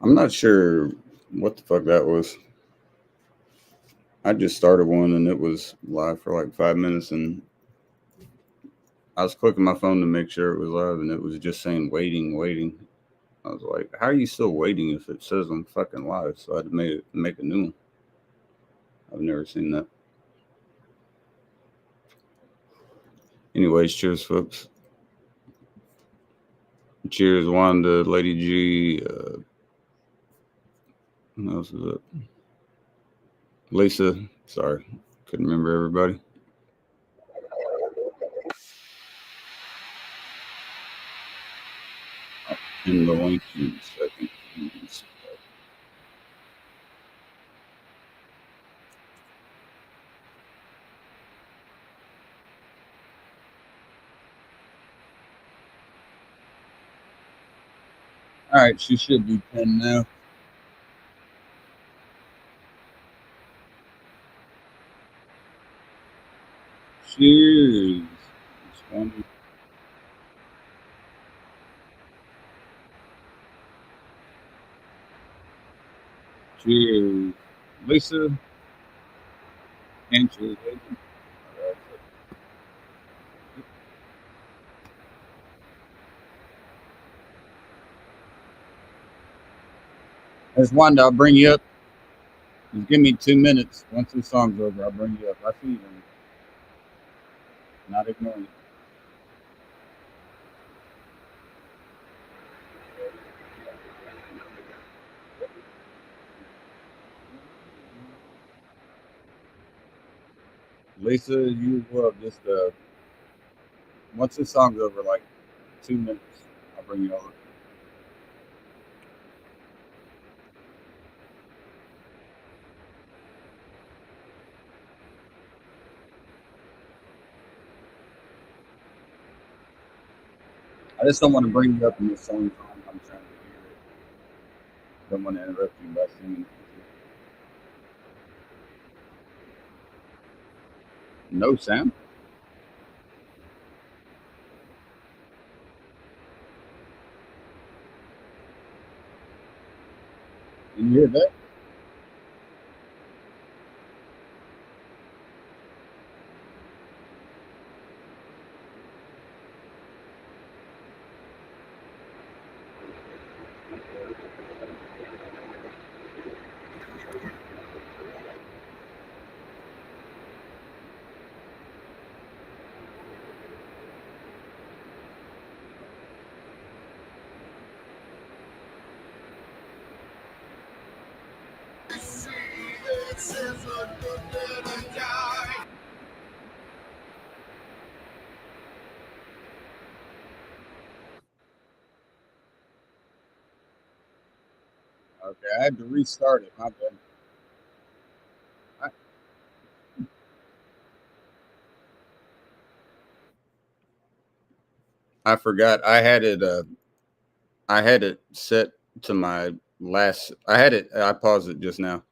I'm not sure what the fuck that was. I just started one and it was live for like 5 minutes, and I was clicking my phone to make sure it was live, and it was just saying waiting, waiting. I was like, how are you still waiting if it says I'm fucking live? So I had to make a new one. I've never seen that. Anyways, cheers, folks. Cheers, Wanda, Lady G. Who else is it? Lisa. Sorry, couldn't remember everybody. In the link in a second. All right, she should be pinned now. Cheers. Cheers. Lisa. And cheers, lady. There's Wanda. I'll bring you up. Just give me 2 minutes. Once this song's over, I'll bring you up. I see you. Not ignoring it. Lisa, you will just once this song's over, like 2 minutes, I'll bring you over. I just don't want to bring you up in the same time I'm trying to hear it. Don't want to interrupt you by singing. No sound. Can you hear that? Okay, I had to restart it. My bad. I forgot. I had it set to my last. I had it. I paused it just now.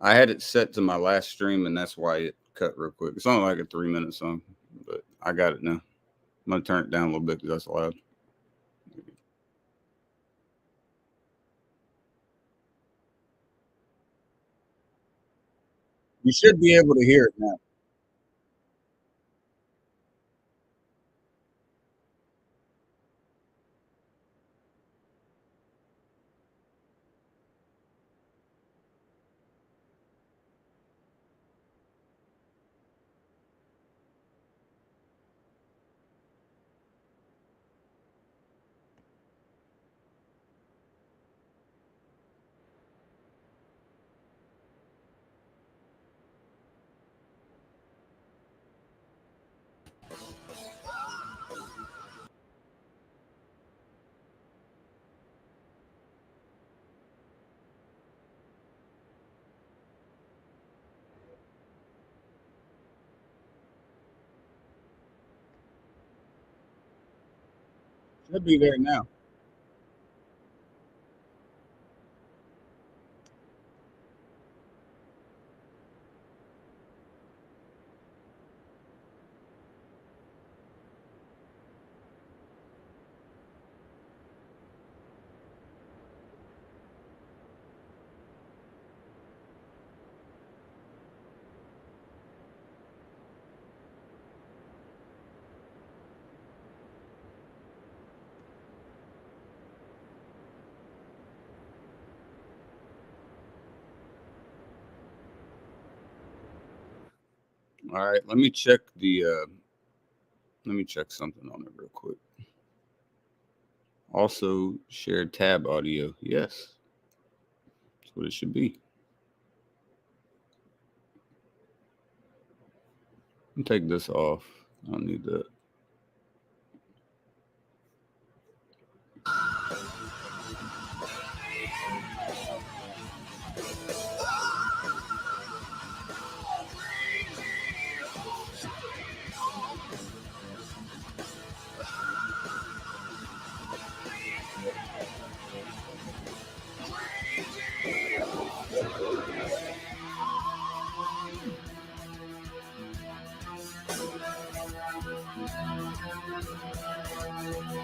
I had it set to my last stream, and that's why it cut real quick. It's only like a 3 minute song, but I got it now. I'm gonna turn it down a little bit because that's loud. You should be able to hear it now. Should be there now. All right, let me check something on it real quick. Also, shared tab audio. Yes, that's what it should be. Take this off. I don't need that.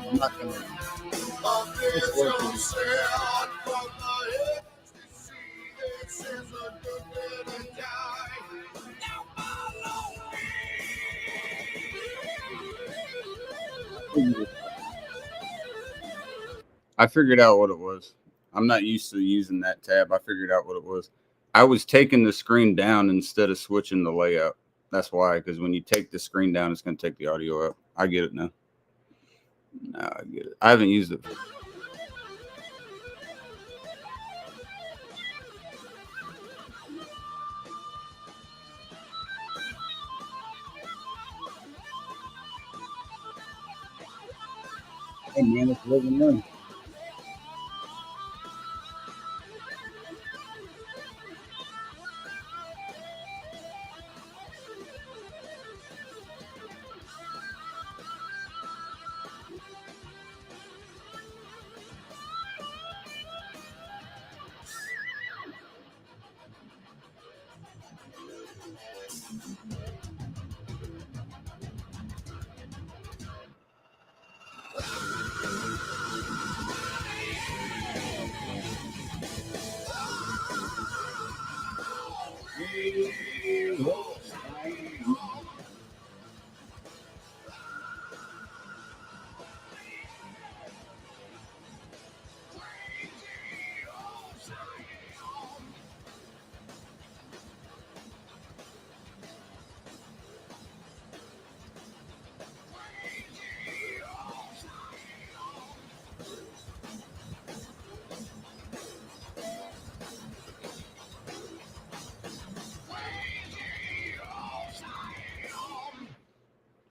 I'm not gonna. It's working. I figured out what it was. I'm not used to using that tab. I figured out what it was. I was taking the screen down instead of switching the layout. That's why, because when you take the screen down, it's going to take the audio out. I get it now. Now I get it. I haven't used it. Hey man, it's living room.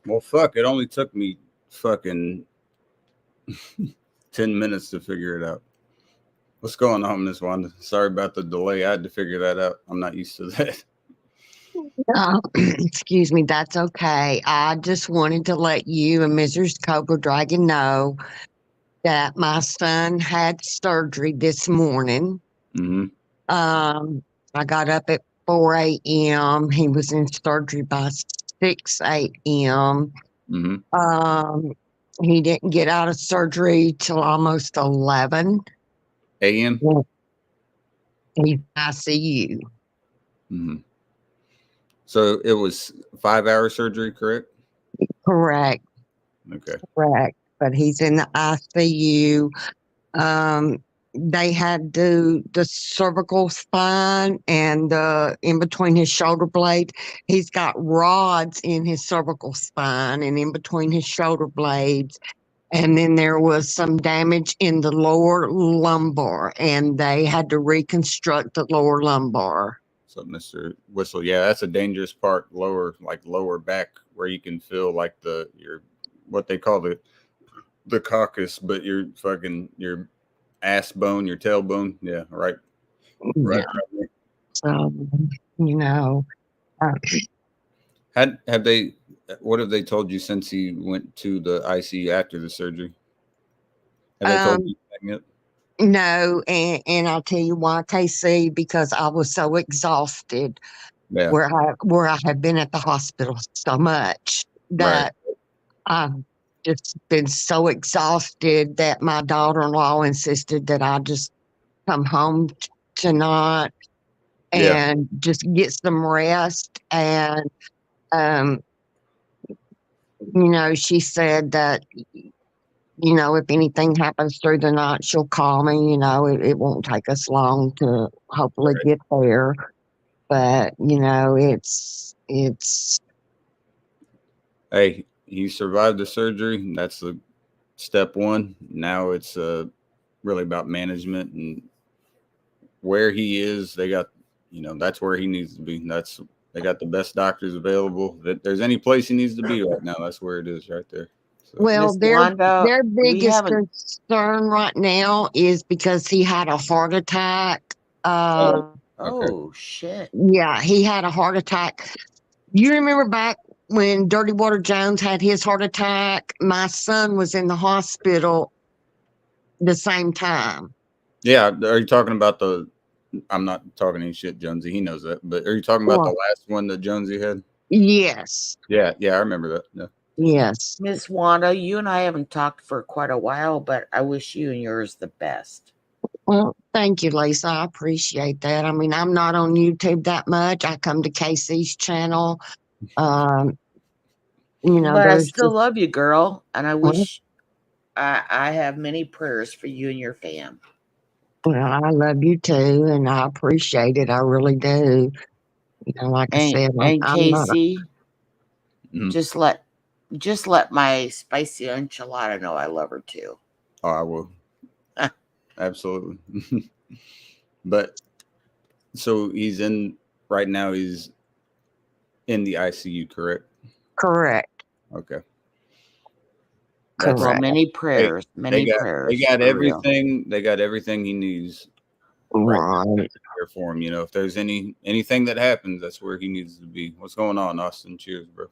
Well, fuck, it only took me fucking 10 minutes to figure it out. What's going on, Miss Wanda? Sorry about the delay. I had to figure that out. I'm not used to that. Excuse me, that's okay. I just wanted to let you and Mrs. Cobra Dragon know that my son had surgery this morning. Mm-hmm. I got up at 4 a.m. He was in surgery by 6 a.m. Mm-hmm. He didn't get out of surgery till almost 11 a.m. He's ICU. Mm-hmm. So it was 5-hour surgery, correct? Correct. Okay. Correct. But he's in the ICU. They had the cervical spine and in between his shoulder blades. He's got rods in his cervical spine and in between his shoulder blades. And then there was some damage in the lower lumbar, and they had to reconstruct the lower lumbar. So, Mr. Whistle, yeah, that's a dangerous part, lower back, where you can feel like your what they call the caucus, but your ass bone, your tailbone. Yeah, right. Right. Yeah. So, you know, what have they told you since he went to the ICU after the surgery? Have they told you anything yet? No, and I'll tell you why, KC, because I was so exhausted Yeah. where I have been at the hospital so much that I've just been so exhausted that my daughter-in-law insisted that I just come home tonight and just get some rest. And she said that if anything happens through the night, she'll call me. It won't take us long to hopefully get there. But, It's Hey, he survived the surgery. That's the step one. Now it's really about management and where he is. They got, that's where he needs to be. They got the best doctors available. If there's any place he needs to be right now, that's where it is right there. So well, Miss Wanda, their we biggest haven't. concern right now is because he had a heart attack. okay. Oh shit! Yeah, he had a heart attack. You remember back when Dirty Water Jones had his heart attack? My son was in the hospital the same time. Yeah, are you talking about the? I'm not talking any shit, Jonesy. He knows that. But are you talking about the Well, last one that Jonesy had? yes, Yeah, I remember that. Yeah. yes. Miss Wanda, you and I haven't talked for quite a while, but I wish you and yours the best. Well, thank you, Lisa. I appreciate that. I mean, I'm not on YouTube that much. I come to Casey's channel. Um, But I there's still just, love you, girl, and I well, wish I have many prayers for you and your fam. I love you too, and I appreciate it. I really do. Like I said, And I'm not. Casey, Mhm. just let my spicy enchilada know I love her too. Oh, I will. Absolutely. But so right now, he's in the ICU, correct? Correct. Okay. Well, Correct. many prayers, They got prayers. they got for real. everything. They got everything he needs Right. here for him. If there's anything that happens, that's where he needs to be. What's going on, Austin? Cheers, bro.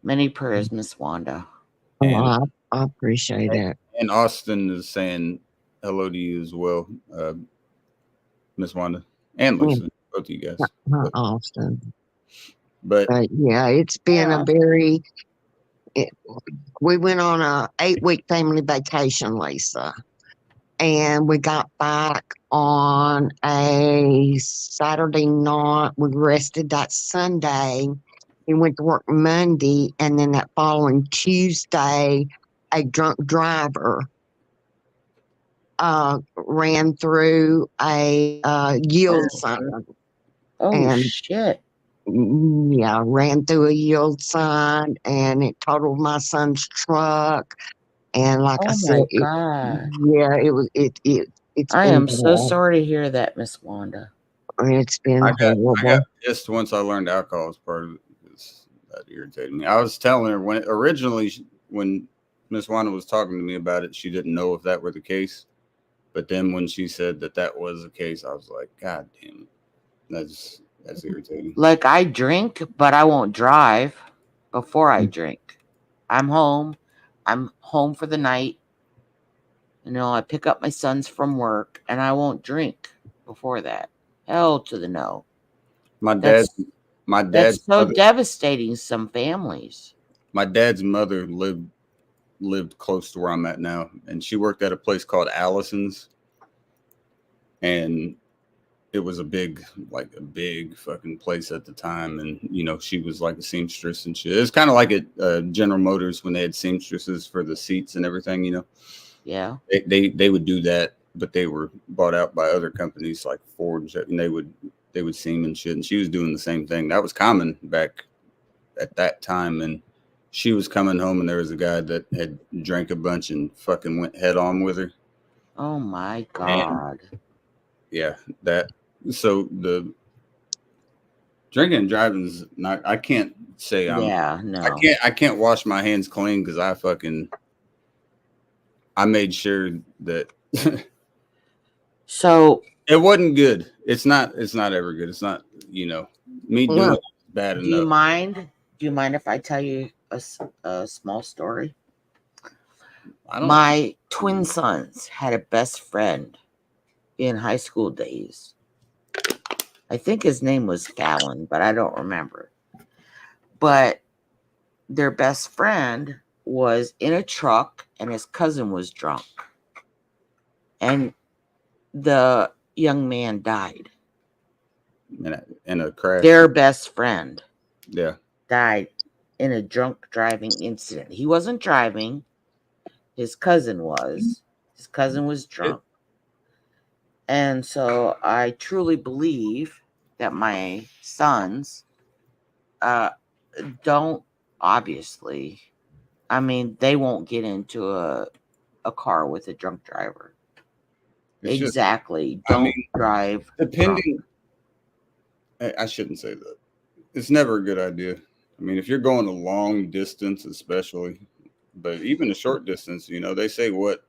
Many prayers, Miss Wanda. And, Well, I appreciate it. and Austin is saying hello to you as well, Miss Wanda and Lisa, both of you guys. Not often. But Yeah, it's been Yeah. we went on a 8-week family vacation, Lisa, and we got back on a Saturday night. We rested that Sunday. We went to work Monday, and then that following Tuesday, a drunk driver ran through a yield sign. Oh And shit! yeah, ran through a yield sign, and it totaled my son's truck. And like I Oh said, my god! it's I been am so bad. sorry to hear that, Miss Wanda. It's been I got horrible. pissed once I learned alcohol was part of it. That irritated me. I was telling her when Miss Wanda was talking to me about it, she didn't know if that were the case. But then when she said that was the case, I was like, God damn it. That's irritating. Like, I drink, but I won't drive before I drink. I'm home for the night. I pick up my sons from work, and I won't drink before that. Hell to the no. My That's dad's so mother, devastating some families. my dad's mother lived close to where I'm at now, and she worked at a place called Allison's, and it was a big fucking place at the time. And she was like a seamstress and shit. It's kind of like at General Motors when they had seamstresses for the seats and everything. Yeah. They would do that, but they were bought out by other companies like Ford, and they would seam and shit. And she was doing the same thing. That was common back at that time. And she was coming home, and there was a guy that had drank a bunch and fucking went head on with her. Oh my god. And yeah, so the drinking and driving is not. I can't say no. I can't wash my hands clean because I made sure that So it wasn't good. It's not ever good. It's not, me doing it is bad do you enough. mind? Do you mind if I tell you a small story? My twin sons had a best friend in high school days. I think his name was Fallon, but I don't remember. But their best friend was in a truck, and his cousin was drunk. And the young man died. In a crash. Their best friend died in a drunk driving incident. He wasn't driving. His cousin was. His cousin was drunk. And so I truly believe that my sons don't obviously. I mean, they won't get into a car with a drunk driver. It's just, Exactly. I Don't mean, drive drunk. depending, I shouldn't say that. It's never a good idea. I mean, if you're going a long distance, especially, but even a short distance, you know, they say what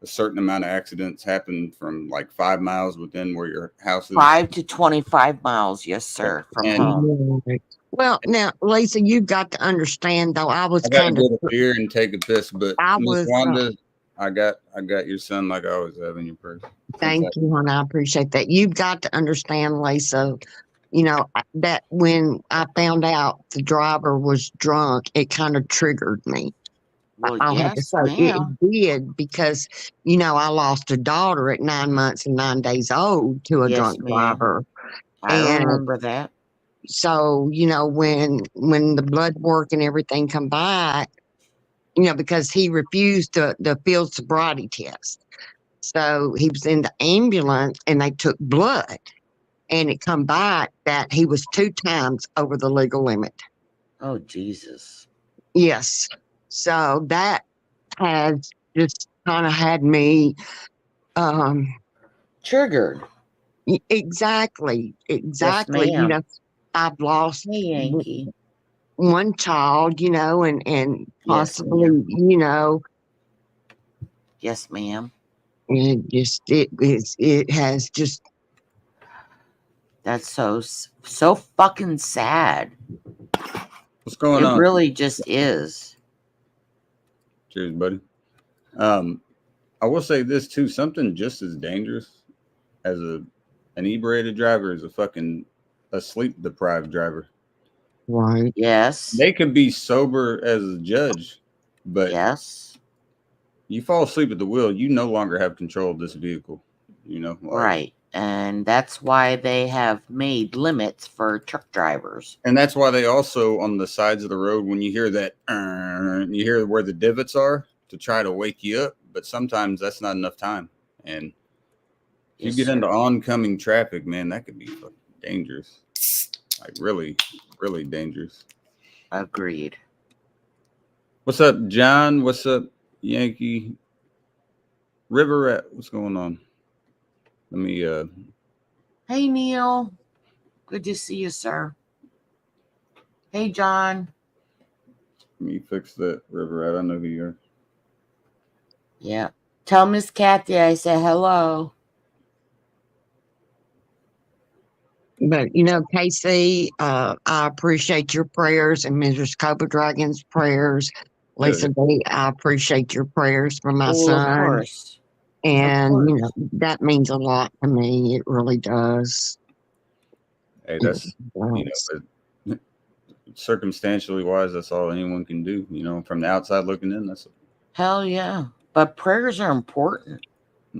a certain amount of accidents happen from like 5 miles within where your house is. 5 to 25 miles, yes, sir, from And- home. Well, now, Lisa, you've got to understand, though. I was I got to kind of, get a beer and take a piss, but I Miss was, Wanda, I got your son like I always have in your purse. thank you, hon. I appreciate that. You've got to understand, Lisa, you know, that when I found out the driver was drunk, it kind of triggered me. Well, I'll have to yes, say ma'am. it did because, you know, I lost a daughter at 9 months and 9 days old to a Yes, drunk ma'am. driver. I And remember that. so, you know, when the blood work and everything come back, you know, because he refused the field sobriety test. So he was in the ambulance and they took blood and it come back that he was 2 times over the legal limit. Oh, Jesus. Yes. So that has just kind of had me Triggered. exactly. You ma'am. know, I've lost Hey, Yankee. one child, you know, and Yes, possibly, ma'am. you know, Yes, ma'am. it has just That's so fucking sad. What's going It on? really just is. Cheers, buddy. I will say this too: something just as dangerous as an inebriated driver is a sleep deprived driver. right. Yes. They could be sober as a judge, but Yes. you fall asleep at the wheel, you no longer have control of this vehicle. You know, Right. And that's why they have made limits for truck drivers. And that's why they also on the sides of the road, when you hear that, you hear where the divots are to try to wake you up. But sometimes that's not enough time. And if you get into oncoming traffic, man, that could be fucking dangerous. Like really, really dangerous. Agreed. What's up, John? What's up, Yankee? River Rat, what's going on? Let me Hey, Neil. Good to see you, sir. Hey, John. let me fix that, River Rat. I know who you are. Yeah. Tell Miss Kathy I said hello. But you know, Casey, I appreciate your prayers and Mrs. Cobra Dragon's prayers. Lisa B, I appreciate your prayers for my Well, son. of course. And you know, that means a lot to me. It really does. Hey, that's circumstantially wise, that's all anyone can do. You know, from the outside looking in, that's Hell yeah. But prayers are important.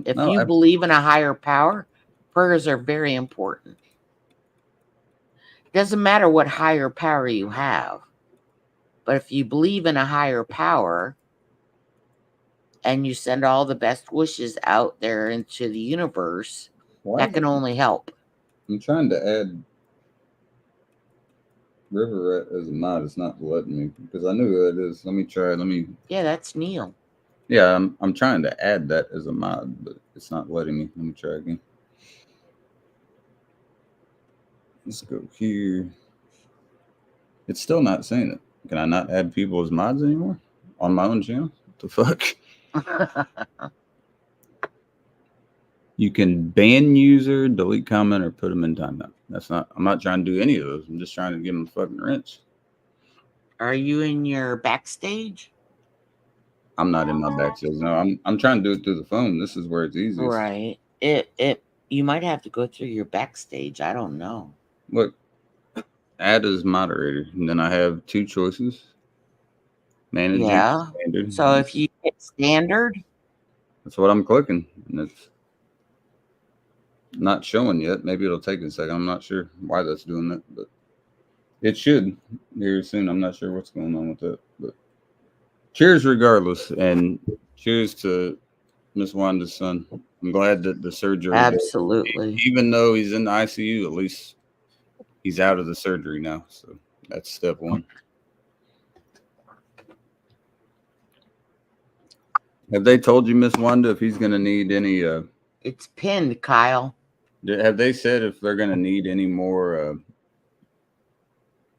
If no, you believe in a higher power, prayers are very important. Doesn't matter what higher power you have. But if you believe in a higher power and you send all the best wishes out there into the universe, that can only help. I'm trying to add River Rat as a mod. It's not letting me because I knew who that is. Let me try. Yeah, that's Neil. Yeah, I'm trying to add that as a mod, but it's not letting me. Let me try again. Let's go here. It's still not saying it. Can I not add people as mods anymore on my own channel? What the fuck? You can ban user, delete comment, or put them in timeout. I'm not trying to do any of those. I'm just trying to give them a fucking wrench. Are you in your backstage? I'm not in my backstage. No, I'm trying to do it through the phone. This is where it's easiest. Right. You might have to go through your backstage. I don't know. Look, add as moderator, and then I have 2 choices. Managing standard. So if you hit standard, that's what I'm clicking, and it's not showing yet. Maybe it'll take a second. I'm not sure why that's doing that, but it should here soon. I'm not sure what's going on with that, but cheers regardless, and cheers to Miss Wanda's son. I'm glad that the surgery, absolutely, even though he's in the ICU, at least he's out of the surgery now. So That's step one. Have they told you, Miss Wanda, if he's going to need any? It's pinned, Kyle. Have they said if they're going to need any more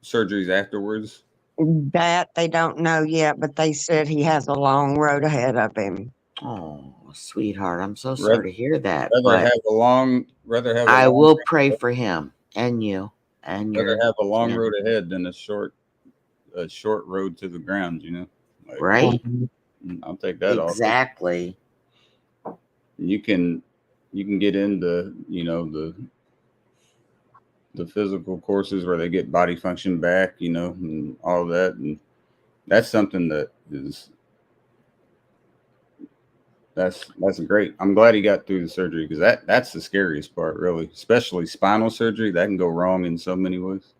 surgeries afterwards? That they don't know yet, but they said he has a long road ahead of him. Oh, sweetheart, I'm so sorry to hear that. Rather But have a long. I will pray for him and you and Rather your have a long family. road ahead than a short road to the ground. You know, like, Right? I'll take that off. Exactly. You can get into the physical courses where they get body function back, and all that, and that's something that's great. I'm glad he got through the surgery, because that's the scariest part, really, especially spinal surgery. That can go wrong in so many ways.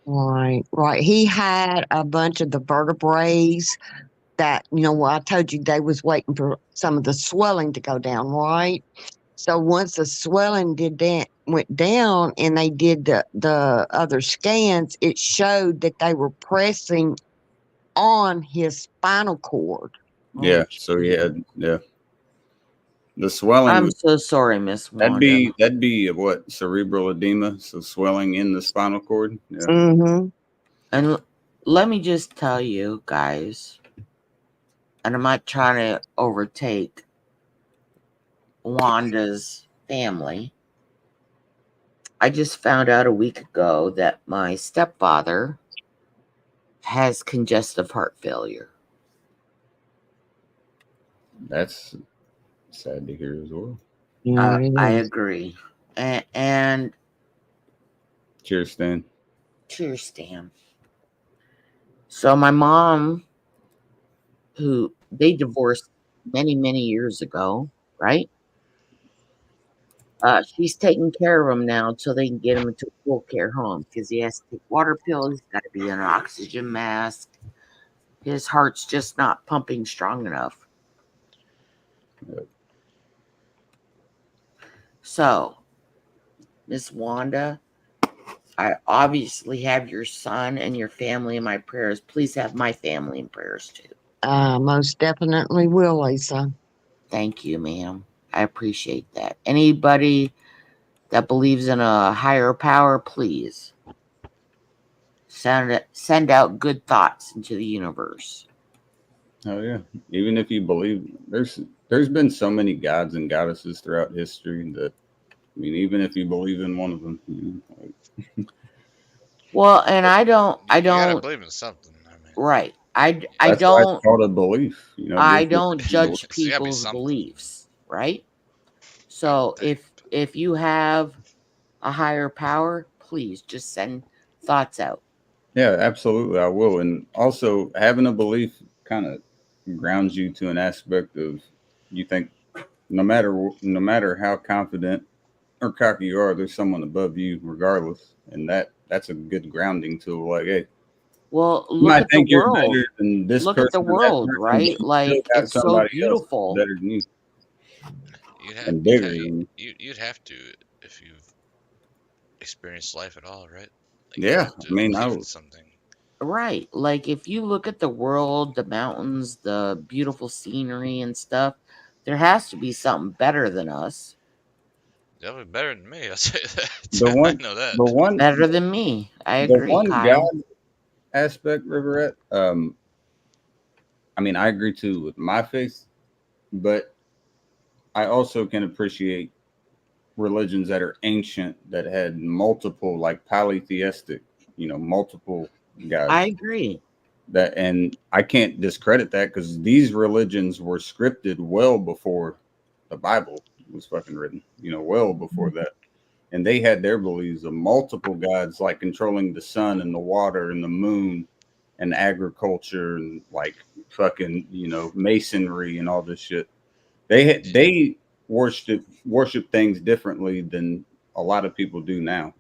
Right. He had a bunch of the vertebrae that, I told you they was waiting for some of the swelling to go down, right? So once the swelling went down and they did the other scans, it showed that they were pressing on his spinal cord. Yeah. So yeah. The swelling. I'm so sorry, Miss Wanda. That'd be what, cerebral edema, so swelling in the spinal cord. Yeah. Mm-hmm. And let me just tell you guys, and I'm not trying to overtake Wanda's family. I just found out a week ago that my stepfather has congestive heart failure. That's sad to hear as well. Yeah, I agree. And cheers, Stan. Cheers, Stan. So my mom, who they divorced many, many years ago, right? She's taking care of him now until they can get him into a full care home, because he has to take water pills. He's got to be in an oxygen mask. His heart's just not pumping strong enough. Yep. So, Miss Wanda, I obviously have your son and your family in my prayers. Please have my family in prayers too. Most definitely will, Lisa. Thank you, ma'am. I appreciate that. Anybody that believes in a higher power, please send out good thoughts into the universe. Oh yeah. Even if you believe, there's been so many gods and goddesses throughout history that, I mean, even if you believe in one of them, well, and I don't You gotta believe in something. I mean, right. I that's don't. why it's called a belief. I don't judge It's gotta be people's something. beliefs, right? So if you have a higher power, please just send thoughts out. Yeah, absolutely, I will. And also, having a belief kind of grounds you to an aspect of, you think no matter how confident or cocky you are, there's someone above you regardless, and that's a good grounding tool. Like, hey, Well, you look might at think the you're world. better than this Look person at the or that world, person, right? but you still Like, got it's so somebody else beautiful. better than you. You'd have to if you've experienced life at all, right? Like, Yeah, you have to I mean, believe in something. Right. Like, if you look at the world, the mountains, the beautiful scenery and stuff, there has to be something better than us. Definitely better than me. I'll say that. The I know that. Better than me. I the agree, one Kyle. God aspect, Riverette. I mean, I agree too with my faith, but I also can appreciate religions that are ancient that had multiple, like polytheistic, multiple gods. I agree. And I can't discredit that, because these religions were scripted well before the Bible was fucking written, well before that. And they had their beliefs of multiple gods, like controlling the sun and the water and the moon and agriculture and like fucking, masonry and all this shit. They worship things differently than a lot of people do now.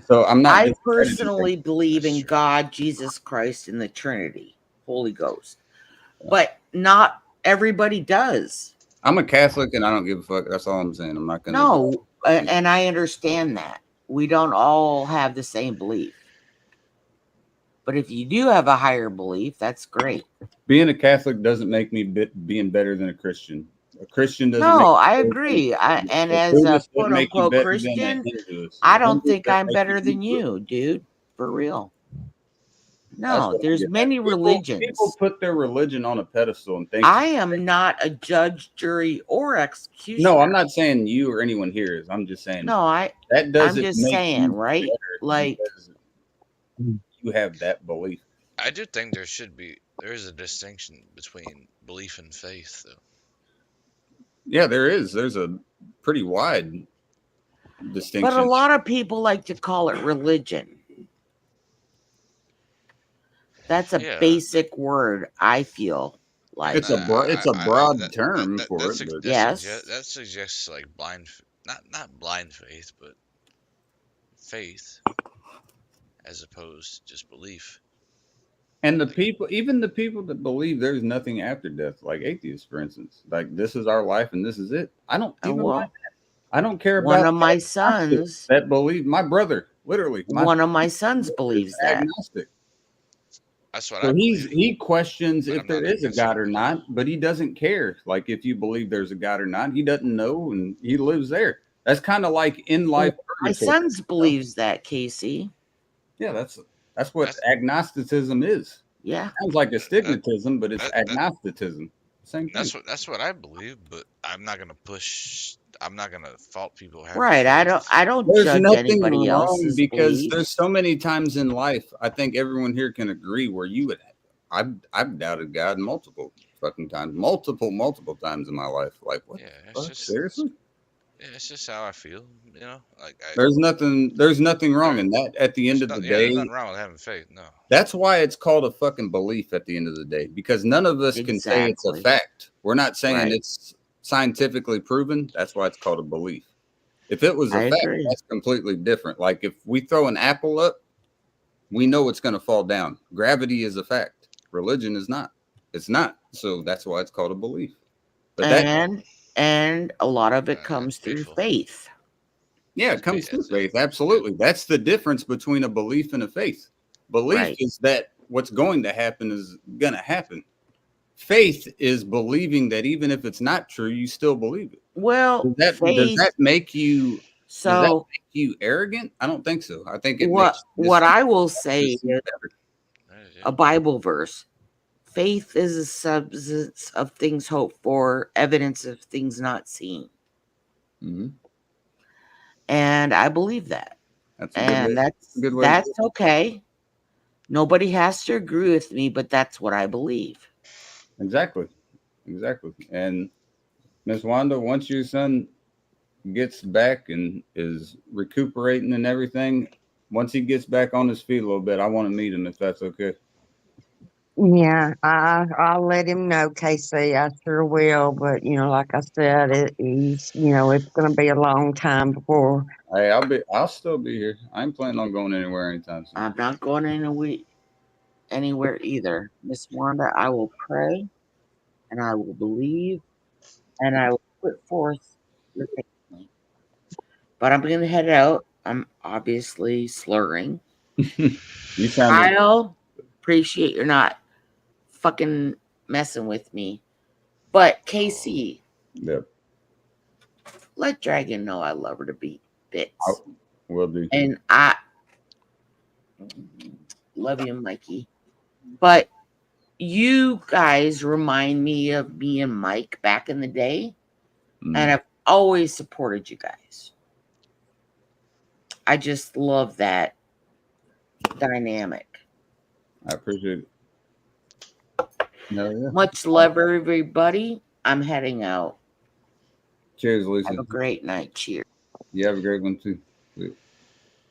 So I'm not. I personally believe in true. God, Jesus Christ, and the Trinity, Holy Ghost. But not everybody does. I'm a Catholic and I don't give a fuck. That's all I'm saying. I'm not gonna. No, and I understand that. We don't all have the same belief. But if you do have a higher belief, that's great. Being a Catholic doesn't make me being better than a Christian. A Christian doesn't make No, me I better than agree. And a as a Buddhist doesn't quote make you unquote better than a Christian, Hinduist. I A don't Hinduist think doesn't I'm make better than Hebrew. you, dude. For real. That's No, what I there's get many at. People religions. put their religion on a pedestal and think. I am not a judge, jury, or executioner. No, I'm not saying you or anyone here is. I'm just saying No, that doesn't I'm just make saying, you right? better Like, because you have that belief. I do think there is a distinction between belief and faith, though. Yeah, there is. There's a pretty wide distinction. but a lot of people like to call it religion. That's a Yeah. basic word, I feel like. It's a broad term for it. But Yes. That suggests like not blind faith, but faith, as opposed to just belief. and even the people that believe there's nothing after death, like atheists, for instance, like this is our life and this is it. I don't even Well, mind that. I don't care about one of my agnostics sons, that believe. My brother, literally, one of my sons believes that. agnostic. That's what So I believe. he questions But if I'm there not is a God or considered- not, but he doesn't care. Like if you believe there's a God or not, he doesn't know, and he lives there. That's kind of like in life. My sons believes that, Casey. Yeah, that's what agnosticism is. Yeah. Sounds like astigmatism, but it's agnosticism. Same thing. That's what I believe, but I'm not gonna push. I'm not gonna fault people. Right. I don't There's judge nothing anybody wrong else's because beliefs. there's so many times in life. I think everyone here can agree where you would. I've doubted God multiple fucking times, multiple times in my life. Like what? Yeah, the fuck? Seriously? Yeah, it's just how I feel. You know, like There's nothing wrong in that. At the end of the day, there's nothing wrong with having faith. No. That's why it's called a fucking belief at the end of the day, because none of us can say it's a Exactly. fact. We're not saying Right. it's scientifically proven. That's why it's called a belief. If it was a I fact, agree. that's completely different. Like if we throw an apple up, we know it's going to fall down. Gravity is a fact. Religion is not. It's not. So that's why it's called a belief. But And a lot of it comes through faithful. faith. yeah, it comes through faith. Absolutely. That's the difference between a belief and a faith. Belief Right. is that what's going to happen is going to happen. Faith is believing that even if it's not true, you still believe it. Well, Does faith. that make you So arrogant? I don't think so. I think it what I will say is better. a Bible verse. Faith is a substance of things hoped for, evidence of things not seen. Mhm. And I believe that. That's a good way. That's good way to that's do okay. Nobody has to agree with me, but that's what I believe. Exactly. And Miss Wanda, once your son gets back and is recuperating and everything, once he gets back on his feet a little bit, I want to meet him if that's okay. Yeah, I'll let him know, Casey. I sure will. But like I said, it's going to be a long time before. Hey, I'll still be here. I ain't planning on going anywhere anytime soon. I'm not going anywhere either. Miss Wanda, I will pray and I will believe and I will put forth your family. But I'm going to head out. I'm obviously slurring. You sound Kyle, appreciate you're not fucking messing with me. But Casey, Yep. let Dragon know I love her to bits. Will do. And I love you, Mikey. But you guys remind me of me and Mike back in the day. And I've always supported you guys. I just love that dynamic. I appreciate it. No, yeah. Much love, everybody. I'm heading out. Cheers, Lisa. Have a great night. Cheers. You have a great one too. I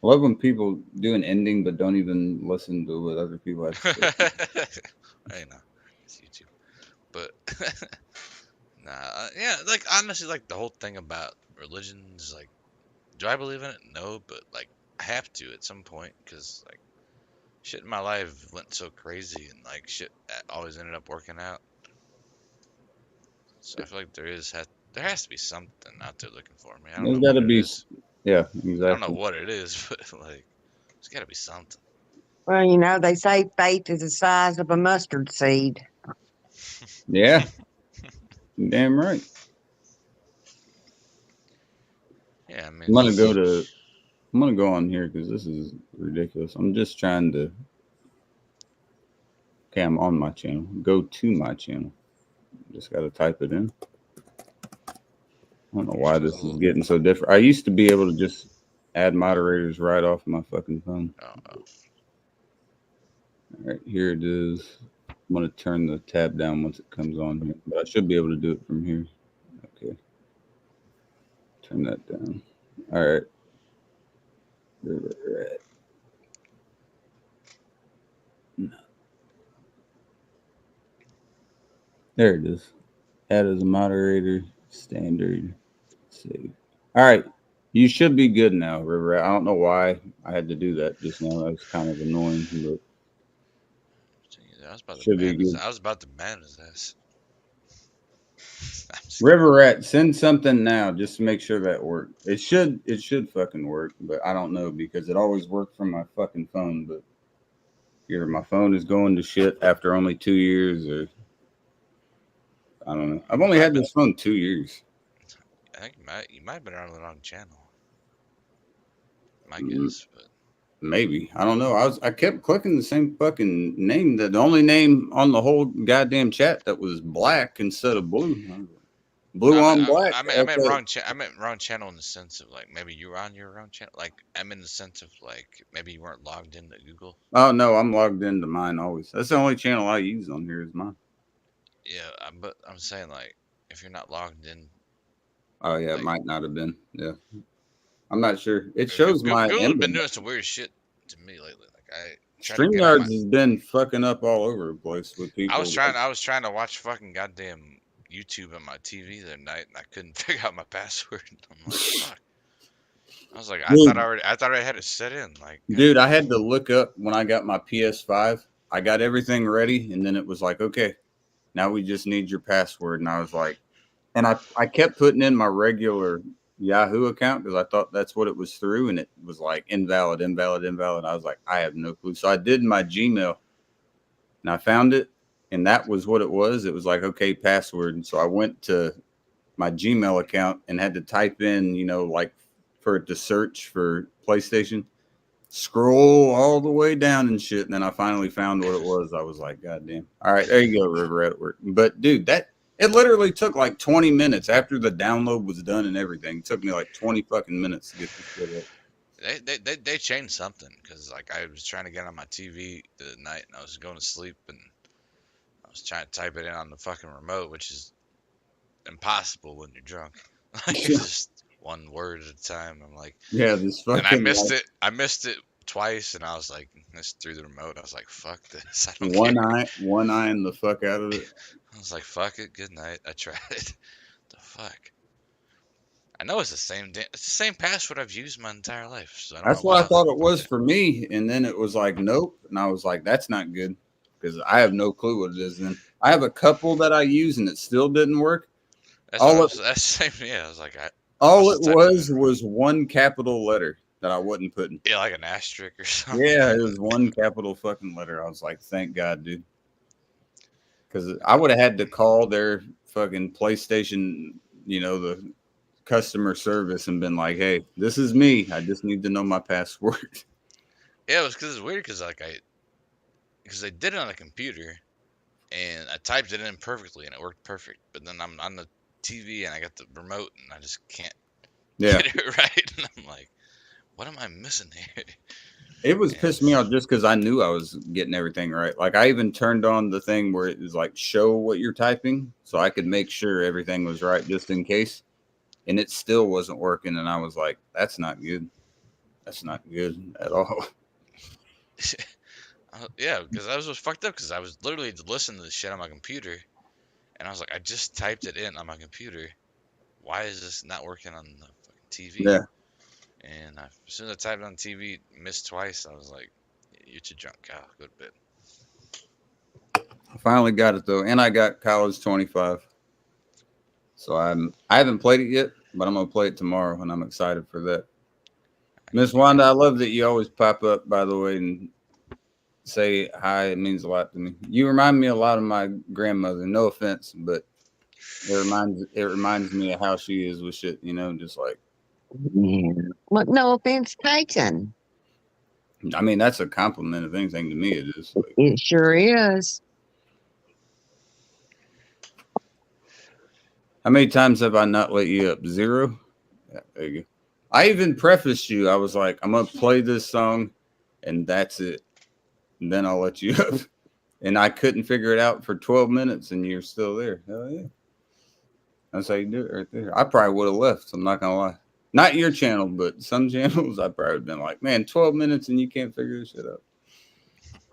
love when people do an ending but don't even listen to what other people have to say. I know, it's YouTube, but nah, yeah, like honestly, like the whole thing about religion is like, do I believe in it? No, but like I have to at some point because like shit in my life went so crazy and like shit always ended up working out. So I feel like there has to be something out there looking for me. I don't There's know got to what it be, is. yeah, I don't know exactly. what it is, but like there's got to be something. Well, they say faith is the size of a mustard seed. Yeah, damn right. Yeah, I mean, I'm gonna go on here because this is ridiculous. I'm just trying to. Okay, I'm on my channel. Go to my channel. Just got to type it in. I don't know why this is getting so different. I used to be able to just add moderators right off my fucking phone. oh. All right, here it is. I'm gonna turn the tab down once it comes on here, but I should be able to do it from here. Okay, turn that down. All right. Where we're at. No. There it is. Add as a moderator. Standard. Save. All right. You should be good now, River Rat. I don't know why I had to do that just now. That was kind of annoying, but I was about to should be ban his, good. I was about to ban his ass. I'm just River Rat, send something now just to make sure that works. It should fucking work, but I don't know because it always worked from my fucking phone, but either my phone is going to shit after only 2 years or I don't know. I've only had this phone 2 years. I think you might have been on the wrong channel. My guess, but Maybe. I don't know. I kept clicking the same fucking name. The only name on the whole goddamn chat that was black instead of blue. Blue on black. I meant Okay. wrong. I meant wrong channel in the sense of like maybe you were on your own channel. Like I'm in the sense of like maybe you weren't logged into Google. Oh no, I'm logged into mine always. That's the only channel I use on here is mine. Yeah, but I'm saying like if you're not logged in. Oh yeah, like, it might not have been. Yeah, I'm not sure. It shows my. Google has been doing some weird shit to me lately. Like StreamYards has been fucking up all over the place with people. I was trying to watch fucking goddamn YouTube on my TV the other night, and I couldn't figure out my password. I'm like, fuck. I was like, I thought I had it set in. Like, dude, I had to look up when I got my PS5. I got everything ready, and then it was like, okay, now we just need your password. And I was like, and I kept putting in my regular Yahoo account because I thought that's what it was through, and it was like invalid. I was like, I have no clue. So I did my Gmail, and I found it, and that was what it was. It was like, okay, password. And so I went to my Gmail account and had to type in, like for it to search for PlayStation, scroll all the way down and shit. And then I finally found what it was. I was like, God damn. All right, there you go, River at work. But dude, it literally took like 20 minutes after the download was done and everything. It took me like 20 fucking minutes to get this shit up. They changed something because like I was trying to get on my TV the night and I was going to sleep and I was trying to type it in on the fucking remote, which is impossible when you're drunk. Like it's just one word at a time. I'm like, yeah, this fucking. And I missed it. I missed it twice, and I was like, missed through the remote. I was like, fuck this. I don't care. One eye, and the fuck out of it. I was like, fuck it. Good night. I tried it. The fuck. I know it's the same password I've used my entire life. So that's what I thought it was for me, and then it was like, nope, and I was like, that's not good because I have no clue what it is. And then I have a couple that I use, and it still didn't work. That's same. Yeah, I was like, all it was one capital letter that I wasn't putting. Yeah, like an asterisk or something. Yeah, it was one capital fucking letter. I was like, thank God, dude. Because I would have had to call their fucking PlayStation, the customer service and been like, hey, this is me. I just need to know my password. Yeah, it was because it's weird because I did it on a computer and I typed it in perfectly and it worked perfect. But then I'm on the TV and I got the remote and I just can't get it right. And I'm like, what am I missing here? It was pissed me off just because I knew I was getting everything right. Like I even turned on the thing where it was like show what you're typing so I could make sure everything was right just in case. And it still wasn't working. And I was like, that's not good. That's not good at all. Yeah, because I was fucked up because I was literally listening to this shit on my computer. And I was like, I just typed it in on my computer. Why is this not working on the fucking TV? Yeah. And as soon as I typed it on TV, missed twice. I was like, you're too drunk, Kyle. Go to bed. I finally got it though, and I got College 25. So I haven't played it yet, but I'm gonna play it tomorrow, and I'm excited for that. Miss Wanda, I love that you always pop up, by the way, and say hi. It means a lot to me. You remind me a lot of my grandmother. No offense, but it reminds me of how she is with shit. Just like Yeah. Well, no offense taken. I mean, that's a compliment. If anything, to me, it is. Like, It sure is. how many times have I not let you up? 0. Yeah, there you go. I even prefaced you. I was like, I'm gonna play this song, and that's it. And then I'll let you up. And I couldn't figure it out for 12 minutes, and you're still there. Hell yeah. That's how you do it right there. I probably would have left. I'm not gonna lie. Not your channel, but some channels I probably would have been like, man, 12 minutes and you can't figure this shit out.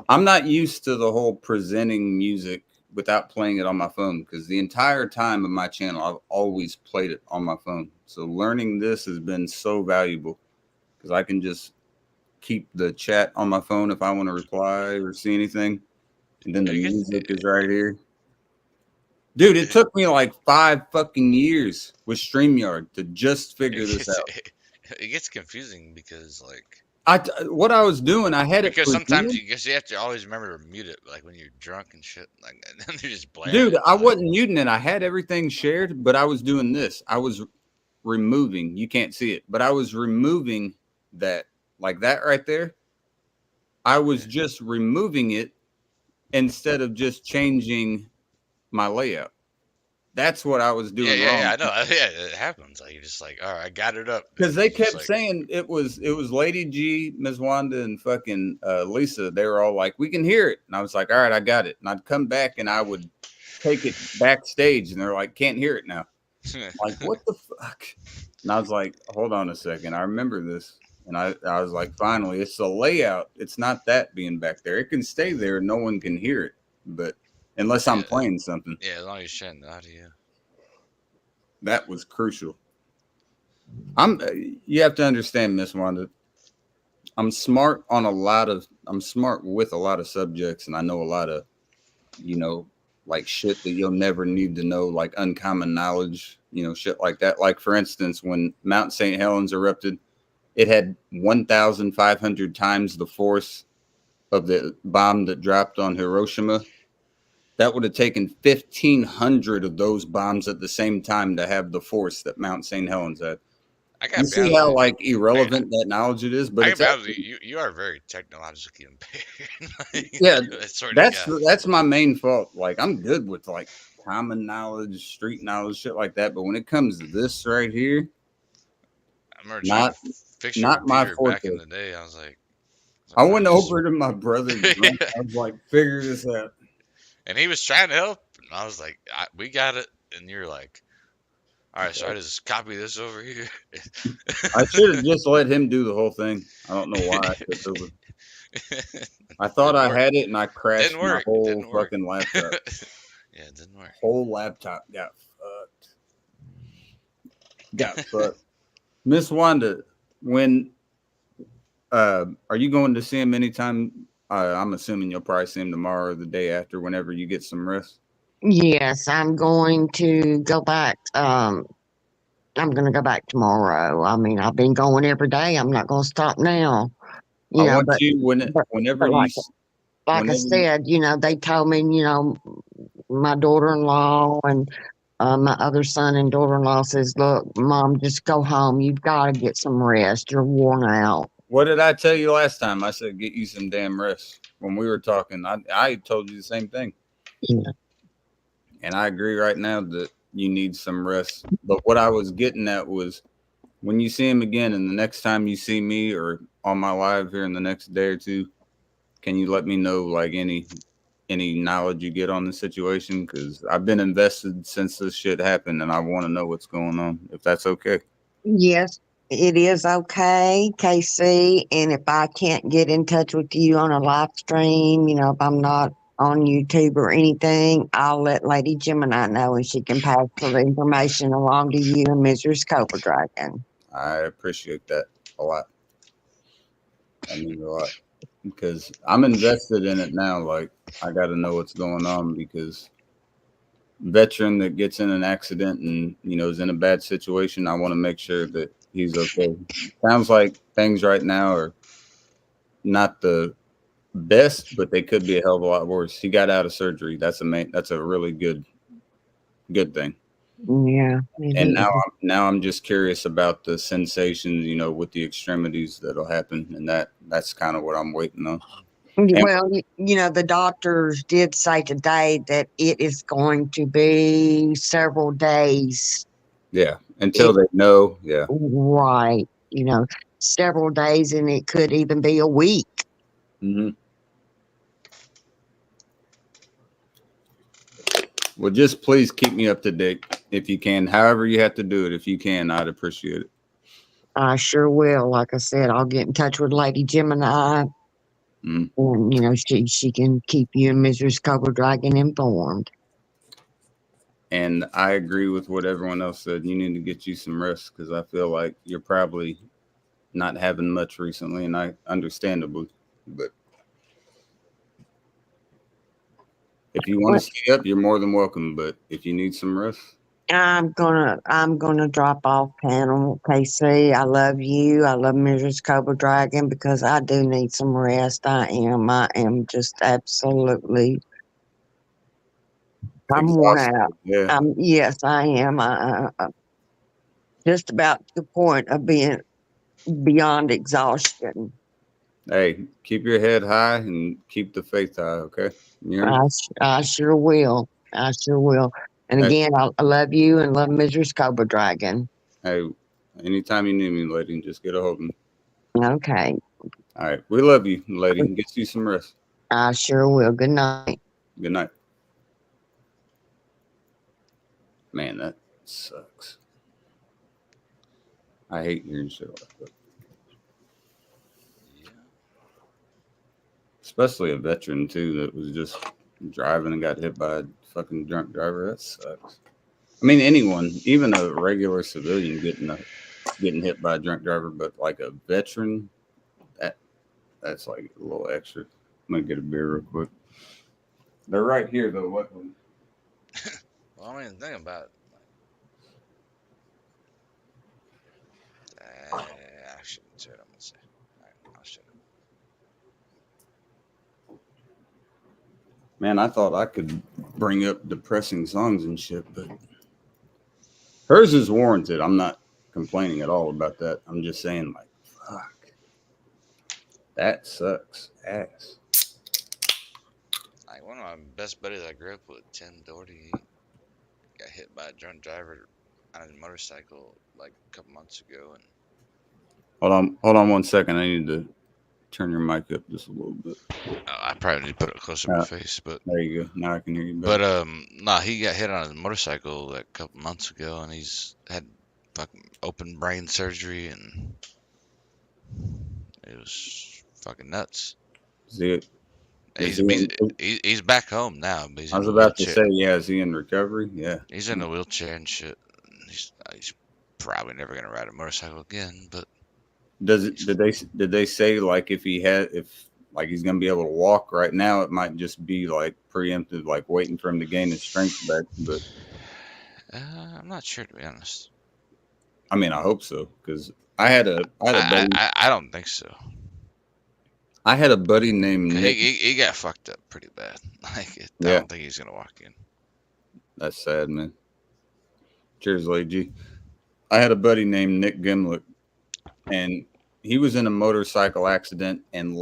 I'm not used to the whole presenting music without playing it on my phone, because the entire time of my channel, I've always played it on my phone. So learning this has been so valuable, because I can just keep the chat on my phone if I want to reply or see anything. And then the music is right here. Dude, it took me like 5 fucking years with StreamYard to just figure this out. It gets confusing because like What I was doing, I had it because sometimes presented. you have to always remember to mute it, like when you're drunk and shit. Like and then you're just blaring. Dude, it, I like, wasn't muting it. I had everything shared, but I was doing this. I was removing. You can't see it, but I was removing that, like that right there. I was just removing it instead of just changing my layout. That's what I was doing wrong. Yeah, I know. Yeah, it happens. Like you're just like, all right, I got it up. Because they It's just kept like, saying it was Lady G, Ms. Wanda, and fucking Lisa. They were all like, "We can hear it," and I was like, "All right, I got it." And I'd come back and I would take it backstage, and they're like, "Can't hear it now." Like, what the fuck? And I was like, "Hold on a second, I remember this." And I was like, "Finally, it's the layout. It's not that being back there. It can stay there, no one can hear it, but unless I'm playing something." yeah, as long as you're sharing the audio. That was crucial. You have to understand, Miss Wanda. I'm smart with a lot of subjects, and I know a lot of, like shit that you'll never need to know, like uncommon knowledge, shit like that. Like, for instance, when Mount St. Helens erupted, it had 1,500 times the force of the bomb that dropped on Hiroshima. That would have taken 1,500 of those bombs at the same time to have the force that Mount St. Helens had. You see how like irrelevant that knowledge it is, but it's actually, you are very technologically impaired. Like, yeah, that's that's my main fault. Like, I'm good with like common knowledge, street knowledge, shit like that, but when it comes to this right here, I remember trying to fix your not my computer forte. back in the day. I was like, I went over to my brother's room. I was like, figure this out. And he was trying to help, and I was like, we got it. And you're like, all right, so I just copy this over here. I should have just let him do the whole thing. I don't know why I took over. I thought I had it, and I crashed my whole fucking laptop. Yeah, it didn't work. Whole laptop got fucked. Miss Wanda, when are you going to see him anytime? I'm assuming you'll probably see him tomorrow or the day after, whenever you get some rest. Yes, I'm going to go back. I'm going to go back tomorrow. I mean, I've been going every day. I'm not going to stop now. Whenever I said, they told me, my daughter-in-law and my other son and daughter-in-law says, look, Mom, just go home. You've got to get some rest. You're worn out. What did I tell you last time? I said, get you some damn rest. When we were talking, I told you the same thing. Yeah. And I agree right now that you need some rest. But what I was getting at was, when you see him again and the next time you see me or on my live here in the next day or two, can you let me know like any knowledge you get on the situation? Because I've been invested since this shit happened, and I want to know what's going on, if that's okay. Yes, it is okay, KC. And if I can't get in touch with you on a live stream, if I'm not on YouTube or anything, I'll let Lady Gemini know, and she can pass the information along to you and Mrs. Cobra Dragon. I appreciate that a lot. That means a lot, because I'm invested in it now. Like, I got to know what's going on, because veteran that gets in an accident and is in a bad situation, I want to make sure that he's okay. Sounds like things right now are not the best, but they could be a hell of a lot worse. He got out of surgery. That's a really good thing. Yeah. it And is. now I'm just curious about the sensations, with the extremities that'll happen, and that's kind of what I'm waiting on. And- Well, the doctors did say today that it is going to be several days. Yeah, until they know. Yeah, Right. Several days, and it could even be a week. hmm Well, just please keep me up to date if you can. However you have to do it, if you can, I'd appreciate it. I sure will. Like I said, I'll get in touch with Lady Gemini, Mm. and she can keep you and Mrs. Cobra Dragon informed. And I agree with what everyone else said. You need to get you some rest because I feel like you're probably not having much recently, and I understandably. But if you want to stay up, you're more than welcome. But if you need some rest, I'm gonna drop off panel, KC. I love you. I love Mrs. Cobra Dragon because I do need some rest. I am just absolutely. I'm worn exhausted. out. Yeah. Yes, I am. Just about to the point of being beyond exhaustion. Hey, keep your head high and keep the faith high. Okay. You hear me? I sure will. I sure will. And Hey. again, I love you and love Mrs. Cobra Dragon. Hey, anytime you need me, lady, just get a hold of me. Okay. All right. We love you, lady. Get you some rest. I sure will. Good night. Good night. Man, that sucks. I hate hearing shit like that. Yeah. Especially a veteran, too, that was just driving and got hit by a fucking drunk driver. That sucks. I mean, anyone, even a regular civilian getting hit by a drunk driver, but like a veteran, that's like a little extra. I'm going to get a beer real quick. They're right here, though. Luckily. Well, I mean, the thing about I shouldn't say what I'm gonna say. Alright, I'll shut up. Man, I thought I could bring up depressing songs and shit, but hers is warranted. I'm not complaining at all about that. I'm just saying, like, fuck. That sucks ass. Like one of my best buddies I grew up with, Tim Doherty, got hit by a drunk driver on his motorcycle like a couple months ago, and Hold on 1 second. I need to turn your mic up just a little bit. I probably need to put it closer to my face, but There you go. Now I can hear you better. But he got hit on his motorcycle like a couple months ago, and he's had fucking open brain surgery, and it was fucking nuts. He's back home now. But he's I was in a about to wheelchair. say, yeah, is he in recovery? Yeah. He's in a wheelchair and shit. He's probably never gonna ride a motorcycle again. But Did they say like if he's gonna be able to walk right now, it might just be like preemptive, like waiting for him to gain his strength back. But I'm not sure, to be honest. I mean, I hope so because I had a buddy. I don't think so. I had a buddy named Nick. He got fucked up pretty bad. I Yeah. don't think he's gonna walk in. That's sad, man. Cheers, Lady G. I had a buddy named Nick Gimlet, and he was in a motorcycle accident and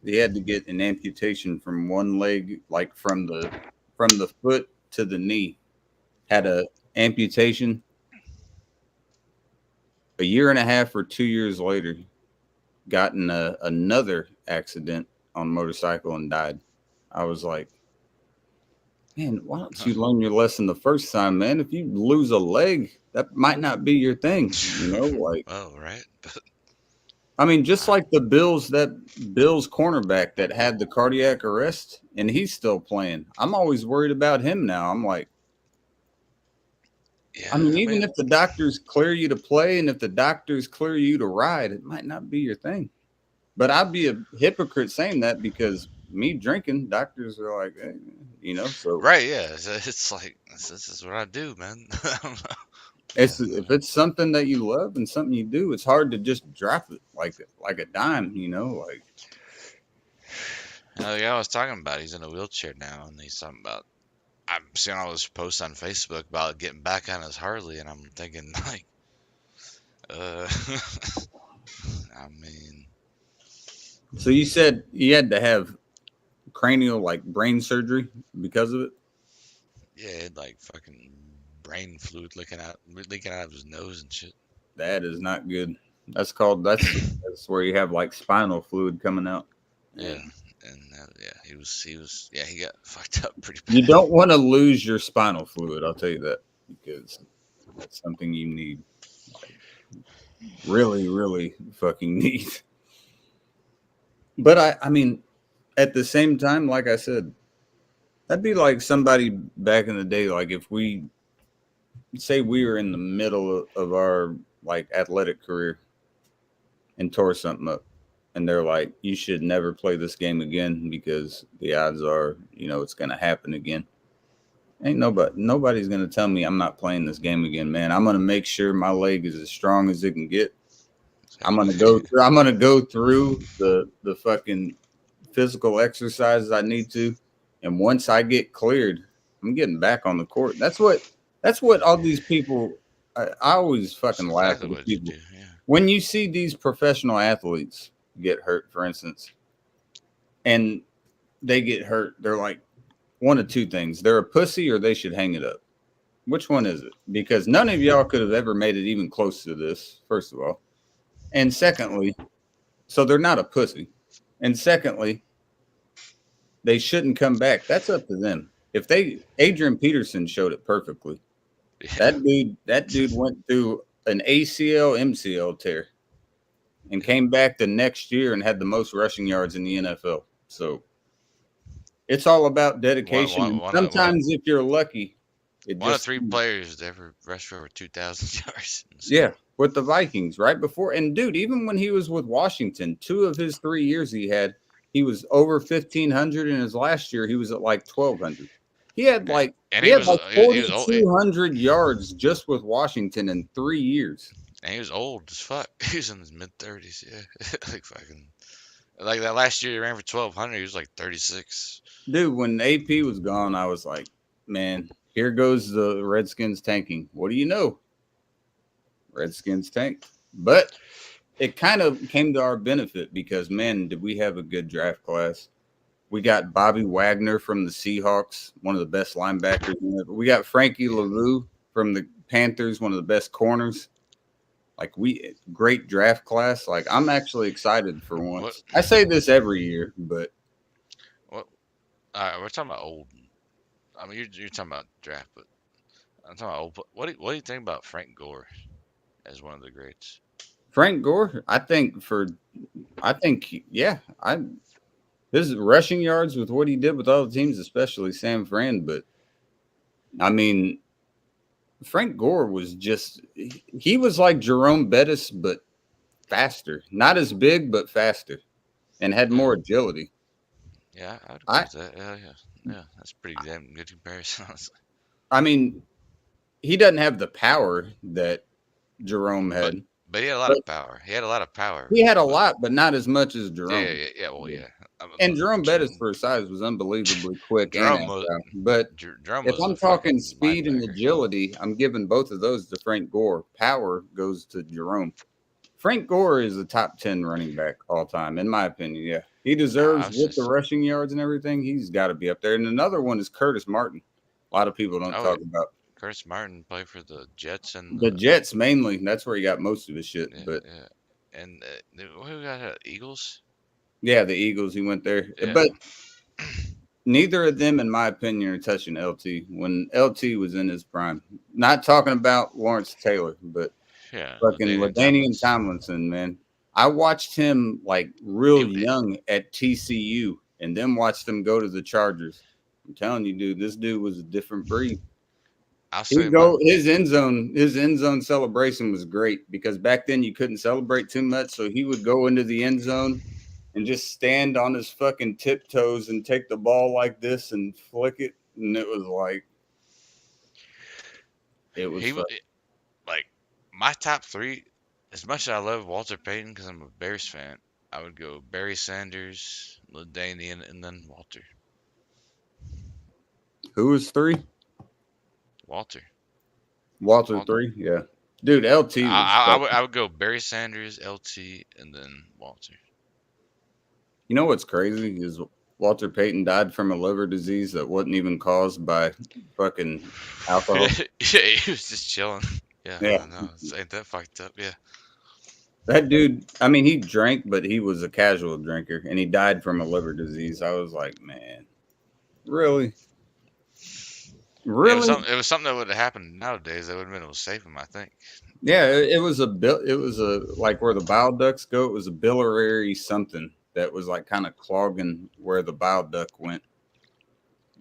he had to get an amputation from one leg, like from the foot to the knee. Had a amputation. A year and a half or 2 years later, got in another accident on motorcycle and died. I was like, man, why don't you learn your lesson the first time, man? If you lose a leg, that might not be your thing, like. Oh, right. I mean, just like the Bills cornerback that had the cardiac arrest, and he's still playing. I'm always worried about him now. I'm like, Yeah, I mean, even if the doctors clear you to play and if the doctors clear you to ride, it might not be your thing. But I'd be a hypocrite saying that because me drinking, doctors are like, hey, so. Right, yeah. It's like, this is what I do, man. I don't know. If it's something that you love and something you do, it's hard to just drop it like a dime, like. Yeah, I was talking about he's in a wheelchair now, and he's talking about. I'm seeing all his posts on Facebook about getting back on his Harley, and I'm thinking like, uh, I mean, So you said you had to have cranial like brain surgery because of it? yeah, he had like fucking brain fluid leaking out of his nose and shit. That is not good. That's where you have like spinal fluid coming out. Yeah, and yeah, he got fucked up pretty You bad. don't want to lose your spinal fluid, I'll tell you that, because that's something you need. Like, really, really fucking need. But I mean, at the same time, like I said, that'd be like somebody back in the day, like if we say we were in the middle of our like athletic career and tore something up, and they're like, you should never play this game again because the odds are, it's gonna happen again. Ain't nobody's gonna tell me I'm not playing this game again, man. I'm gonna make sure my leg is as strong as it can get. I'm gonna go through the fucking physical exercises I need to, and once I get cleared, I'm getting back on the court. That's what all these people. I always fucking That's laugh exactly at the what you people do. Yeah. when you see these professional athletes get hurt, for instance, and they get hurt. They're like one of two things: they're a pussy, or they should hang it up. Which one is it? Because none of y'all could have ever made it even close to this. First of all, and secondly, so they're not a pussy. And secondly, they shouldn't come back. That's up to them. Adrian Peterson showed it perfectly. Yeah. That dude went through an ACL MCL tear and came back the next year and had the most rushing yards in the NFL. So it's all about dedication. And sometimes if you're lucky, one of 3 players to ever rush for over 2,000 yards. Yeah, with the Vikings right before. And dude, even when he was with Washington, 2 of his 3 years he was over 1,500. In his last year, he was at like 1,200. He had like 4,200 yards just with Washington in 3 years. And he was old as fuck. He was in his mid-30s. Yeah, like fucking. Like that last year, he ran for 1,200. He was like 36. Dude, when AP was gone, I was like, man, here goes the Redskins tanking. What do you know? Redskins tank. But it kind of came to our benefit because, man, did we have a good draft class. We got Bobby Wagner from the Seahawks, one of the best linebackers. We got Frankie LaRue from the Panthers, one of the best corners. Like, great draft class. Like, I'm actually excited for once. I say this every year, but. What? All right, we're talking about old. I mean, you're talking about draft, but I'm talking about old. What do you think about Frank Gore as one of the greats? Frank Gore, his rushing yards with what he did with all the teams, especially San Fran. But I mean, Frank Gore was he was like Jerome Bettis, but faster. Not as big, but faster, and had more agility. Yeah, I would agree with that. Yeah, that's pretty damn good comparison, honestly. I mean, he doesn't have the power that Jerome had. But he had a lot of power. He had a lot of power. He had a lot, but not as much as Jerome. Yeah. Well, yeah. And Jerome Bettis, for his size, was unbelievably quick. But if I'm talking speed and agility, I'm giving both of those to Frank Gore. Power goes to Jerome. Frank Gore is a top 10 running back all time, in my opinion. Yeah, he deserves with the rushing yards and everything. He's got to be up there. And another one is Curtis Martin. A lot of people don't talk about. Curtis Martin played for the Jets and the Jets mainly. That's where he got most of his shit. And who got Eagles? Yeah, the Eagles. He went there, but neither of them, in my opinion, are touching LT when LT was in his prime. Not talking about Lawrence Taylor, but fucking LaDainian Tomlinson, man. I watched him like real young at TCU, and then watched him go to the Chargers. I'm telling you, dude, this dude was a different breed. His end zone celebration was great because back then you couldn't celebrate too much, so he would go into the end zone and just stand on his fucking tiptoes and take the ball like this and flick it, and it was like like my top 3. As much as I love Walter Payton because I'm a Bears fan, I would go Barry Sanders, LaDainian, and then Walter. Who was 3? Walter. Walter 3. Yeah, dude. LT was. I would go Barry Sanders, LT, and then Walter. You know what's crazy is Walter Payton died from a liver disease that wasn't even caused by fucking alcohol. Yeah, he was just chilling. Yeah, Yeah. I know. Ain't that fucked up? Yeah. That dude, I mean, he drank, but he was a casual drinker, and he died from a liver disease. I was like, man, really? Really? It was something that would have happened nowadays that would have been able to save him, I think. Yeah, it was like where the bile ducts go. It was a biliary something that was like kind of clogging where the bile duct went,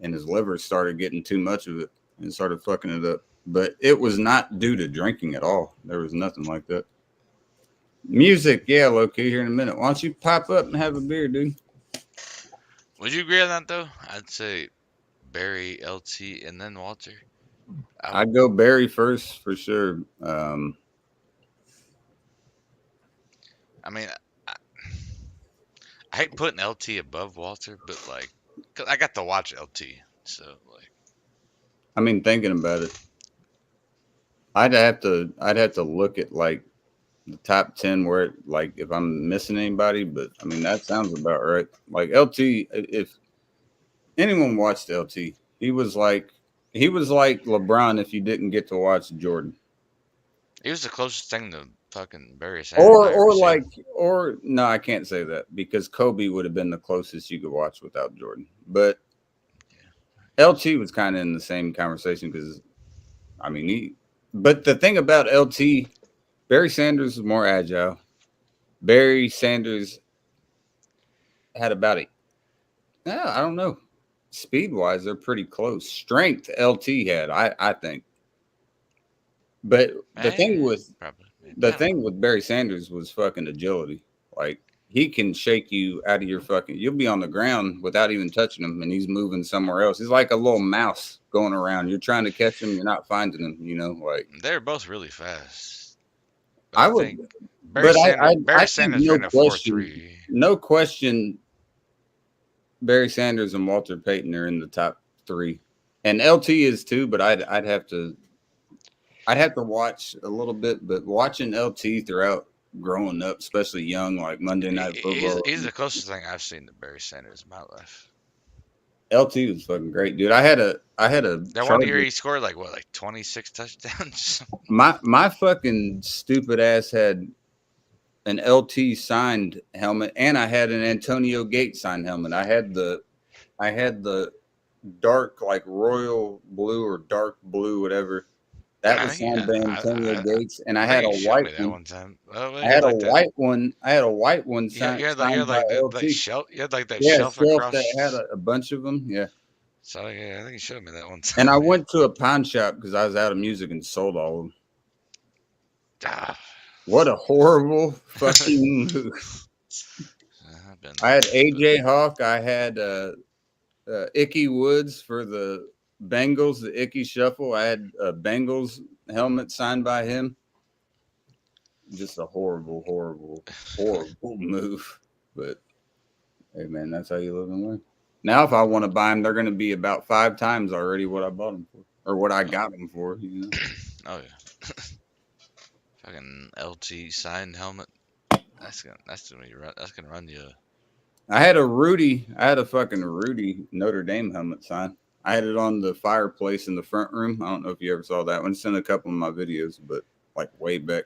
and his liver started getting too much of it and started fucking it up. But it was not due to drinking at all. There was nothing like that. Music, yeah, low-key here in a minute. Why don't you pop up and have a beer, dude? Would you agree on that though? I'd say Barry, LT, and then Walter. I'd go Barry first for sure. I mean, I hate putting LT above Walter, but like, 'cause I got to watch LT, so like. I mean, thinking about it, I'd have to look at like the top 10 where like if I'm missing anybody, but I mean that sounds about right. Like LT, if anyone watched LT, he was like LeBron if you didn't get to watch Jordan. He was the closest thing to fucking Barry Sanders. Or no, I can't say that because Kobe would have been the closest you could watch without Jordan. But LT was kind of in the same conversation because I mean but the thing about LT, Barry Sanders was more agile. Barry Sanders had about I don't know. Speed wise, they're pretty close. Strength LT had, I think. But the thing with Barry Sanders was fucking agility. Like he can shake you out of your you'll be on the ground without even touching him and he's moving somewhere else. He's like a little mouse going around. You're trying to catch him, you're not finding him, like they're both really fast. I would Barry I Sanders think ran a 4.3. No question Barry Sanders and Walter Payton are in the top 3. And LT is too, but I'd have to watch a little bit, but watching LT throughout growing up, especially young, like Monday Night Football. He's the closest thing I've seen to Barry Sanders in my life. LT was fucking great, dude. I had a that one year he scored like 26 touchdowns. My fucking stupid ass had an LT signed helmet and I had an Antonio Gates signed helmet. I had the dark like royal blue or dark blue, whatever. That was signed by Antonio Gates, and I had a white one. I had a white one. I had a white one signed. You had that shelf. You had like that shelf across. That had a bunch of them. Yeah. So yeah, I think you showed me that one time. And I went to a pawn shop because I was out of music and sold all of them. What a horrible fucking move. I had AJ Hawk. I had Icky Woods for the Bengals, the Icky Shuffle. I had a Bengals helmet signed by him. Just a horrible move. But hey, man, that's how you live and learn. Now, if I want to buy them, they're going to be about 5 times already what I bought them for, or what I got them for. Oh yeah. Fucking LT signed helmet. That's gonna run you. I had a fucking Rudy Notre Dame helmet signed. I had it on the fireplace in the front room. I don't know if you ever saw that one. It's in a couple of my videos, but like way back.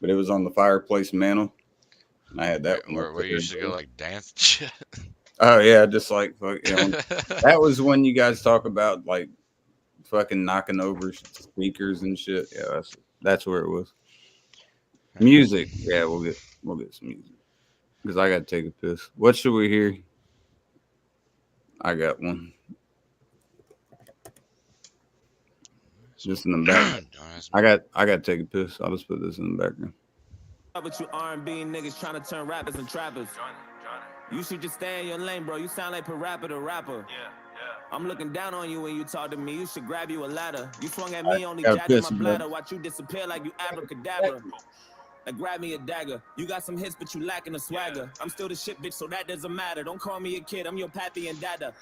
But it was on the fireplace mantle. And I had that one. Where you used to go like dance and shit. Oh yeah, just like fuck. That was when you guys talk about like fucking knocking over speakers and shit. Yeah, that's where it was. Music. Yeah, we'll get some music. Because I gotta take a piss. What should we hear? I got one. Just in the background. I got to take a piss. I'll just put this in the background. But you R&B niggas trying to turn rappers and trappers. You should just stay in your lane, bro. You sound like Parappa the rapper. I'm looking down on you when you talk to me. You should grab you a ladder. You swung at me, only jacked my bladder. Watch you disappear like you abracadabra. Like grab me a dagger. You got some hits, but you lacking a swagger. I'm still the shit, bitch, so that doesn't matter. Don't call me a kid, I'm your pappy and dada.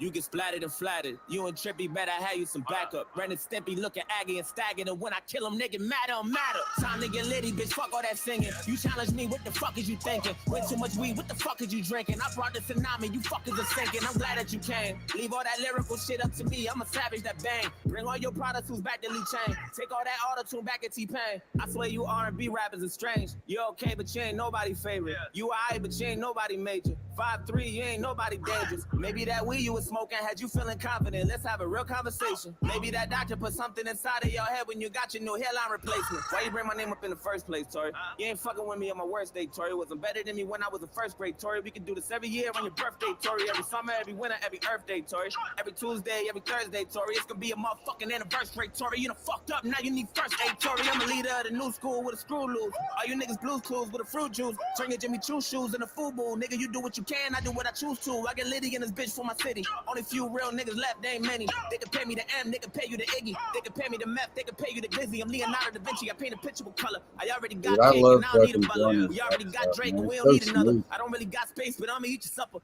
You get splattered and flattered. You and Trippy better have you some backup. Brandon Stimpy looking aggy and staggered. And when I kill him, nigga, matter or matter. Time to get litty, bitch, fuck all that singing. You challenge me, what the fuck is you thinking? Way too much weed, what the fuck is you drinking? I brought the tsunami, you fuckers are sinking. I'm glad that you came. Leave all that lyrical shit up to me. I'm a savage that bang. Bring all your products who's back to Lee Chain. Take all that auto-tune back at T-Pain. I swear you R&B rappers are strange. You okay, but you ain't nobody favorite. You alright, but you ain't nobody major. 5'3", you ain't nobody dangerous. Maybe that weed you was smoking had you feeling confident. Let's have a real conversation. Maybe that doctor put something inside of your head when you got your new hairline replacement. Why you bring my name up in the first place, Tori? You ain't fucking with me on my worst day, Tori. Wasn't better than me when I was in first grade, Tori. We can do this every year on your birthday, Tori. Every summer, every winter, every Earth Day, Tori. Every Tuesday, every Thursday, Tori. It's gonna be a motherfucking anniversary, Tori. You done fucked up, now you need first aid, Tori. I'm a leader of the new school with a screw loose. All you niggas blues clues with a fruit juice. Turn your Jimmy Choo shoes in a FUBU. Nigga, you do what you can, I do what I choose to. I get litty in this bitch for my city. Only few real niggas left, they ain't many. They can pay me the M, they can pay you the Iggy. They can pay me the meth, they can pay you the Glizzy. I'm Leonardo da Vinci, I paint a picture with color. I already got Dude, I cake, love and I don't need a fucking butler. Jonas We already got stuff, Drake, man. and we It's don't so need another. smooth. I don't really got space, but I'ma eat your supper.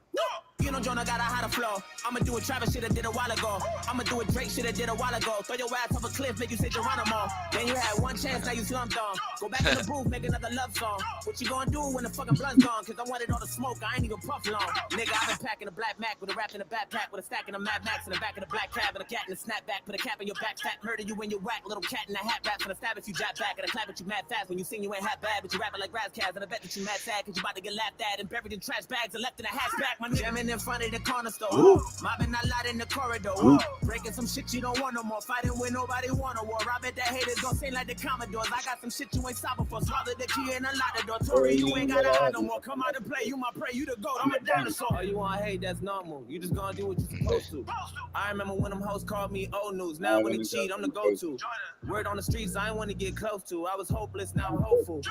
You know, Jonah got a hotter flow. I'ma do a Travis shit I did a while ago. I'ma do a Drake shit I did a while ago. Throw your ass off a cliff, make you say Geronimo. Then you had one chance, now you slumped on. Go back in the booth, make another love song. What you gonna do when the fucking blunt's gone? Cause I wanted all the smoke, I ain't even puff long. Nigga, I've been packing a black Mac with a rap in a backpack with a stack in a Mad Max in the back of the black cab and a cat in a snapback. Put a cap in your back, fat murder you when you whack. Little cat in a hat rap, gonna stab if you jab back. And I clap at you mad fast when you sing you ain't half bad, but you rapping like Razkaz. And I bet that you mad sad cause you about to get laughed at and buried in trash bags and left in a hatchback. My jamming in front of the corner store. Mobbing a lot in the corridor. Breaking some shit you don't want no more. Fighting with nobody want a war. I bet that haters gon' sing like the Commodores. I got some shit you ain't stopping for. Swallow the key and unlock the door. Tory, you ain't gotta hide no more. Come out and play. You my prey. You the goat. I'm a dinosaur. Oh, you want hate? That's normal. You just gonna do what you supposed to. I remember when them hoes called me old news. Now when they cheat, I'm the go-to. Word on the streets, I ain't want to get close to. I was hopeless, now I'm hopeful.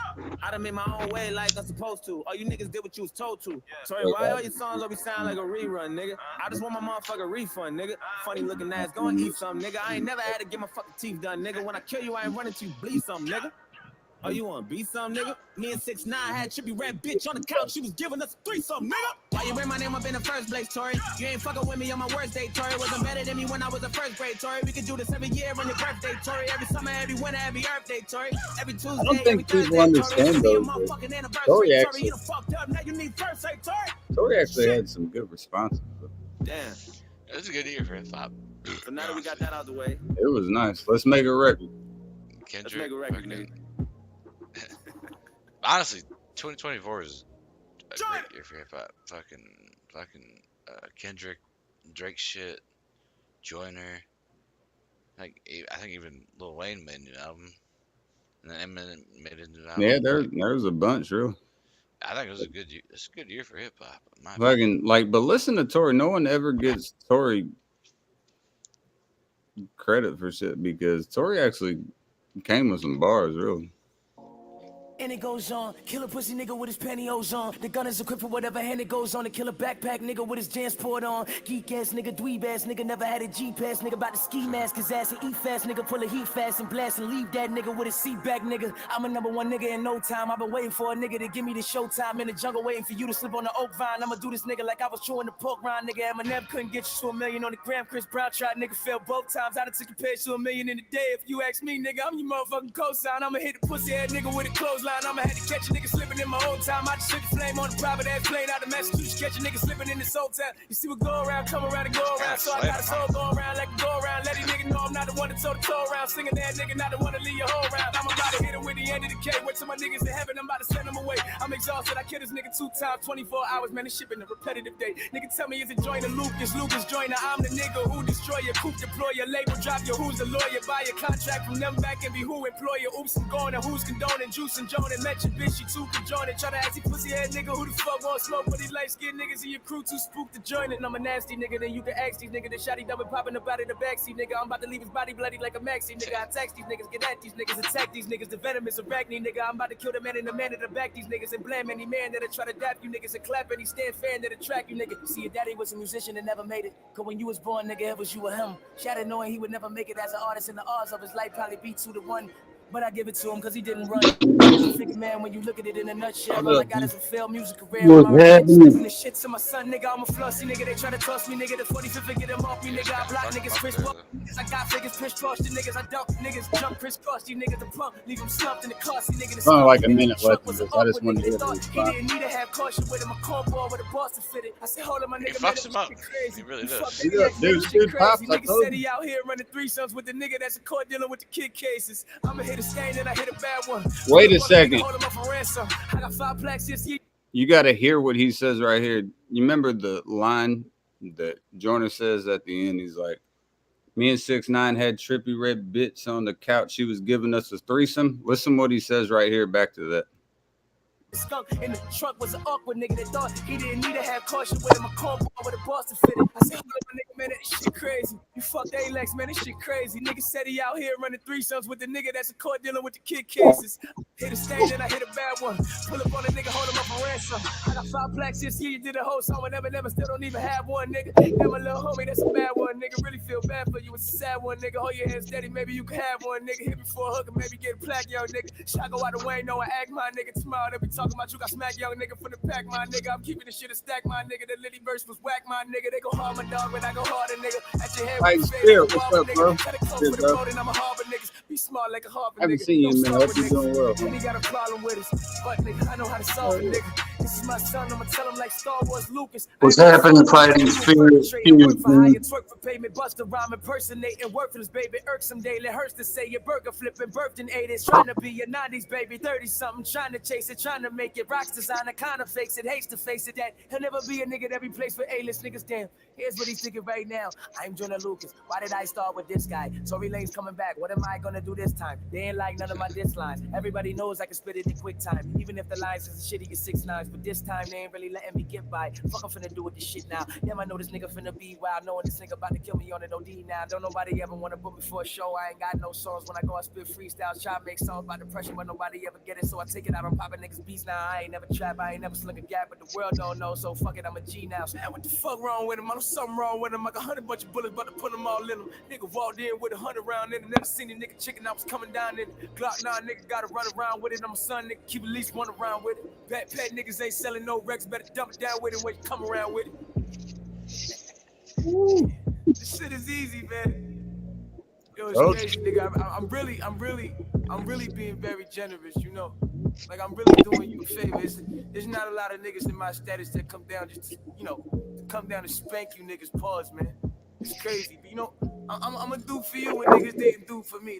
I done made my own way like I'm supposed to. All you niggas did what you was told to. Sorry, why all your songs always sound like a rerun, nigga? I just want my motherfucker refund, nigga. Funny looking ass, go and eat something, nigga. I ain't never had to get my fucking teeth done, nigga. When I kill you, I ain't running to you, bleed something, nigga. Oh, you wanna be some nigga? Me and 6ix9ine had Trippy Red bitch on the couch. She was giving us a threesome, nigga. Why you bring my name up in the first place, Tory? You ain't fucking with me on my worst day, Tory. Wasn't better than me when I was in first grade, Tory. We could do this every year on your birthday, Tory. Every summer, every winter, every Earth Day, Tory. Every Tuesday, I don't every think people Thursday, understand Tory. those. Motherfucking anniversary, Tory Tory. actually- You done fucked up. Now you need first, say, Tory. Tory actually had some good responses. Damn. It was a good year for hip hop. So now that we got that out the way, It was nice. Let's make a record. Kendrick, let's make a record, fucking- nigga. Honestly, 2024 is a great year for hip hop. Fucking Kendrick, Drake shit, Joyner. Like I think even Lil Wayne made a new album, and then Eminem made a new album. Yeah, Like, there's a bunch, really. I think it was a good year. It's a good year for hip hop. Fucking but listen to Tory. No one ever gives Tory credit for shit because Tory actually came with some bars, really. And it goes on, kill a pussy nigga with his pantyhose on. The gun is equipped for whatever hand it goes on. To kill a backpack nigga with his JanSport on. Geek ass nigga, dweeb ass nigga, never had a G-pass nigga. About to ski mask his ass and eat fast nigga. Pull a heat fast and blast and leave that nigga with his seat back nigga. I'm a number one nigga in no time. I've been waiting for a nigga to give me the showtime. In the jungle waiting for you to slip on the oak vine. I'ma do this nigga like I was chewing the pork rind nigga. Eminem couldn't get you to $1 million on the gram. Chris Brown tried nigga failed both times. I done took your page to $1 million in a day. If you ask me nigga, I'm your motherfucking cosign. I'ma hit the pussy ass nigga with a clothesline. I'ma have to catch a nigga slipping in my own time. I just took the flame on the private ass plane out of Massachusetts. Catch a nigga slipping in this whole town. You see what go around, come around and go around. So I got a soul go around like a go around. Let these niggas know I'm not the one to toe the toe around. Singing that nigga, not the one to leave your whole round. I'm about to hit him with the end of the K. Wait till my niggas in heaven, I'm about to send them away. I'm exhausted, I killed this nigga 2 times, 24 hours, man, it's shipping a repetitive day. Nigga tell me is it Joyner Lucas, Lucas Joyner. I'm the nigga who destroy your coupe, deploy your label, drop your who's the lawyer, buy a contract from them back and be who employer. Oops, I'm going to who's condoning, juice and Joan and mention bitch, she too conjoined. Try to ask you pussy head nigga who the fuck want smoke, but these light skinned niggas in your crew too spooked to join it. And I'm a nasty nigga, then you can ask these niggas. The shotty double popping up out of the backseat nigga. I'm about to leave his body bloody like a maxi nigga. I tax these niggas, get at these niggas, attack these niggas. The venom is arachne nigga. I'm about to kill the man and the man that'll back these niggas and blame any man that'll try to dap you niggas and clap any stand fan that'll track you nigga. See, your daddy was a musician and never made it. Cause when you was born, nigga, it was you or him. Shattered knowing he would never make it as an artist, and the odds of his life probably be 2 to 1. But I give it to him because he didn't run. He's a figure man when you look at it in a nutshell. All I got is a failed music career. What's I'm happening? living this shit to my son, nigga. I'm a flossy nigga. They try to toss me, nigga. The 45th get him off me, nigga. I block niggas, Chris Paul. I got figures, pitch cross the niggas. I dump niggas, jump crisscross these niggas. The punk, leave them slumped in the car. See nigga, the Only like a nigga, minute the truck left was of this. an I just awkward wanted to nigga. They hear thought the he didn't need to have caution with him. A cornball with a Boston fitted. I said, hold on, my He nigga, man, fucks that him up. shit crazy. He really You does. fuck He nigga, does. that Dude, shit dude, crazy. pops, I Nigga told said you. he out here running threesomes with the nigga that's a caught dealing with the kid cases. I'ma hit a stain and I hit a bad one. Wait a Hold second. him up for ransom. I got 5 plaques this year. You got to hear what he says right here. You remember the line that Joyner says at the end? He's like, me and 6ix9ine had trippy red bitch on the couch. She was giving us a threesome. Listen what he says right here. Back to that. Skunk in the trunk was an awkward nigga that thought he didn't need to have caution with him. A cornball with a Boston fitted. I said, hold up, my nigga, man, that shit crazy. You fucked Alex, man, that shit crazy. Nigga said he out here running threesomes with the nigga that's a court dealing with the kid cases. Hit a stain and I hit a bad one. Pull up on a nigga, hold him up for ransom. I got 5 plaques this year, you did a whole song, and never, still don't even have one, nigga. And my little homie, that's a bad one, nigga. Really feel bad for you, it's a sad one, nigga. Hold your hands steady, maybe you can have one, nigga. Hit me for a hook and maybe get a plaque, young nigga. Shot go out the way, no, I act my nigga tomorrow. They be talking about you got smack, young nigga, from the pack, my nigga. I'm keeping the shit a stack, my nigga. The Liddy verse was whack, my nigga. They go hard, my dog, when I go harder, nigga. At your head, Hey, with the Spirit, fade, what's up, nigga. bro? Got a close Good, for the bro. road, and I'm a harbor, niggas. Be smart like a harbor, I haven't nigga. seen you in a Don't minute. start Hope you're with doing well. niggas. And he got a problem with us. But nigga, I know how to solve it, nigga. This is my son, I'ma tell him like Star Wars Lucas. What's happening, Fighting Spirit? Work for hire, twerk for payment, bust a rhyme, impersonating worthless, baby. Irksome daily hurts to say your burger flipping, birthed in 80s, trying to be a 90s baby, 30 something, trying to chase it, trying to make it. Rocks designer, kind of fakes it, hates to face it. That he'll never be a nigga that be placed for A-list niggas. Damn, here's what he's thinking right now. I'm Jonah Lucas. Why did I start with this guy? Tory Lane's coming back. What am I gonna do this time? They ain't like none of my diss lines. Everybody knows I can spit it in quick time. Even if the lines is shitty as 6ix9ine, but this time they ain't really letting me get by. Fuck, I'm finna do with this shit now. Damn, I know this nigga finna be wild, knowing this nigga about to kill me on an OD now. Don't nobody ever wanna book me for a show. I ain't got no songs when I go. I spit freestyles, try to make songs about depression, but nobody ever get it. So I take it out on popping niggas beats now. I ain't never trap, I ain't never sling a gap, but the world don't know. So fuck it, I'm a G now. So, what the fuck wrong with him? I know something wrong with him. I got 100 bunch of bullets, about to put them all in him. Nigga walked in with 100 round in it. Never seen a nigga chicken. I was coming down in it. Glock 9 nigga gotta run around with it. I'm a son nigga, keep at least one around with it. Bad pet niggas ain't selling no Rex, better dump it down with it when you come around with it. This shit is easy, man. Yo, it's crazy, nigga. I'm really being very generous, you know. Like, I'm really doing you a favor. There's not a lot of niggas in my status that come down just to, you know, to come down and spank you niggas paws, man. It's crazy, but you know, I'm gonna do for you what niggas didn't do for me.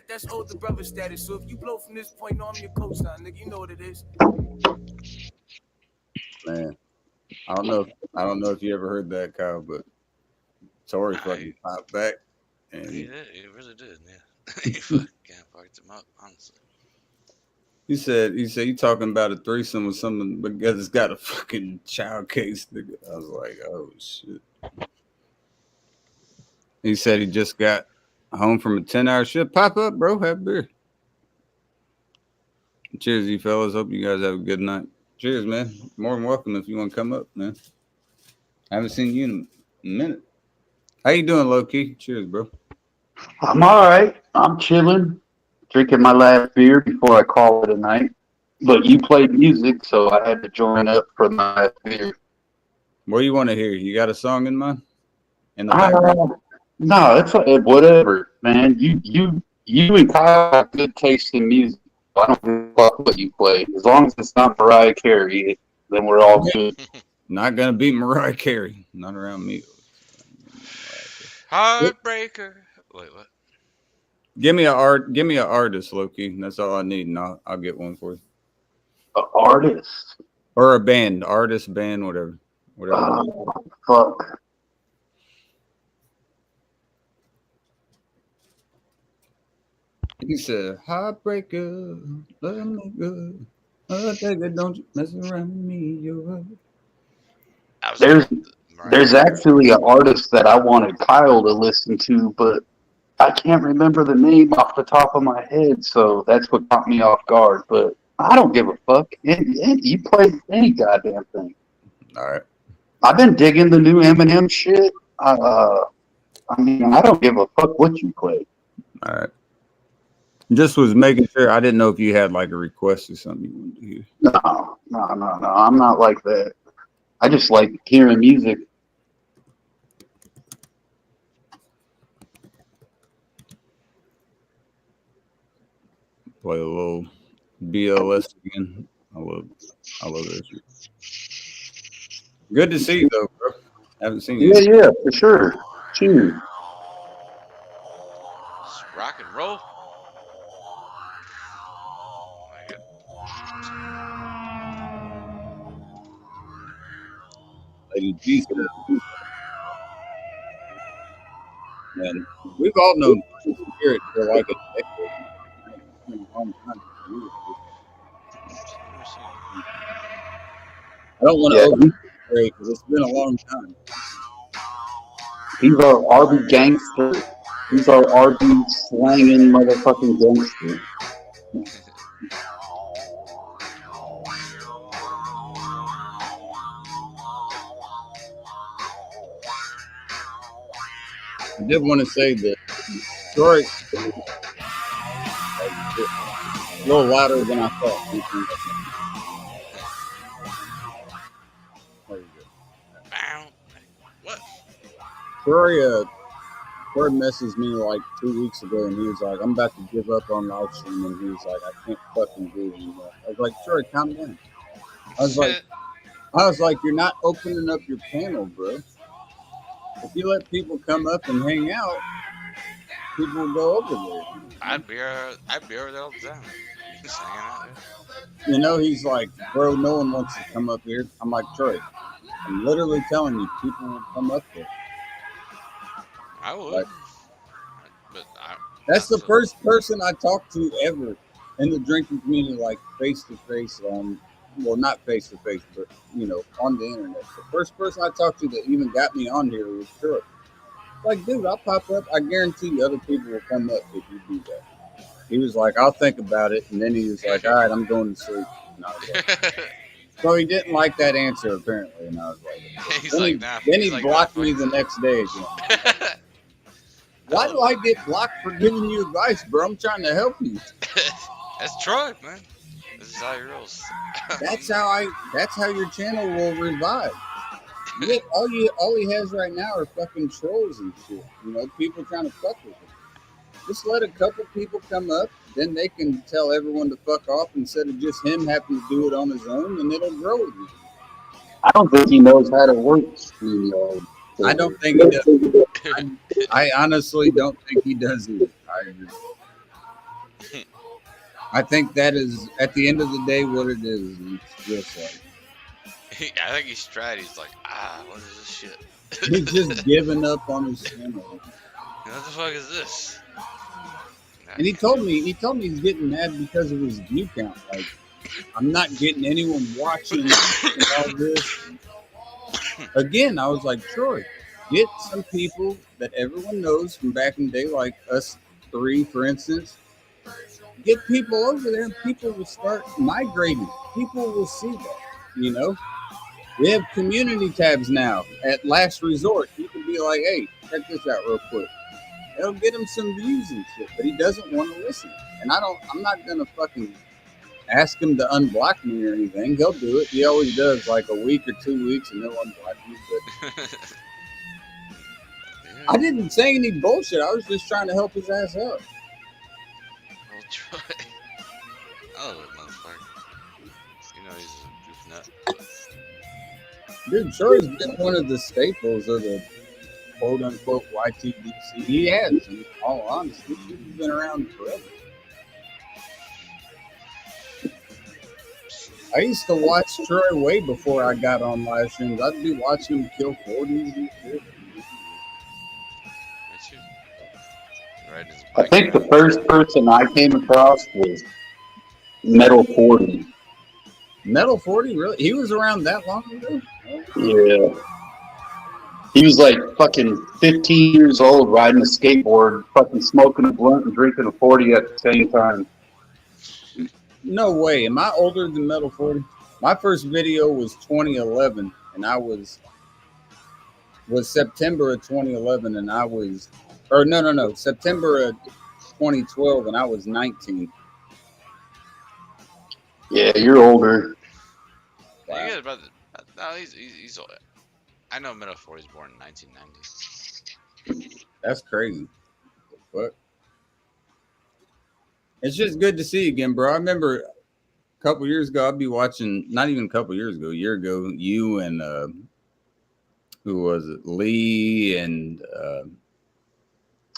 That's older brother status. So if you blow from this point, no, I'm your co-sign, nigga. You know what it is. Man, I don't know if you ever heard that, Kyle, but Tory fucking popped back. And He did. He really did. Yeah. He fucking fucked him up, honestly. he said you talking about a threesome with someone because it's got a fucking child case. Nigga. I was like, oh shit. He said he just got home from a 10-hour shift. Pop up, bro. Have a beer. Cheers, you fellas. Hope you guys have a good night. Cheers, man. More than welcome if you want to come up, man. I haven't seen you in a minute. How you doing, low-key? Cheers, bro. I'm all right. I'm chilling, drinking my last beer before I call it a night. But you played music, so I had to join up for my last beer. What do you want to hear? You got a song in mind? In the background? No, it's whatever, man. You and Kyle have good taste in music. I don't give a fuck what you play. As long as it's not Mariah Carey, then we're all good. Not gonna beat Mariah Carey. Not around me. Heartbreaker. Wait, what? Give me an artist, Loki. That's all I need, and I'll get one for you. An artist. Or a band. Artist, band, whatever. Fuck. He said, heartbreaker, love me good. Oh, don't you mess around with me, you're There's actually an artist that I wanted Kyle to listen to, but I can't remember the name off the top of my head, so that's what caught me off guard. But I don't give a fuck. And you play any goddamn thing. All right. I've been digging the new Eminem shit. I mean, I don't give a fuck what you play. All right. Just was making sure. I didn't know if you had like a request or something you wanted to hear. No. I'm not like that. I just like hearing music. Play a little BLS again. I love that shit. Good to see you though, bro. Haven't seen you. Yeah, for sure. Cheers. Just rock and roll. Lady G said, man, we've all known Spirit for like a decade. It's been a long time. I don't want to overstate because it's been a long time. He's our RB gangster. He's our RB slanging motherfucking gangster. I did want to say that Troy a little louder than I thought. What? Troy messaged me like 2 weeks ago and he was like, I'm about to give up on live streaming. And he was like, I can't fucking do it anymore. I was like, Troy, calm down. I was like, you're not opening up your panel, bro. If you let people come up and hang out, people will go over there. I'd be over there all the time. Just hanging out there. You know, he's like, bro, no one wants to come up here. I'm like, Troy, I'm literally telling you, people will come up there. I would. Like, that's the first person I talked to ever in the drinking community, like face to face. Well, not face to face, but you know, on the internet. The first person I talked to that even got me on here was Troy. Like, dude, I'll pop up. I guarantee you other people will come up if you do that. He was like, I'll think about it. And then he was like, all right, I'm going to sleep. And I was like, so he didn't like that answer, apparently. And I was like, then he blocked me the next day again. Why do I get blocked for giving you advice, bro? I'm trying to help you. That's Troy, man. This is how he rolls. That's how your channel will revive. Look, all he has right now are fucking trolls and shit. You know, people trying to fuck with him. Just let a couple people come up, then they can tell everyone to fuck off instead of just him having to do it on his own, and it'll grow with you. I don't think he knows how to work StreamYard. I don't think he does. I honestly don't think he does either. I think that is, at the end of the day, what it is. It's just like, I think he's tried. He's like, what is this shit? He's just giving up on his channel. What the fuck is this? And he told me he's getting mad because of his view count. Like, I'm not getting anyone watching and all this. Again, I was like, Troy, get some people that everyone knows from back in the day, like us three, for instance. Get people over there and people will start migrating. People will see that, you know? We have community tabs now at Last Resort. You can be like, hey, check this out real quick. It'll get him some views and shit, but he doesn't want to listen. And I'm not going to fucking ask him to unblock me or anything. He'll do it. He always does, like a week or 2 weeks, and he'll unblock me. But I didn't say any bullshit. I was just trying to help his ass out. Well, Troy. Oh, that motherfucker. You know he's a goof nut. Dude, Troy's been one of the staples of the quote-unquote YTDC. He has, in all honesty. He's been around forever. I used to watch Troy way before I got on live streams. I'd be watching him kill 40s and shit. I think the first person I came across was Metal 40. Metal 40, really? He was around that long ago? Yeah. He was like fucking 15 years old riding a skateboard, fucking smoking a blunt and drinking a 40 at the same time. No way. Am I older than Metal 40? My first video was 2011, and I was September of 2011, and I was, or no, September of 2012, and I was 19. Yeah, you're older. You guys about no, he's old. I know Metaphor was born in 1990. That's crazy. What? It's just good to see you again, bro. I remember a couple years ago, I'd be watching, not even a couple years ago, a year ago, you and who was it? Lee and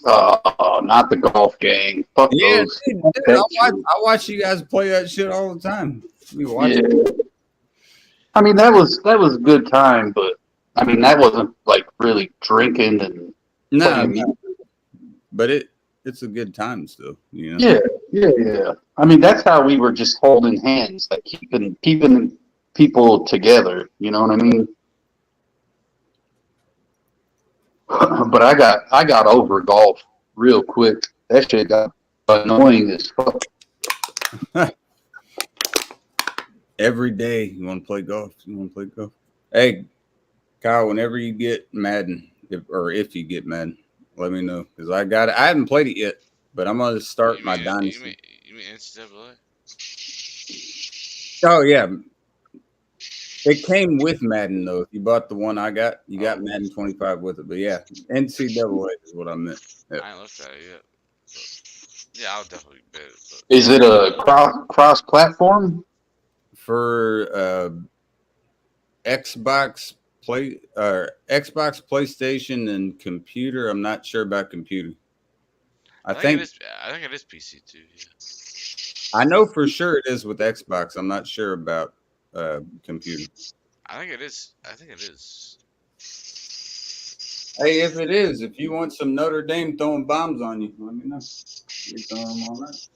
Not the golf gang. Fuck yeah, those. dude, That I watch you guys play that shit all the time. We watch it. Yeah. I mean, that was a good time, but I mean, that wasn't like really drinking and No, playing music. but it's a good time still, you know. Yeah. I mean, that's how we were just holding hands, like keeping people together. You know what I mean? But I got over golf real quick. That shit got annoying as fuck. Every day you want to play golf. Hey, Kyle, whenever you get Madden, if you get Madden, let me know because I haven't played it yet, but I'm gonna start my dynasty. You mean NCAA? Oh yeah, it came with Madden though. If you bought the one I got, you got Madden 25 with it. But yeah, NCAA is what I meant. Yeah. I ain't looked at it yet. But yeah, I'll definitely bet it. But Is it a cross platform? For Xbox, PlayStation, and computer. I'm not sure about computer. I think it is PC too. Yeah. I know for sure it is with Xbox. I'm not sure about computer. I think it is. Hey, if it is, if you want some Notre Dame throwing bombs on you, let me know. We throw them all right.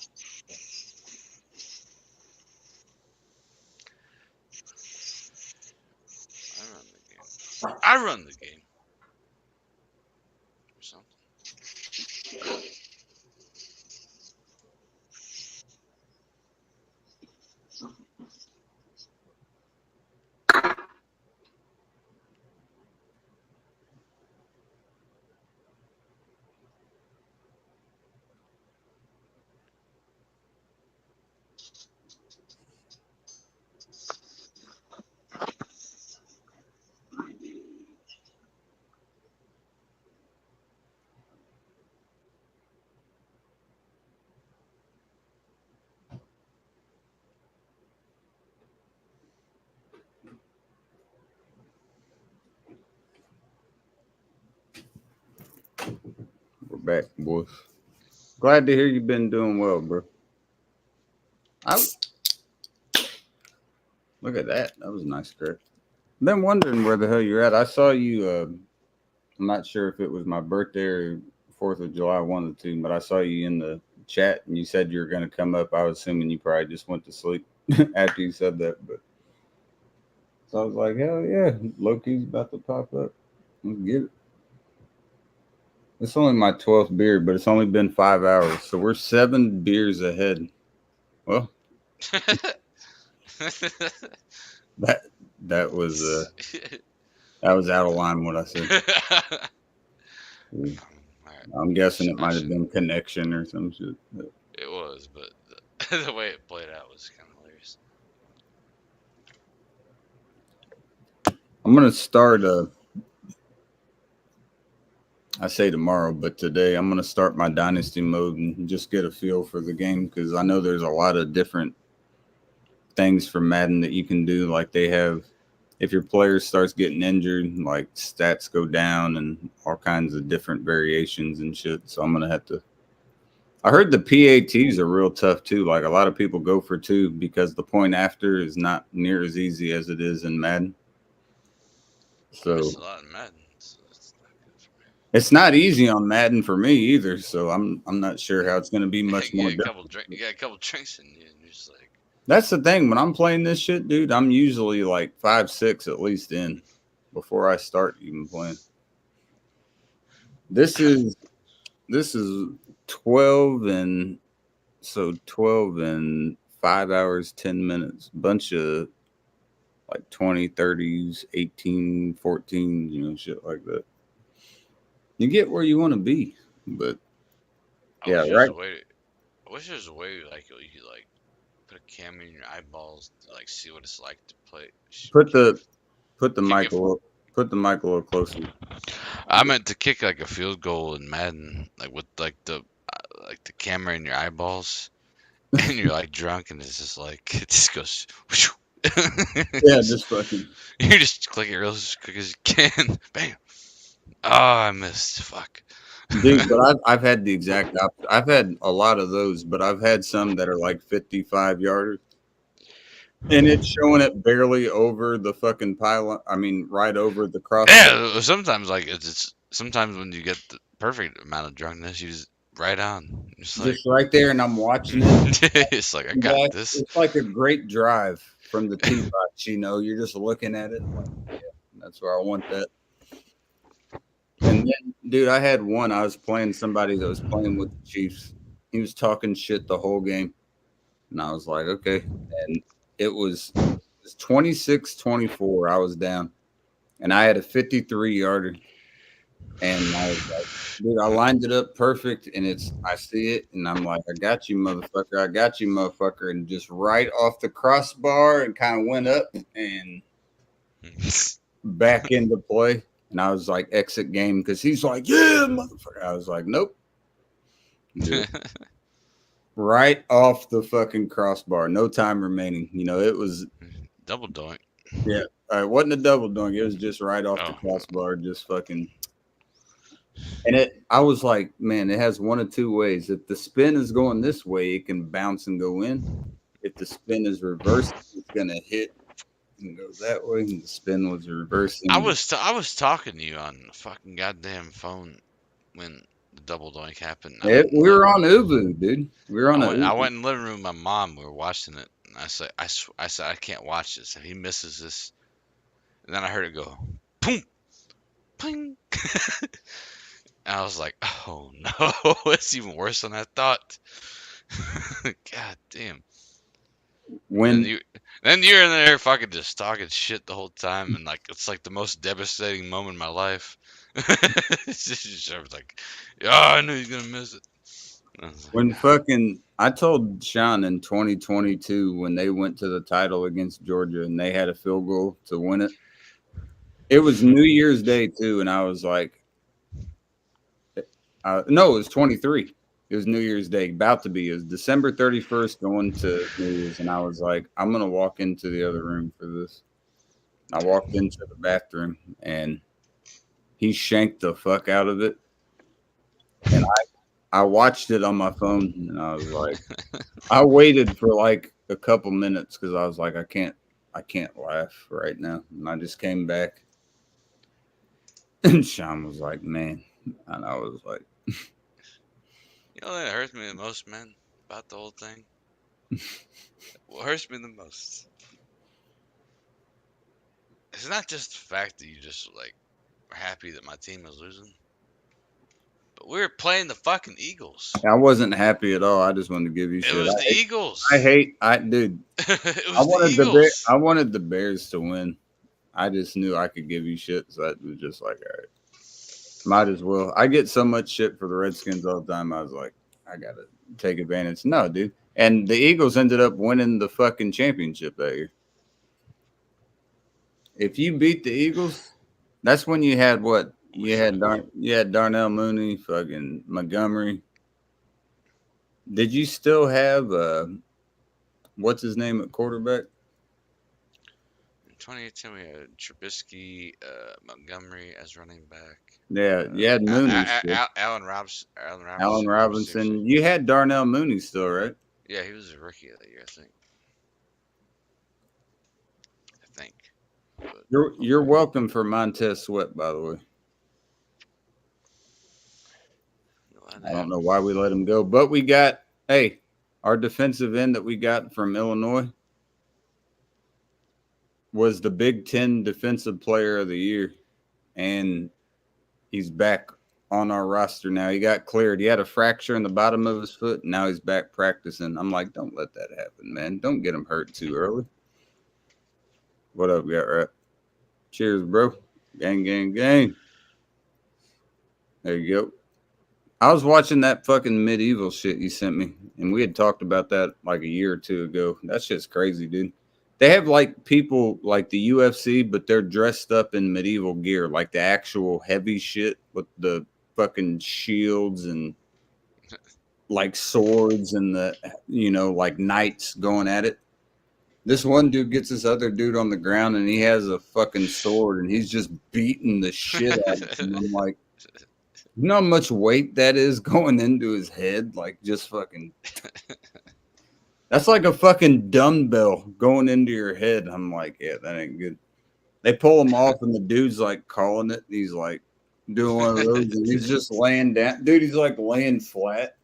I run the game. Or something. We're back, boys. Glad to hear you've been doing well, bro. Look at that. That was a nice script. Been wondering where the hell you're at. I saw you. I'm not sure if it was my birthday or 4th of July, one of the two, but I saw you in the chat and you said you were going to come up. I was assuming you probably just went to sleep after you said that. But so I was like, hell yeah, Loki's about to pop up. Let's get it. It's only my 12th beer, but it's only been 5 hours. So we're 7 beers ahead. Well, that was out of line what I said. I'm guessing it might have been connection or some shit. It was, but the way it played out was kind of hilarious. I'm gonna start I say tomorrow, but today I'm gonna start my dynasty mode and just get a feel for the game because I know there's a lot of different things for Madden that you can do. Like they have, if your player starts getting injured, like stats go down and all kinds of different variations and shit. So I'm gonna have to. I heard the PATs are real tough too. Like a lot of people go for 2 because the point after is not near as easy as it is in Madden. So It's a lot in Madden. So it's not good for me. it's not easy on Madden for me either. So I'm not sure how it's going to be much more. You got a couple drinks in you, and you're just like. That's the thing. When I'm playing this shit, dude, I'm usually like 5-6 at least in before I start even playing. This is 12 and 5 hours, 10 minutes. Bunch of like 20, 30s, 18, 14, shit like that. You get where you want to be, but I Yeah, wish right. I wish there was a way like you could like put a camera in your eyeballs to like see what it's like to play. Put the Kick mic it. a little. Put the mic a little closer. I meant to kick like a field goal in Madden, like with like the camera in your eyeballs, and you're like drunk, and it's just like it just goes. Yeah, just fucking. You just click it real as quick as you can. Bam. Oh, I missed. Fuck. Dude, but I've had the exact opposite. I've had a lot of those, but I've had some that are like 55 yarders, and it's showing it barely over the fucking pylon. I mean, right over the crossbar. Yeah, sometimes like it's sometimes when you get the perfect amount of drunkenness, you just right on. Just like Just right there, and I'm watching it. it's like I got this. It's like a great drive from the tee box. You know, you're just looking at it. Like, yeah, that's where I want that. And then, dude, I had one. I was playing somebody that was playing with the Chiefs. He was talking shit the whole game. And I was like, okay. And it was 26-24. I was down. And I had a 53-yarder. And I was like, dude, I lined it up perfect. And I see it. And I'm like, I got you, motherfucker. I got you, motherfucker. And just right off the crossbar and kind of went up and back into play. And I was like, exit game, because he's like, yeah, motherfucker. I was like, nope. Dude, right off the fucking crossbar. No time remaining. You know, it was Double doink. Yeah. It wasn't a double doink. It was just right off the crossbar. Just fucking. And I was like, man, it has one of two ways. If the spin is going this way, it can bounce and go in. If the spin is reversed, it's going to hit and go that way. And the spin was reversing. I was talking to you on the fucking goddamn phone when the double doink happened. We were on Uvu, dude. We were on I went in the living room with my mom. We were watching it. And I said, I can't watch this. If he misses this, and then I heard it go, boom, ping. And I was like, oh no, it's even worse than I thought. God damn. When then you're in there fucking just talking shit the whole time, and like it's like the most devastating moment in my life. It's just, I was like, yeah, I knew he was gonna miss it. When fucking, I told Sean in 2022 when they went to the title against Georgia and they had a field goal to win it. It was New Year's Day too, and I was like, no, it was 23. It was New Year's Day, about to be. It was December 31st going to New Year's, and I was like, I'm gonna walk into the other room for this. I walked into the bathroom, and he shanked the fuck out of it, and I watched it on my phone, and I was like, I waited for like a couple minutes because I was like, I can't laugh right now, and I just came back, and Sean was like, man, and I was like, you know that hurts me the most, man, about the whole thing. What hurts me the most? It's not just the fact that you just like are happy that my team is losing. But we were playing the fucking Eagles. I wasn't happy at all. I just wanted to give you shit. It was the Eagles. Dude. It was I wanted the Eagles. I wanted the Bears to win. I just knew I could give you shit, so I was just like, all right, might as well. I get so much shit for the Redskins all the time. I was like, I gotta take advantage. No, dude. And the Eagles ended up winning the fucking championship that year. If you beat the Eagles, that's when you had what? You had Darnell Mooney, fucking Montgomery. Did you still have what's his name at quarterback? In 2018, we had Trubisky, Montgomery as running back. Yeah, you had Mooney. Allen Robinson. You had Darnell Mooney still, right? Yeah, he was a rookie that year, I think. But You're welcome for Montez Sweat, by the way. I don't know why we let him go, but we got our defensive end that we got from Illinois was the Big Ten Defensive Player of the Year, and he's back on our roster now. He got cleared. He had a fracture in the bottom of his foot, and now he's back practicing. I'm like, don't let that happen, man. Don't get him hurt too early. What up, got right? Cheers, bro. Gang, gang, gang. There you go. I was watching that fucking medieval shit you sent me, and we had talked about that like a year or two ago. That shit's crazy, dude. They have like people like the UFC, but they're dressed up in medieval gear, like the actual heavy shit with the fucking shields and like swords and the, you know, like knights going at it. This one dude gets this other dude on the ground and he has a fucking sword and he's just beating the shit out of him. I'm like, you know how much weight that is going into his head? Like, just fucking. That's like a fucking dumbbell going into your head. I'm like, yeah, that ain't good. They pull him off, and the dude's like calling it. He's like doing one of those, and he's just laying down. Dude, he's like laying flat.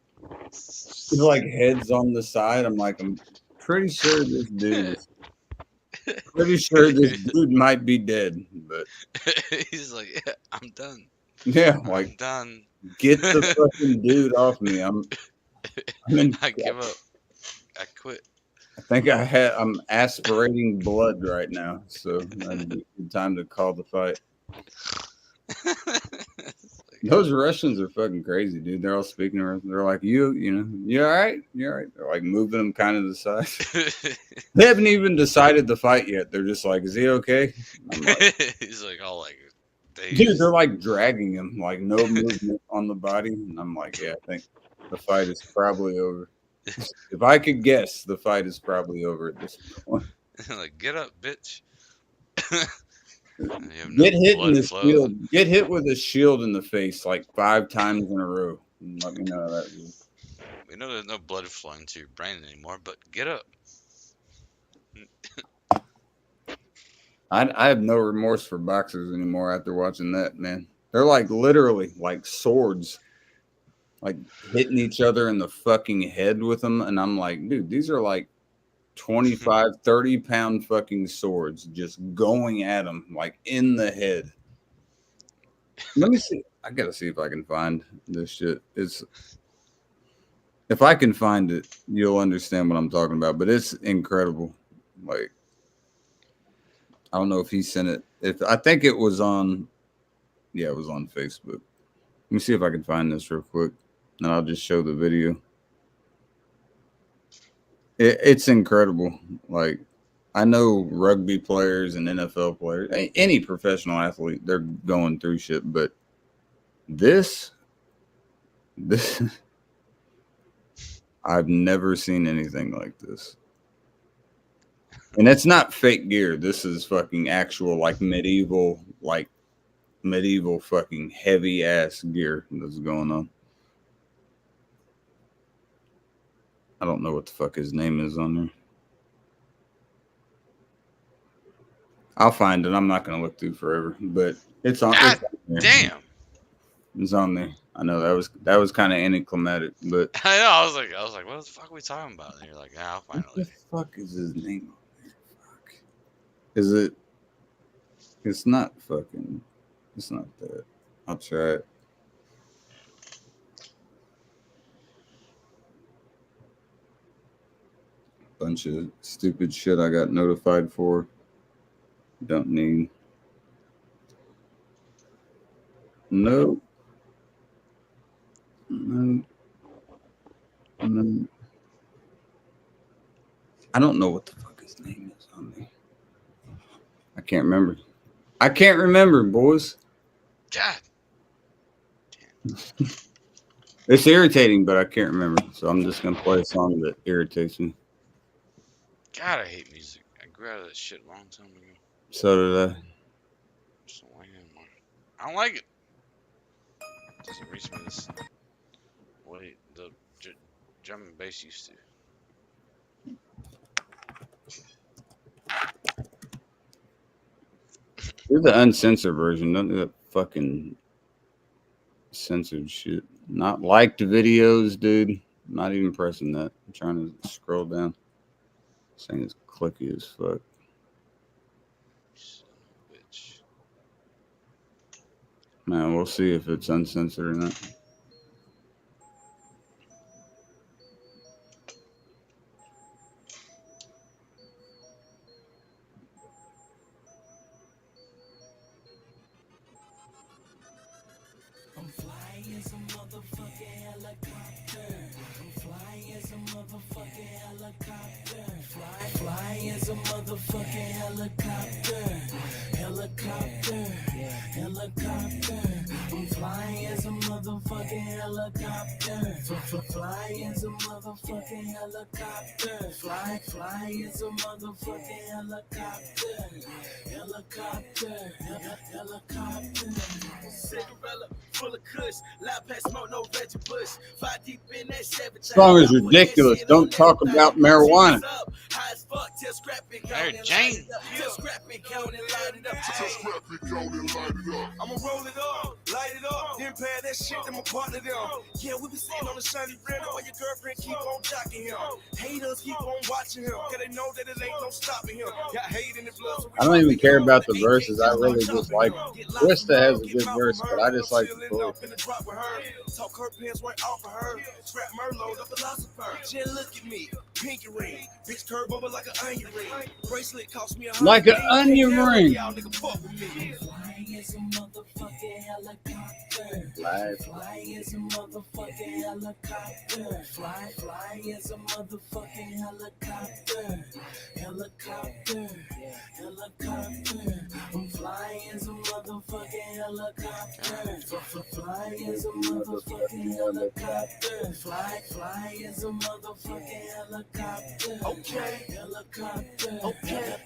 He's like heads on the side. I'm like, I'm pretty sure this dude might be dead, but He's like, yeah, I'm done. yeah, I'm like done. get the fucking dude off me. I'm in, I give up. I quit. I think I'm aspirating blood right now, so that'd be a good time to call the fight. It's like, Those Russians are fucking crazy, dude. They're all speaking. They're like, you know, you all right? You all right? They're like moving them kind of to the side. They haven't even decided the fight yet. They're just like, is he okay? I'm like, he's like all like, dude, they're like dragging him, like no movement on the body. And I'm like, yeah, I think the fight is probably over. If I could guess, the fight is probably over at this point. like, get up, bitch. You have no Get hit in blood the flow. shield. Get hit with a shield in the face like 5 times in a row. And let me know how that is. We know there's no blood flowing to your brain anymore, but get up. I have no remorse for boxers anymore after watching that, man. They're like literally like swords, like hitting each other in the fucking head with them. And I'm like, dude, these are like 25, 30-pound fucking swords just going at them like in the head. Let me see. I gotta see if I can find this shit. If I can find it, you'll understand what I'm talking about. But it's incredible. Like, I don't know if he sent it. I think it was on. Yeah, it was on Facebook. Let me see if I can find this real quick, and I'll just show the video. It's incredible. Like, I know rugby players and NFL players, any professional athlete, they're going through shit. But this, I've never seen anything like this. And it's not fake gear. This is fucking actual, like medieval fucking heavy ass gear that's going on. I don't know what the fuck his name is on there. I'll find it. I'm not gonna look through forever, but it's on. God It's on there. damn. It's on there. I know that was kind of anticlimactic, but I know. I was like, what the fuck are we talking about? And you're like, yeah, I'll find it what the later. fuck is his name on there? Fuck. Is it? It's not fucking. It's not that. I'll try it. Bunch of stupid shit I got notified for. Don't need. No. No. No. I don't know what the fuck his name is on there. I can't remember. I can't remember, boys. God. It's irritating, but I can't remember. So I'm just gonna play a song that irritates me. God, I hate music. I grew out of that shit a long time ago. So did I. Just don't like it anymore. I don't like it. It doesn't reach me this way the drum and bass used to. Do the uncensored version. Don't do that fucking censored shit. Not liked videos, dude. Not even pressing that. I'm trying to scroll down. This thing is clicky as fuck. Son of a bitch. Man, we'll see if it's uncensored or not. I'm flying as a motherfucking helicopter. I'm flying as a motherfucking helicopter. Fly as a motherfucking helicopter. Helicopter. I'm flying as a motherfucking helicopter. Fly as a motherfucking helicopter. Fly as a motherfucking helicopter. Helicopter. Cinderella, full of kush, loud pass smoke, no veggie bush. 5 deep in that Chevy. Song is ridiculous. Don't talk about marijuana. High as fuck, till scrapping, Mary count and Jane. light it up. Till scrapping, count and light it up. I'ma roll it up, light it up, then pay that shit to my partner them. Yeah, we be sitting on the shiny rim while your girlfriend keep on jocking him. Haters keep on watching him, cause they know that it ain't no stopping him. Got hate in the blood. So we I don't even care dropping about the him. verses. I really just like Twista has a good verse, but I just like the Chillin' chorus. up in the drop with her. Talk her pants right off of her. Scrap Merlot, the philosopher. Just look at me, pinky ring. Bitch curve over like an onion ring. Bracelet cost me Like an onion ring. Y'all nigga fuck with me. Flying as a motherfucking helicopter. Live. Fly as a motherfucking helicopter. Fly as a motherfucking helicopter. Helicopter. I'm flying as a motherfucking helicopter. Fly as a motherfucking helicopter. Fly as a motherfucking helicopter. Okay. Helicopter.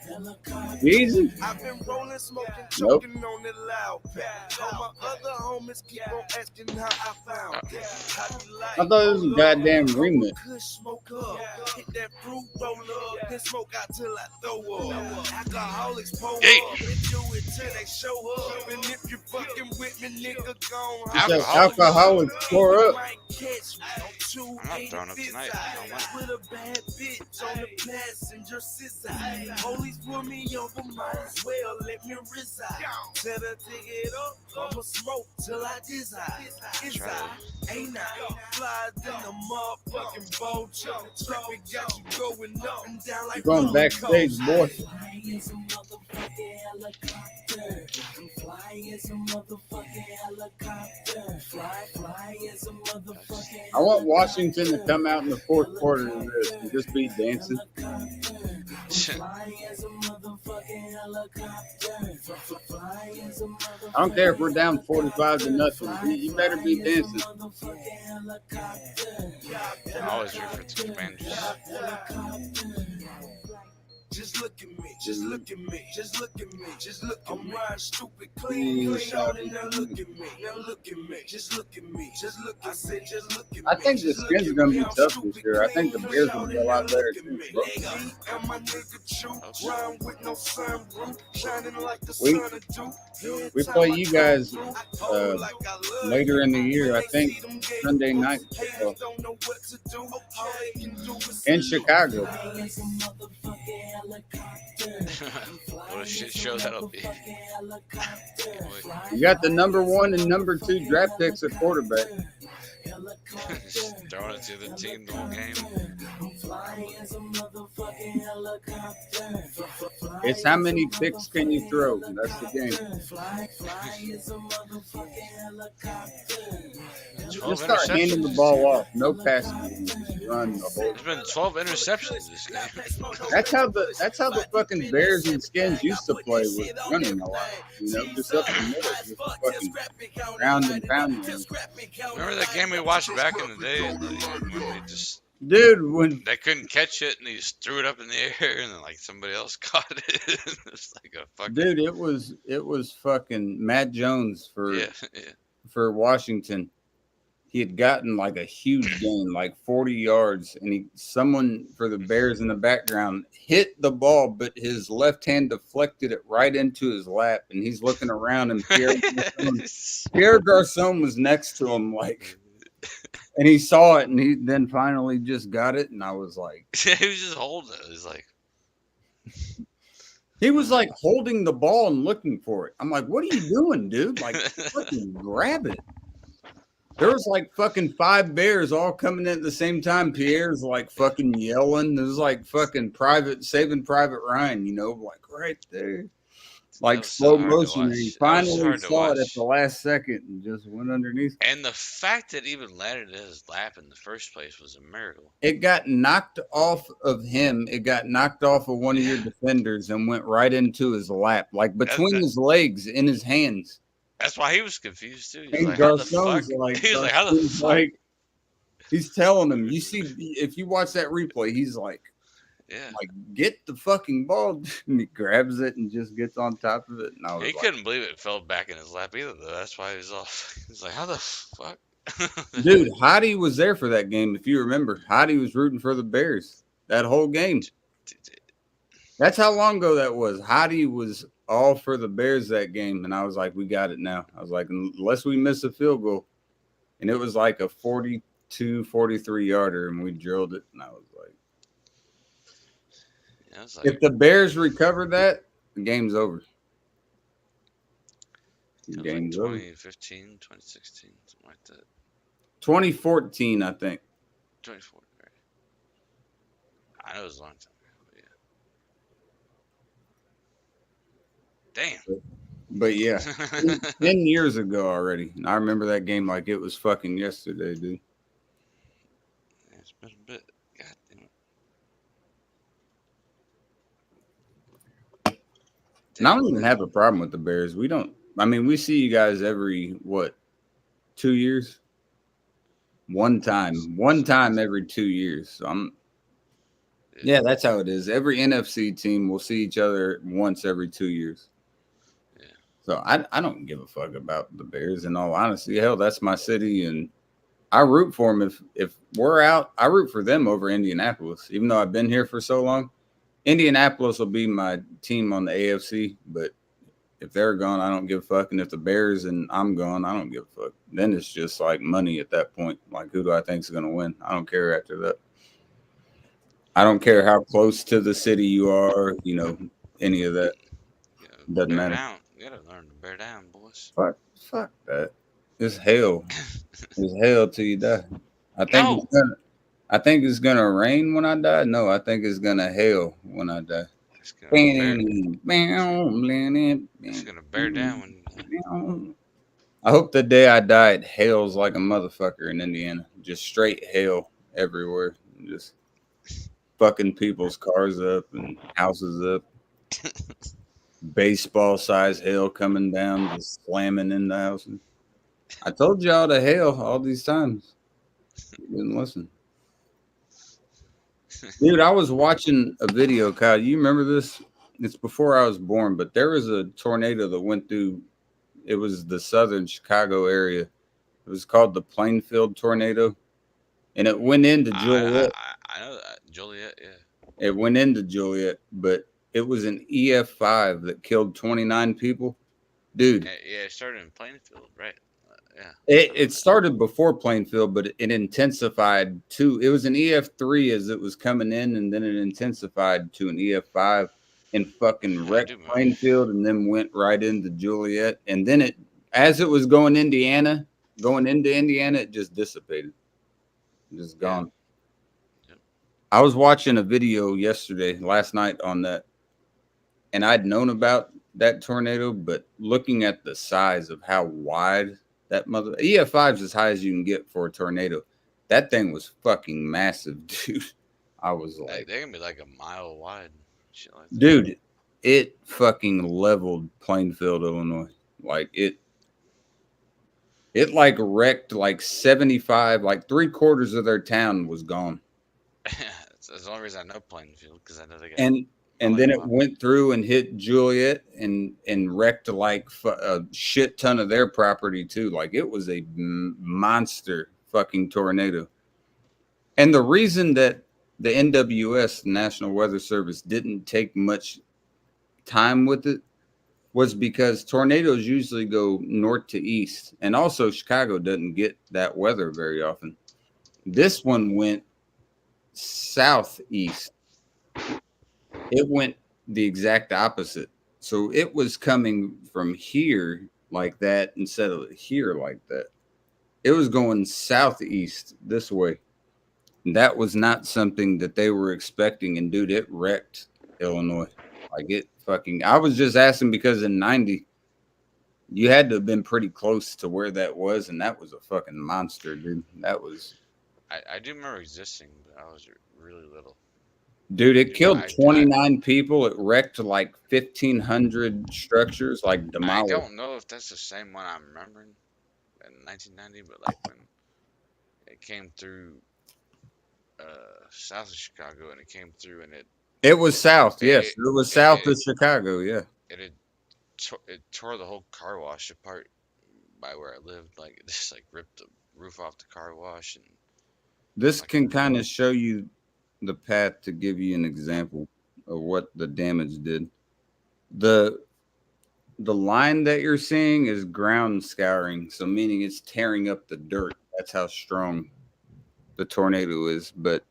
Helicopter. Easy. I've been rolling, smoking, Nope. choking on it loud. All my other homies keep on asking how I found it. How you like? I thought it was a goddamn remix. Good smoke up, hit that fruit roll up, then smoke out till I throw up. Alcoholics pull up, Hey. and do it till they show up. And if you fucking with me, nigga, gone. He said alcoholics pour up. I'm not throwing up tonight. With a bad bitch on the passenger side. Police pull me over, might as well let me reside. Tell her dig it up, I'ma smoke till I desire. Inside, ain't I? Fly than the motherfucking vulture. Tripping got you going up and down like You're going roller backstage, coaster. boy. Flying as a motherfucking helicopter. I'm flying as a motherfucking helicopter. Fly as a motherfucking I want Washington to come out in the fourth quarter of this and just be dancing. Fly as a motherfucking helicopter. Fly as a motherfucking I don't care if we're down 45 to nothing. You better be dancing. motherfucking helicopter. I always root for the Commanders. Just look at me, just look at me, just look at me, just look at me. I'm riding stupid clean, shouting, now look at me, now look at me, just look at me, just look at me. I said, just look at me. I think the Skins are going to be tough this year. I think the Bears will be a lot better too. And my nigga Chew, grind with no sunroof, shining like the We- sun do. we play you guys, later in the year, I think, Sunday night, so, in Chicago. Fly as a motherfucking helicopter. What a shit show that'll be. You got the number 1 and number 2 draft picks at quarterback. Just throwing it to the team the whole game. It's how many picks can you throw? That's the game. Just start handing the ball off. No passing. Just run the whole. There's been 12 interceptions this game. That's how the fucking Bears and Skins used to play, with running a lot. You know, just up the middle, just fucking round and pound. Remember that game we watched back in the day? Like, when they just Dude, when they couldn't catch it and they just threw it up in the air and then like somebody else caught it. It's like a fucking dude, it was fucking Matt Jones for yeah. for Washington. He had gotten like a huge gain, like 40 yards, and someone for the Bears in the background hit the ball, but his left hand deflected it right into his lap, and he's looking around, and Pierre Garcon was next to him, like, and he saw it, and he then finally just got it, and I was like, He was just holding it. He's like, he was like holding the ball and looking for it. I'm like, what are you doing, dude? Like, fucking grab it. There was like fucking 5 Bears all coming in at the same time. Pierre's like fucking yelling. It was like fucking Saving Private Ryan, you know, like right there. like was so slow hard to motion, and he watch. That was finally hard to saw it at watch. the last second and just went underneath. And the fact that it even landed in his lap in the first place was a miracle. It got knocked off of him. It got knocked off of one of your defenders and went right into his lap, like between his legs, in his hands. That's why he was confused too. He's And like, how the Garcon's fuck? like, He was like, how the Garcon's fuck? like, he's telling him. You see, if you watch that replay, he's like, Yeah. get the fucking ball. And he grabs it and just gets on top of it. And I was He like, couldn't believe it fell back in his lap either, though. That's why he was off. He's like, how the fuck? dude, Hottie was there for that game. If you remember, Hottie was rooting for the Bears that whole game. That's how long ago that was. Hottie was all for the Bears that game. And I was like, we got it now. I was like, unless we miss a field goal. And it was like a 42, 43 yarder, and we drilled it. And I was like, Yeah, it's like, if the Bears recover that, the game's over. it was like Game's over. 2015, 2016, something like that. 2014, I think. 24, right? I know it was a long time ago, but yeah. Damn. But yeah, 10 years ago already. And I remember that game like it was fucking yesterday, dude. Yeah, it's been a bit. God damn it. And I don't even have a problem with the Bears. We don't. I mean, we see you guys every, 2 years? One time every 2 years. So yeah, that's how it is. Every NFC team will see each other once every 2 years. Yeah. So I don't give a fuck about the Bears, in all honesty. Hell, that's my city, and I root for them. If we're out, I root for them over Indianapolis, even though I've been here for so long. Indianapolis will be my team on the AFC, but if they're gone, I don't give a fuck. And if the Bears and I'm gone, I don't give a fuck. Then it's just like money at that point. Like, who do I think is going to win? I don't care after that. I don't care how close to the city you are, any of that. Doesn't matter. Down. You gotta learn to bear down, boys. Fuck that. It's hell. It's hell till you die. I think it's gonna rain when I die. No, I think it's gonna hail when I die. It's gonna bear down when. I hope the day I die it hails like a motherfucker in Indiana. Just straight hail everywhere. Just fucking people's cars up and houses up. Baseball size hail coming down, just slamming in the houses. I told y'all to hail all these times. You didn't listen. Dude, I was watching a video, Kyle. You remember this? It's before I was born, but there was a tornado that went through. It was the southern Chicago area. It was called the Plainfield tornado, and it went into Joliet. I know that. Joliet, yeah. It went into Joliet, but it was an EF5 that killed 29 people. Dude. Yeah, it started in Plainfield, right? Yeah. It started before Plainfield, but it intensified to. It was an EF3 as it was coming in, and then it intensified to an EF5 and fucking wrecked Plainfield, and then went right into Joliet. And then as it was going into Indiana, it just dissipated, just gone. Yep. I was watching a video last night on that, and I'd known about that tornado, but looking at the size of how wide that EF5 is as high as you can get for a tornado. That thing was fucking massive, dude. I was like, they're gonna be like a mile wide. Shit like that. Dude, it fucking leveled Plainfield, Illinois. Like it like wrecked like 75, like 3/4 of their town was gone. That's the only reason I know Plainfield, because I know they got. And then it went through and hit Joliet and wrecked like a shit ton of their property too. Like it was a monster fucking tornado. And the reason that the NWS, National Weather Service, didn't take much time with it was because tornadoes usually go north to east. And also Chicago doesn't get that weather very often. This one went southeast. It went the exact opposite. So it was coming from here like that instead of here like that. It was going southeast this way. And that was not something that they were expecting. And dude, it wrecked Illinois. Like it fucking. I was just asking because in '90, you had to have been pretty close to where that was, and that was a fucking monster, dude. That was, I do remember existing, but I was really little. dude. It killed I 29 people. It wrecked like 1,500 structures, like I demolished. don't know if that's the same one I'm remembering in 1990, but like when it came through south of Chicago and it came through and It was south, yes. it, It was south of Chicago, yeah. it tore the whole car wash apart by where I lived. Like it just like ripped the roof off the car wash and This like, can kind of show you the path to give you an example of what the damage did. The line that you're seeing is ground scouring, so meaning it's tearing up the dirt. That's how strong the tornado is. But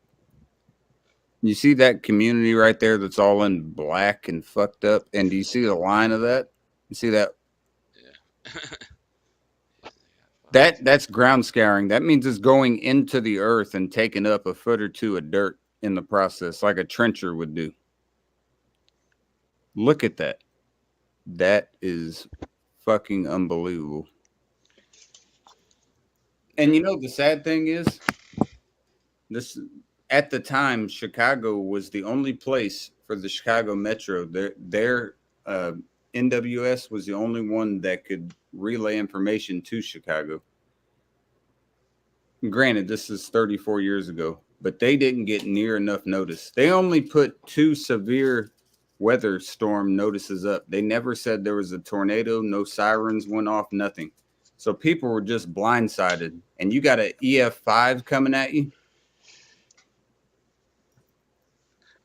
you see that community right there that's all in black and fucked up? And do you see the line of that? You see that? yeah. That's ground scouring. That means it's going into the earth and taking up a foot or two of dirt in the process, like a trencher would do. Look at that. That is fucking unbelievable. And you know the sad thing is, this at the time Chicago was the only place for the Chicago Metro. Their NWS was the only one that could relay information to Chicago. Granted, this is 34 years ago, but they didn't get near enough notice. They only put 2 severe weather storm notices up. They never said there was a tornado, no sirens went off, nothing. So people were just blindsided. And you got an EF5 coming at you.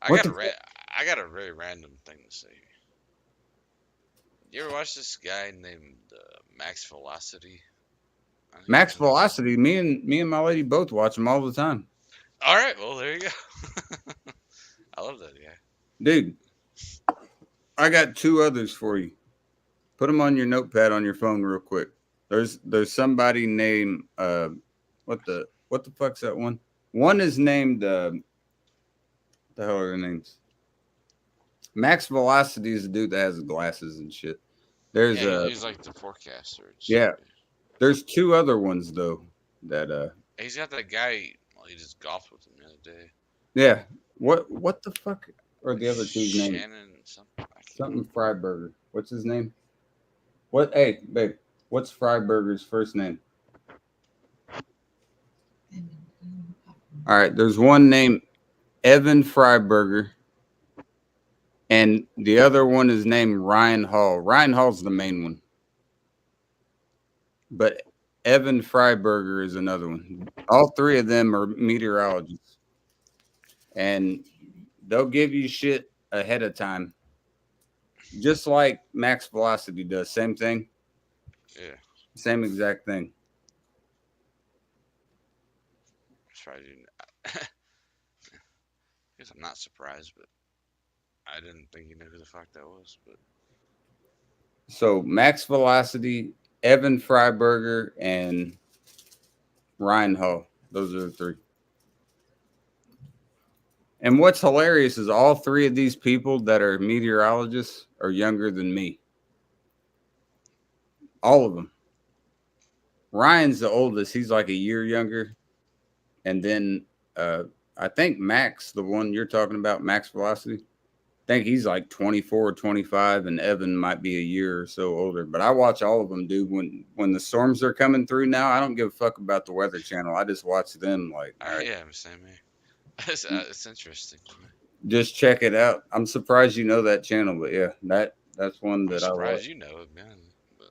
I got a very random thing to say. You ever watch this guy named Max Velocity? Max Velocity. Me and my lady both watch him all the time. All right, well there you go. I love that guy, dude. I got 2 others for you. Put them on your notepad on your phone real quick. There's somebody named what the fuck's that one? One is named the hell are their names? Max Velocity is the dude that has glasses and shit. There's he's like the forecaster. Yeah. There's 2 other ones though that he's got that guy. Well, he just golfed with him the other day. Yeah. What the fuck are the other 2's names? Shannon something Freiberger. What's his name? What? Hey, babe. What's Freiberger's first name? All right. There's one named Evan Freiberger, and the other one is named Ryan Hall. Ryan Hall's the main one, but Evan Freiberger is another one. All 3 of them are meteorologists, and they'll give you shit ahead of time, just like Max Velocity does. Same thing. Yeah. Same exact thing. I guess I'm not surprised, but I didn't think you knew who the fuck that was. But so Max Velocity, Evan Freiberger, and Ryan Hall. Those are the 3. And what's hilarious is all 3 of these people that are meteorologists are younger than me. All of them. Ryan's the oldest. He's like a year younger. And then I think Max, the one you're talking about, Max Velocity, I think he's like 24 or 25, and Evan might be a year or so older. But I watch all of them, dude. When the storms are coming through now, I don't give a fuck about the Weather Channel. I just watch them. Like, all right. Yeah, same here. It's interesting. Just check it out. I'm surprised you know that channel, but yeah, that's one that I'm I surprised watch. you know it, man. But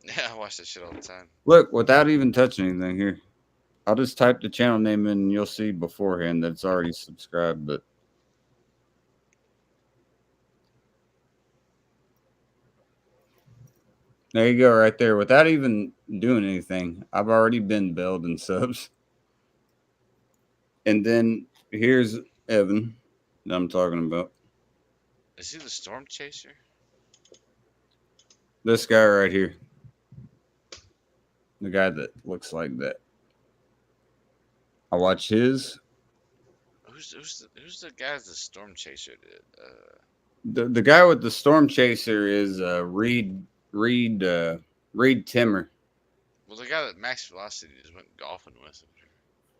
yeah, I watch that shit all the time. Look, without even touching anything here, I'll just type the channel name in and you'll see beforehand that it's already subscribed. But there you go, right there. Without even doing anything, I've already been belled and subs. And then here's Evan that I'm talking about. Is he the storm chaser? This guy right here. The guy that looks like that. I watch his. Who's the guy the storm chaser did? The guy with the storm chaser is Reed Timmer. Well, the guy that Max Velocity just went golfing with.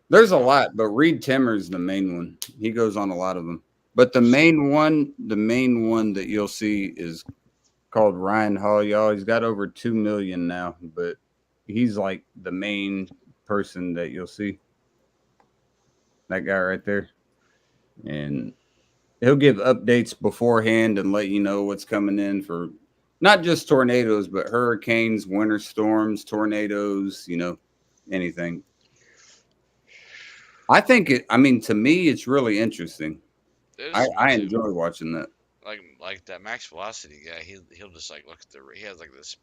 There's a lot, but Reed Timmer is the main one. He goes on a lot of them. But the main one that you'll see is called Ryan Hall, y'all. He's got over 2 million now, but he's like the main person that you'll see. That guy right there. And he'll give updates beforehand and let you know what's coming in for not just tornadoes, but hurricanes, winter storms, tornadoes, anything. I think to me, it's really interesting. I enjoy watching that. Like that Max Velocity guy, he'll just like look at he has like this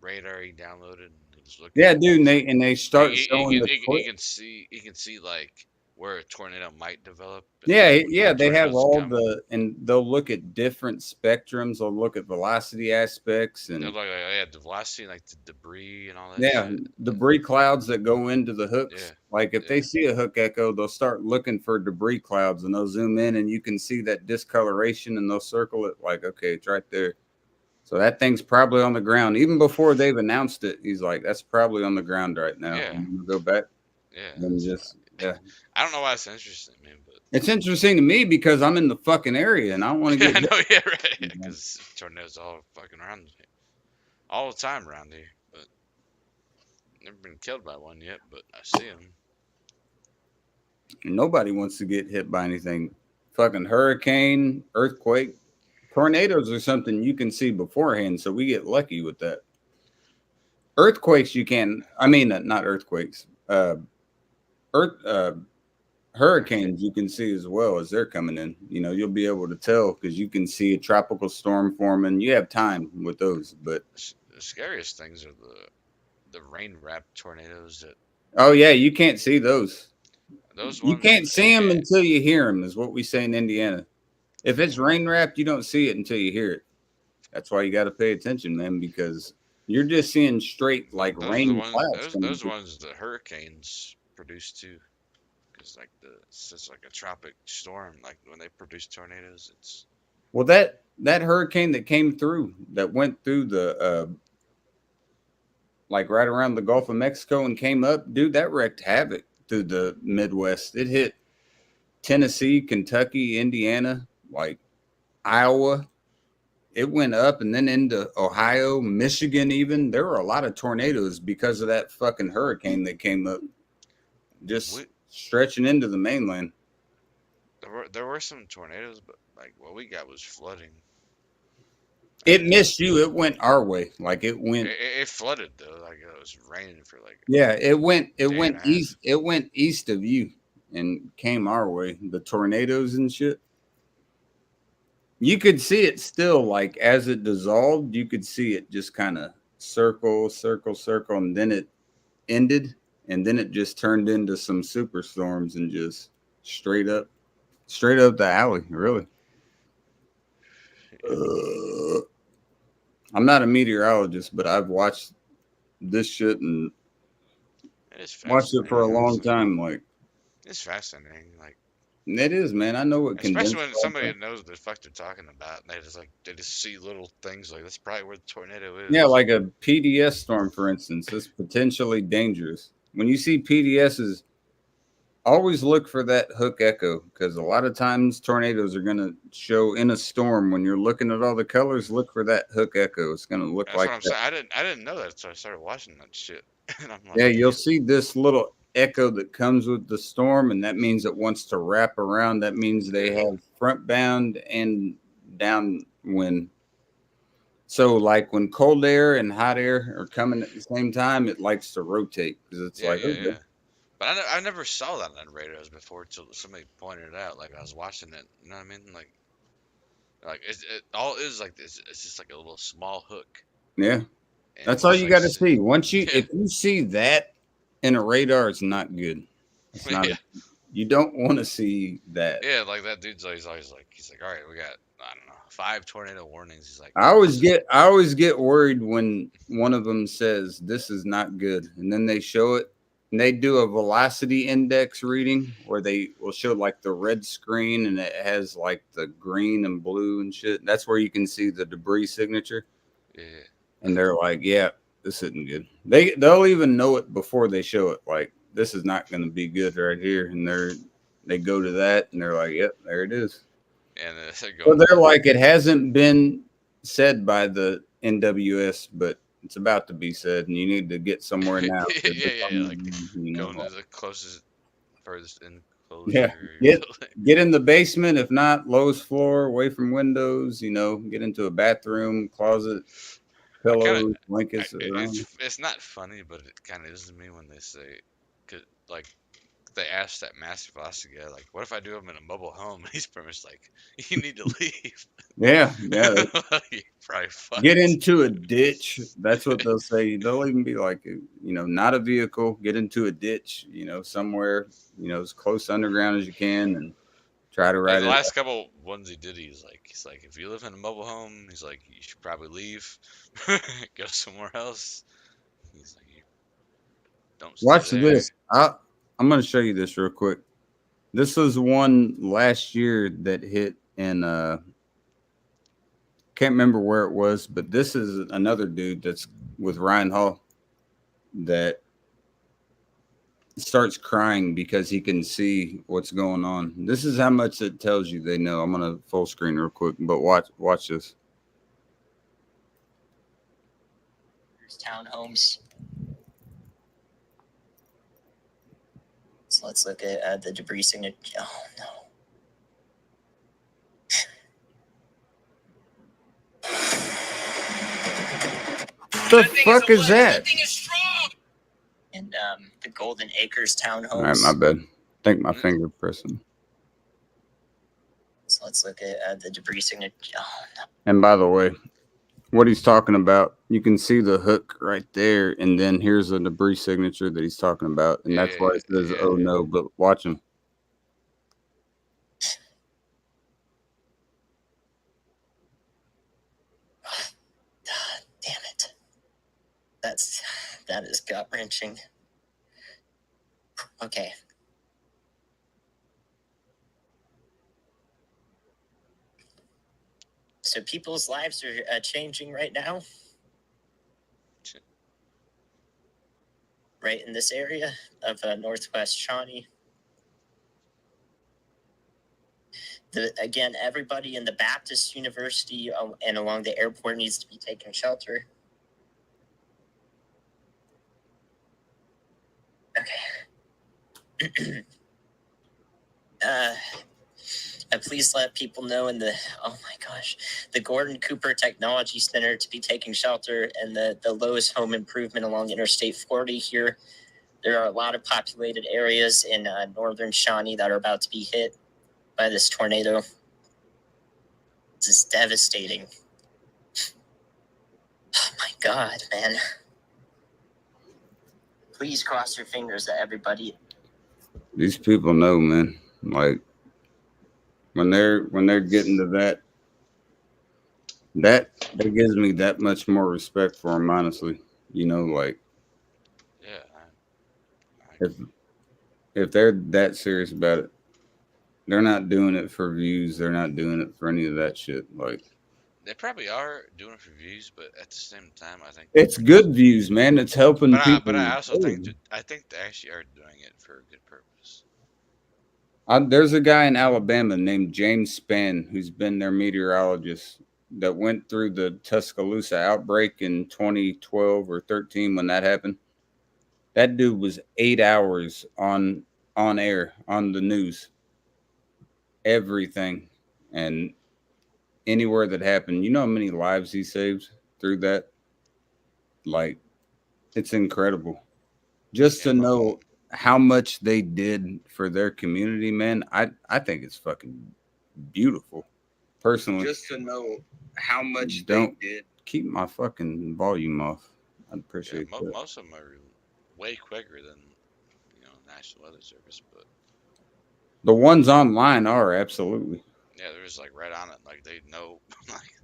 radar he downloaded. And he'll just look dude, and they start showing he can see like where a tornado might develop. They have all and they'll look at different spectrums. They'll look at velocity aspects and they'll look the velocity, like the debris and all that. Yeah, shit. debris clouds that go into the hooks. Yeah. Like if they see a hook echo, they'll start looking for debris clouds and they'll zoom in and you can see that discoloration and they'll circle it like, okay, it's right there. So that thing's probably on the ground. Even before they've announced it, he's like, that's probably on the ground right now. Yeah. Go back. Yeah. And just I don't know why it's interesting, man, but it's interesting to me because I'm in the fucking area and I don't want to get I know, yeah, right. Because tornadoes all fucking around all the time around here, but never been killed by one yet, but I see them. Nobody wants to get hit by anything. Fucking hurricane, earthquake, tornadoes are something you can see beforehand, so we get lucky with that. Earthquakes, you can. I mean, not earthquakes. Hurricanes you can see as well as they're coming in. You'll be able to tell because you can see a tropical storm forming. You have time with those, but the scariest things are the rain wrapped tornadoes you can't see those. You can't see them until you hear them, is what we say in Indiana. If it's rain wrapped, you don't see it until you hear it. That's why you got to pay attention, man, because you're just seeing straight like rain clouds. Those ones the hurricanes produce too, because it's just like a tropic storm. Like when they produce tornadoes, it's that hurricane that came through that went through the like right around the Gulf of Mexico and came up, dude, that wreaked havoc through the Midwest. It hit Tennessee, Kentucky, Indiana, like Iowa. It went up and then into Ohio, Michigan. Even there were a lot of tornadoes because of that fucking hurricane that came up. Just stretching into the mainland. There were some tornadoes, but like what we got was flooding. It missed you. It went our way. Like it went. It flooded though. Like it was raining for like. Yeah, it went east. It went east of you and came our way. The tornadoes and shit. You could see it still, like as it dissolved. You could see it just kind of circle, and then it ended. And then it just turned into some superstorms and just straight up the alley, really. I'm not a meteorologist, but I've watched this shit and watched it for a long time. Like, it's fascinating. Like, it is, man. I know what. Especially when somebody knows what the fuck they're talking about, and they just see little things like that's probably where the tornado is. Yeah, like a PDS storm, for instance, is potentially dangerous. When you see PDSs, always look for that hook echo because a lot of times tornadoes are going to show in a storm. When you're looking at all the colors, look for that hook echo. It's going to look That's like what I'm saying. I didn't know that, so I started watching that shit. And I'm like, yeah, you'll see this little echo that comes with the storm, and that means it wants to wrap around. That means they have front bound and downwind. So, like when cold air and hot air are coming at the same time, it likes to rotate because it's yeah. But I never saw that on radars before until somebody pointed it out. Like I was watching it, you know what I mean? Like it all is like this. It's just like a little small hook. Yeah, and that's all you got to see. Once if you see that in a radar, it's not good. It's not. You don't want to see that. Yeah, like that dude's always like, he's like, all right, we got, I don't know, 5 tornado warnings. He's like, I always get worried when one of them says this is not good, and then they show it. And they do a velocity index reading where they will show like the red screen and it has like the green and blue and shit. That's where you can see the debris signature. Yeah. And they're like, yeah, this isn't good. They'll even know it before they show it. Like, this is not going to be good right here. And they go to that and they're like, yep, there it is. And they're But going. they're like, it hasn't been said by the NWS, but it's about to be said, and you need to get somewhere now. Yeah, like you know, going to the closest, furthest enclosure. yeah, get in the basement, if not lowest floor, away from windows. You know, get into a bathroom, closet, pillows, blankets. It's not funny, but it kind of is to me when they say, cause like they asked that massive velocity guy, like, what if I do them in a mobile home? And he's pretty much like, you need to leave. Yeah. You probably fucked. Get into a ditch. That's what they'll say. They'll even be like, not a vehicle. Get into a ditch, somewhere, as close underground as you can, and try to ride the it. last couple ones he did, he's like, if you live in a mobile home, he's like, you should probably leave, go somewhere else. He's like, you don't stay Watch there. this. I'm going to show you this real quick. This was one last year that hit in can't remember where it was, but this is another dude that's with Ryan Hall that starts crying because he can see what's going on. This is how much it tells you they know. I'm gonna full screen real quick, but watch this. There's townhomes. So let's look at the debris signature. Oh no. The fuck is that? And the Golden Acres townhomes. All right, my bad. I think my finger pressing. So let's look at the debris signature. Oh no. And by the way, what he's talking about, you can see the hook right there, and then here's the debris signature that he's talking about, and that's why it says, "Oh no." But watch him. Damn it. That is gut wrenching. Okay. So people's lives are changing right now. Right in this area of Northwest Shawnee. Again, everybody in the Baptist University and along the airport needs to be taking shelter. Okay. Please let people know in the, oh my gosh, the Gordon Cooper Technology Center to be taking shelter, and the Lowe's Home Improvement along Interstate 40 here. There are a lot of populated areas in northern Shawnee that are about to be hit by this tornado. This is devastating. Oh my God, man. Please cross your fingers that everybody. These people know, man. Like when they're getting to that gives me that much more respect for them, honestly. Like if they're that serious about it, they're not doing it for views. They're not doing it for any of that shit. Like they probably are doing it for views, but at the same time, I think it's good views, man. It's helping people. But I also think they actually are doing it for a good purpose. There's a guy in Alabama named James Spann who's been their meteorologist that went through the Tuscaloosa outbreak in 2012 or 13 when that happened. That dude was 8 hours on air on the news. Everything and anywhere that happened. You know how many lives he saved through that? Like, it's incredible. Just to know how much they did for their community, man. I think it's fucking beautiful. Personally. Just to know how much they did. Keep my fucking volume off. I'd appreciate that. Most of them are way quicker than National Weather Service, but the ones online are absolutely. Yeah, they're just like right on it. Like they know, like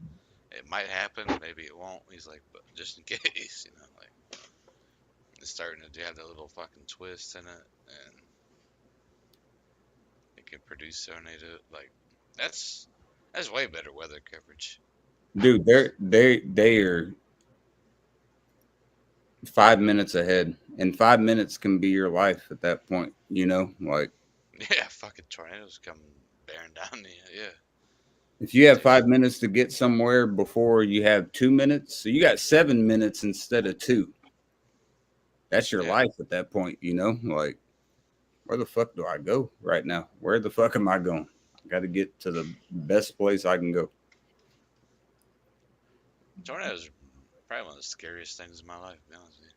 it might happen, maybe it won't. He's like, but just in case, like. It's starting to have that little fucking twist in it, and it can produce tornado. Like that's way better weather coverage. Dude, they are 5 minutes ahead, and 5 minutes can be your life at that point. You know, like Yeah, fucking tornadoes come bearing down you. Yeah. if you have 5 minutes to get somewhere before you have 2 minutes, so you got 7 minutes instead of 2. That's your Yeah. life at that point, you know? Like, where the fuck do I go right now? Where the fuck am I going? I got to get to the best place I can go. Tornadoes are probably one of the scariest things in my life, to be honest with you.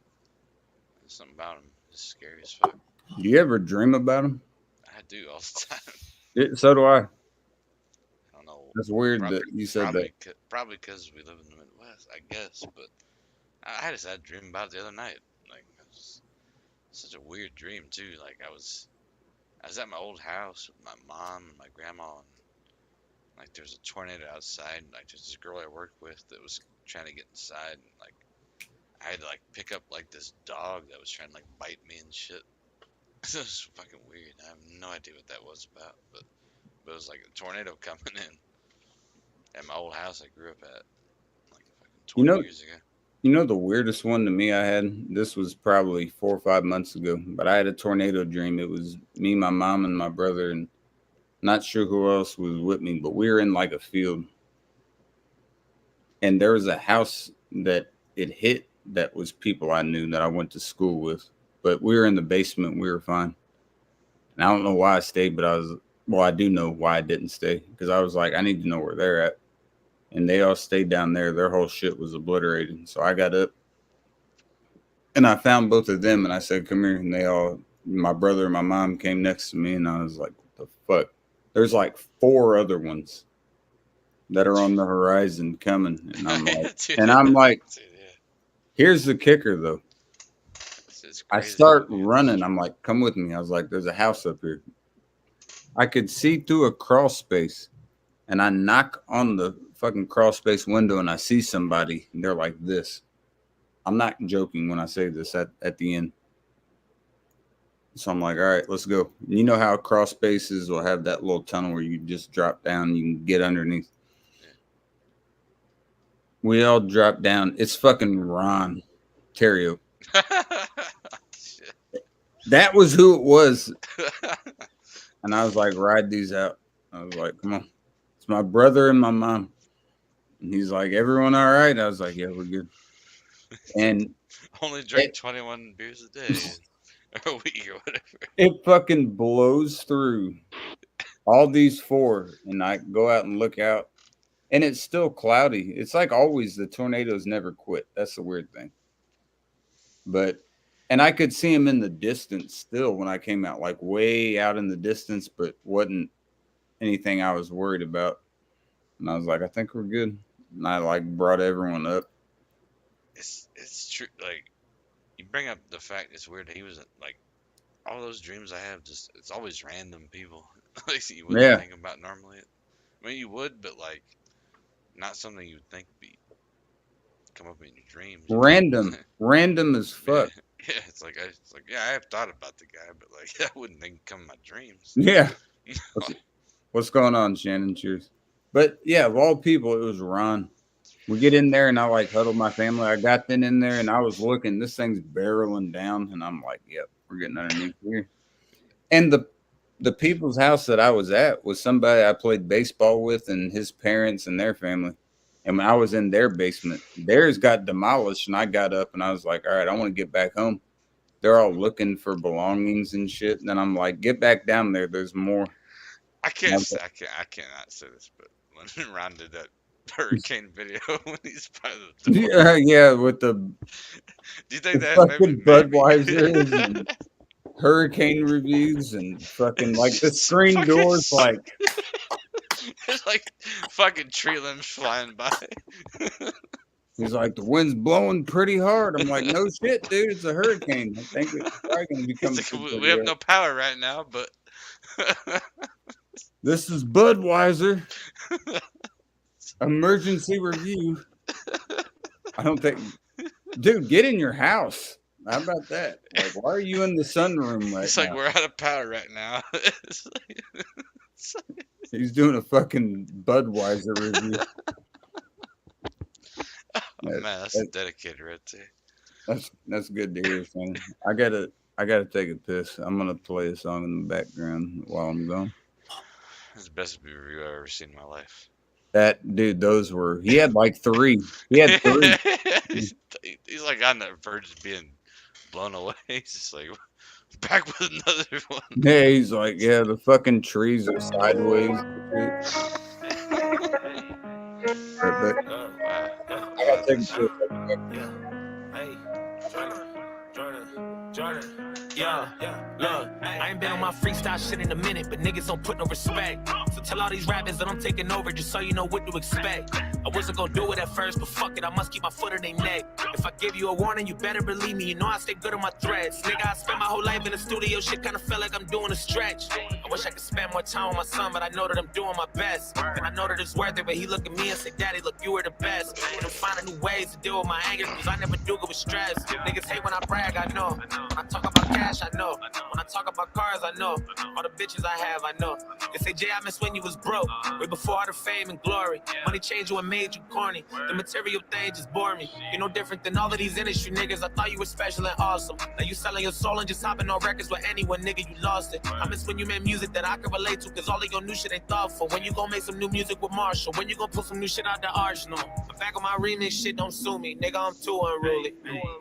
There's something about them is scary as fuck. Do you ever dream about them? I do all the time. So do I. I don't know. That's weird that you said that. Probably because we live in the Midwest, I guess. But I just had a dream about it the other night. Like, it was such a weird dream, too. Like, I was at my old house with my mom and my grandma, and like there's a tornado outside. And, like, there's this girl I worked with that was trying to get inside, and like I had to like pick up like this dog that was trying to like bite me and shit. It was fucking weird. I have no idea what that was about, but it was like a tornado coming in at my old house I grew up at like fucking 20 years ago. You know the weirdest one to me I had? This was probably 4 or 5 months ago, but I had a tornado dream. It was me, my mom, and my brother, and not sure who else was with me, but we were in like a field. And there was a house that it hit that was people I knew that I went to school with. But we were in the basement. We were fine. And I don't know why I stayed, but I do know why I didn't stay. Because I was like, I need to know where they're at. And they all stayed down there. Their whole shit was obliterated. So I got up and I found both of them. And I said, come here. And my brother and my mom came next to me. And I was like, what the fuck? There's like 4 other ones that are on the horizon coming. And I'm like, Dude, yeah. Here's the kicker, though. It's I crazy. start running. I'm like, come with me. I was like, there's a house up here. I could see through a crawl space, and I knock on the fucking crawl space window, and I see somebody, and they're like this. I'm not joking when I say this at the end. So I'm like, all right, let's go. And you know how crawl spaces will have that little tunnel where you just drop down, you can get underneath. We all drop down. It's fucking Ron Terrio. Shit. That was who it was. And I was like, ride these out. I was like, come on. It's my brother and my mom. And he's like, everyone all right? I was like, yeah, we're good. And Only drink 21 beers a day or a week or whatever. it fucking blows through all these 4. And I go out and look out. And it's still cloudy. It's like always, the tornadoes never quit. That's the weird thing. And I could see him in the distance still when I came out, like way out in the distance, but wasn't anything I was worried about. And I was like, I think we're good. And I like brought everyone up. It's true. Like, you bring up the fact it's weird that he was like, all those dreams I have, it's always random people. Like, you wouldn't think about normally. I mean, you would, but like, not something you would think come up in your dreams. Random as fuck. Yeah, it's like yeah, I have thought about the guy, but like I wouldn't think come in my dreams. Yeah. What's going on, Shannon? Cheers. But yeah, of all people, it was Ron. We get in there and I like huddle my family. I got them in there and I was looking, this thing's barreling down, and I'm like, yep, we're getting underneath here. And the people's house that I was at was somebody I played baseball with and his parents and their family. And when I was in their basement, theirs got demolished, and I got up and I was like, all right, I want to get back home. They're all looking for belongings and shit. And then I'm like, get back down there. There's more. I cannot say this, but when Ron did that hurricane video when he's by the Yeah, with the do you think that fucking Budweiser and hurricane reviews and fucking like the screen doors like there's like fucking tree limbs flying by. He's like, the wind's blowing pretty hard. I'm like, no shit, dude, it's a hurricane. I think it's probably gonna be coming. Like, we have no power right now, but this is Budweiser. Emergency review. I don't think, dude, get in your house. How about that? Like, why are you in the sunroom right It's now? like we're out of power right now. It's like- He's doing a fucking Budweiser review. oh, That- man, that's that- dedicated right there. That's good to hear, son. I gotta take a piss. I'm gonna play a song in the background while I'm gone. That's the best review I've ever seen in my life. That dude, he had like 3. He had 3. He's like on the verge of being blown away. He's just like back with another one. Yeah, he's like, yeah, the fucking trees are sideways. Perfect. Wow. I gotta take a piss. Hey, Jordan. Yeah, look, I ain't been on my freestyle shit in a minute, but niggas don't put no respect. So tell all these rappers that I'm taking over just so you know what to expect. I wasn't gonna do it at first, but fuck it, I must keep my foot in their neck. If I give you a warning, you better believe me. You know I stay good on my threads. Nigga, I spent my whole life in the studio, shit kinda felt like I'm doing a stretch. I wish I could spend more time with my son, but I know that I'm doing my best. And I know that it's worth it, but he look at me and say, Daddy, look, you were the best. And I'm finding new ways to deal with my anger, cause I never do good with stress. Niggas hate when I brag, I know. When I talk about cash, I know. When I talk about cars, I know. All the bitches I have, I know. They say, Jay, I miss when you was broke. Way before all the fame and glory. Money changed you and made you corny. The material thing just bore me. You're no different than all of these industry niggas. I thought you were special and awesome. Now you selling your soul and just hopping on records with anyone, nigga, you lost it. I miss when you made music that I could relate to, cause all of your new shit ain't thoughtful. When you gon' make some new music with Marshall? When you gon' put some new shit out the arsenal? I'm back on my remix shit, don't sue me. Nigga, I'm too unruly.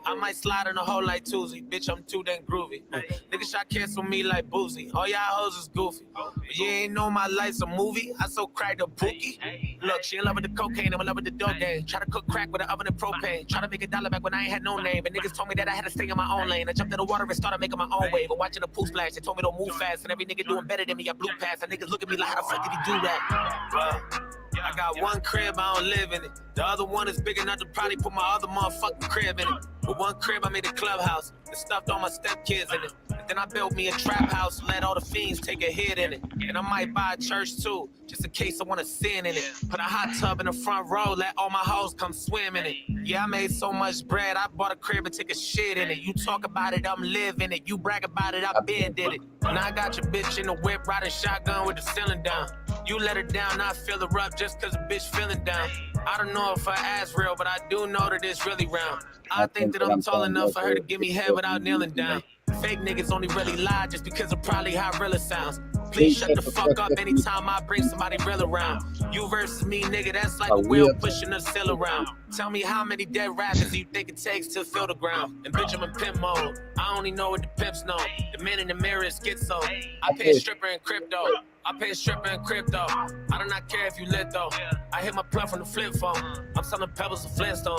I might slide in a hole like Tuesday. Bitch, I'm too damn groovy. Nigga shot cancel me like Boozy. All y'all hoes is goofy. But you ain't know my life's a movie. I so cracked a bookie. Look, she in love with the cocaine, I'm in love with the dog game. Try to cook crack with an oven and propane. Try to make $1 back when I ain't had no name. But niggas told me that I had to stay in my own lane. I jumped in the water and started making my own wave. But watching the pool splash, they told me don't move fast. And every nigga doing better than me, I blew past. And niggas look at me like, how the fuck did he do that? I got one crib, I don't live in it. The other one is big enough to probably put my other motherfucking crib in it. With one crib, I made a clubhouse and stuffed all my stepkids in it. And then I built me a trap house, let all the fiends take a hit in it. And I might buy a church too, just in case I want to sin in it. Put a hot tub in the front row, let all my hoes come swim in it. Yeah, I made so much bread, I bought a crib and took a shit in it. You talk about it, I'm living it. You brag about it, I been did it. Now I got your bitch in the whip, riding shotgun with the ceiling down. You let her down, I fill her up just cause the bitch feeling down. I don't know if her ass real, but I do know that it's really round. I think that I'm tall enough for her to give me head without kneeling down. Fake niggas only really lie just because of probably how real it sounds. Please shut the fuck up anytime I bring somebody real around. You versus me, nigga, that's like a wheel pushing a sail around. Tell me how many dead rappers do you think it takes to fill the ground? And bitch, I'm in pimp mode. I only know what the pimps know. The man in the mirror is schizo. I pay a stripper in crypto. I pay a stripper in crypto. I do not care if you lit though. I hit my plug from the flip phone. I'm selling pebbles and Flintstone.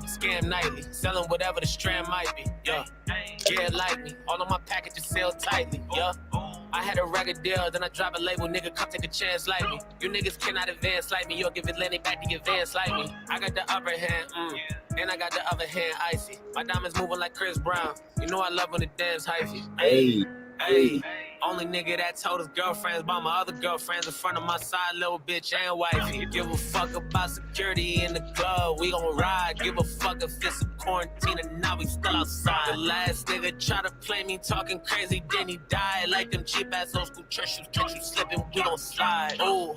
Scam nightly, selling whatever the strand might be. Yeah, like me. All of my packages sell tightly. Yeah. I had a record deal, then I drop a label, nigga, come take a chance like me. You niggas cannot advance like me, you'll give Atlantic back to your advance like me. I got the upper hand, and I got the other hand icy. My diamonds moving like Chris Brown. You know I love when it dance hyphy. Hey, only nigga that told his girlfriends about my other girlfriends in front of my side little bitch and wifey. Give a fuck about security in the club, we gon' ride. Give a fuck if it's a quarantine and now we still outside. The last nigga try to play me talking crazy, then he died. Like them cheap ass old school church shoes, catch you slipping, we gon' slide. Oh,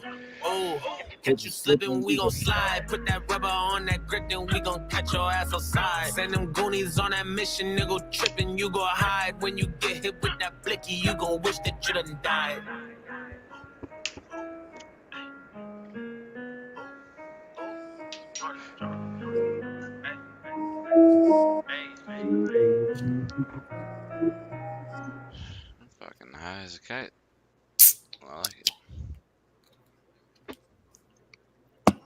catch you slipping, we gon' slide. Put that rubber on that grip, then we gon' catch your ass outside. Send them goonies on that mission, nigga tripping, you gon' hide. When you get hit with that blicky, you gon' wish that you done died. Fucking high as a kite. I like it.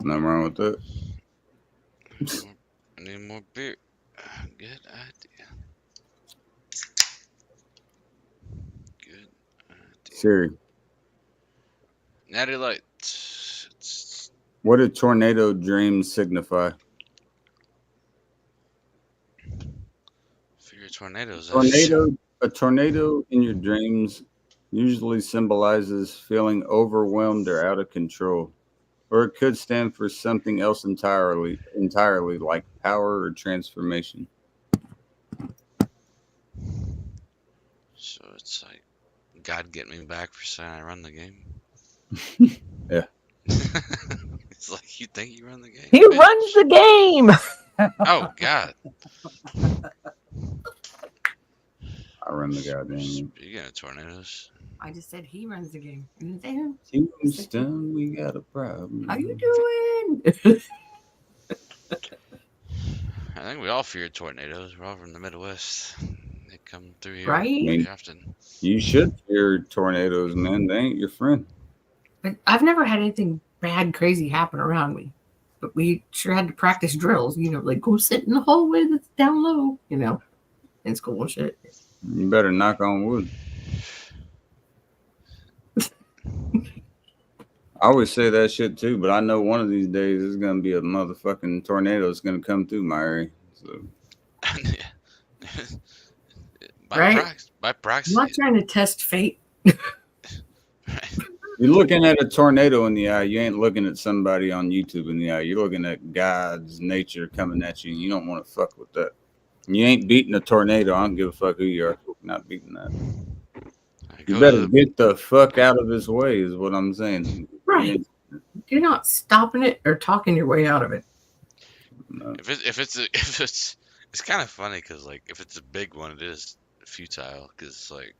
Nothing wrong with that. I need more beer. Good idea. Good idea. Siri, Natty Light. what do tornado dreams signify? Figure tornadoes. A tornado in your dreams usually symbolizes feeling overwhelmed or out of control, or it could stand for something else entirely like power or transformation. So it's like God get me back for saying I run the game. Yeah. It's like, you think you run the game? He bitch? runs the game. Oh God. I run the goddamn game. Speaking of tornadoes, I just said he runs the game. I didn't say him. Houston, we got a problem. How you doing? I think we all fear tornadoes. We're all from the Midwest. They come through here Right? pretty often. You should fear tornadoes, man. They ain't your friend. But I've never had anything bad, crazy happen around me. But we sure had to practice drills, like go sit in the hallway that's down low, in school and shit. You better knock on wood. I always say that shit too, but I know one of these days there's gonna be a motherfucking tornado that's gonna come through my area. So Right? By I'm proxy. not trying to test fate. you're looking at a tornado in the eye. You ain't looking at somebody on YouTube in the eye. You're looking at God's nature coming at you, and you don't want to fuck with that. You ain't beating a tornado. I don't give a fuck who you are. You're not beating that. You better get the fuck out of his way, is what I'm saying. Right. You're not stopping it or talking your way out of it. No. If it's kind of funny because like if it's a big one, it is futile because like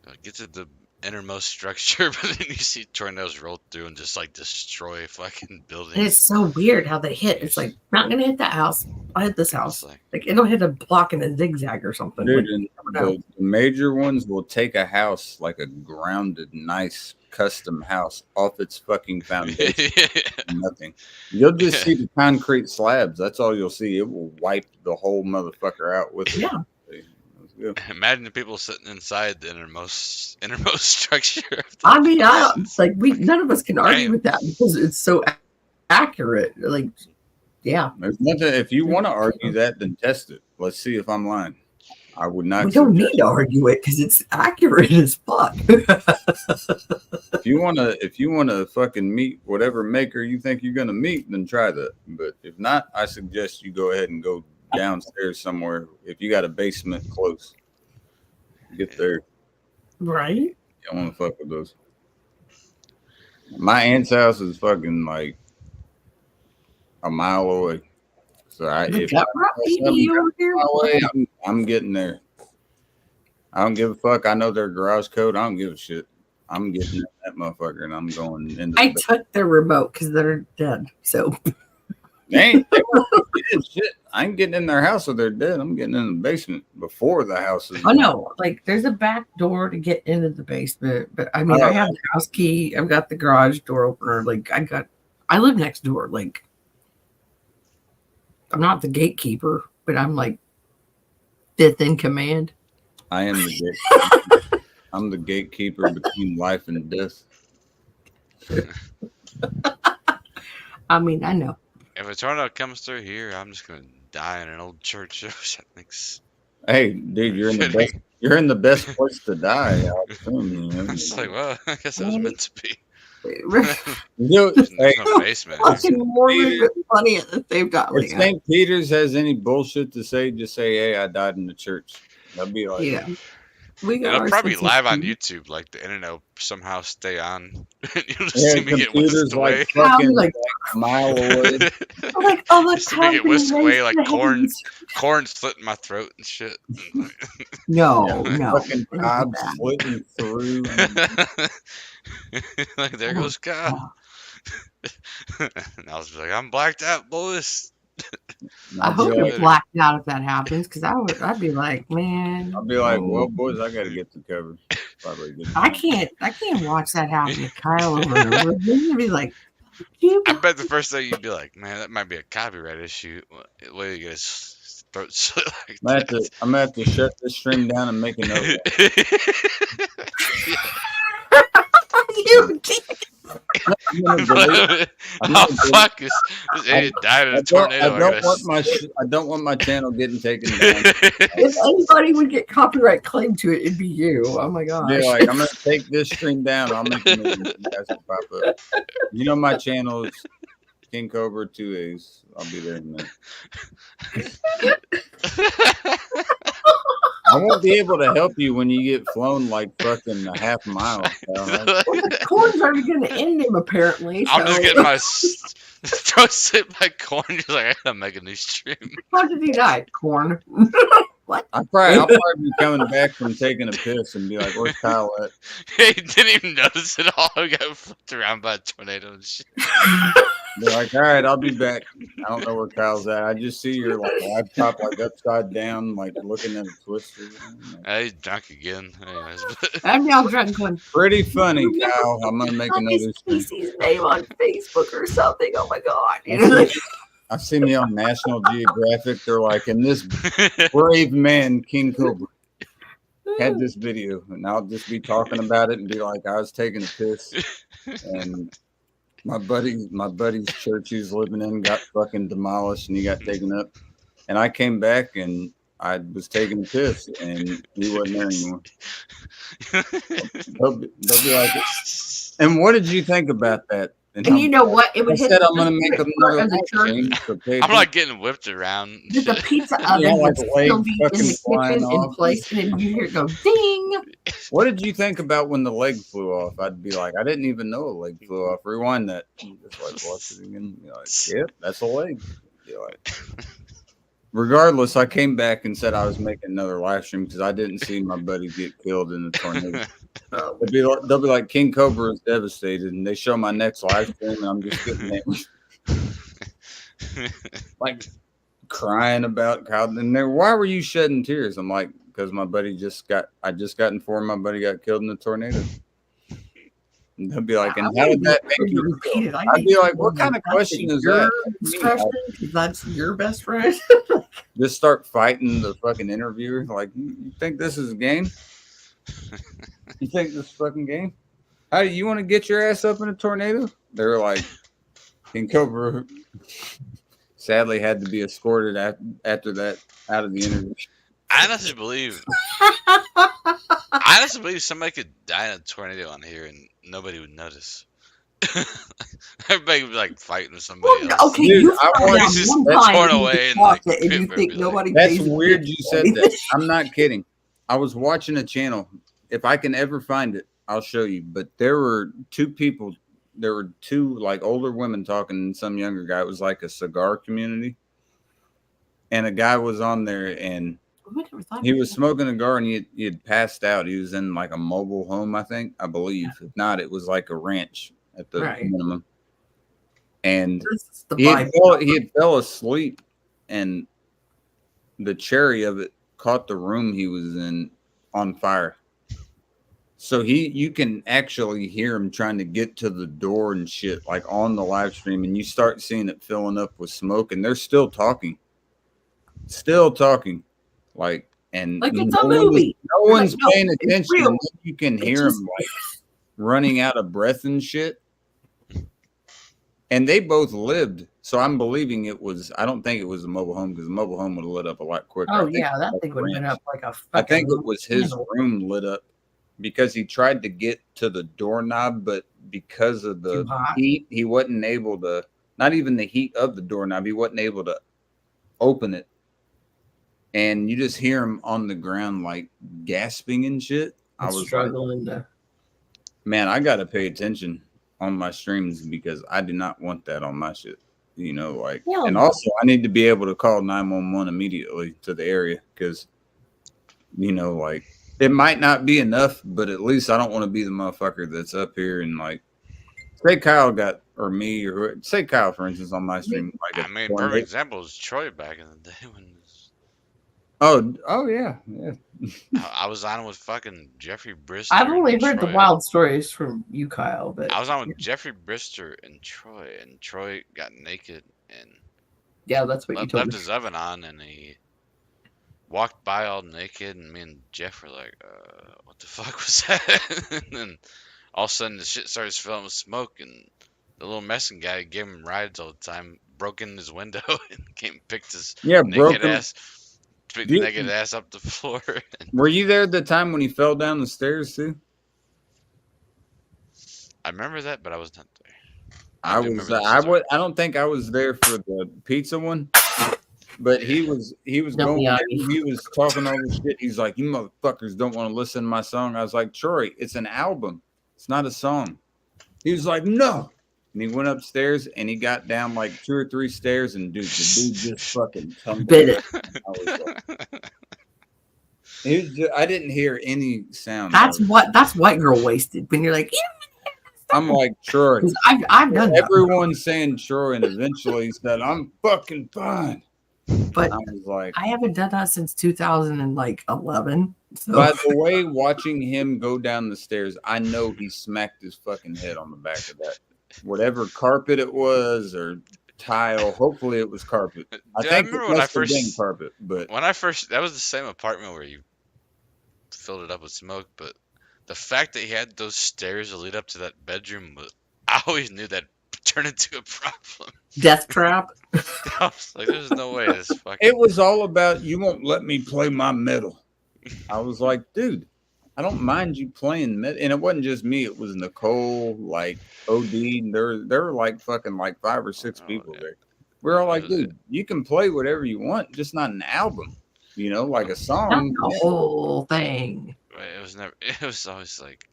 it gets at the innermost structure, but then you see tornadoes roll through and just like destroy fucking buildings. And it's so weird how they hit. It's like not gonna hit that house. I hit this house. Like it'll hit a block in a zigzag or something. Dude, Like, and you never know. the major ones will take a house, like a grounded, nice custom house, off its fucking foundation. Nothing. You'll just see the concrete slabs. That's all you'll see. It will wipe the whole motherfucker out with it. Yeah. Imagine the people sitting inside the innermost structure. I mean, none of us can argue with that because it's so accurate. Like, yeah. There's nothing. If you want to argue that, then test it. Let's see if I'm lying. I would not. We don't need to argue it because it's accurate as fuck. If you wanna fucking meet whatever maker you think you're gonna meet, then try that. But if not, I suggest you go ahead and go downstairs somewhere. If you got a basement close, get there. Right? You don't want to fuck with those. My aunt's house is fucking like a mile away. So I'm getting there. I don't give a fuck. I know their garage code. I don't give a shit. I'm getting in that motherfucker and I'm going into I took their remote because they're dead. So they shit. I ain't getting in their house if they're dead. I'm getting in the basement before the house is. Oh no, like there's a back door to get into the basement, but I mean I have the house key, I've got the garage door opener, like I live next door. Like I'm not the gatekeeper, but I'm like fifth in command. I am the gatekeeper. I'm the gatekeeper between life and death. I mean, I know. If a tornado comes through here, I'm just gonna die in an old church. Thanks. Hey, dude, you're in the best. You're in the best place to die. I assume, It's like, well, I guess it was meant to be. Hey, no basement. Fucking morbid, but funny at the same time. If St. Peter's has any bullshit to say, just say, "Hey, I died in the church." That'd be like, yeah. We got It'll probably sense live of on humor. YouTube. Like the internet will somehow stay on. You'll just Yeah, see me get computers whisked away. like fucking like a mile away. I'm like, oh, let's Just see me get whisked away like corn corn. slit in my throat and shit. No, no. Fucking cobs splitting through. Like there goes God. And I was like, I'm blacked out, boys. I hope I'll you're blacked out if that happens, because I'd be like, man. be like, well, boys, I got to get the cover. Probably good. I can't watch that happen to Kyle over and over. You'd be like, you. I bet the first thing you'd be like, man, that might be a copyright issue. Way you get his throat slit like that. I'm gonna have to shut this stream down and make a note. You can't. Oh fuck! This idiot died in a tornado. I don't want my channel getting taken down. If anybody would get copyright claim to it, it'd be you. Oh my gosh. Yeah, like I'm gonna take this stream down. I'll make it. Pop up. You know my channel is King Cobra 2A's. I'll be there in a minute. I won't be able to help you when you get flown like fucking a half mile. Well, the corn's already going to end him, apparently. I'm just so- getting my throat slit by corn. Just like I gotta make a new stream. How did he die? Corn. I'll probably be coming back from taking a piss and be like, "Where's Kyle at?" He didn't even notice it all. He got flipped around by a tornado and shit. Be like, "All right, I'll be back." I don't know where Kyle's at. I just see your like laptop like upside down, like looking at a twister. He's drunk again. Anyways, I'm now drunk going, Pretty funny, Kyle. I'm gonna make another stream. Casey's name on Facebook or something. Oh my God. You know, like, I've seen me on National Geographic. They're like, and this brave man, King Cobra, had this video, and I'll just be talking about it and be like, I was taking a piss, and my buddy's church he's living in got fucking demolished, and he got taken up, and I came back and I was taking a piss, and he wasn't there anymore. They'll be like, and what did you think about that? and you know what? It I would hit said I'm gonna make another as a church. stream, so pay I'm like getting whipped around. Just the pizza oven Yeah, like would a leg still be in fucking the flying kitchen in off. place, and then you hear it go ding. What did you think about when the leg flew off? I'd be like, I didn't even know a leg flew off. Rewind that. Just like watch it again. Be like, yep, that's a leg. Be like, regardless, I came back and said I was making another live stream because I didn't see my buddy get killed in the tornado. They'll be like, King Cobra is devastated, and they show my next live stream, and I'm just getting like crying about Kyle. And they're, why were you shedding tears? I'm like, because my buddy I just got informed my buddy got killed in the tornado. And they'll be like, and how did that make you feel? I'd be like, what kind of question is that? Because that's your best friend. Just start fighting the fucking interviewer. Like, you think this is a game? You think this is fucking game? How do you want to get your ass up in a tornado? They're like, King Cobra sadly had to be escorted after that out of the interview. I honestly believe somebody could die in a tornado on here and nobody would notice. Everybody would be like fighting with somebody else. Okay, Dude, you I found want out to one that's time torn you away and, watch like, it and you people think be like- nobody. That's pays weird you said attention. that. I'm not kidding. I was watching a channel. If I can ever find it, I'll show you. But there were two people. There were two like older women talking and some younger guy. It was like a cigar community. And a guy was on there and he was smoking a cigar and he had passed out. He was in like a mobile home, I believe. If not, it was like a ranch at the minimum. And he had fell asleep and the cherry of it caught the room he was in on fire. So you can actually hear him trying to get to the door and shit, like on the live stream, and you start seeing it filling up with smoke, and they're still talking, like, and Like it's a movie. No one's Like, no, paying it's attention. real. And you can hear just- them like running out of breath and shit. And they both lived, so I'm believing it was. I don't think it was a mobile home because the mobile home would have lit up a lot quicker. I Oh think yeah, it that was thing a would have been ranch. up like a. I think fucking it was his candle. room lit up because he tried to get to the doorknob, but because of the Too hot. heat, he wasn't able to. Not even the heat of the doorknob, he wasn't able to open it. And you just hear him on the ground like gasping and shit. I was like, struggling to. man, I gotta pay attention on my streams because I do not want that on my shit. You know, like, Yeah. and also I need to be able to call 911 immediately to the area because, you know, like it might not be enough, but at least I don't want to be the motherfucker that's up here and like, say Kyle got or me or say Kyle for instance on my stream. Like, I mean, perfect example is Troy back in the day when oh yeah. I was on with fucking Jeffrey Brister. I've only and heard the Troy. wild stories from you, Kyle, but I was on with Jeffrey Brister and Troy got naked and yeah, that's what you told left me. his oven on, and he walked by all naked, and me and Jeff were like, what the fuck was that? And then all of a sudden the shit started filling with smoke, and the little Mexican guy gave him rides all the time, broke in his window and came and picked his naked ass up the floor. Were you there at the time when he fell down the stairs too? I remember that, but I was not there. I do was. remember the story. I don't think I was there for the pizza one, But he was Don't going. be Ivy. He was talking all this shit. He's like, "You motherfuckers don't want to listen to my song." I was like, "Troy, it's an album. It's not a song." He was like, "No." And he went upstairs and he got down like 2 or 3 stairs, and the dude just fucking tumbled. Bit it. I was like, I didn't hear any sound. That's white girl wasted. When you're like, yeah, I'm like, Troy. I've done that. Everyone's saying Troy, and eventually he said, "I'm fucking fine." But I was like, I haven't done that since 2011. So by the way, watching him go down the stairs, I know he smacked his fucking head on the back of that, whatever carpet it was or tile. Hopefully, it was carpet. I Dude, think remember it when I must have been first carpet, but when I first that was the same apartment where you filled it up with smoke, but the fact that he had those stairs that lead up to that bedroom, I always knew that turned into a problem. death trap. I was like, "There's no way this fucking." it was all about you won't let me play my metal. I was like, dude, I don't mind you playing metal, and it wasn't just me. It was Nicole, like OD. And there were like fucking like 5 or 6 people there. We're all like, dude, you can play whatever you want, just not an album. You know, like a Not song. the whole thing. It was never. It was always like.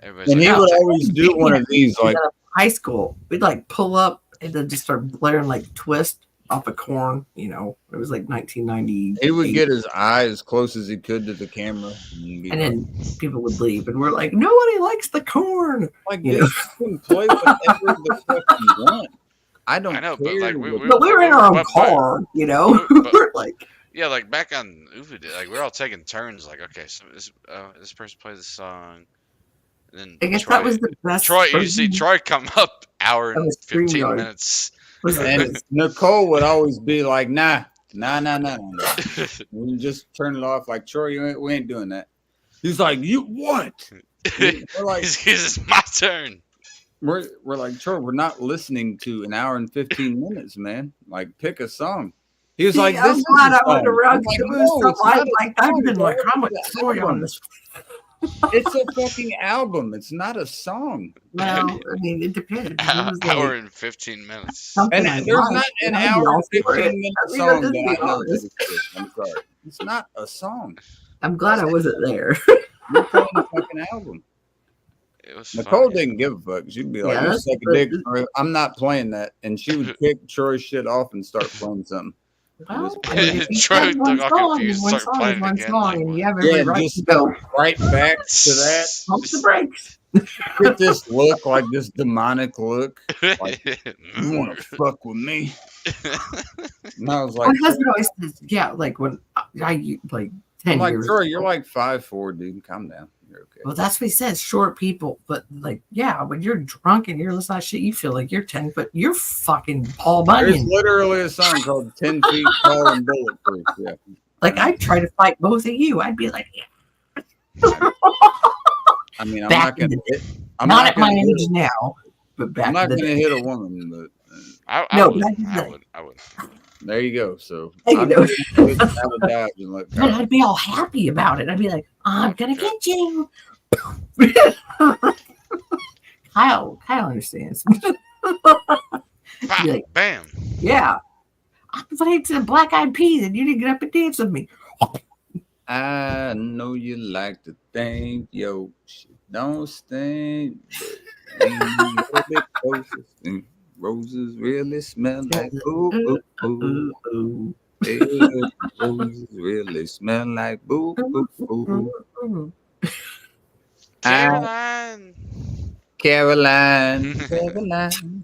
Everybody's And like, he "Oh, would always do one of these, like, High school, we'd like pull up and then just start blaring like Twist off of Corn. You know, it was like 1990. he would get his eye as close as he could to the camera. and then people would leave, and we're like, nobody likes the Corn. like, you dude, know? you can play whatever the fuck you want. I don't I know, care. but like But we were in our own car, you know. but- We're like, Yeah, like back on Uvu, like we're all taking turns. Like, okay, so this person plays this song, and then I guess Troy, that was the best. Troy. You version see Troy come up hour of and a stream 15 yard. minutes. was And Nicole would always be like, nah. We just turn it off. Like, Troy, we ain't doing that. He's like, you what? We're like, It's my turn. we're like, Troy, we're not listening to an hour and 15 minutes, man. Like, pick a song. He was like, I'm this glad is I went a song. around I'm like, to no, so it's not a I've song, been like, bro. I'm with It's an Troy on album. this. It's a fucking album. It's not a song. Well, I mean, it depends. It was Hour like and 15 minutes. something And I there's liked, not an and I'd be hour all and for 15 it. minute I mean, song let's that be I know that honest. exists. I'm sorry. It's not a song. I'm glad I wasn't there. You're playing a fucking album. It was Nicole fun. didn't give a fuck. She'd be like, Yeah, "You that's- suck a dick, Troy. I'm not playing that." And she would kick Troy's shit off and start playing something. Well, I mean, if you Troy said one looked all song, confused, one started song playing is one again, song, like, and what? you have every Yeah, right just to go right back to that. pump the brakes. Get this look, like this demonic look. Like, you want to fuck with me? And I was like, My husband always says, yeah, like when I like 10 I'm like, years Troy, ago. you're like 5'4", dude. Calm down. You're okay. Well, that's what he says, short people. But like, yeah, when you're drunk and you're listening to shit, you feel like you're 10, but you're fucking Paul There's Bunyan. literally a song called 10 Feet Tall and Bulletproof. Yeah. Like, I'd try to fight both of you. I'd be like, yeah. I mean, I'm Back not gonna in hit. I'm not not at my gonna hit. age now, but back I'm not in the gonna day. hit a woman, but No, would. but I did that. I would. there you go. So There you I'm go. just gonna have a dodge and let And go. I'd be all happy about it. I'd be like, I'm gonna get you. Kyle understands. Pop, Like- bam. Yeah. I played to the Black Eyed Peas and you didn't get up and dance with me. I know you like to think your shit don't stink, but ain't a little bit closer. Think roses really smell like ooh, ooh, ooh. Ooh, ooh, Yeah, roses really smell like boo, boo, boo. ooh. Caroline. Caroline.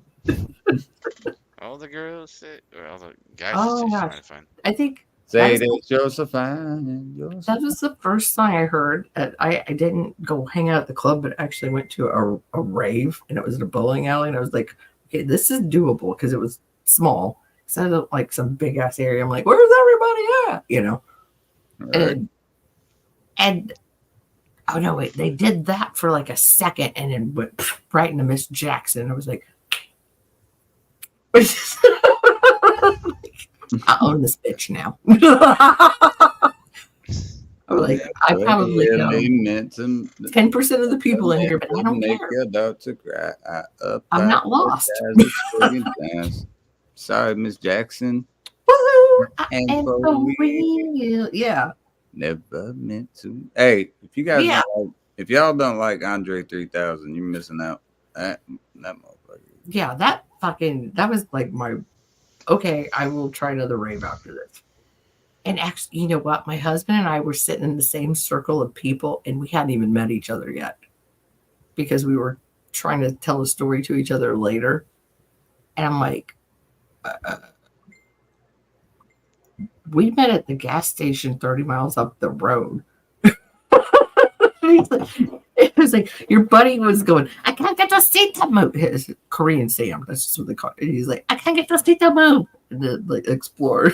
All the girls say, or all the guys Oh, say she's gosh. kind of fun. I think Say That's- that Josephine. that was the first song I heard. I didn't go hang out at the club, but actually went to a rave, and it was in a bowling alley. And I was like, okay, this is doable because it was small. Instead of like some big ass area, I'm like, where's everybody at? You know? And oh no, wait, they did that for like a second and then went right into Miss Jackson. I was like, I own this bitch now. I'm like, I probably know 10% of the people in here, but I don't make care. your daughter cry. I'm not lost. Sorry, Miss Jackson. Woo! I And am for for real. real. Yeah. Never meant to. Hey, if you guys Yeah. don't like, if y'all don't like Andre 3000, you're missing out. That motherfucker. Yeah, that was like my okay, I will try another rave after this. And actually, you know what? My husband and I were sitting in the same circle of people and we hadn't even met each other yet because we were trying to tell a story to each other later. And I'm like, we met at the gas station 30 miles up the road. It was like your buddy was going, I can't get to see the move. His Korean Sam, that's just what they call it. And he's like, I can't get to see the move. And the Explorer.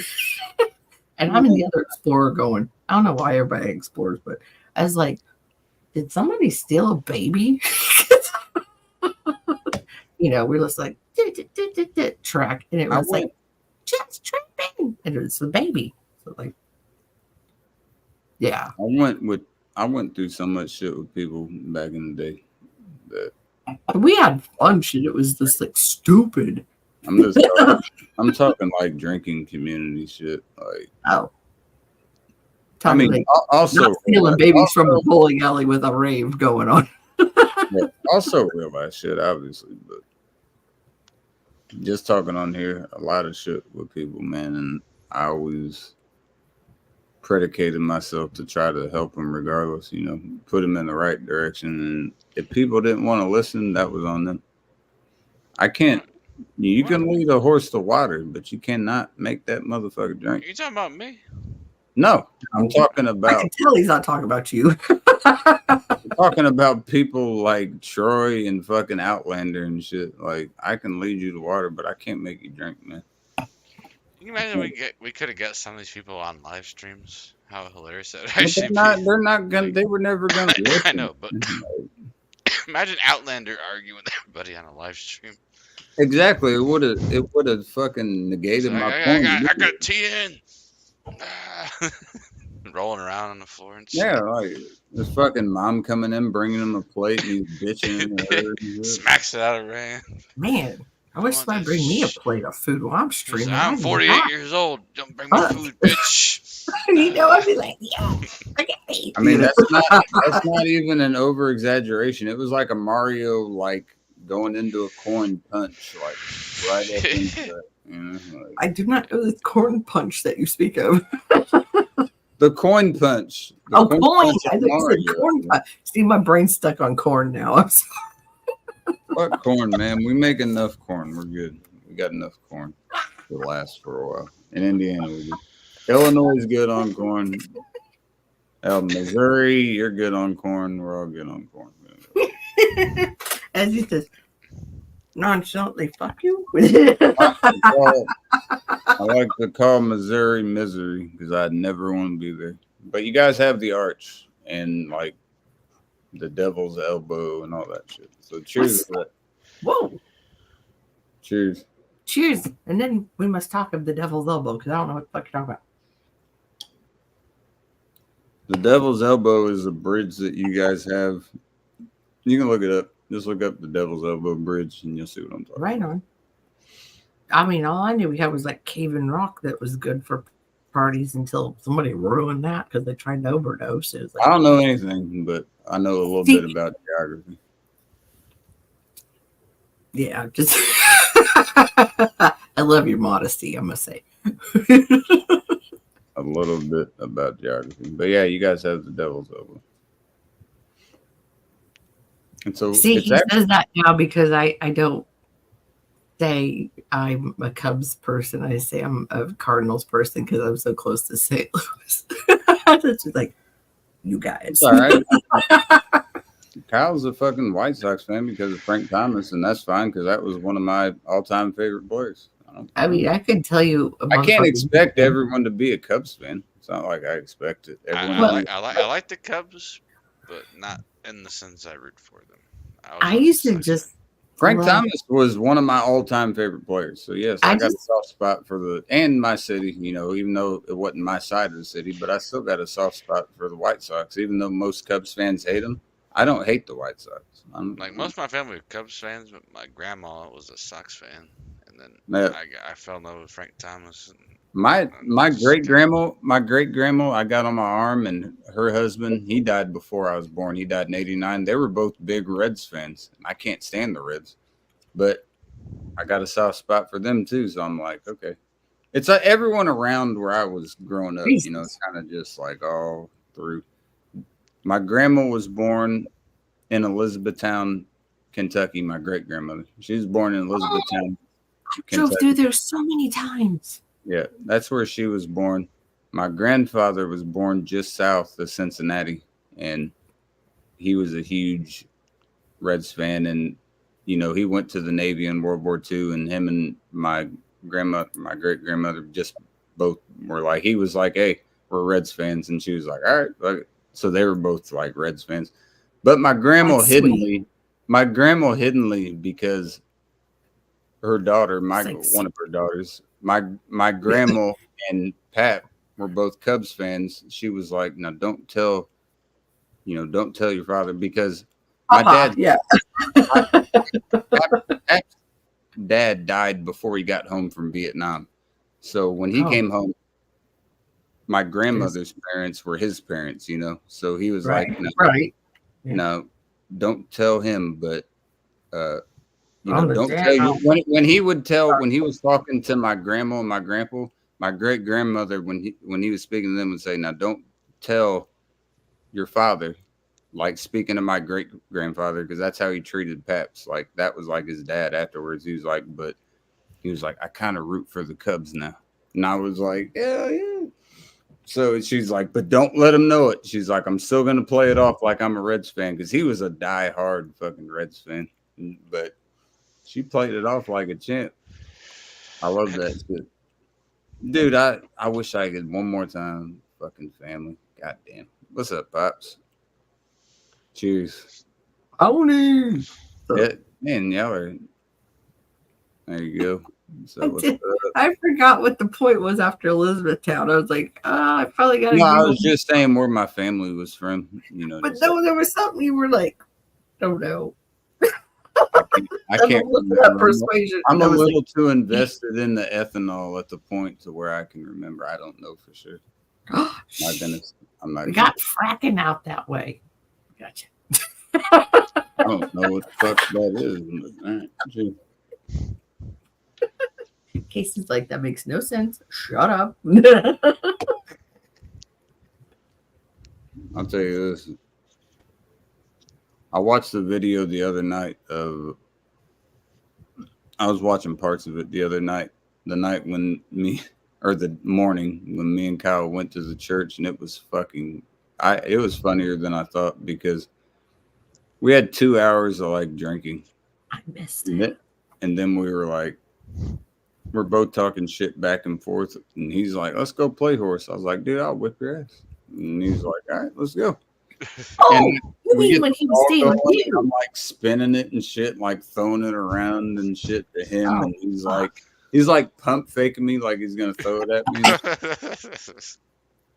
And I'm in the other Explorer going, I don't know why everybody explores, but I was like, did somebody steal a baby? You know, we're just like track, and it was like just tripping, and it was the baby. So like, yeah, I went through so much shit with people back in the day that we had fun shit. It was just like stupid. I'm talking like drinking community shit. Like, oh, I mean, like, also not stealing babies from a bowling alley with a rave going on. Yeah, also real life shit, obviously, but just talking on here, a lot of shit with people, man, and I always predicated myself to try to help them regardless, you know, put them in the right direction. And if people didn't want to listen, that was on them. I can't. You can lead a horse to water, but you cannot make that motherfucker drink. You talking about me? No, I'm talking I about. can tell he's not talking about you. I'm talking about people like Troy and fucking Outlander and shit. Like, I can lead you to water, but I can't make you drink, man. Can you imagine we could have got some of these people on live streams? How hilarious that But actually they're not gonna. They were never gonna. Listen. I know, but imagine Outlander arguing with everybody on a live stream. Exactly. It would have fucking negated my point. I got TN. Rolling around on the floor and shit. Yeah, like this fucking mom coming in, bringing him a plate, and he's bitching. Smacks it out of Ran. Man, I wish somebody bring me a plate of food while I'm streaming. I'm 48 years old. Don't bring me food, bitch. You know, I'd be like, yeah, look at me. I mean, that's not even an over exaggeration. It was like a Mario like going into a corn punch, like right up into it. You know, like, I do not know the corn punch that you speak of. the coin punch. Coin! I think you said corn punch. See, my brain's stuck on corn now. I'm sorry. Fuck corn, man. We make enough corn. We're good. We got enough corn to last for a while. In Indiana, we do. Illinois is good on corn. Missouri, you're good on corn. We're all good on corn. As he says, nonchalantly, fuck you. I like to call Missouri misery because I'd never want to be there. But you guys have the arch and like the devil's elbow and all that shit. So cheers to that. Whoa. Cheers. Cheers. And then we must talk of the devil's elbow because I don't know what the fuck you're talking about. The devil's elbow is a bridge that you guys have. You can look it up. Just look up the devil's elbow bridge and you'll see what I'm talking about. Right on. I mean, all I knew we had was like Cave and Rock that was good for parties until somebody ruined that because they tried to overdose. It was like, I don't know anything, but I know a little bit about geography. Yeah, just I love your modesty, I must say. A little bit about geography. But yeah, you guys have the devil's elbow. And so see, he says that now because I don't say I'm a Cubs person. I say I'm a Cardinals person because I'm so close to St. Louis. It's just like, you guys. It's all right. Kyle's a fucking White Sox fan because of Frank Thomas, and that's fine because that was one of my all-time favorite players. I mean, I could tell you. I can't expect everyone to be a Cubs fan. It's not like I expect it. I like the Cubs, but not in the sense I root for them. I used to just. Frank Thomas was one of my all-time favorite players. So yes, I got a soft spot for and my city. You know, even though it wasn't my side of the city, but I still got a soft spot for the White Sox. Even though most Cubs fans hate them, I don't hate the White Sox. Like most of my family are Cubs fans, but my grandma was a Sox fan, and then I fell in love with Frank Thomas, and My great grandma, I got on my arm, and her husband, he died before I was born. He died in '89. They were both big Reds fans. I can't stand the Reds, but I got a soft spot for them too. So I'm like, okay, it's like everyone around where I was growing up, you know, it's kind of just like all through. My grandma was born in Elizabethtown, Kentucky. My great grandmother, she was born in Elizabethtown, I drove through there so many times. Yeah, that's where she was born. My grandfather was born just south of Cincinnati, and he was a huge Reds fan. And you know, he went to the Navy in World War II, and him and my great grandmother, just both were like, he was like, "Hey, we're Reds fans," and she was like, "All right." So they were both like Reds fans. But my grandma hiddenly, because her daughter, one of her daughters, my grandma and Pat were both Cubs fans. She was like, "Now don't tell your father," because my Pat's dad died before he got home from Vietnam. So when he came home, my grandmother's parents were his parents, you know. So he was like, "No, don't tell him," but you know, don't tell you when he was talking to my grandma and my grandpa, my great grandmother, when he was speaking to them, would say, "Now don't tell your father," like speaking to my great grandfather, because that's how he treated Paps. Like that was like his dad afterwards. He was like, I kind of root for the Cubs now. And I was like, yeah. So she's like, but don't let him know it. She's like, I'm still gonna play it off like I'm a Reds fan, because he was a diehard fucking Reds fan. But she played it off like a champ. I love that shit. Dude, I wish I could one more time. Fucking family. God damn. What's up, Pops? Cheers. Oni. Yeah, man, y'all are. There you go. So I forgot what the point was after Elizabethtown. I was like, I probably got to. No, I was just saying where my family was from, you know. But no, there was something you were like, don't know. I can't remember. Persuasion. I'm a little too invested in the ethanol at the point to where I can remember. I don't know for sure. I'm not. We got fracking out that way. Gotcha. I don't know what the fuck that is. All right. Casey's like, that makes no sense. Shut up. I'll tell you this. I watched the video the other night of. I was watching parts of it the other night. The night when the morning when me and Kyle went to the church, and it was fucking. It was funnier than I thought, because we had 2 hours of like drinking. I missed it. And then we were like, we're both talking shit back and forth. And he's like, let's go play horse. I was like, dude, I'll whip your ass. And he's like, all right, let's go. Oh, you mean when he was staying with you? I'm like spinning it and shit, like throwing it around and shit to him. And he's like pump faking me like he's going to throw it at me.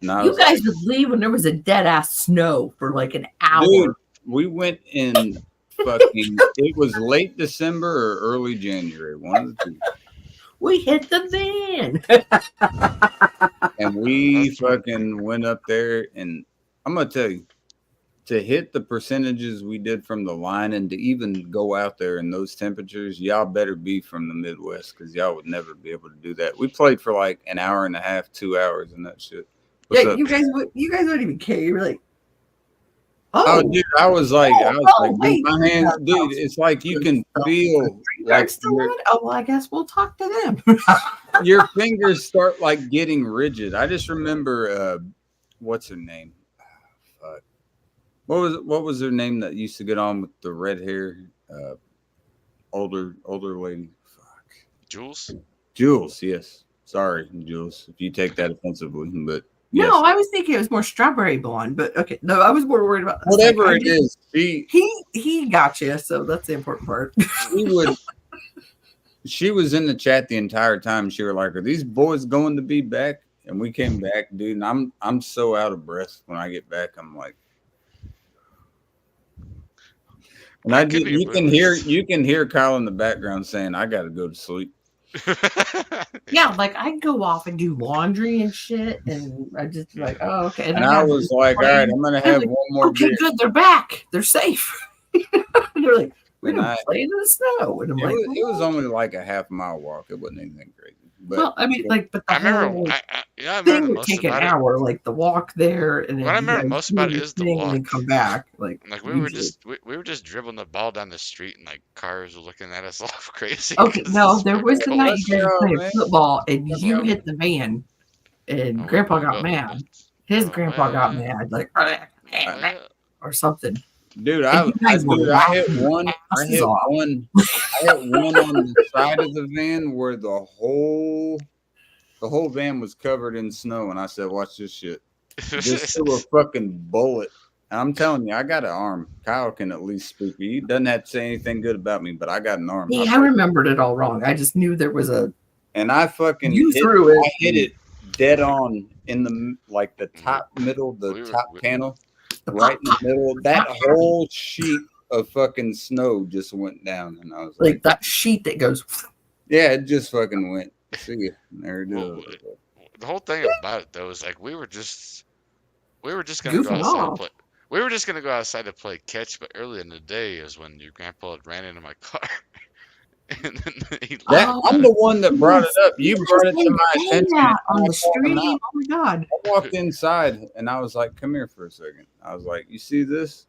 You guys would leave when there was a dead ass snow for like an hour. Dude, we went in fucking, it was late December or early January, one of the two. We hit the van. And we fucking went up there, and I'm going to tell you, to hit the percentages we did from the line and to even go out there in those temperatures, y'all better be from the Midwest, because y'all would never be able to do that. We played for like an hour and a half, 2 hours and that shit. What's up? You guys wouldn't even care. You were like, oh, dude, I was like, dude, my hands, dude, it's like you can feel like I guess we'll talk to them. Your fingers start like getting rigid. I just remember, what's her name? Fuck. What was her name that used to get on with the red hair? Older lady. Fuck. Jules, yes. Sorry, Jules, if you take that offensively, but. No, yes. I was thinking it was more strawberry blonde, but okay. No, I was more worried about whatever it is. He got you, so that's the important part. She was in the chat the entire time. She was like, "Are these boys going to be back?" And we came back, dude. And I'm so out of breath when I get back. I'm like, and you can hear Kyle in the background saying, "I got to go to sleep." Yeah, like I go off and do laundry and shit, and I just like, oh, okay. And then I have was them like, all playing. right, I'm gonna I'm have like, one more okay, beer. good, they're back, they're safe. They're like, we're And gonna play in the snow, and I'm like, it was only like a half-mile walk. It wasn't anything crazy. But well, I mean, like, but the I remember. whole I thing remember would most take an about it. hour, like the walk there, and then What I you remember guys most do about it your is the thing and then walk. come back. Like we were usually. we were just dribbling the ball down the street, and like cars were looking at us all crazy. Okay, 'cause no, it's there so was the cold. night you guys were playing man. football and Let's you go. hit the van, and Oh, Grandpa got well, mad. His oh, grandpa got well. mad, like Well, or something. dude, And you guys were I hit laughing one. your I asses hit off. one. I hit one on the side of the van where the whole van was covered in snow, and I said, "Watch this shit." Just threw a fucking bullet. And I'm telling you, I got an arm. Kyle can at least speak. He doesn't have to say anything good about me, but I got an arm. Yeah, I remembered it all wrong. I just knew there was a. And I fucking threw it. I hit it dead on in the like the top middle, the We were- top we- panel, right in the middle. That whole sheet of fucking snow just went down, and I was like, Like that sheet that goes. "Yeah, it just fucking went." See you. There it Well, is. the whole thing about it though is like we were just gonna go Goofing outside off. and play. We were just gonna go outside to play catch, but early in the day is when your grandpa had ran into my car. And then he That I'm the one that brought it up. You brought it to my attention. Yeah, on I the called him stream. out. Oh my god. I walked inside and I was like, "Come here for a second." I was like, "You see this?"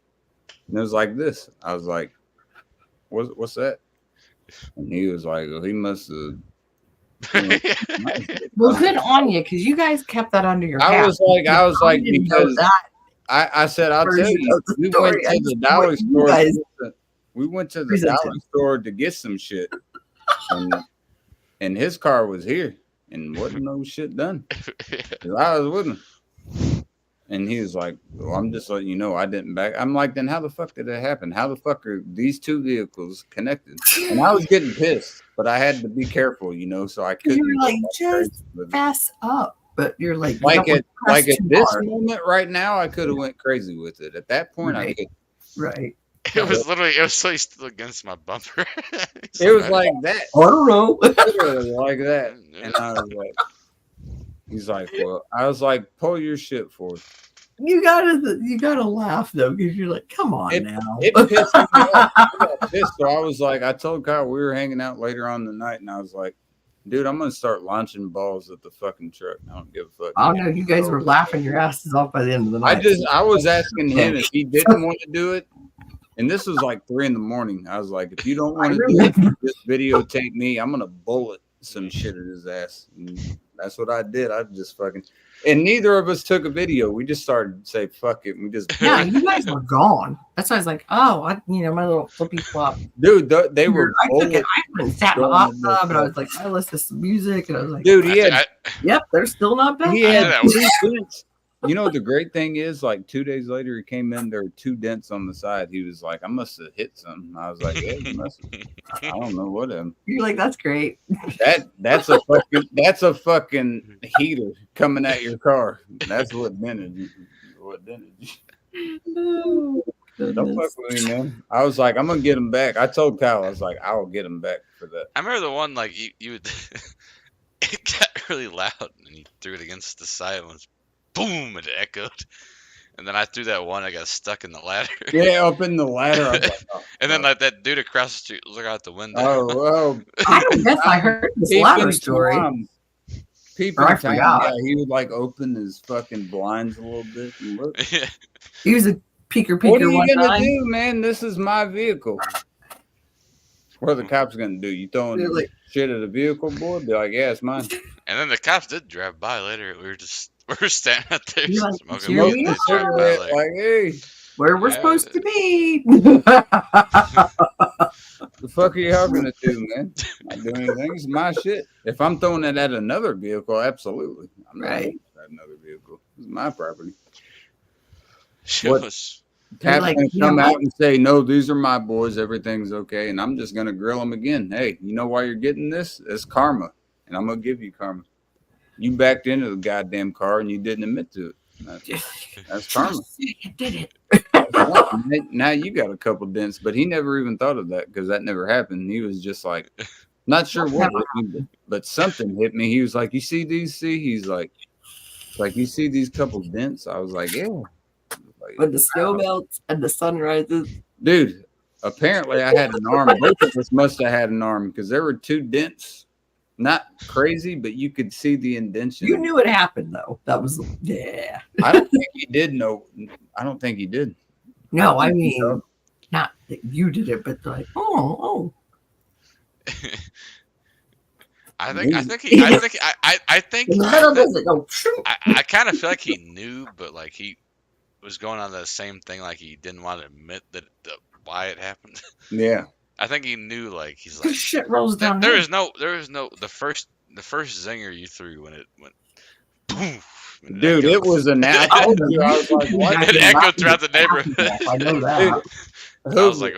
And it was like this. I was like, "What's that?" And he was like, "Well, he must have." Well, good on you, because you guys kept that under your hat. I was like, didn't know because that. I said, "I'll tell version you." of the We went story. I to the just dollar want you store. guys We went to the presented. dollar store to get some shit, and his car was here, and wasn't no shit done. 'Cause I was with him. And he was like, "Well, I'm just letting you know I didn't back." I'm like, "Then how the fuck did it happen? How the fuck are these two vehicles connected?" And I was getting pissed, but I had to be careful, so I couldn't. You were like, go just crazy with it. fess up. But you're like, you like don't at press too this hard. moment right now, I could have went crazy with it. At that point, I Right. could. Right. It was like still against my bumper. It was like that, I don't know. literally like that, and I was like, "He's like, well," I was like, "Pull your shit forward." you gotta laugh though, because you're like, come on now. It pissed me off. I got pissed, so I was like, I told Kyle we were hanging out later on the night, and I was like, "Dude, I'm gonna start launching balls at the fucking truck. I don't give a fuck." I don't know. You guys were laughing your asses off by the end of the night. I was asking him if he didn't want to do it, and this was like 3 a.m. I was like, "If you don't want to do it, just videotape me. I'm gonna bullet some shit at his ass." And that's what I did. I just fucking, and neither of us took a video. We just started to say fuck it. And we just Yeah, you guys were gone. That's why I was like, oh, my little flippy flop. dude, they were I took it. bullet. I went and sat in the going hot in the tub, and I was truck. like, I listened to some music, and I was like, Dude, he had yep, they're still not back. He did had that. 2 dents. You know what the great thing is? Like 2 days later, he came in. There were 2 dents on the side. He was like, "I must have hit something." I was like, "Yeah, you must have." I don't know what him. You're like, that's great. That's a fucking heater coming at your car. That's what dented you. What dented you? Oh, Don't goodness. fuck with me, man. I was like, I'm gonna get him back. I told Kyle, I was like, I will get him back for that. I remember the one like you would. It got really loud, and you threw it against the side, and it was boom, it echoed. And then I threw that one, I got stuck in the ladder. Yeah, up in the ladder. I was like, oh, And then like that dude across the street look out the window. oh, I don't guess I heard this ladder story. People, Or I forgot. yeah, he would like open his fucking blinds a little bit and look. Yeah. He was a peeker What are one you gonna time. do, man? This is my vehicle. What are the cops gonna do? You throwing They're like- shit at a vehicle, boy? Be like, yeah, it's mine. And then the cops did drive by later. We were standing out there You're like, smoking here weed. we They are. drove by, Cigarette, like, hey, Where we're Yeah. supposed to be. the fuck are y'all gonna do, man? Not doing anything. It's my shit. If I'm throwing it at another vehicle, absolutely. I'm not Right. throwing it at another vehicle. It's my property. She What? was- You're Cap's like, gonna you know come what? out and say, "No, these are my boys. Everything's okay," and I'm just gonna grill them again. Hey, you know why you're getting this? It's karma, and I'm gonna give you karma. You backed into the goddamn car and you didn't admit to it. That's karma. You did it. Now you got a couple dents, but he never even thought of that because that never happened. He was just like, Not sure what hit me, but something hit me. He was like, "You see these? See?" He's like, "You see these couple dents?" I was like, "Yeah." Like, When the snow melts and the sun rises. dude, apparently I had an arm. Both of us must have had an arm because there were 2 dents. Not crazy, but you could see the indentation. You knew it happened though. That was I don't think he did know. I don't think he did. No, I mean not that you did it, but like, oh. I think In the middle does it go? I kind of feel like he knew, but like he was going on the same thing. Like he didn't want to admit that why it happened. Yeah. I think he knew. Like he's like, shit rolls down. There is no the first zinger you threw when it went poof. Dude, it was a natural. I was like, what? It echoed throughout the neighborhood. I know that. I was like,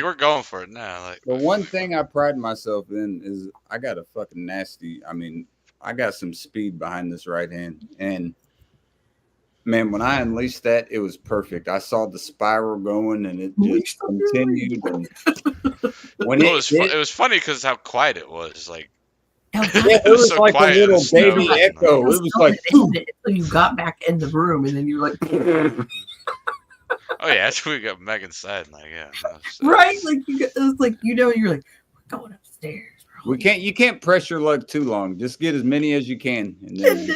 we're going for it now. Like the one thing I pride myself in is I got a fucking nasty. I mean, I got some speed behind this right hand, and man, when I unleashed that, it was perfect. I saw the spiral going, and it just continued. And when it was funny because how quiet it was. Like it was so like a little baby echo. It was like until you got back in the room, and then you were like. Oh yeah, that's when we got back inside. Like yeah, right. Like it was like you're like we're going upstairs. Bro. You can't press your luck too long. Just get as many as you can, and then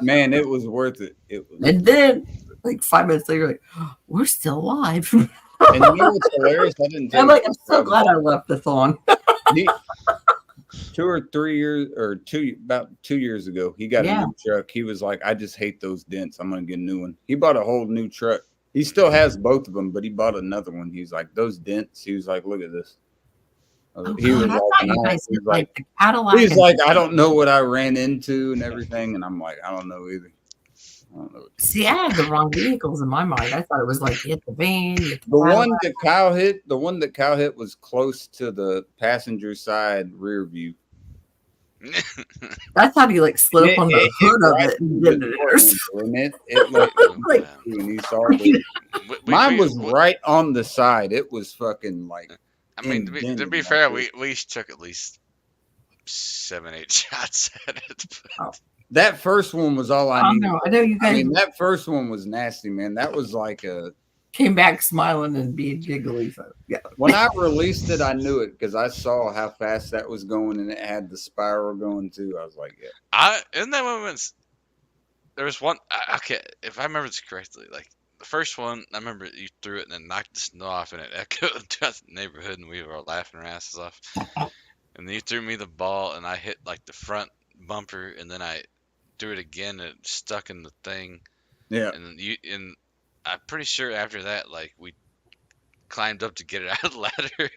man, it was worth it. And then like 5 minutes later, like we're still alive. And you know what's hilarious? I'm like, I'm so glad I left this on. 2 or 3 years, or about 2 years ago, he got a new truck. He was like, I just hate those dents. I'm gonna get a new one. He bought a whole new truck. He still has both of them, but he bought another one. He's like, those dents. He was like, look at this. He was like, he's like, I don't know what I ran into and everything. And I'm like, I don't know either. See, I had the wrong vehicles in my mind. I thought it was like hit the van. The one that Kyle hit was close to the passenger side rear view. I thought he like slid up on the hood of it and did it. Mine was right on the side. It was fucking like. I mean, to be fair, we each took at least 7-8 shots at it. That first one was all I needed. I know you guys. I mean, that first one was nasty, man. That was like came back smiling and being giggly. So yeah. When I released it, I knew it because I saw how fast that was going, and it had the spiral going too. I was like, yeah. In that moment, there was one. Okay, if I remember this correctly, like the first one, I remember you threw it and then knocked the snow off, and it echoed throughout the neighborhood, and we were all laughing our asses off. And then you threw me the ball, and I hit like the front bumper, and then I threw it again, and it stuck in the thing. Yeah. And I'm pretty sure after that, like we climbed up to get it out of the ladder,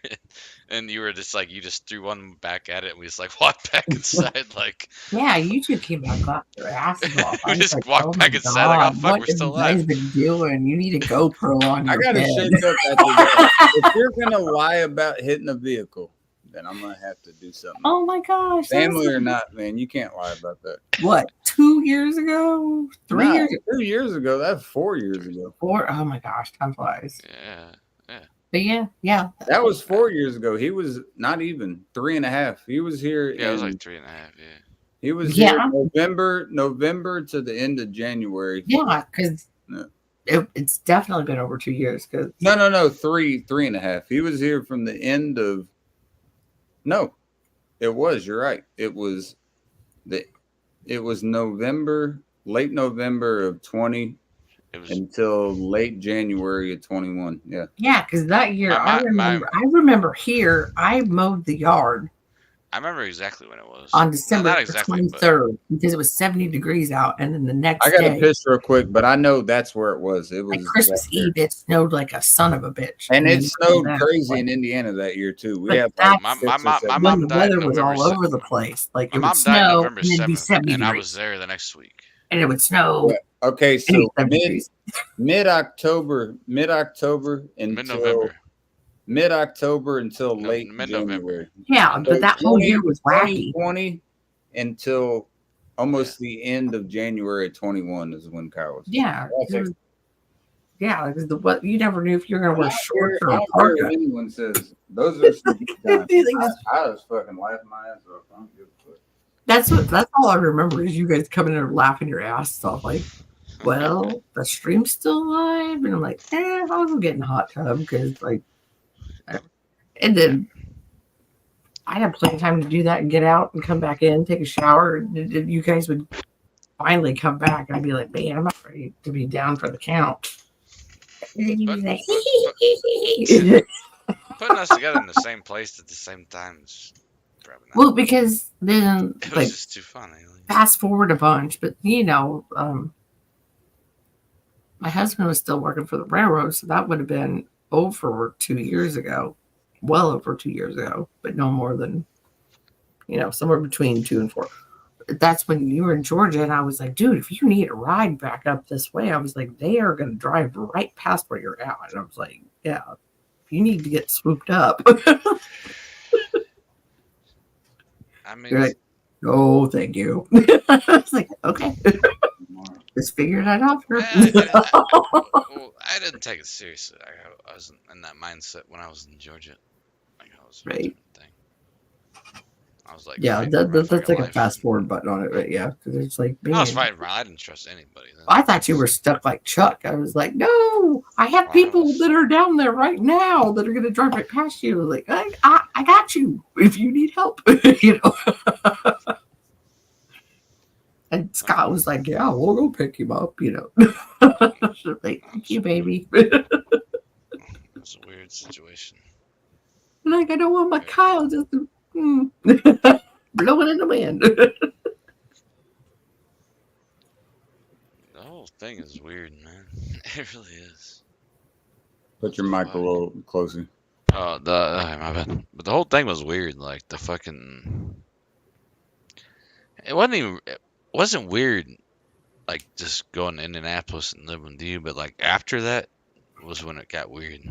and you were just like, you just threw one back at it, and we just like walked back inside, like. Yeah, you two came back off your asses off. We just walked back inside, like, oh fuck, we're still alive. What have you guys been doing? You need a GoPro on your I gotta head. shake up after that. If you're gonna lie about hitting a vehicle, then I'm gonna have to do something. Oh my gosh. Family or not, man, you can't lie about that. What, 2 years ago? 3 years ago? 2 years ago. That's 4 years ago. 4? Oh my gosh, time flies. Yeah. But yeah. That was 4 years ago. He was not even 3.5. He was here. Yeah, it was like 3.5. Yeah. He was here November to the end of January. Yeah, because it's definitely been over 2 years. Cause No, 3.5. He was here from the end of. No, it was. You're right. It was November, late November of 20 until late January of 21. Yeah. Yeah, because that year I remember here I mowed the yard. I remember exactly when it was. On December 23rd, because it was 70 degrees out, and then the next day. I got a piss real quick, but I know that's where it was. It was like Christmas Eve. It snowed like a son of a bitch, and it snowed crazy in Indiana that year too. We had my mom the died. Weather was all over the place. Like it would snow, and it'd be 70 and degrees. I was there the next week. And it would snow. Okay, so mid October until late mid-November. Yeah, so but that whole year was wacky. 2020 until almost the end of January 21 is when Kyle was. Yeah. Yeah, because what you never knew if you're gonna wear shorts or I a don't care parka. if anyone says those are some good times. You think that's- I was fucking laughing my ass off. I don't give a fuck. That's all I remember is you guys coming in and laughing your ass off. Like, well, the stream's still live, and I'm like, I'll go get in a hot tub because like, and then I had plenty of time to do that and get out and come back in, take a shower. And you guys would finally come back, and I'd be like, man, I'm not ready to be down for the count. And then you'd be like, Putting us together in the same place at the same time is probably not. well, because then It was like just too funny. fast forward a bunch, but my husband was still working for the railroad, so that would have been over 2 years ago, well over 2 years ago, but no more than somewhere between 2 and 4. That's when you were in Georgia, and I was like, dude, if you need a ride back up this way, I was like, they are going to drive right past where you're at. And I was like, yeah, if you need to get swooped up. I mean, You're like, no, thank you. I was like, okay, just figure that out. well, I didn't take it seriously. I wasn't in that mindset when I was in Georgia. Like, I was a Right. different thing. I was like, Yeah, fighting for my that's fucking like a life. fast forward button on it, right? Yeah, because it's like, man, I was fighting for. I didn't trust anybody. Then. I thought you were stuck like Chuck. I was like, no, I have people that are down there right now that are going to drive right past you. Like, I got you if you need help, And Scott was like, yeah, we'll go pick him up, So like, thank you, baby. It was a weird situation. Like, I don't want my Kyle just to, blowing in the wind. The whole thing is weird, man. It really is. Put your mic a little closer. Oh, my bad. But the whole thing was weird. Like the fucking. It wasn't weird. Like just going to Indianapolis and living with you, but like after that was when it got weird.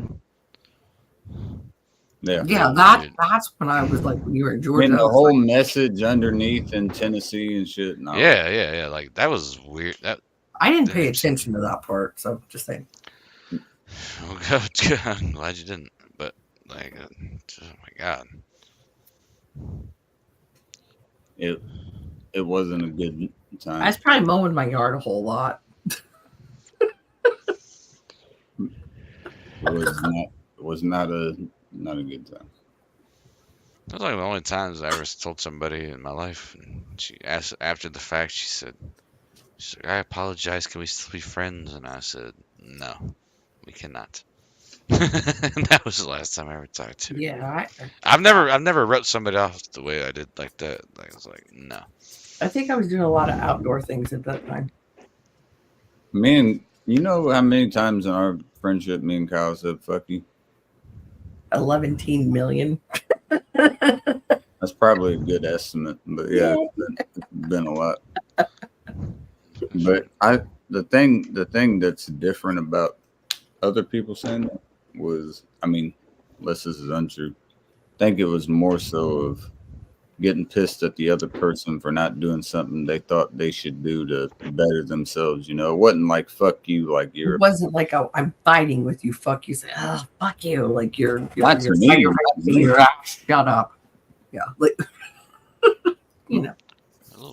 Yeah. Yeah, that's when I was like, when you were in I Georgia. mean, I the was whole like, message underneath in Tennessee and shit. No. Yeah. Like that was weird. That. I didn't pay attention to that part, so just saying. Oh, I'm glad you didn't. But like, oh my god. It wasn't a good time. I was probably mowing my yard a whole lot. It was not a good time. That was like the only times I ever told somebody in my life. And she asked after the fact. She's like, I apologize. Can we still be friends? And I said, no, we cannot. And that was the last time I ever talked to her. Yeah, I've never wrote somebody off the way I did like that. Like, I was like, no. I think I was doing a lot of outdoor things at that time. Man, you know how many times in our friendship me and Kyle said "fuck you"? 11 million. That's probably a good estimate, but yeah, it's been a lot. But the thing that's different about other people saying that was, I mean, unless this is untrue, I think it was more so of getting pissed at the other person for not doing something they thought they should do to better themselves. It wasn't like "fuck you," like you're. It wasn't like, oh, I'm fighting with you. Fuck you. Say, oh, fuck you. Like you're Not to me. Shut up. Yeah. Like,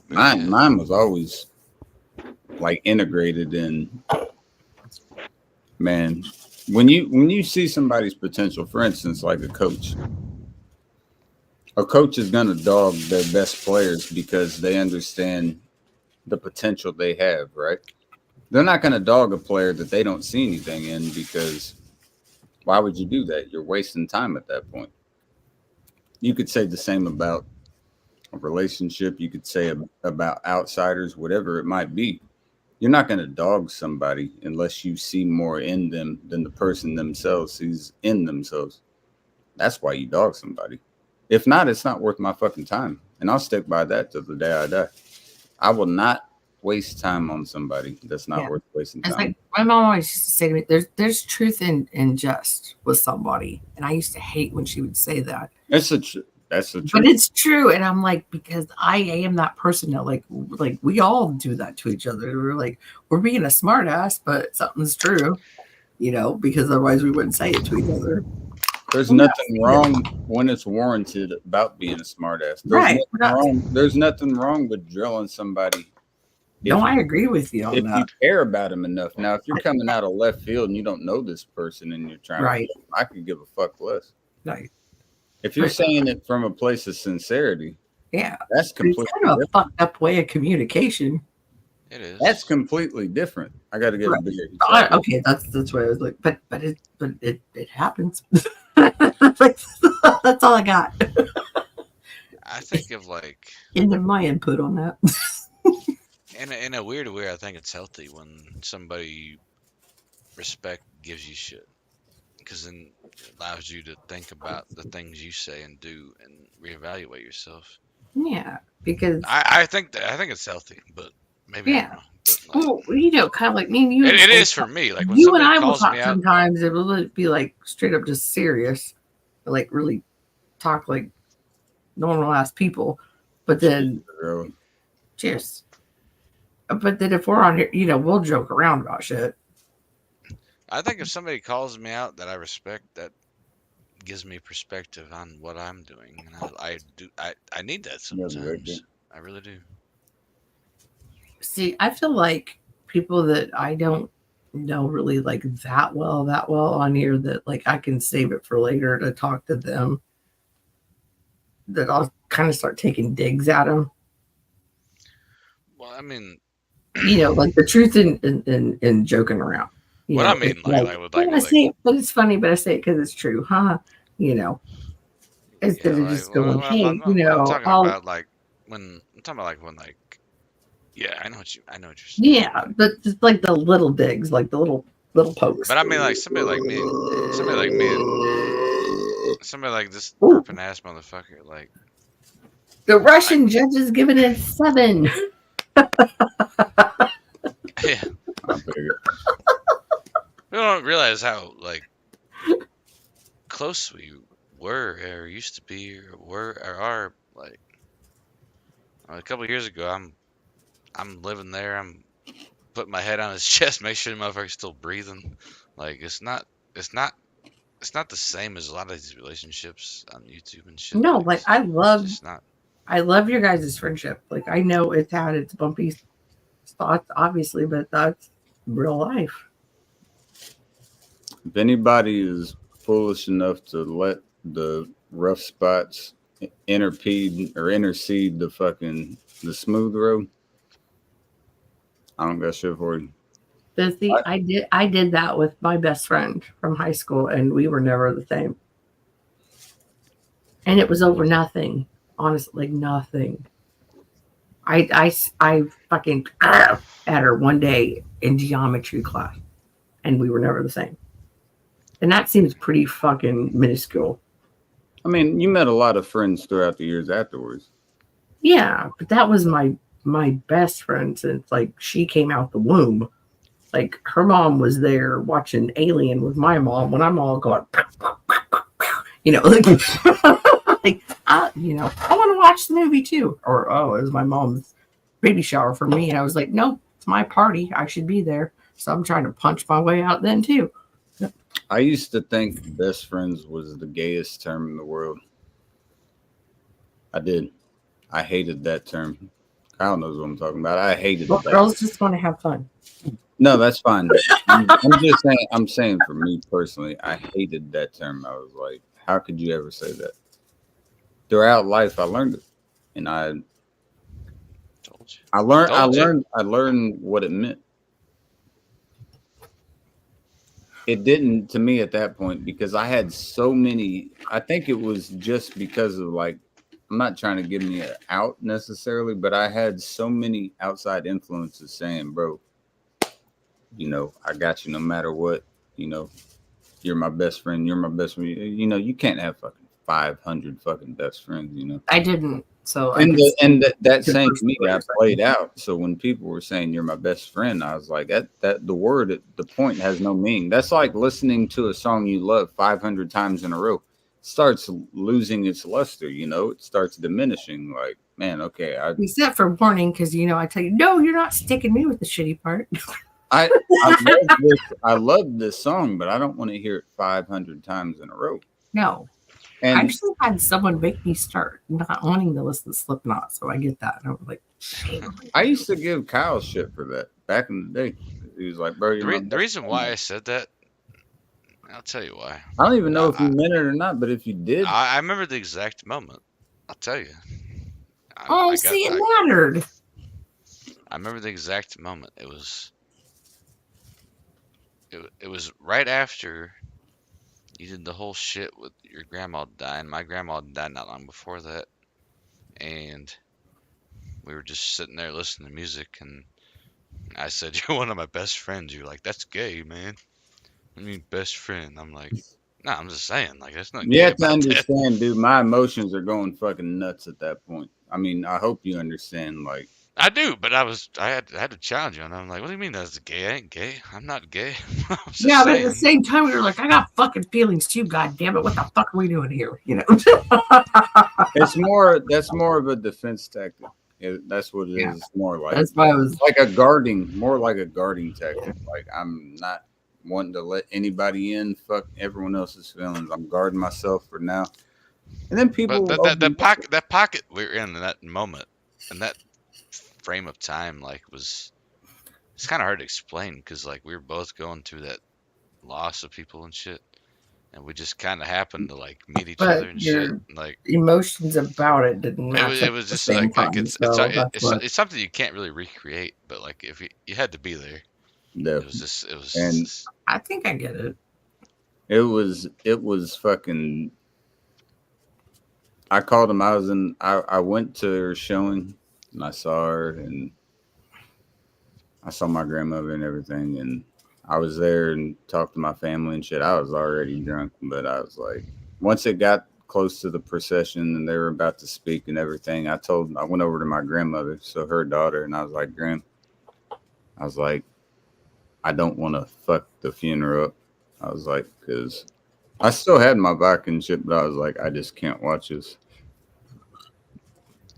Mine was always like integrated in. Man, when you see somebody's potential, for instance, like a coach is going to dog their best players because they understand the potential they have, right? They're not going to dog a player that they don't see anything in, because why would you do that? You're wasting time at that point. You could say the same about a relationship. You could say about outsiders, whatever it might be. You're not going to dog somebody unless you see more in them than the person themselves sees in themselves. That's why you dog somebody. If not, it's not worth my fucking time. And I'll stick by that till the day I die. I will not waste time on somebody that's not worth wasting time. It's like my mom always used to say to me, there's truth in just with somebody. And I used to hate when she would say that. That's the truth. But it's true. And I'm like, because I am that person that like we all do that to each other. We're like, we're being a smart ass, but something's true. you know, because otherwise we wouldn't say it to each other. There's nothing wrong when it's warranted about being a smartass. There's nothing wrong with drilling somebody. No, I agree with you on if that. you care about him enough. Now, if you're coming out of left field and you don't know this person and you're trying Right. to, I could give a fuck less. Right. If you're saying it from a place of sincerity, Yeah. that's completely It's kind of a different. fucked up way of communication. It is. That's completely different. I got to get Right. a beer. Okay, that's what I was like, but it happens. That's all I got. I think of like Into my input on that. in a weird way, I think it's healthy when somebody respect gives you shit, because then it allows you to think about the things you say and do and reevaluate yourself. Yeah, because I think it's healthy, but maybe I'm Yeah. wrong. But like, well, you know, kind of like me and you. it is for me. Like when You and somebody I will calls talk me out, sometimes. It will be like straight up just serious, like really talk like normal ass people. But then Girl. just, but then if we're on here, you know, we'll joke around about shit. I think if somebody calls me out that I respect, that gives me perspective on what I'm doing, and I need that Yeah, very sometimes. good. I really do. See, I feel like people that I don't know really like that well on here, that like I can save it for later to talk to them, that I'll kind of start taking digs at them. Well, I mean, You know, like the truth in joking around. You what know, I mean, it's like with but I say it, but it's funny, but I say it because it's true, huh? You know, instead of just going, hey, you know, I'm talking about like when I'm talking about like when like, yeah, I know what you're saying. yeah, but just like the little digs, like the little pokes. But I mean, like somebody like me, somebody like this burping ass motherfucker, like The Russian judge is giving it 7. yeah. We don't realize how like close we were or used to be or are. Like a couple of years ago, I'm living there. I'm putting my head on his chest, make sure the motherfucker's still breathing. Like it's not the same as a lot of these relationships on YouTube and shit. No, like I love It's not. I love your guys' friendship. Like I know it's had its bumpy spots, obviously, but that's real life. If anybody is foolish enough to let the rough spots intercede the smooth road, I don't got shit for you. But see, I did that with my best friend from high school, and we were never the same. And it was over nothing, honestly, like nothing. I fucking at her one day in geometry class, and we were never the same. And that seems pretty fucking minuscule. I mean, you met a lot of friends throughout the years afterwards. Yeah, but that was my best friend since like she came out the womb. Like her mom was there watching Alien with my mom when I'm all going, you know, like, like you know, I want to watch the movie too. Or it was my mom's baby shower for me, and I was like, no, it's my party. I should be there. So I'm trying to punch my way out then too. I used to think best friends was the gayest term in the world. I did. I hated that term. Kyle knows what I'm talking about. I hated Well, that. girls just want to have fun. No, that's fine. I'm just saying. I'm saying for me personally, I hated that term. I was like, how could you ever say that? Throughout life, I learned it, and I learned what it meant. It didn't to me at that point because I had so many. I think it was just because of like, I'm not trying to give me an out necessarily, but I had so many outside influences saying, bro, you know, I got you no matter what, you know, you're my best friend. You're my best friend. You know, you can't have fucking 500 fucking best friends, you know. I didn't. So that same to me got played out. So when people were saying you're my best friend, I was like, that the point has no meaning. That's like listening to a song you love 500 times in a row. It starts losing its luster, you know. It starts diminishing. Like, man, okay. Except for warning, because you know, I tell you, no, you're not sticking me with the shitty part. I love this song, but I don't want to hear it 500 times in a row. No. I And actually had someone make me start not wanting to listen to Slipknot, so I get that. And I was like, shame. I used to give Kyle shit for that back in the day. He was like, bro, The, you're re- my the best reason friend." why I said that, I'll tell you why. I don't even know if you I- meant it or not, but if you did, I remember the exact moment. I'll tell you. Oh, see, it mattered. I remember the exact moment. It was right after you did the whole shit with your grandma dying. My grandma died not long before that, and we were just sitting there listening to music, and I said, "You're one of my best friends." You're like, "That's gay, man." I mean, best friend. I'm like, "Nah, I'm just saying, like, that's not you gay have to about that." understand, dude. My emotions are going fucking nuts at that point. I mean, I hope you understand. Like, I do, but I had to challenge you, and I'm like, "What do you mean that's gay? I ain't gay. I'm not gay." I was just Yeah, but at the saying. same time, we were like, I got fucking feelings too, god damn it. What the fuck are we doing here? You know? it's more. That's more of a defense tactic. That's what it is. Yeah. It's more like That's why I was like a guarding, more like a guarding tactic. Like I'm not wanting to let anybody in. Fuck everyone else's feelings. I'm guarding myself for now. And then people. But that pocket we're in that moment, and that frame of time, like, it's kind of hard to explain because like we were both going through that loss of people and shit, and we just kind of happened to like meet each But other and shit. your Like emotions about it didn't match it up was at the just same like time, it's so that's what- it's something you can't really recreate, but like if you had to be there, it was And- just I think I get it. It was fucking. I called him. I went to her showing, and I saw her, and I saw my grandmother and everything, and I was there and talked to my family and shit. I was already drunk, but I was like, once it got close to the procession and they were about to speak and everything, I went over to my grandmother, so her daughter, and I was like, Gram, I was like, I don't want to fuck the funeral up. I was like, because I still had my back and shit, but I was like, I just can't watch this.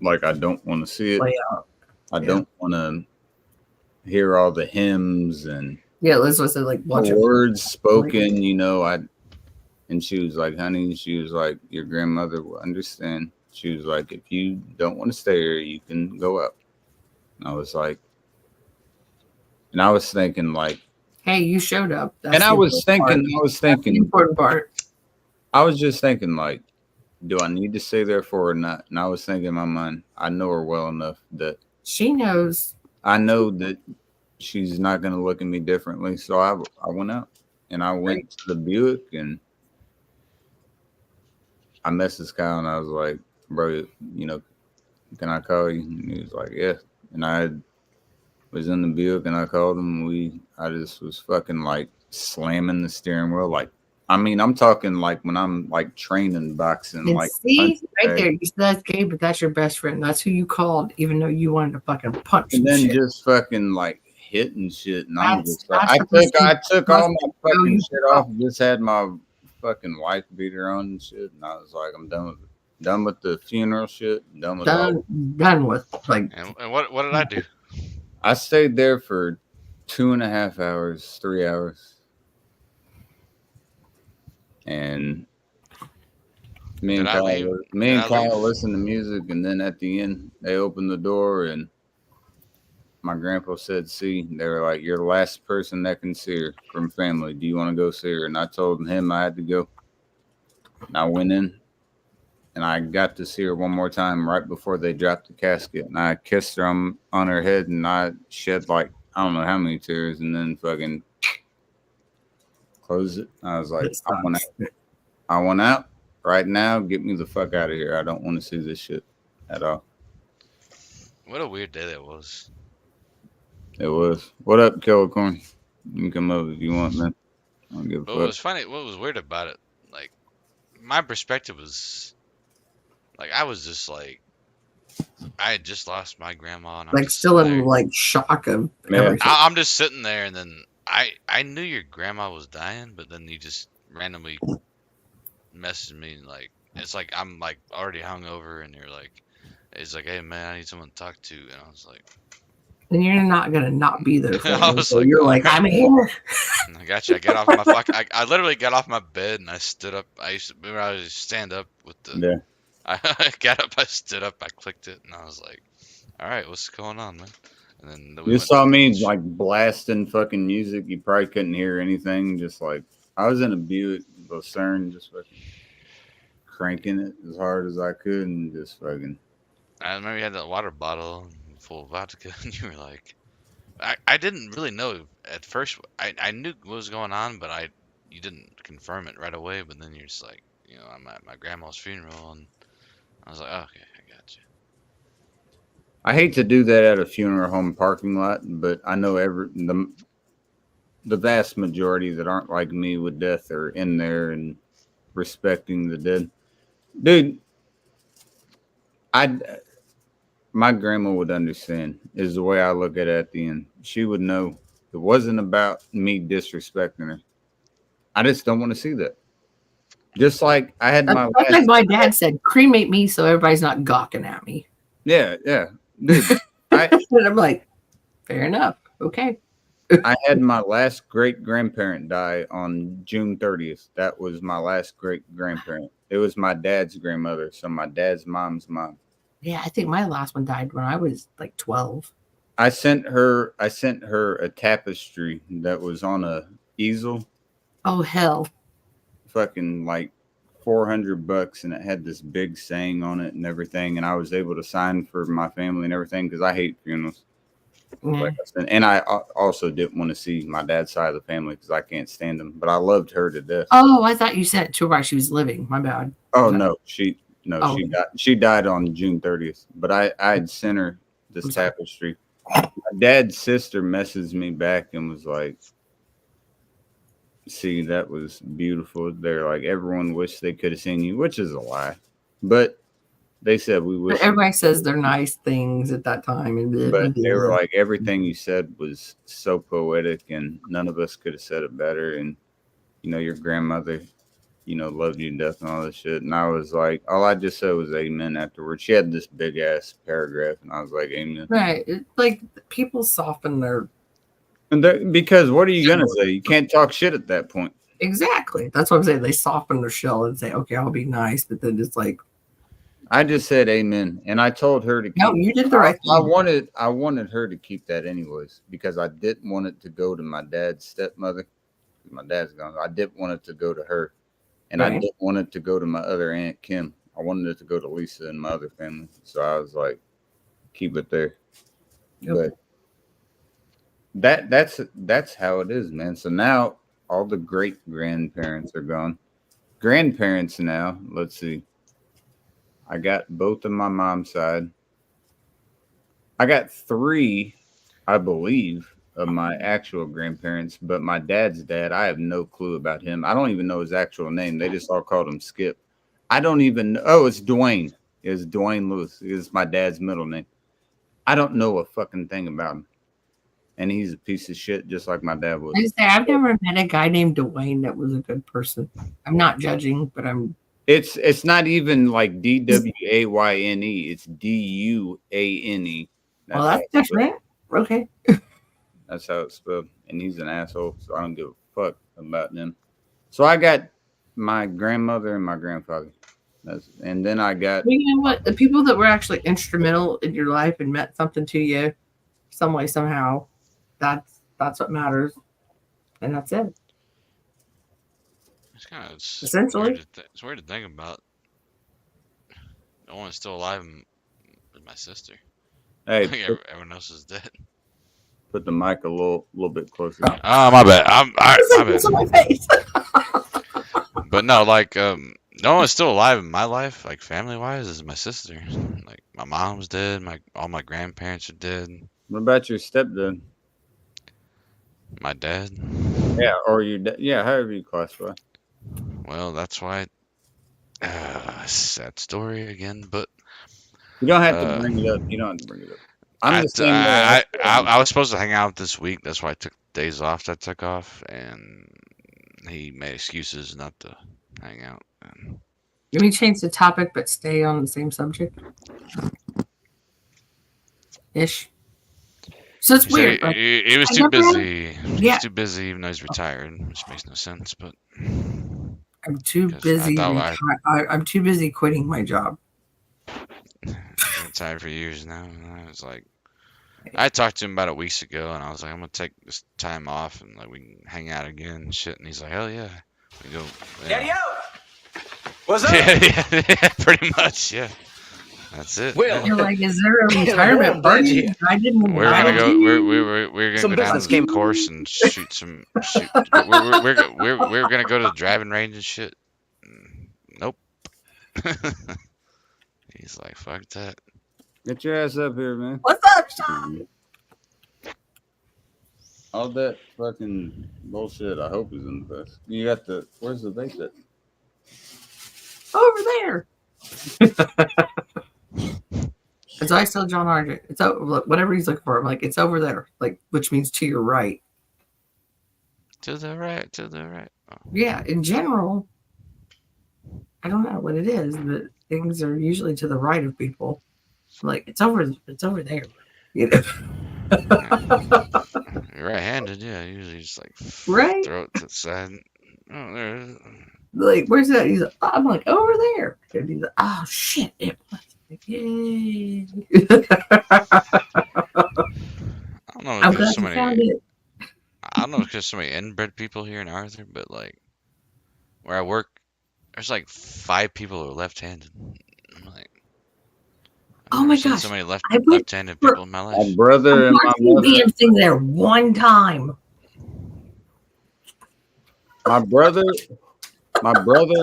Like, I don't want to see it. Play out. I don't want to hear all the hymns and Yeah, Liz was like, watch it. words spoken, you know. And she was like, honey, she was like, your grandmother will understand. She was like, if you don't want to stay here, you can go up. And I was like, and I was thinking like, Hey, you showed up. That's and the I was important thinking, part. I was That's the thinking, important part. I was just thinking like, do I need to stay there for her or not? And I was thinking in my mind, I know her well enough that She knows. I know that she's not going to look at me differently. So I went out and I went to the Buick and I messaged Kyle and I was like, bro, you know, can I call you? And he was like, yeah. And I was in the Buick and I called him. I just was fucking like slamming the steering wheel. Like, I mean, I'm talking like when I'm like training boxing, And like see, punching right bag. there, you said that's gay, but that's your best friend. That's who you called, even though you wanted to fucking punch And some then shit. just fucking like hitting shit. And I'm That's- just like, that's what I you took all my fucking you shit off. Just had my fucking wife beater on and shit. And I was like, I'm done with it. Done with the funeral shit. Done with all. Done with. Like, and what did I do? I stayed there for 2.5 hours, 3 hours. And me and Did I leave? Kyle listened to music, and then at the end they opened the door and my grandpa said, see, they were like, you're the last person that can see her from family. Do you want to go see her? And I told him I had to go. And I went in and I got to see her one more time right before they dropped the casket. And I kissed her on her head and I shed like, I don't know how many tears, and then fucking closed it. I was like, I went out right now. Get me the fuck out of here. I don't want to see this shit at all. What a weird day that was. It was. What up, Kellicorn? You can come up if you want, man. I don't give a But fuck. what was funny, what was weird about it, like, my perspective was, like, I was just like, I had just lost my grandma, and I'm like just still sitting in there. like shock of Yeah. everything. I'm just sitting there, and then I knew your grandma was dying, but then you just randomly messaged me, and like, it's like I'm like already hungover, and you're like, it's like, hey man, I need someone to talk to, and I was like, And you're not gonna not be there for I them. was So like, you're oh, like, okay. I'm here. I got you. I got off my I literally got off my bed and I stood up. I used to remember I would stand up with the. Yeah. I got up. I stood up. I clicked it, and I was like, "All right, what's going on, man?" And then we You went saw to me lunch. like blasting fucking music. You probably couldn't hear anything. Just like I was in a Buick Lucerne, just fucking cranking it as hard as I could, and just fucking. I remember you had that water bottle full of vodka, and you were like, I didn't really know at first. I knew what was going on, but you didn't confirm it right away. But then you're just like, I'm at my grandma's funeral, and I was like, oh, okay, I got you. I hate to do that at a funeral home parking lot, but I know the vast majority that aren't like me with death are in there and respecting the dead. Dude, my grandma would understand, is the way I look at it at the end. She would know it wasn't about me disrespecting her. I just don't want to see that. Just like I had my That's like my dad said, cremate me so everybody's not gawking at me. Yeah. Dude, And I'm like, fair enough. Okay. I had my last great grandparent die on June 30th. That was my last great grandparent. It was my dad's grandmother, so my dad's mom's mom. Yeah, I think my last one died when I was like 12. I sent her a tapestry that was on a easel. Oh hell. Fucking like $400, and it had this big saying on it and everything, and I was able to sign for my family and everything because I hate funerals. Yeah. Like I said, and I also didn't want to see my dad's side of the family because I can't stand them. But I loved her to death. Oh, I thought you said it to her while she was living. My bad. Oh Okay. no, Oh. she died on June 30th. But I had sent her this tapestry. My dad's sister messaged me back and was like, "See, that was beautiful." They're like, everyone wished they could have seen you, which is a lie. But they said we wish. But everybody says they're nice things at that time, and But they were like, everything you said was so poetic, and none of us could have said it better. And your grandmother, loved you to death and all this shit. And I was like, all I just said was amen afterwards. She had this big ass paragraph, and I was like, amen. right. Like people soften their And because what are you gonna say? You can't talk shit at that point. exactly. That's what I'm saying. They soften their shell and say, "Okay, I'll be nice," but then it's like, I just said amen, and I told her to. no, you did the right thing. I wanted her to keep that anyways because I didn't want it to go to my dad's stepmother. My dad's gone. I didn't want it to go to her, and I Right. didn't want it to go to my other aunt Kim. I wanted it to go to Lisa and my other family. So I was like, keep it there. Yep. But that's how it is, man. So now all the great grandparents are gone. Grandparents now. Let's see. I got both of my mom's side. I got 3, I believe, of my actual grandparents, but my dad's dad, I have no clue about him. I don't even know his actual name. They just all called him Skip. I don't even know. Oh, it's Dwayne. It's Dwayne Lewis. It's my dad's middle name. I don't know a fucking thing about him. And he's a piece of shit, just like my dad was. I just say I've never met a guy named Dwayne that was a good person. I'm not judging, but I'm. It's not even like DWAYNE. It's DUANE. Well, that's different. Okay. That's how it's spelled. And he's an asshole, so I don't give a fuck about them. So I got my grandmother and my grandfather. And then I got. Well, you know what? The people that were actually instrumental in your life and meant something to you, some way, somehow, that's what matters, and that's it. It's kind of Essentially. It's weird to think about. No one's still alive with my sister. Hey, Like, everyone else is dead. put the mic a little bit closer. Oh, my bad. My It's on bad. my face. But no, like, no one's still alive in my life, like family wise, is my sister. Like, my mom's dead. All my grandparents are dead. What about your stepdad? My dad. Yeah, or your dad. Yeah, however you classify. Well, that's why. Sad story again, but You don't have to bring it up. You don't have to bring it up. I'm the same way. I was supposed to hang out this week. That's why I took days off. That I took off, and he made excuses not to hang out. And Let me change the topic, but stay on the same subject. Ish. So it's He said weird. Like, he was I too never had- busy. He Yeah. was too busy, even though he's retired, which makes no sense. But I'm too 'cause I busy. thought I'm too busy quitting my job. been retired for years now. And I was like, I talked to him about a week ago, and I was like, I'm gonna take this time off, and like we can hang out again and shit. And he's like, hell yeah, we go. Daddy Yeah, out. What's up? yeah, pretty much, yeah. That's it. Will. You're like, is there a retirement party? I didn't. We're gonna invite go. you. We're gonna Some go down business to the came- course and shoot some. We're gonna go to the driving range and shit. Nope. He's like, fuck that. Get your ass up here, man. What's up, Sean? All that fucking bullshit, I hope is in the best. You got the, where's the vape at? Over there. And so I tell John Argent, it's whatever he's looking for. I'm like, it's over there, like, which means to your right. To the right. To the right. Oh. Yeah, in general, I don't know what it is, but things are usually to the right of people. Like, it's over there. You know? You're right-handed, yeah. Usually just like Right? throw it to the side. Oh, there it is. Like, where's that? He's like, I'm like, over there. And he's like, oh shit, it was. Like, yay. I don't know I'm if there's glad so you many. found it. I don't know if there's so many inbred people here in Arthur, but like where I work, there's like 5 people who are left-handed. I'm like, I've Oh my never seen gosh, so many I went left-handed for- people in my My life. brother and my I've watched mother. dancing there one time. My brother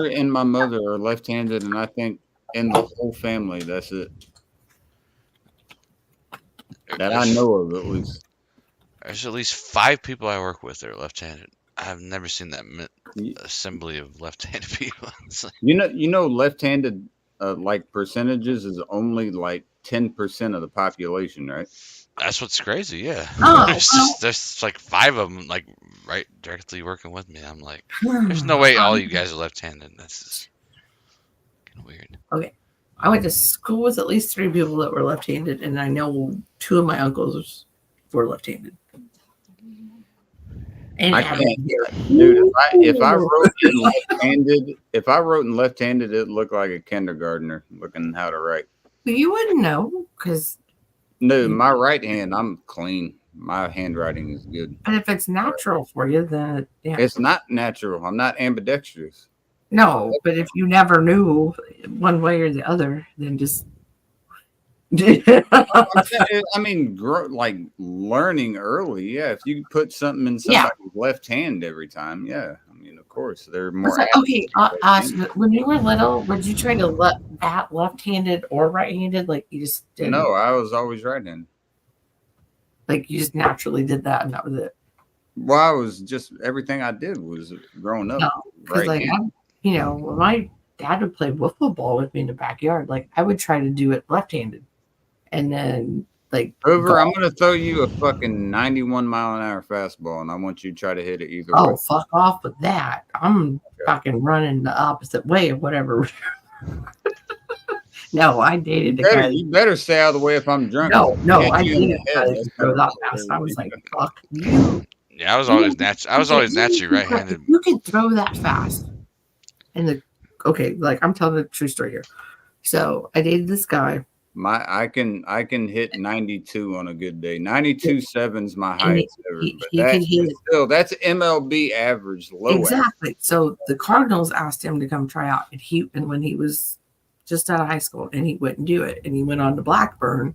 and my mother are left-handed, and I think in the whole family, that's it. That I know of, at least. There's at least 5 people I work with that are left-handed. I've never seen that Y- assembly of left-handed people. It's like, You know, left-handed like percentages is only like 10% of the population, right? that's what's crazy, yeah. Oh, There's like 5 of them like right directly working with me. I'm like, there's no way all you guys are left-handed. That's just kind of weird. I went to school with at least 3 people that were left-handed, and I know 2 of my uncles were left-handed. And I Adam can't- here. Dude, if I wrote in left-handed, it looked like a kindergartner looking how to write. You wouldn't know, because No, my right hand, I'm clean. My handwriting is good. but if it's natural for you, then yeah. It's not natural. I'm not ambidextrous. No, but if you never knew one way or the other, then just I mean, like learning early. Yeah, if you put something in Yeah. somebody's left hand every time, yeah. I mean, of course, they're more. Was that- apt okay, to be left-handed. when you were little, would you try to bat left-handed or right-handed? Like you just did? No, I was always right-handed. Like you just naturally did that, and that was it. Well, I was just everything I did was growing up. No, because like right-handed. when my dad would play wiffle ball with me in the backyard, like I would try to do it left-handed, and then like Hoover, I'm gonna throw you a fucking 91-mile-an-hour fastball, and I want you to try to hit it either oh way. fuck off with that. I'm fucking running the opposite way of whatever. No, I dated the guy. You better stay out of the way if I'm drunk. No, Hit I you in dated the a guy head, that that's could throw that not fast. fair. I was like, fuck you. Yeah, I was always naturally right-handed. You can throw that fast. And like I'm telling the true story here. So I dated this guy. I can hit 92 on a good day. 92.7's my highest ever. But he can hit it. still, that's MLB average, low average. Exactly. So the Cardinals asked him to come try out, and when he was just out of high school, and he wouldn't do it, and he went on to Blackburn,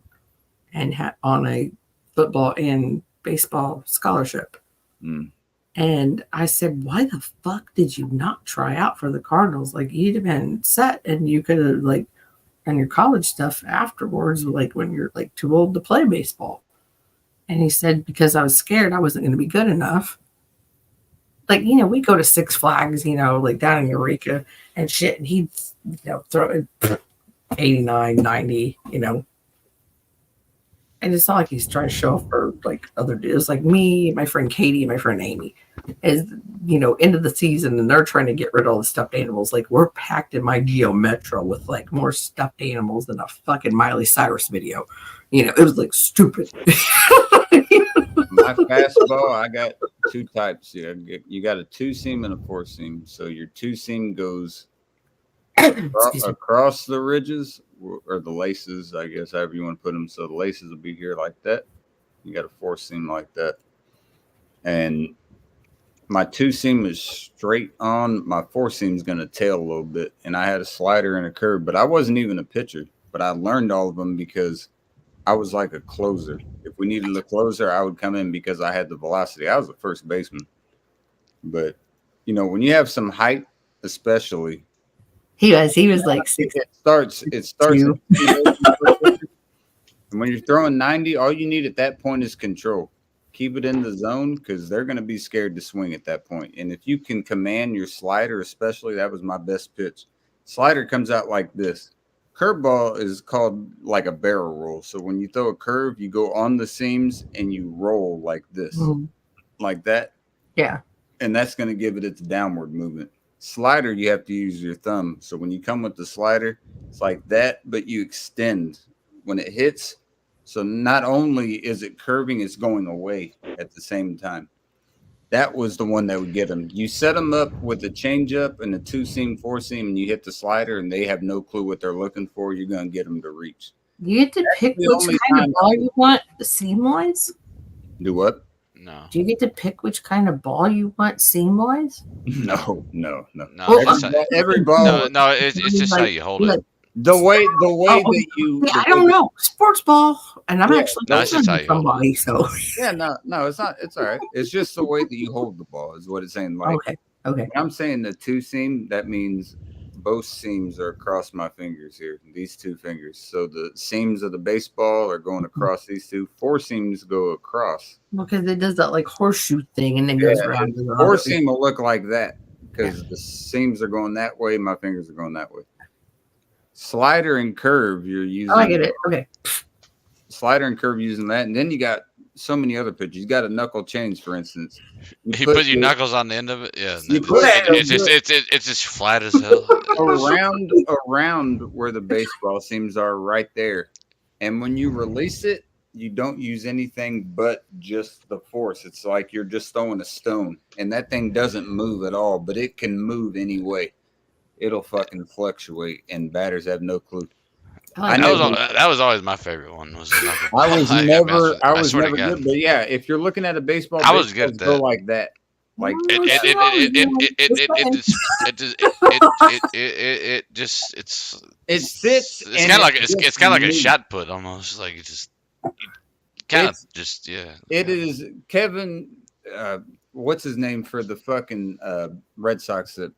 and had on a football and baseball scholarship. Mm. And I said, "Why the fuck did you not try out for the Cardinals? Like you'd have been set, and you could have like done your college stuff afterwards, like when you're like too old to play baseball." And he said, because I was scared I wasn't going to be good enough. Like, we go to Six Flags, like down in Eureka and shit. And he'd, throw 89, 90, And it's not like he's trying to show off for like other dudes. Like me, my friend Katie, my friend Amy is, end of the season and they're trying to get rid of all the stuffed animals. Like we're packed in my Geo Metro with like more stuffed animals than a fucking Miley Cyrus video. It was like stupid. my fastball, I got two types. You got a 2-seam and a 4-seam. So your 2-seam goes across the ridges or the laces, I guess, however you want to put them. So the laces will be here like that. You got a 4-seam like that. And my 2-seam is straight on. My 4-seam is going to tail a little bit. And I had a slider and a curve, but I wasn't even a pitcher. But I learned all of them because I was like a closer. If we needed a closer, I would come in because I had the velocity. I was a first baseman. But, you know, when you have some height, especially. He was like 6. It starts. And when you're throwing 90, all you need at that point is control. Keep it in the zone because they're going to be scared to swing at that point. And if you can command your slider, especially, that was my best pitch. Slider comes out like this. Curveball is called like a barrel roll. So when you throw a curve, you go on the seams and you roll like this, like that. Yeah. And that's going to give it its downward movement. Slider, you have to use your thumb. So when you come with the slider, it's like that, but you extend when it hits. So not only is it curving, it's going away at the same time. That was the one that would get them. You set them up with a changeup and a 2-seam, 4-seam, and you hit the slider, and they have no clue what they're looking for. You're going to get them to reach. You get to pick which kind of ball you want seam-wise? Do what? No. Do you get to pick which kind of ball you want seam-wise? No. No, Every ball. No, it's just how you hold it. The way that you. Yeah, I don't know. Sports ball, and I'm actually it's just how you hold somebody. So yeah, no, it's not. It's all right. It's just the way that you hold the ball is what it's saying. Like, okay. When I'm saying the 2-seam, that means both seams are across my fingers here. These 2 fingers. So the seams of the baseball are going across these 2. 4 seams go across. Because it does that like horseshoe thing, and then goes around. 4-seam will look like that because the seams are going that way. My fingers are going that way. Slider and curve, you're using. Oh, I get it. Okay. Slider and curve using that, and then you got so many other pitches. You got a knuckle change, for instance. He put your knuckles on the end of it. Yeah, it's just flat as hell. around where the baseball seams are, right there. And when you release it, you don't use anything but just the force. It's like you're just throwing a stone, and that thing doesn't move at all, but it can move anyway. It'll fucking fluctuate, and batters have no clue. That was always my favorite one. I was never good, but yeah, if you're looking at a baseball, I was good at that. Go like that, like it just it sits. It's kind of like it's kind of like a shot put almost. Like it just kind of just yeah. It is Kevin. What's his name for the fucking Red Sox that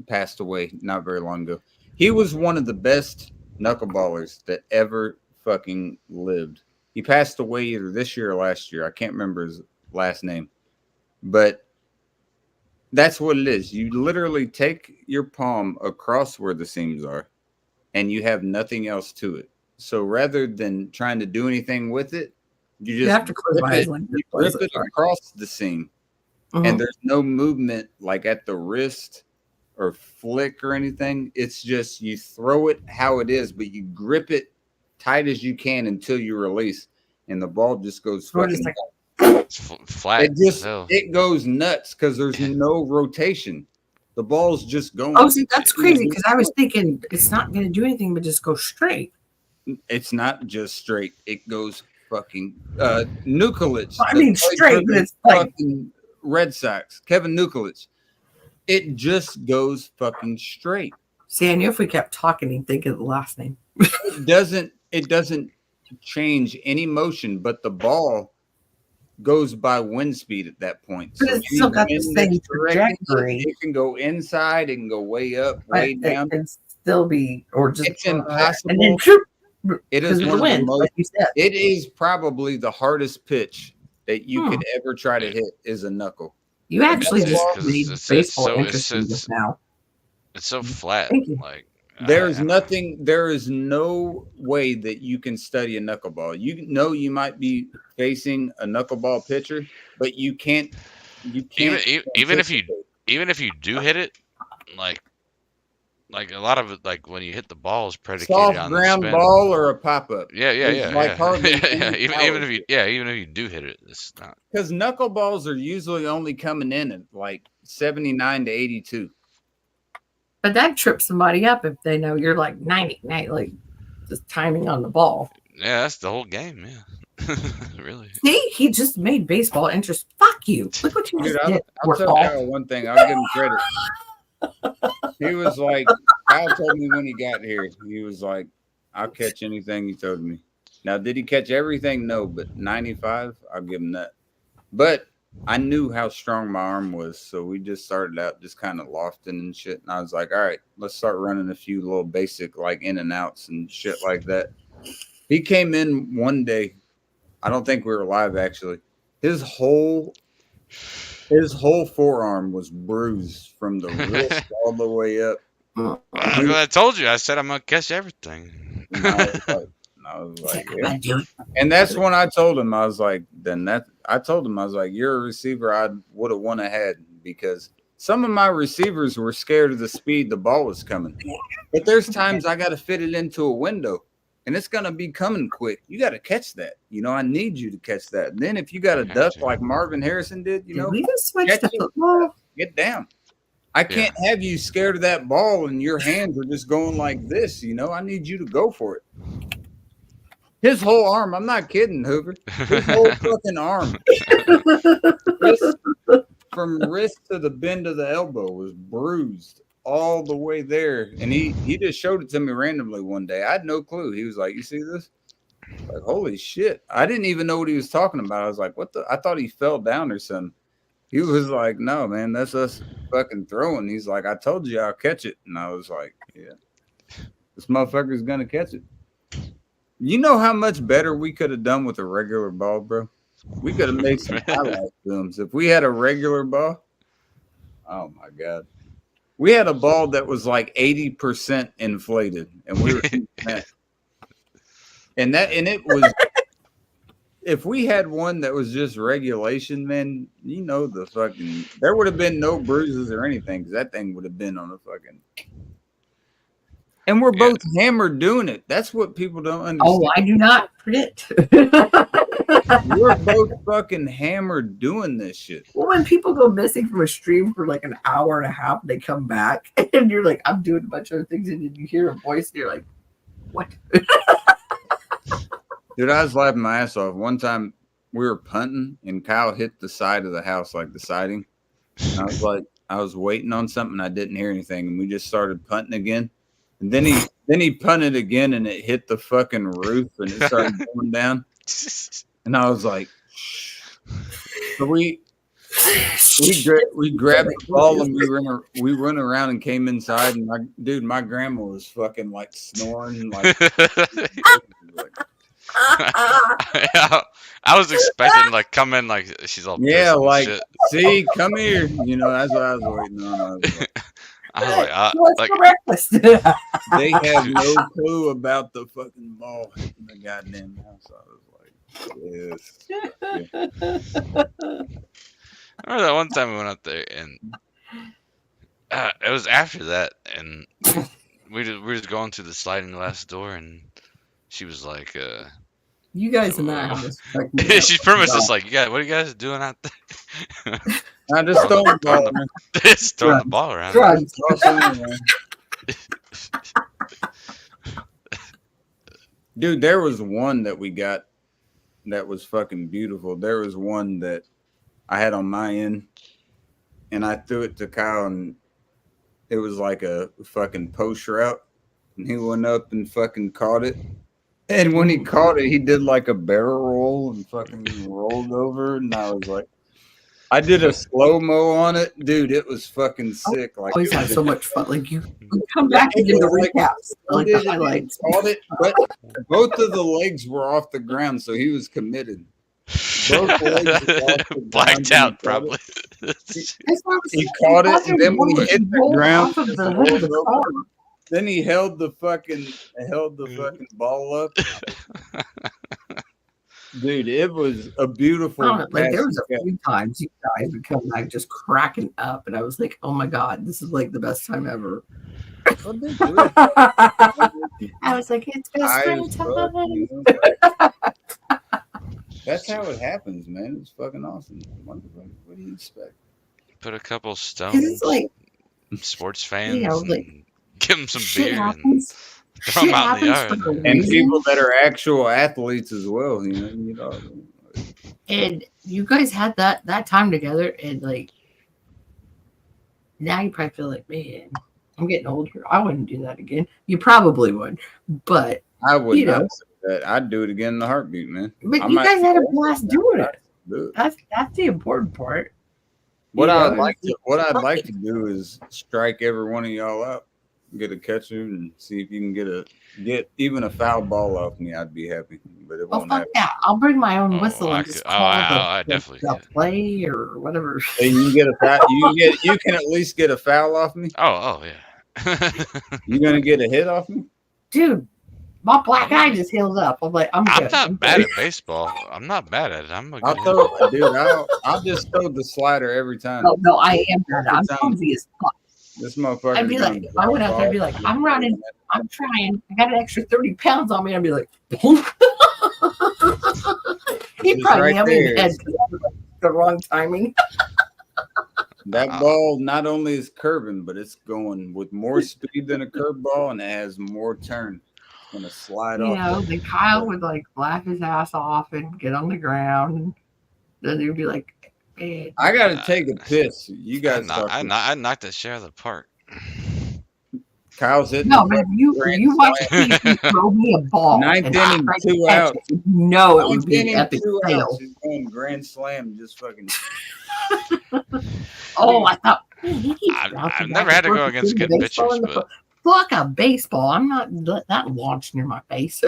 passed away not very long ago? He was one of the best knuckleballers that ever fucking lived. He passed away either this year or last year. I can't remember his last name, but that's what it is. You literally take your palm across where the seams are and you have nothing else to it. So rather than trying to do anything with it, you just have to close my eyes when you rip it across the seam. And there's no movement like at the wrist or flick or anything. It's just you throw it how it is, but you grip it tight as you can until you release, and the ball just goes fucking flat. It goes nuts because there's no rotation. The ball's just going. Oh, see, that's crazy because I was thinking it's not going to do anything but just go straight. It's not just straight. It goes fucking Nukulich. I mean straight, but it's like Red Sox. Kevin Nukulich. It just goes fucking straight. See, I knew if we kept talking, he'd think of the last name. It doesn't change any motion, but the ball goes by wind speed at that point. But it's still got the same trajectory. It can go inside, it can go way up, way down. It can still be, or just it's impossible. And then it is one wind, of the most, like you said. It is probably the hardest pitch that you could ever try to hit is a knuckle. You actually just made baseball so, interesting just now. It's so flat. Like there is no way that you can study a knuckleball. You know you might be facing a knuckleball pitcher, but you can't even if you do hit it, like like a lot of it, like when you hit the ball, is predicated Soft on the ground spin. ball or a pop up. Yeah, It's like hardly yeah. any Even power. even if you do hit it, it's not. Because knuckleballs are usually only coming in at like 79 to 82. But that trips somebody up if they know you're like 90, like just timing on the ball. Yeah, that's the whole game. Yeah, really. See, he just made baseball interest. Fuck you. Look what you Dude, just I'll did. tell Raul. Kyle one thing. I'll give him credit. He was like, Kyle told me when he got here, he was like, I'll catch anything you told me. Now, did he catch everything? No, but 95, I'll give him that. But I knew how strong my arm was, so we just started out just kind of lofting and shit. And I was like, all right, let's start running a few little basic like in and outs and shit like that. He came in one day. I don't think we were live actually. His whole forearm was bruised from the wrist all the way up. I told you. I said I'm gonna catch everything. And I was like, yeah. And that's when I told him, I was like, I was like, you're a receiver I would have won ahead, because some of my receivers were scared of the speed the ball was coming. But there's times I got to fit it into a window, and it's going to be coming quick. You got to catch that. You know, I need you to catch that. And then if you got a duck like Marvin Harrison did, you know, we just switched catch to it, football. get down. I can't have you scared of that ball and your hands are just going like this. You know, I need you to go for it. His whole arm, I'm not kidding, Hoover. His whole fucking arm. From wrist to the bend of the elbow was bruised all the way there. And he just showed it to me randomly one day. I had no clue. He was like, you see this? Like, holy shit. I didn't even know what he was talking about. I was like, what the? I thought he fell down or something. He was like, no, man, that's us fucking throwing. He's like, I told you I'll catch it. And I was like, yeah, this motherfucker's going to catch it. You know how much better we could have done with a regular ball, bro? We could have made some highlight films. If we had a regular ball, oh my God. We had a ball that was like 80% inflated, and we were and it was, if we had one that was just regulation, man, you know, there would have been no bruises or anything, because that thing would have been on the fucking. And we're both hammered doing it. That's what people don't understand. Oh, I do not predict. We're both fucking hammered doing this shit. Well, when people go missing from a stream for like an hour and a half, they come back and you're like, I'm doing a bunch of other things, and then you hear a voice and you're like, what? Dude, I was laughing my ass off. One time we were punting and Kyle hit the side of the house, like the siding. And I was like, I was waiting on something. I didn't hear anything. And we just started punting again. And then he punted again, and it hit the fucking roof, and it started going down. And I was like, so we grabbed the ball and we run around and came inside, and my grandma was fucking like snoring like. I was expecting like come in like she's all yeah, like shit. See, come here, you know, that's what I was waiting on. I was like, What's for breakfast? They have no clue about the fucking ball hitting the goddamn house. I was like, yes. I remember that one time we went out there, and it was after that, and we were just going through the sliding glass door, and she was like, you guys and I have this. she's pretty much just like, what are you guys doing out there? I just throwing the ball around. Just throwing the ball around. Dude, there was one that we got that was fucking beautiful. There was one that I had on my end, and I threw it to Kyle, and it was like a fucking post route, and he went up and fucking caught it. And when he caught it, he did like a barrel roll and fucking rolled over, and I was like, I did a slow-mo on it. Dude, it was fucking sick. Like, always have so much fun. Like, you come back and do the recaps, like the highlights. But both of the legs were off the ground, so he was committed. Both legs were off the blacked out, probably. He caught it, and then when he hit the ground, then he held the fucking ball up. Dude, it was a beautiful. Like, there was a few times you guys would come back just cracking up, and I was like, "Oh my god, this is like the best time ever." What they do? I was like, it's best High friend as fuck, time. you know? That's how it happens, man. It's fucking awesome. What do you expect? Put a couple 'Cause stones, it's like, sports fans, you know, like and give them some shit beer and happens. throw them Shit out in the happens yard. for a And reason. people that are actual athletes as well, you know. And you guys had that time together, and like now you probably feel like, man, I'm getting older. I wouldn't do that again. You probably would, but I would you not know, say that. I'd do it again in a heartbeat, man. but I you might guys had a be blast doing it. do it. That's the important part. What You know, I'd like it's to what I'd like to do is strike every one of y'all out, get a catcher, and see if you can get even a foul ball off me. I'd be happy, but it Oh won't fuck happen. yeah! I'll bring my own Oh, whistle I and could- just oh, call I the definitely could. play or whatever. Hey, you can get a foul. You can at least get a foul off me. Oh yeah. You gonna get a hit off me? Dude, my black eye just healed up. I'm like, I'm I'm good. not I'm bad good. at baseball. I'm not bad at it. I'm a I'll good throw, hitter. dude. I'll just throw the slider every time. No, I am good. I'm Every time. clumsy as fuck. This motherfucker. I'd be like, if I went out there, I'd be like, I'm running, I'm trying. I got an extra 30 pounds on me. I'd be like, he'd It's probably right nail me in the there. head because that was like the wrong timing. That ball not only is curving, but it's going with more speed than a curveball, and it has more turn. It's gonna slide You off. know, then Kyle would like laugh his ass off and get on the ground. And then he'd be like, man, I gotta take a piss. You guys talk. I knocked that shit out of the park. Kyle's hitting. no, the man, fucking you grand watch slam. me throw me a ball. Ninth and I inning, try to 2 catch outs. it, you know it would Ninth be an inning, epic 2 fail. outs. He's going grand slam. Just fucking. Oh, I thought man, he keeps I've bouncing never back had to and go forth against between good the baseball pitchers, and the but fuck a baseball. I'm not let that launch near my face.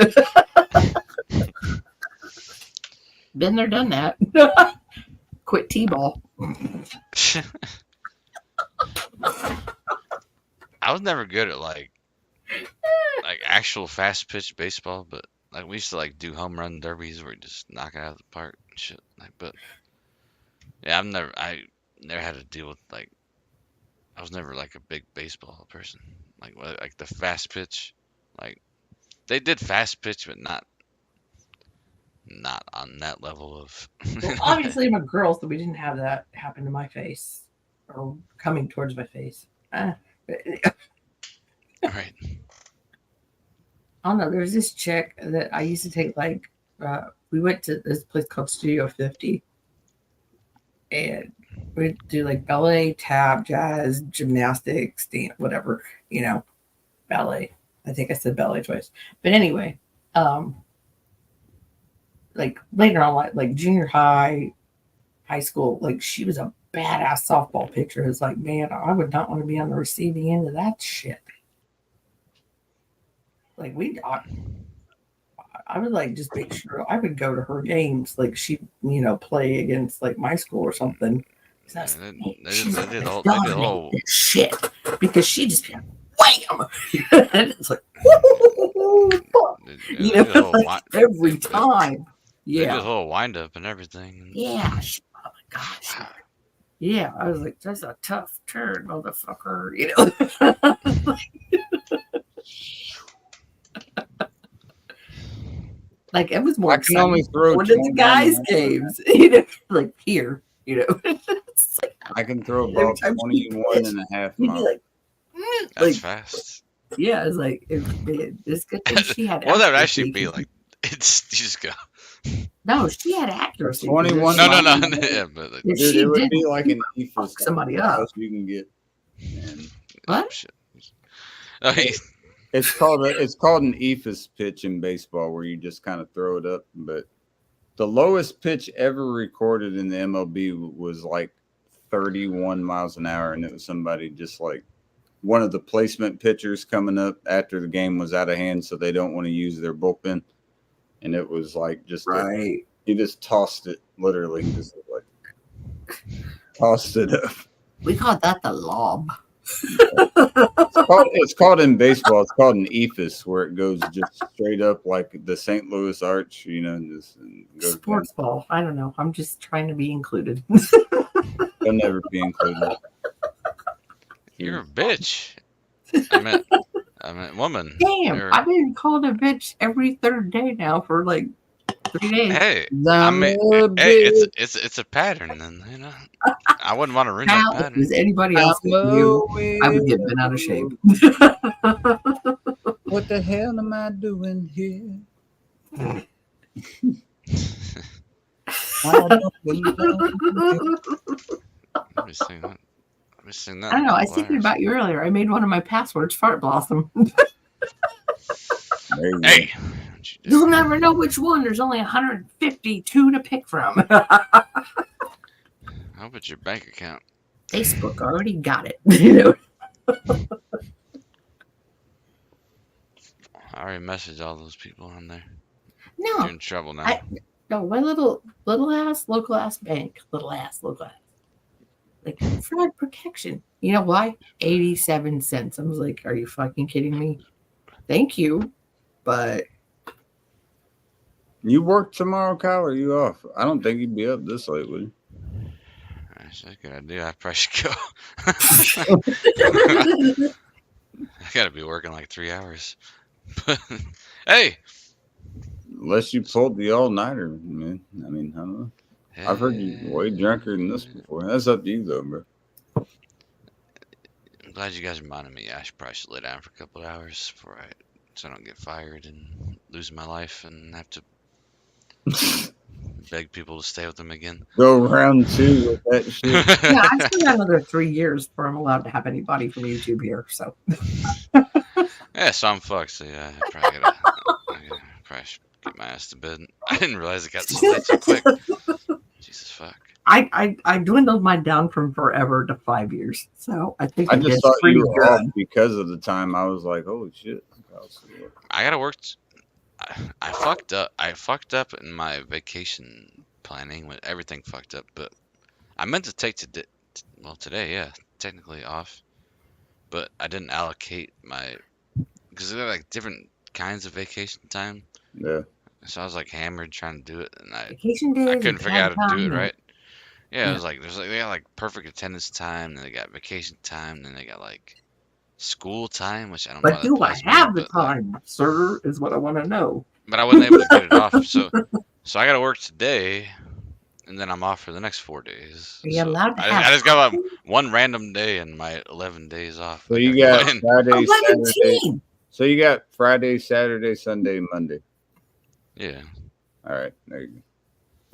Been there, done that. Quit T-ball. I was never good at like actual fast pitch baseball, but like we used to like do home run derbies where you just knock it out of the park and shit. Like, but yeah, I never had to deal with like I was never like a big baseball person. Like the fast pitch, like they did fast pitch, but not on that level of. Well, obviously, I'm a girl, so we didn't have that happen to my face or coming towards my face. Right. I don't know. There's this chick that I used to take like we went to this place called Studio 50 and we'd do like ballet, tap, jazz, gymnastics, dance, whatever, you know, ballet. I think I said ballet twice. But anyway, like later on, like junior high, high school, like she was a badass softball pitcher. It's like, man, I would not want to be on the receiving end of that shit. Like I would like just make sure I would go to her games, like she, you know, play against like my school or something. Yeah, They did the whole shit because she just wham, and it's like you know, like every time. They did a Yeah, whole wind up and everything. yeah. Oh my gosh. Yeah, I was like, that's a tough turn, motherfucker. You know. Like it was more I can only exciting throw when it's 21 guys' games, you know, like here, you know. It's like, I can throw a every ball time she 21 and a half you'd be miles. like, That's like, fast. yeah, it's like it's good thing she had. Well, that would actually accuracy. be like it's you just go. No, she had accuracy. 21 No, miles. yeah, but like, If Dude, she it would did be like an EFUS. fuck somebody up. You can get. And What? shit. Oh, it's called an EFUS pitch in baseball where you just kind of throw it up. But the lowest pitch ever recorded in the MLB was like 31 miles an hour, and it was somebody just like one of the placement pitchers coming up after the game was out of hand, so they don't want to use their bullpen. And it was like just Right. you just tossed it literally, just like tossed it up. We call that the lob. It's called in baseball. It's called an EFUS, where it goes just straight up like the St. Louis Arch. You know, just goes Sports ball. I don't know. I'm just trying to be included. They'll never be included. you're a bitch. I meant woman. Damn, Or- I've been called a bitch every third day now for like 3 days. hey, I I'm mean, a hey, bitch. it's a pattern, then you know. I wouldn't want to ruin Pal, that if it pattern. was anybody else I'm like you, I would get a bent out of shape. What the hell am I doing here? Let me sing that. Let me sing that. I don't know. I was in thinking Polaris. about you earlier. I made one of my passwords Fart Blossom. There you Hey, don't you You'll dare. never know which one. There's only 152 to pick from. I hope it's your bank account. Facebook already got it. You know? I already messaged all those people on there. No, You're in trouble now. no, my little ass local ass bank, little ass, like fraud protection. You know why? 87 cents. I was like, are you fucking kidding me? Thank you, but You work tomorrow, Kyle, or you off? I don't think you'd be up this late, would you? That's a good idea. I probably should go. I gotta be working like 3 hours. But hey, Unless you pulled the all-nighter, man. I mean, I don't know. I've heard you way drunker than this before. That's up to you, though, bro. I'm glad you guys reminded me. I should probably lay down for a couple of hours so I don't get fired and lose my life and have to beg people to stay with them again. Go round 2 with that shit. yeah, I still got another 3 years before I'm allowed to have anybody from YouTube here. So Yeah, so I'm fucked. So yeah, I probably probably should get my ass to bed. I didn't realize it got so late so quick. Jesus fuck. I dwindled mine down from forever to 5 years. So I think I it just is thought pretty you were good. off because of the time. I was like, holy shit. I gotta work. I fucked up. I fucked up in my vacation planning when everything fucked up. But I meant to take today, yeah, technically off. But I didn't allocate because there are like different kinds of vacation time. Yeah. So I was like hammered trying to do it, and Vacation days. I and couldn't figure out how to do it time right. Yeah, yeah. it was like they got like perfect attendance time, then they got vacation time, then they got like school time, which I don't know. But do I have the time, sir? Is what I want to know. But I wasn't able to get it off, so I got to work today, and then I'm off for the next 4 days. Are you So allowed to I have just got one random day in my 11 days off. So I you gotta got go in. Friday, Saturday. 11. So you got Friday, Saturday, Sunday, Monday. Yeah, All right. There you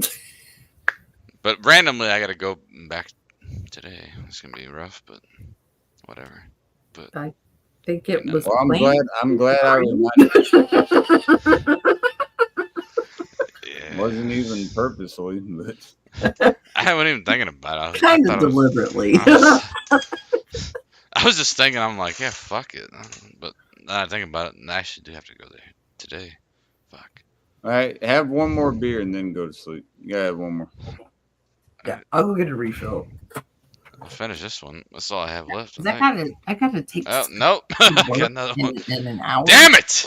go. but randomly I got to go back today. It's gonna be rough, but whatever. I think it was. Well, planned. I'm glad I reminded you. Yeah, Wasn't even purposely, but I wasn't even thinking about it. Kind I of thought it was- deliberately. I was just thinking, I'm like, yeah, fuck it. But then I think about it, and I actually do have to go there today. Fuck. all right. Have one more beer and then go to sleep. You gotta have one more. Yeah, I'll go get a refill. I'll finish this one. That's all I have left. 'Cause I think. I gotta take Oh, this nope. I got another one. in an hour. Damn it!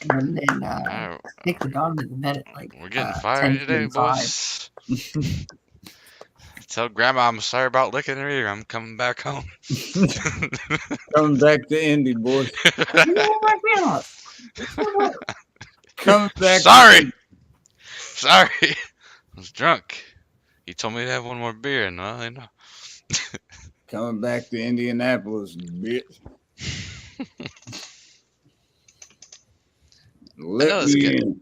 And then Alright, take the dog to the bed at like we're getting fired today, 10:45. boys. Tell Grandma I'm sorry about licking her ear. I'm coming back home. Coming back to Indy, boy. You know what, grandma? Coming back. Sorry. Sorry. I was drunk. He told me to have one more beer, and well, I know. Coming back to Indianapolis, bitch. Let know it's me good. in.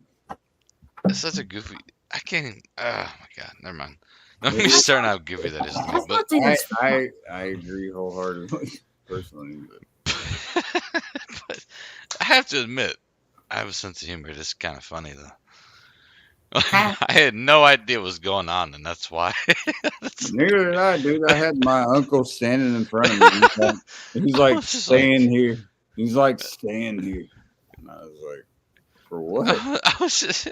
It's such a goofy. I can't even. Oh my god. Never mind. Let me start how goofy that is to me. But I agree wholeheartedly, personally. But but I have to admit, I have a sense of humor. It's kind of funny though. I had no idea what was going on, and that's why. neither did I, dude. I had my uncle standing in front of me. He's like, "Stand here." He's like, "Stand here," and I was like, "For what?" I was just,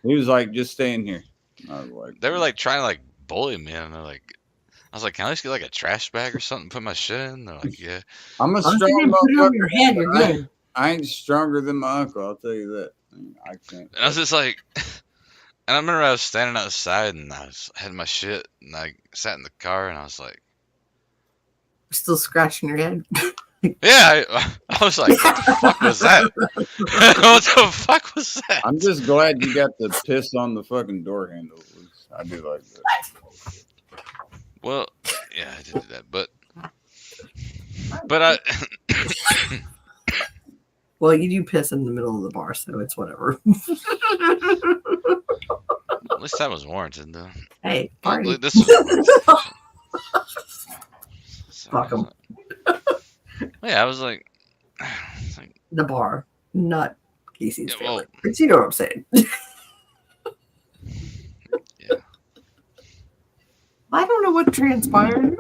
He was like, "Just stand here." And I was like, they were like trying to like bully me, and they're like, I was like, "Can I just get like a trash bag or something, put my shit in?" They're like, "Yeah." "I'm a As long as strong you didn't put it on motherfucker. your head, you're good. I ain't stronger than my uncle. I'll tell you that. I can't." And I was just like, and I remember I was standing outside, and I had my shit, and I sat in the car, and I was like, Still scratching your head. Yeah, I was like, what the fuck was that? What the fuck was that? I'm just glad you got the piss on the fucking door handle. I do like that. Well, yeah, I did do that, but I. Well, you do piss in the middle of the bar, so it's whatever. At least that was warranted, though. Hey, party. This was Fuck 'em. Yeah, I was like, The bar, not Casey's Yeah, well- family. But you know what I'm saying. yeah. I don't know what transpired.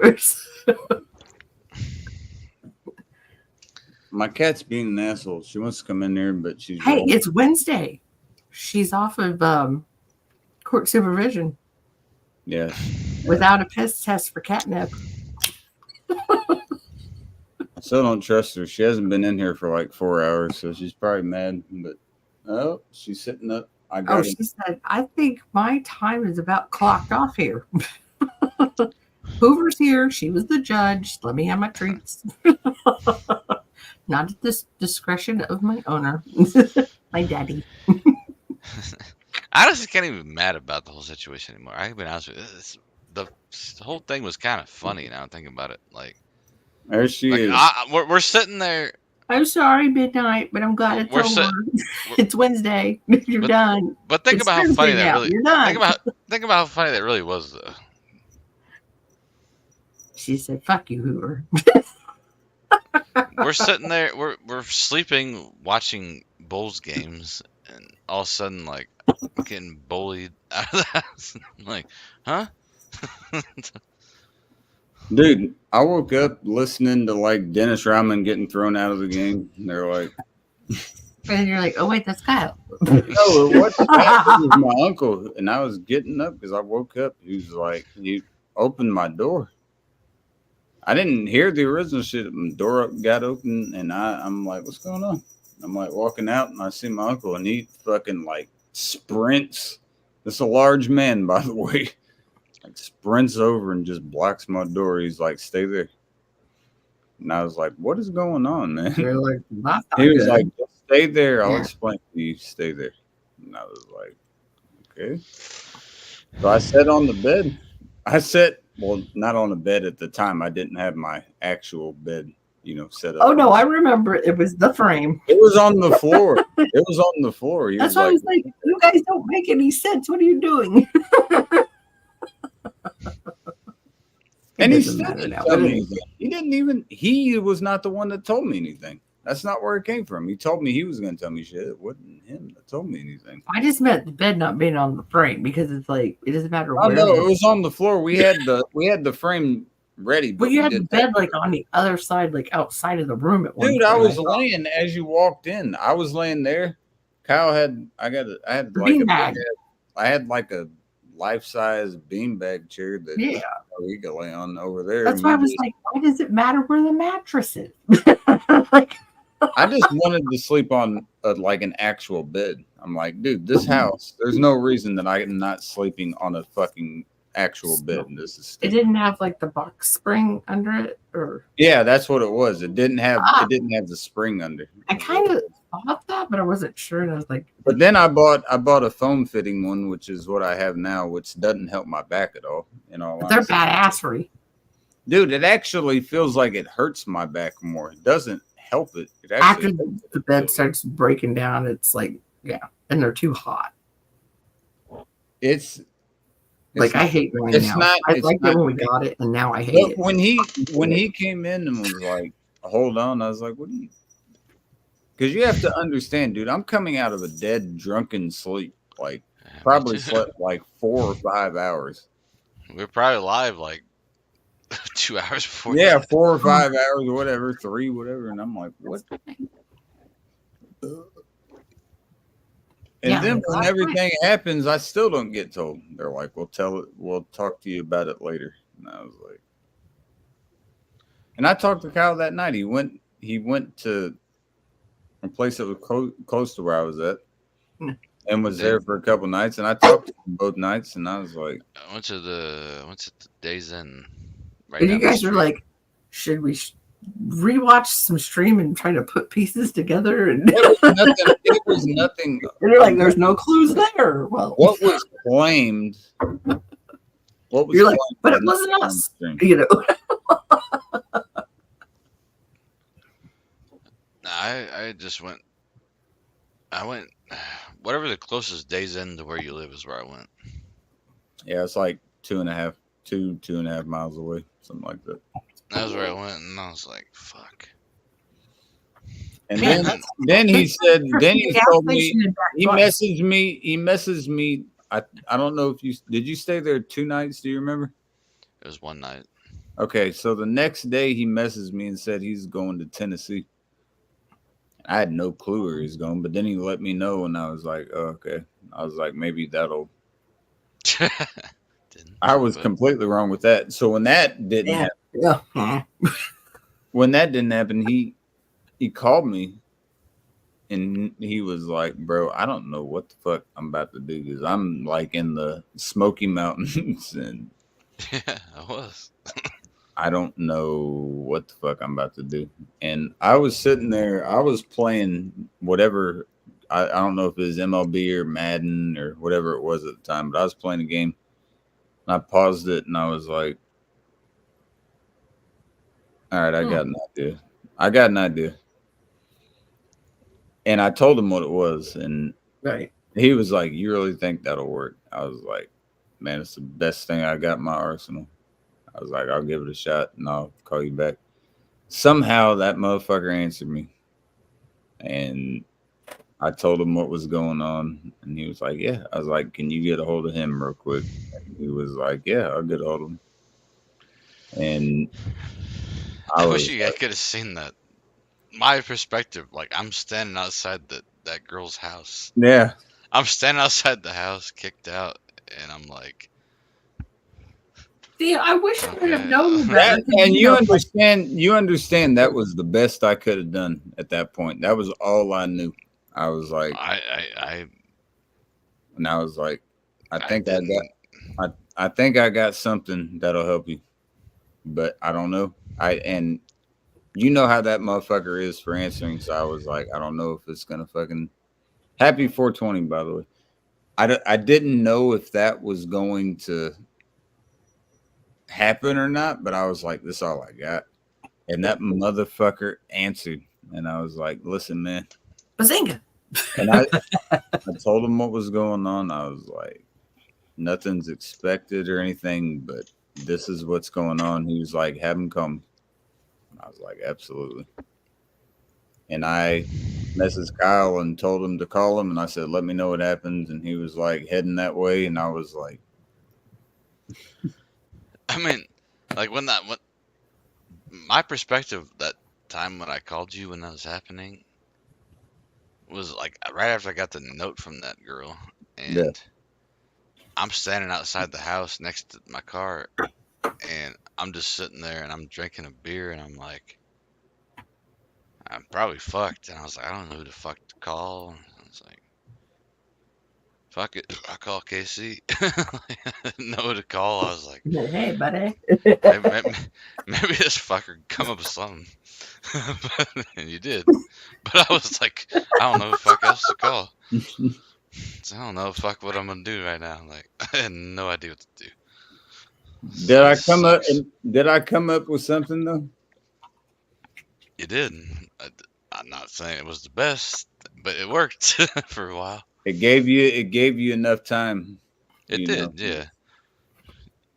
My cat's being an asshole. She wants to come in there, but she's Hey, wrong. it's Wednesday. She's off of court supervision Yeah. without a piss test for catnip. I still don't trust her. She hasn't been in here for like 4 hours, so she's probably mad. But oh, she's sitting up. I got Oh, her. she said, I think my time is about clocked off here. Hoover's here. She was the judge. Let me have my treats. Not at the discretion of my owner, my daddy. I honestly can't even be mad about the whole situation anymore. I can be honest with you. The whole thing was kind of funny now. Thinking about it, like There she is. we're sitting there. I'm sorry, midnight, but I'm glad it's We're over. we're- It's Wednesday. You're But- done. But think It's about how funny Thursday that now. really. You're done. Think about how funny that really was, though. She said, "Fuck you, Hoover." We're sitting there. We're sleeping, watching Bulls games, and all of a sudden, like, I'm getting bullied out of the house. I'm like, huh? Dude, I woke up listening to like Dennis Rodman getting thrown out of the game. And they're like, And you're like, "Oh wait, that's Kyle." no, it wasn't that. It was my uncle. And I was getting up because I woke up. He was like, he opened my door. I didn't hear the original shit. The door got open, and I'm like, what's going on? I'm like walking out, and I see my uncle, and he fucking like sprints. This is a large man, by the way. Like sprints over and just blocks my door. He's like, stay there. And I was like, what is going on, man? You're like, "That's not He was good." like, just stay there. I'll Yeah. explain to you. Stay there. And I was like, okay. So I sat on the bed. Well, not on the bed at the time. I didn't have my actual bed, set up. "Oh no, I remember it. It was the frame." It was on the floor. It was on the floor. He That's was why I like, was like, "You guys don't make any sense. What are you doing?" and he doesn't still matter didn't now, tell but me it- anything. He was not the one that told me anything. That's not where it came from. He told me he was going to tell me shit. It wasn't him that told me anything. I just meant the bed not being on the frame because it's like it doesn't matter Oh where. no, it was on the floor. We had the frame ready, But you we had the didn't bed have- like on the other side, like outside of the room at one Dude, point. I was thought. laying as you walked in. I was laying there. Kyle had I had like Beanbag. I had like a life-size beanbag chair that Yeah. we could lay on over there. That's and why I we was just- like, why does it matter where the mattress is? Like, I just wanted to sleep on like an actual bed. I'm like, dude, this house, there's no reason that I'm not sleeping on a fucking actual bed. This is it stupid. didn't have like the box spring under it, or Yeah, that's what it was. It didn't have Ah. the spring under. I kind of thought that, but I wasn't sure. And I was like, But then I bought a foam fitting one, which is what I have now, which doesn't help my back at all. but they're badassery. Dude, it actually feels like it hurts my back more. It doesn't help it. It After actually the bed starts breaking down, it's like, yeah, and they're too hot. it's I hate mine it's now. not- I it's liked it not when we great. got it, and now I hate But it. when he came in and was like, hold on, I was like, what are you? Because you have to understand, dude, I'm coming out of a dead drunken sleep. Like Yeah, me probably too. slept like 4 or 5 hours. We were probably live like 2 hours before. Yeah, that. 4 or 5 hours, whatever, 3, whatever. And I'm like, what? And Yeah, then like, when last everything happens, I still don't get told. They're like, we'll talk to you about it later. And I was like, and I talked to Kyle that night. He went to a place that was close to where I was at Mm. and was there for a couple nights. And I talked to him both nights, and I was like, I went to the Days Inn. Right And you down the guys were street. like, should we rewatch some stream and try to put pieces together, and It was nothing. you're like, "There's no clues there." Well, What was claimed? What was you're like, claimed "But was it wasn't not us," on you know. Nah, I just went. I went. Whatever the closest Days End to where you live is where I went. Yeah, it's like 2.5 miles away, something like that. That was where I went, and I was like, "Fuck." And Man, then he said, then he Gas told me, station in Back he Bush. messaged me. I don't know if did you stay there 2 nights? Do you remember? It was one night. Okay, so the next day he messaged me and said he's going to Tennessee. I had no clue where he's going, but then he let me know, and I was like, oh, okay. I was like, maybe that'll. Didn't, I was but- completely wrong with that. So when that didn't happen, Yeah. when that didn't happen, he called me, and he was like, bro, I don't know what the fuck I'm about to do, because I'm like in the Smoky Mountains, and Yeah, I was. I don't know what the fuck I'm about to do. And I was sitting there, I was playing whatever, I don't know if it was MLB or Madden or whatever it was at the time, but I was playing a game. And I paused it and I was like, all right, I got an idea. I got an idea. And I told him what it was. And Right. he was like, you really think that'll work? I was like, man, it's the best thing I got in my arsenal. I was like, I'll give it a shot and I'll call you back. Somehow that motherfucker answered me. And I told him what was going on. And he was like, yeah. I was like, can you get a hold of him real quick? And he was like, yeah, I'll get a hold of him. And I wish you guys could have seen that. My perspective, like I'm standing outside that girl's house. yeah. I'm standing outside the house, kicked out, and I'm like, See, I wish I would have Okay. known That, that. and you understand that was the best I could have done at that point. That was all I knew. I was like, I and I was like, I think I didn't- got I think I got something that'll help you, but I don't know. And you know how that motherfucker is for answering. So I was like, I don't know if it's gonna fucking happy 420. By the way, I didn't know if that was going to happen or not, but I was like, this is all I got. And that motherfucker answered, and I was like, listen, man. Bazinga. And I told him what was going on. I was like, nothing's expected or anything, but this is what's going on. He was like, have him come. I was like, absolutely. And I messaged Kyle and told him to call him, and I said, let me know what happens. And he was like heading that way, and I was like, I mean, like when my perspective that time when I called you when that was happening was like right after I got the note from that girl, and Yeah. I'm standing outside the house next to my car, and I'm just sitting there and I'm drinking a beer, and I'm like, I'm probably fucked, and I was like, I don't know who the fuck to call. And I was like, fuck it, I call KC. I didn't know who to call. I was like, Hey, buddy. maybe this fucker can come up with something. And you did. But I was like, I don't know who the fuck else to call. So I don't know fuck what I'm gonna do right now. Like I had no idea what to do. did I It come up? sucks. Did I come up with something though? You did. I'm not saying it was the best, but it worked for a while. It gave you enough time. It You did, know. yeah.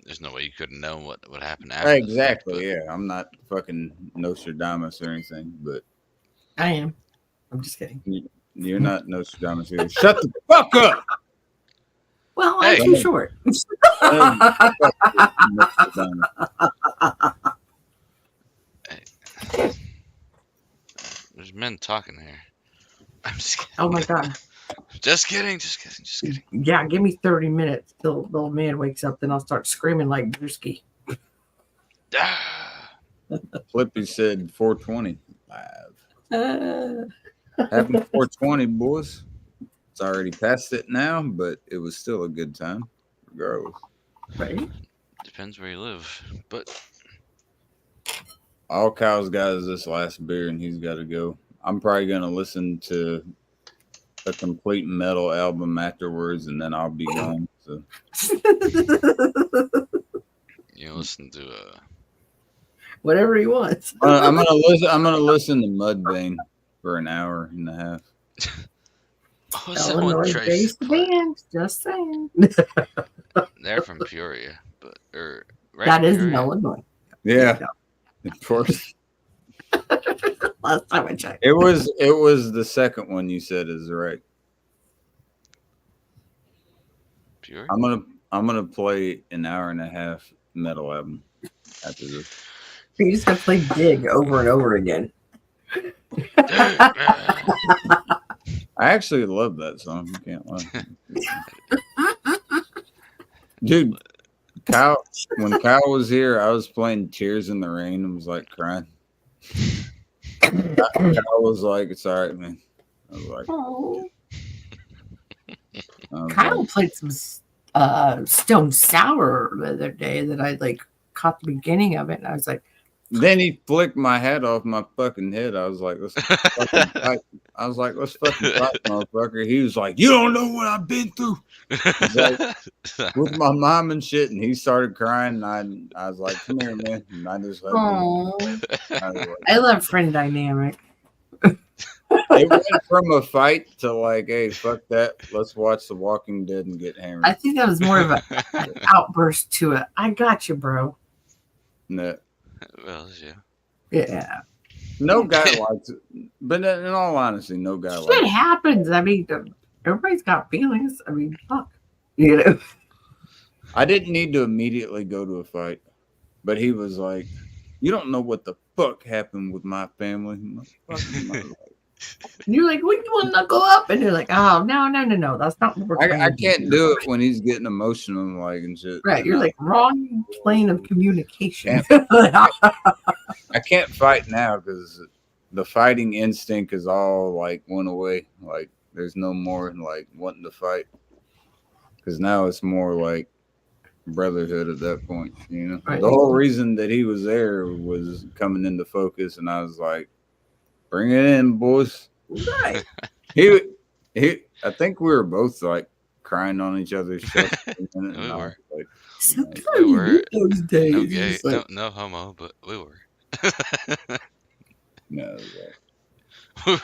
There's no way you could have known what happened after. the fact, Exactly. but- Yeah, I'm not fucking Nostradamus or anything, but I am. I'm just kidding. you're not Nostradamus either. Shut the fuck up. Well, Hey. I'm too short. Nostradamus. There's men talking here. I'm just kidding. Oh my god. Just kidding. Just kidding. Yeah, give me 30 minutes till the old man wakes up, then I'll start screaming like Brewski. Ah. Flippy said 420 live. Uh, Happy 420, boys. It's already past it now, but it was still a good time, regardless. right? Depends where you live, but All Kyle's got is this last beer, and he's got to go. I'm probably gonna listen to a complete metal album afterwards, and then I'll be gone. So You listen to Whatever he wants. I'm gonna listen. I'm gonna listen to Mudvayne for an hour and a half. what was that one Illinois Trace based played? band. Just saying. They're from Peoria, but right That in is in Peoria? Illinois. Yeah, of course. Last time I checked. It was the second one you said is right. Peoria? I'm gonna play an hour and a half metal album after this. You just got to play Dig over and over again. I actually love that song. I can't lie. Dude, Kyle, when Kyle was here, I was playing Tears in the Rain and was like crying. Kyle was like, "It's all right, man." I was like, Oh. I was Kyle like, played some Stone Sour the other day that I like caught the beginning of it, and I was like, then he flicked my hat off my fucking head. I was like, "Let's fucking fight." I was like, "Let's fucking fight, motherfucker." He was like, "You don't know what I've been through with my mom and shit." And he started crying. And I was like, "Come here, man." And I just let him. "Oh, I was like, I love friend dynamic." it went from a fight to like, "Hey, fuck that. Let's watch The Walking Dead and get hammered." I think that was more of an outburst to it. I got you, bro. No, Well, yeah. Yeah, no guy likes it. But in all honesty, no guy likes shit it. happens. I mean, everybody's got feelings. I mean, fuck, you know. I didn't need to immediately go to a fight, but he was like, "You don't know what the fuck happened with my family." And you're like, "What, you want to knuckle up?" And you're like, "Oh, no. That's not what we're I trying to can't do." do it when he's getting emotional like and shit. Right, you're like wrong plane of communication. I can't fight now because the fighting instinct is all like went away. Like there's no more like wanting to fight because now it's more like brotherhood at that point. You know, Right. the whole reason that he was there was coming into focus, and I was like, "Bring it in, boys." Right. He, I think we were both like crying on each other's chest. For a minute, and We I were. was like, Sometimes We you were- need those days. No It's gay, just like, no homo, but we were. no, it was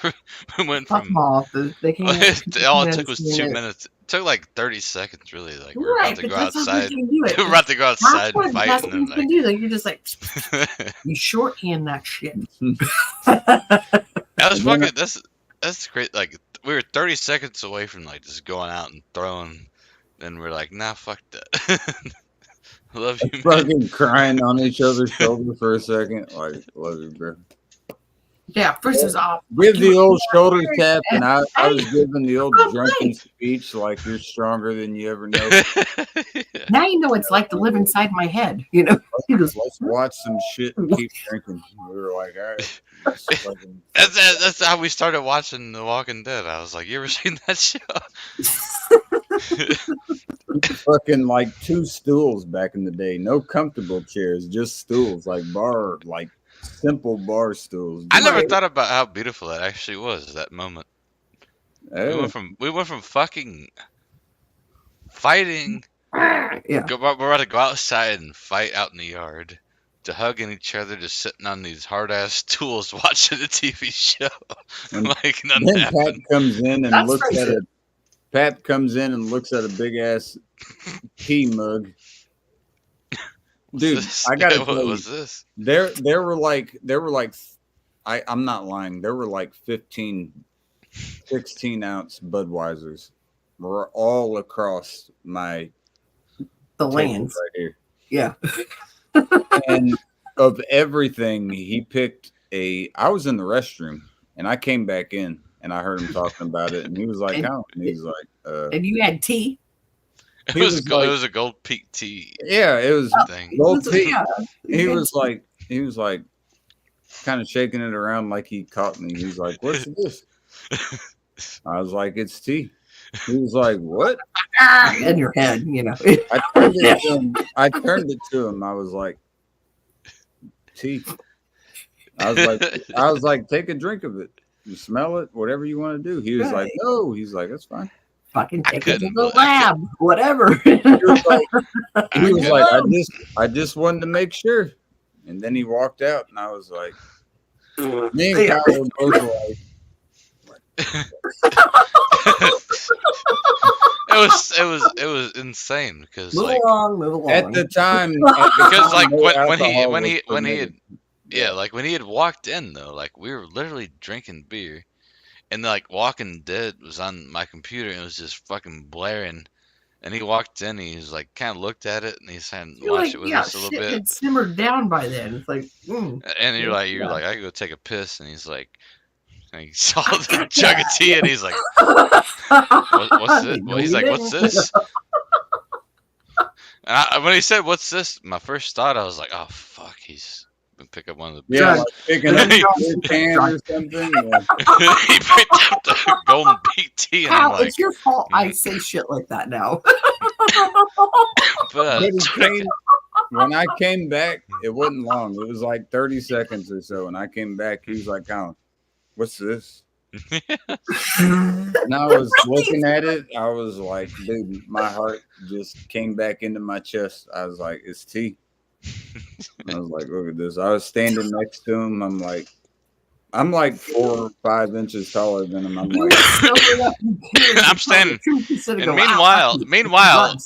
like, We went fuck from them off. They can't. all it took was 2 minutes. It took like 30 seconds, really. Like we were Right, about to but go that's how outside. you can do it. We were about to go That's outside what and fight, that's and what you then can do. Like you're just like you shorthand that shit. that was And then fucking. That's great. Like we were 30 seconds away from like just going out and throwing, and we're like, nah, fuck that. Love you, man. fucking crying on each other's shoulder for a second. Like, love you, bro. Yeah, first it was off. Give the old shoulder tap, and I was giving the old drunken speech like you're stronger than you ever know. Now you know what it's like to live inside my head. You know, you just Let's watch some shit and keep drinking. We were like, all right. let's fucking- That's how we started watching The Walking Dead. I was like, you ever seen that show? fucking like 2 stools back in the day. No comfortable chairs, just stools, like simple bar stools. I never Right. thought about how beautiful that actually was. That moment. Hey, We went from fucking fighting. yeah. We're about to go outside and fight out in the yard, to hugging each other, just sitting on these hard ass stools watching a TV show. And Like nothing then Pat happened. comes in and That's looks at friendship. it. Pat comes in and looks at a big ass tea mug. Dude, I gotta What tell you, was this? there were like I'm not lying. There were like 15, 16 ounce Budweisers were all across my The table lands. right here. Yeah. And of everything, he picked I was in the restroom and I came back in and I heard him talking about it and he was like, And- "Oh," and he was like, And you had tea. It He was, was it like- was a gold peak tea yeah, it was thing. gold tea. Yeah. He was like kind of shaking it around like he caught me. He's like, "What's this?" I was like, "It's tea." He was like, "What?" in your head, you know. I turned it to him. I was like, "Tea." I was like, take a drink of it. You smell it, whatever you want to do. He was like, Right. no. He's like, that's fine. Fucking I take it to couldn't the bel- I lab, whatever. He was like, I he was couldn't- like, I just wanted to make sure. And then he walked out, and I was like, me and Yeah. Kyle were both like, it was insane because Move like along, move along. at the time, because like no when alcohol he was when he had permitted. like when he had walked in though, like we were literally drinking beer, and like Walking Dead was on my computer and it was just fucking blaring. And he walked in, he was like kind of looked at it and he's had You're watched like, it with yeah, us a little shit bit. had simmered down by then. It's like, And you're Yeah. like, I could go take a piss, and he's like, and he saw the jug of tea, and he's like, what's this? Well, he's like, what's this? And when he said, what's this? My first thought, I was like, oh fuck, he's been pick up one of the Yeah, Judge. like picking up a can or something. Yeah. he picked up the golden peak tea, and I'm How? like, It's your fault I say shit like that now. but But he came, when I came back, it wasn't long. It was like 30 seconds or so. And I came back, he was like, "Colin, what's this?" And I was looking at it. I was like, dude, my heart just came back into my chest. I was like, it's tea. I was like, look at this. I was standing next to him. I'm like 4 or 5 inches taller than him. I'm like, I'm standing. And meanwhile,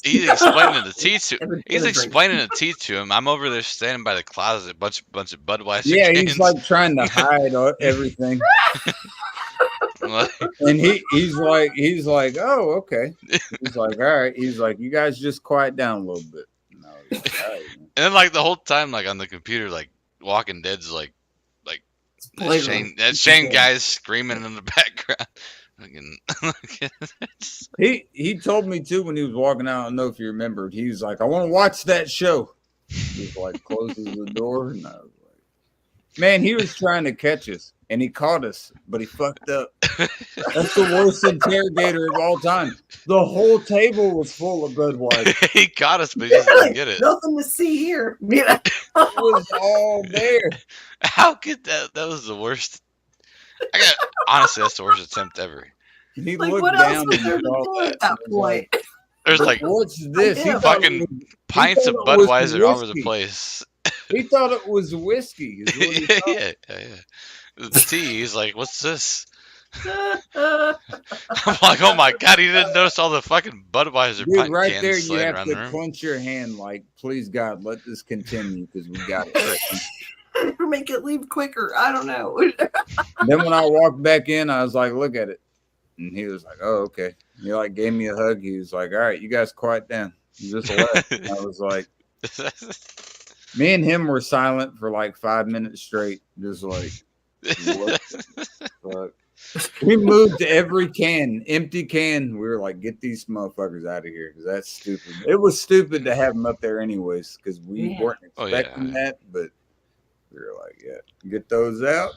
he's explaining the tea to him. I'm over there standing by the closet, bunch of Budweiser. yeah, cans. he's like trying to hide everything. Like, And he's like, oh, okay. He's like, all right. He's like, you guys just quiet down a little bit. And I was like, all right, man. and then like the whole time, like on the computer, like Walking Dead's like that Shane guy's screaming in the background. He told me too when he was walking out. I don't know if you remembered. He was like, I want to watch that show. He was like closes the door, and I was like, man, he was trying to catch us, and he caught us, but he fucked up. That's the worst interrogator of all time. The whole table was full of Budweiser. he caught us, but he just didn't get it. Nothing to see here. Yeah. It was all there. How could that? That was the worst. Honestly, that's the worst attempt ever. He Like, looked what else down was and there to saw do that at that and was point? There's like what's this? Yeah. thought it fucking was- pints of thought it was Budweiser all over the whiskey. place. He thought it was whiskey. Is what he thought. yeah. The tea. He's like, what's this? I'm like, oh my god, he didn't notice all the fucking Budweiser Dude, pint right cans there, you sliding have around the to room. clench your hand like, please God, let this continue because we got it. Or make it leave quicker. I don't know. Then when I walked back in, I was like, look at it. And he was like, oh, okay. He like gave me a hug. He was like, all right, you guys quiet down. He just left. And I was like, me and him were silent for like 5 minutes straight. Just like, what the fuck? We moved every can, empty can. We were like, get these motherfuckers out of here because that's stupid. It was stupid to have them up there anyways because we Yeah. weren't Oh, yeah. expecting that. But we were like, yeah, get those out.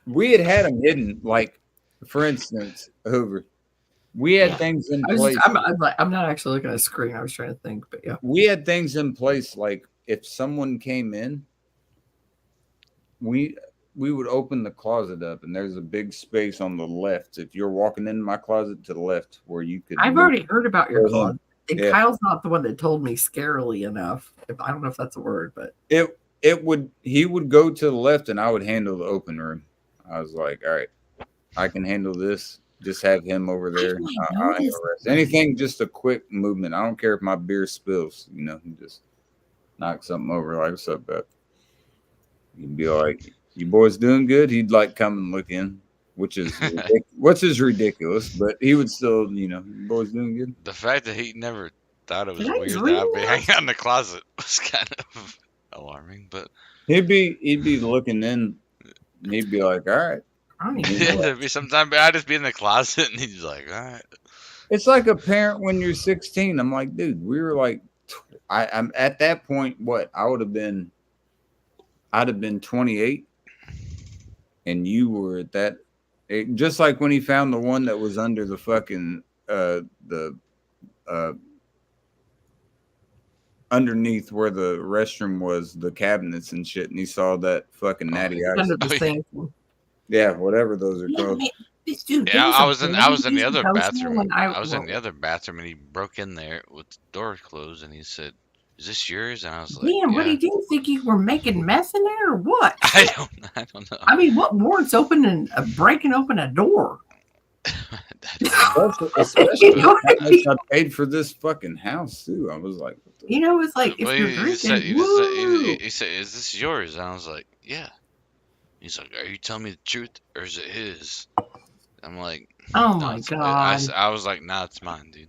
We had them hidden. Like, for instance, Hoover, we had Yeah. things in I was place. just, I'm not actually looking at a screen. I was trying to think, but yeah. We had things in place. Like, if someone came in, we would open the closet up, and there's a big space on the left. If you're walking in my closet to the left, where you could. I've already heard about your Go ahead. closet. And Yeah. Kyle's not the one that told me scarily enough. I don't know if that's a word, but He would go to the left, and I would handle the open room. I was like, all right, I can handle this. Just have him over there. do I I'll know handle this? the rest. Anything, just a quick movement. I don't care if my beer spills. You know, you just knock something over. Like, what's up, bud? You'd be like, you boys doing good? He'd like come and look in, which is ridiculous, but he would still, you know, you boys doing good. The fact that he never thought it was Did I weird dream that I'd be that? hanging out in the closet was kind of alarming, but He'd be looking in. And he'd be like, all right. I don't even know. there'd be sometimes I'd just be in the closet and he's like, all right. It's like a parent when you're 16. I'm like, dude, we were like, I'm at that point. What I'd have been 28, and you were at that. Just like when he found the one that was under the fucking underneath where the restroom was, the cabinets and shit, and he saw that fucking natty ice. Under the Oh, yeah. sink. Yeah, whatever those are Yeah, called. man, this dude, there Yeah, was I a was in brand the other new bathroom. when I was in well, the other bathroom, and he broke in there with the door closed, and he said, "Is this yours?" And I was like, damn, what "Yeah." he didn't think you were making mess in there or what? I don't know. I mean, what warrants opening breaking open a door? Especially You know how what I mean? much I paid for this fucking house too. I was like, what the- You know, it's like if Well, you're he drinking, said, woo. he said, "Is this yours?" And I was like, "Yeah." He's like, "Are you telling me the truth, or is it his?" I'm like, Oh "No, my it's." god! I was like, "Nah, it's mine, dude."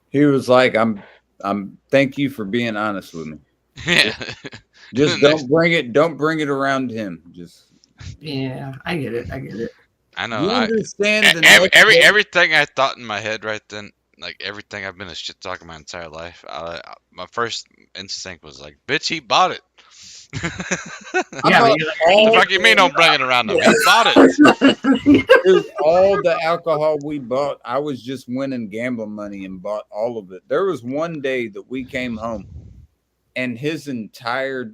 he was like, I'm thank you for being honest with me. Yeah. Just don't bring it around him. Just Yeah, I get it. I know. you I, understand the every, next every day- everything I thought in my head right then, like everything I've been a shit talking my entire life. My first instinct was like, "Bitch, he bought it." Yeah, bought but The fuck you mean don't bring it around him? He bought it. Dude, all the alcohol we bought, I was just winning gambling money and bought all of it. There was one day that we came home and his entire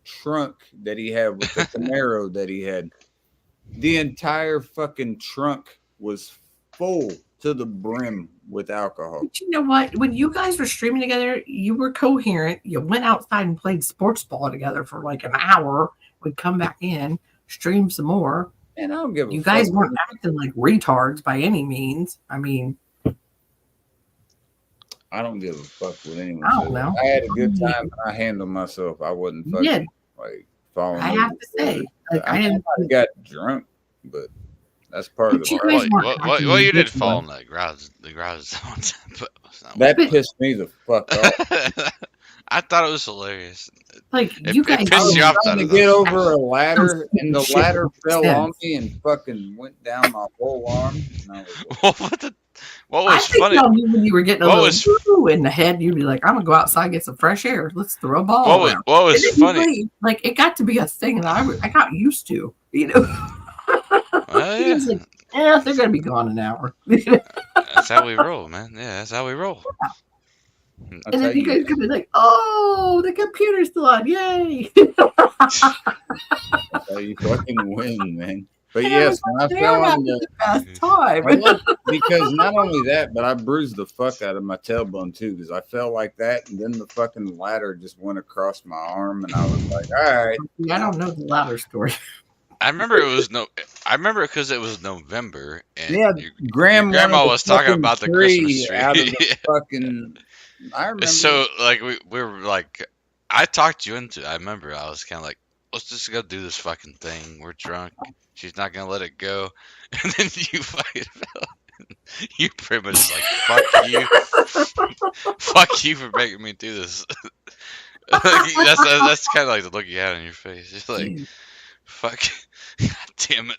trunk that he had with the Camaro that he had, the entire fucking trunk was full to the brim with alcohol. But you know what? When you guys were streaming together, you were coherent. You went outside and played sports ball together for like an hour. We'd come back in, stream some more. And I don't give a You guys fuck. weren't acting like retards by any means. I mean, I don't give a fuck what anyone I don't says. know. I had a good time and I handled myself. I wasn't you fucking did. like falling I over. have to say, like, I didn't. I got drunk, but that's part of But the you part. guys weren't Well, acting you did ridiculous. fall in the garage. The garage. But it's not- That pissed me the fuck off. I thought it was hilarious. Like It- you it guys. I pissed was you off, trying to though, get though. over a ladder, and the Shit ladder fell makes on me and fucking went down my whole arm. And I was like, What I was think funny? y'all knew when you were getting a What little was- woo in the head, you'd be like, "I'm gonna go outside and get some fresh air. Let's throw a ball What was around." what was And then you funny? leave. Like it got to be a thing that I got used to. You know, Oh, It yeah. was like, yeah, they're gonna be gone an hour. That's how we roll, man. Yeah, that's how we roll. I'll And tell then you you, guys could be like, "Oh, the computer's still on! Yay!" you fucking win, man. But And yes, I when I was fell like, on the best time. I looked- because not only that, but I bruised the fuck out of my tailbone too, because I fell like that, and then the fucking ladder just went across my arm, and I was like, all right. I don't know the louder story. I remember it was I remember because it was November, and Yeah, your Grandma grandma was talking fucking about the Christmas tree. out of the fucking. I remember. So like we were like, I talked you into it. I remember I was kind of like, let's just go do this fucking thing. We're drunk. She's not gonna let it go. And then you fucking fell. You pretty much like, fuck you, fuck you for making me do this. that's kind of like the look you had on your face. It's like, fuck, God damn it.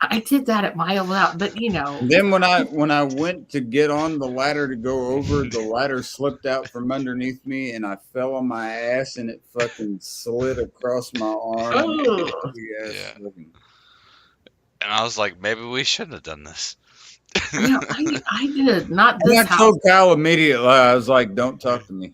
I did that at my out, but you know, Then when I went to get on the ladder to go over, the ladder slipped out from underneath me, and I fell on my ass, and it fucking slid across my arm. Ugh. Yeah. And I was like, maybe we shouldn't have done this. you know, I did not And this I house. told Kyle immediately. I was like, "Don't talk to me.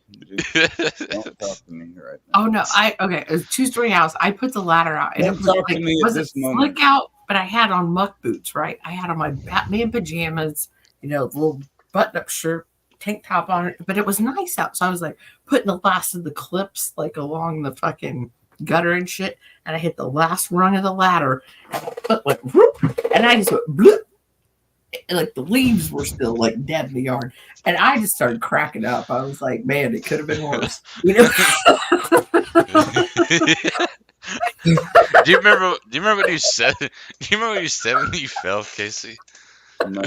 Don't talk to me right now." Oh no, okay, it was a 2-story house. I put the ladder out, and Don't it was talk to like, me at wasn't this moment. slick out, but I had on muck boots, right? I had on my Batman pajamas, you know, the little button-up shirt, tank top on it, but it was nice out. So I was like putting the last of the clips like along the fucking gutter and shit, and I hit the last rung of the ladder, and the foot went whoop, and I just went bloop. And like the leaves were still like dead in the yard, and I just started cracking up. I was like, "Man, it could have been worse," you know. Do you remember what you said? Do you remember what you said when you fell, Casey? No.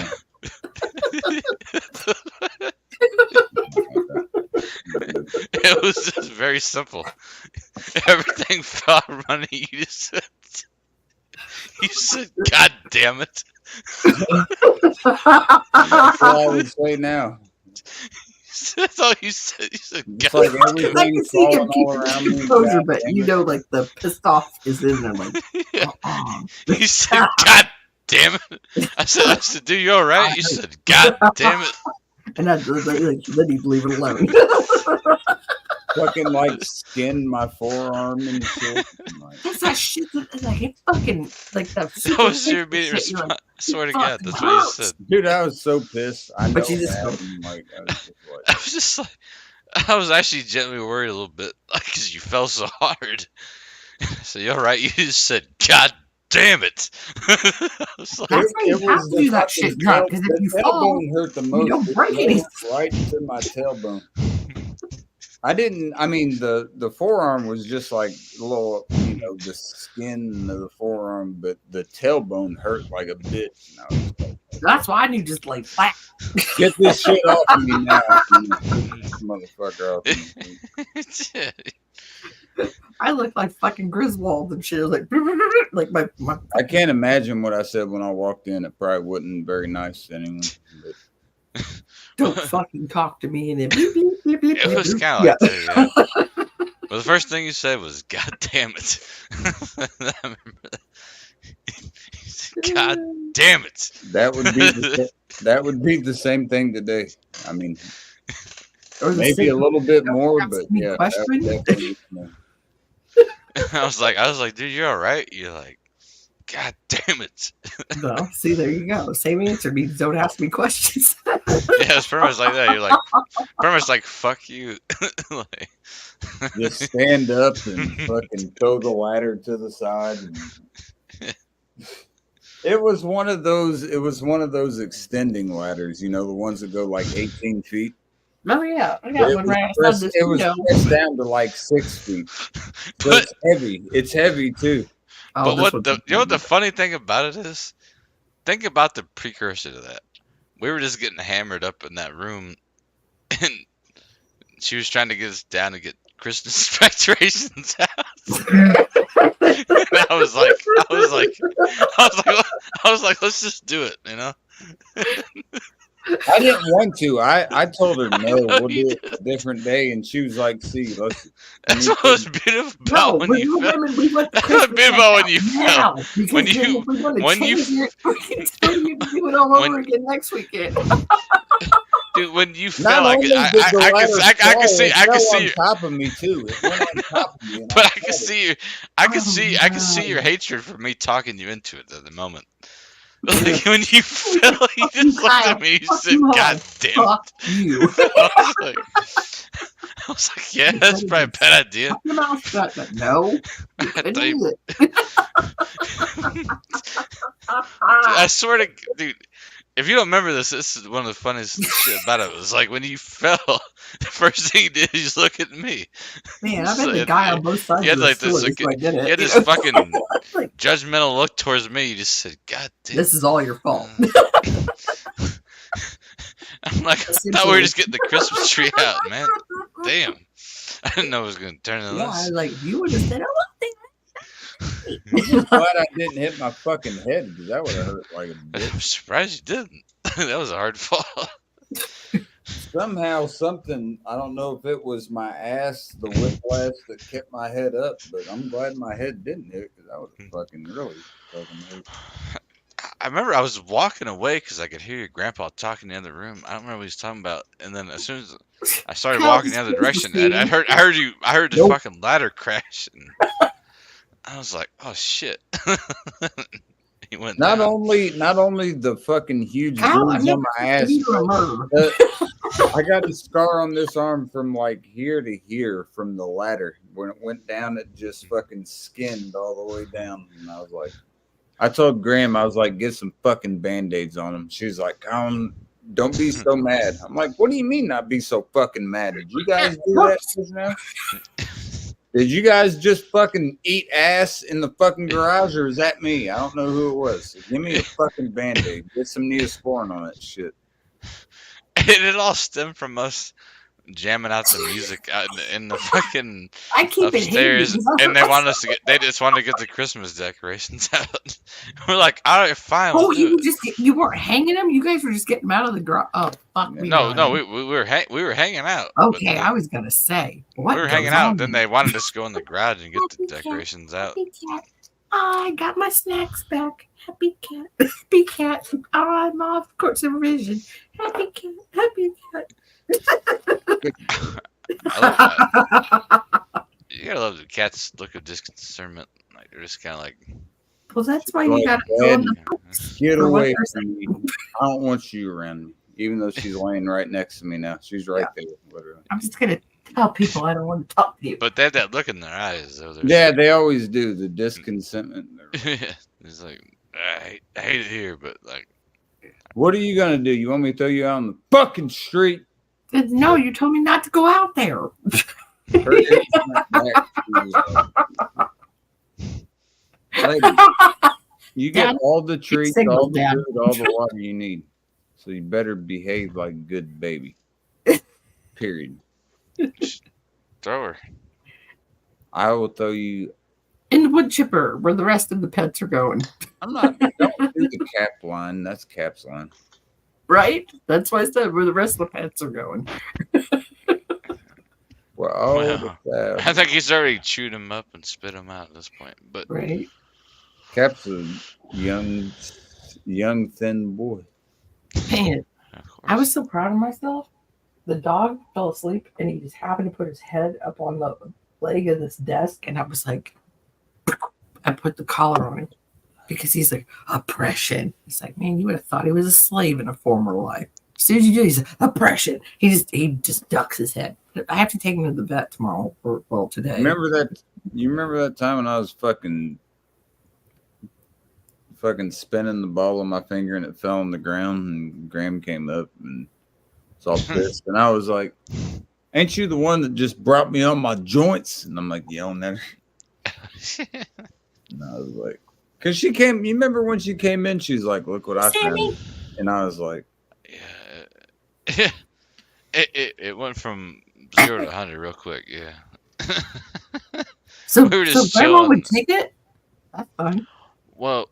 It was just very simple. Everything fell out running. You said, "God damn it!" That's what I would say now. That's all you said. You said, It's "God like damn it." I everything can see him falling keep all around me. composure, God but damn you it. know, like the pissed off is in there. Like, Yeah. uh-uh. You said, "God damn it!" I said, "Do you all right?" You said, "God damn it!" And then he'd leave it alone. Fucking like skin my forearm and shit. And, like, That's that shit that like it fucking like that. That was your immediate shit, you're response. like, I swear to "Fuck, God, that's what you hurts." said. dude, I was so pissed. I know But you just that, go- and, like, I was just like, I was just like, I was actually gently worried a little bit, like, because you fell so hard. So you're right. You just said, "God damn it!" I was like, That's why you have to the do that fucking shit drunk, 'cause if the you fall, tailbone hurt the you most. don't It break went anything. right to my tailbone. I didn't. I mean, the forearm was just like a little, you know, the skin of the forearm, but the tailbone hurt like a bitch. And I was like, That's why I need just lay flat. get this shit off of me now, you know, get this motherfucker off of me. I look like fucking Griswold and shit. I was like my I can't imagine what I said when I walked in. It probably wasn't very nice to anyone. But don't fucking talk to me and then bleep, bleep, bleep, bleep, it was bleep. kind of like that, yeah. Well, the first thing you said was, "God damn it!" I remember that. You said, "God damn it!" that would be the same thing today. I mean, Or the maybe a same- little bit more, Ask but me yeah. question? That would definitely, you know. I was like, "Dude, you're all right." You're like, "God damn it!" No, see, there you go. Same answer means don't ask me questions. Yeah, it's pretty much like that. You're like, pretty much like, "Fuck you." Like, Just stand up and fucking throw the ladder to the side. And it was one of those. It was one of those extending ladders. You know, the ones that go like 18 feet. Oh yeah, I got one right outside this It was window. pressed down to like 6 feet. So but it's heavy. It's heavy too. Oh, but this what one's the you know what the funny thing about it is? Think about the precursor to that. We were just getting hammered up in that room, and she was trying to get us down to get Christmas spectration's house. And I was like, let's just do it, you know. I didn't want to. I told her no. know We'll you do it a different day, and she was like, "See, let's." That's what was beautiful about when you fell. we went to That's what Christmas beautiful when you now, fell. because When then you- if we want to when you- change it, we can still need to do it all when- over again next weekend. Dude, when you Not fell, I only could, did the ladder I could fall, see, it I could fell see, on your, top of me too. It went on top of me, and but I felt could it. see you, I could Oh, see, I could see no. your hatred for me talking you into it at the moment. Like when you fell, you just looked at me, you Fuck said, you all. "God damn it!" Fuck you. I was like, yeah, that's probably a bad idea. Fuck your mouth shut. But no, you I couldn't thought you- do it. I swear to dude, if you don't remember this is one of the funniest shit about it. It was like when you fell, the first thing you did is just look at me. Man, I've So been the you- guy on both sides you had of the like this, story, like, so I did it. You had this know? fucking Like, judgmental look towards me. You just said, "God damn." this is all your fault. I'm like, I thought we were just getting the Christmas tree out, man. Damn. I didn't know it was going to turn into Yeah, this. like you would have said, "Oh, I'm just glad I didn't hit my fucking head because that would have hurt like a bitch. I'm surprised you didn't. That was a hard fall. Somehow, something, I don't know if it was my ass, the whiplash that kept my head up, but I'm glad my head didn't hit because I was fucking really fucking hurt. I remember I was walking away because I could hear your grandpa talking in the other room. I don't remember what he was talking about. And then as soon as I started How's walking the other Christmas, direction, and I heard the Nope. fucking ladder crash. And I was like, oh shit. He went Not down. only the fucking huge Kyle, I've bruise never on my ass, you were a murderer. I got a scar on this arm from like here to here from the ladder. When it went down, it just fucking skinned all the way down. And I was like, I told Graham, I was like, get some fucking band-aids on him. She's like, don't be so mad. I'm like, what do you mean not be so fucking mad? Did you guys do that just now? Did you guys just fucking eat ass in the fucking garage, or is that me? I don't know who it was. So give me a fucking band-aid. Get some Neosporin on that shit. And it all stemmed from us jamming out the music out in the fucking I keep upstairs, it hidden. and they wanted us to get. They just wanted to get the Christmas decorations out. We're like, all right, fine. Oh, We'll do you it. you weren't hanging them. You guys were just getting them out of the garage. Oh, fuck me. No, Ryan. we were hanging out. but Okay, I was gonna say what we were goes hanging out. on Then here? they wanted us to go in the garage and get the decorations out. I got my snacks back. Happy cat. Happy cat. I'm off court supervision. Happy cat. Happy cat. I love that. You gotta love the cat's look of disconcernment. Like they're just kind of like, Well, that's why you Like, got to go in Dad, the Get For one away person. from me. I don't want you around me. Even though she's laying right next to me now. She's right there, literally. I'm just going to tell people I don't want to talk to you. but they have that look in their eyes. Though. They're Yeah, they always do. The discontentment. it's like I hate it here, but like, What are you gonna do? You want me to throw you out on the fucking street? No, you told me not to go out there. Her head went back. She was like, "Lady, you get Dad, all the treats, signal, all the Dad." food, all the water you need. So you better behave like a good baby. Period. throw her. I will throw you. In the wood chipper, where the rest of the pets are going. I'm not. Don't do the cap line. That's Cap's line. Right? That's why I said where the rest of the pets are going. Well, oh, Well, I think he's already chewed him up and spit him out at this point. But Right? Cap's a young, thin boy. Man, of course. I was so proud of myself. The dog fell asleep and he just happened to put his head up on the leg of this desk. And I was like, I put the collar on him because he's like, oppression. It's like, man, you would have thought he was a slave in a former life. As soon as you do, he's like, oppression. He just ducks his head. I have to take him to the vet tomorrow, or well, today. Remember that? You remember that time when I was fucking spinning the ball on my finger and it fell on the ground and Graham came up and was all pissed and I was like, "Ain't you the one that just brought me on my joints?" And I'm like yelling at her. And I was like, because she came. You remember when she came in? She's like, "Look what I found," and I was like, yeah, it went from 0 to 100 real quick. Yeah. So, we were so just Grandma chilling. would take it? That's fine. Well,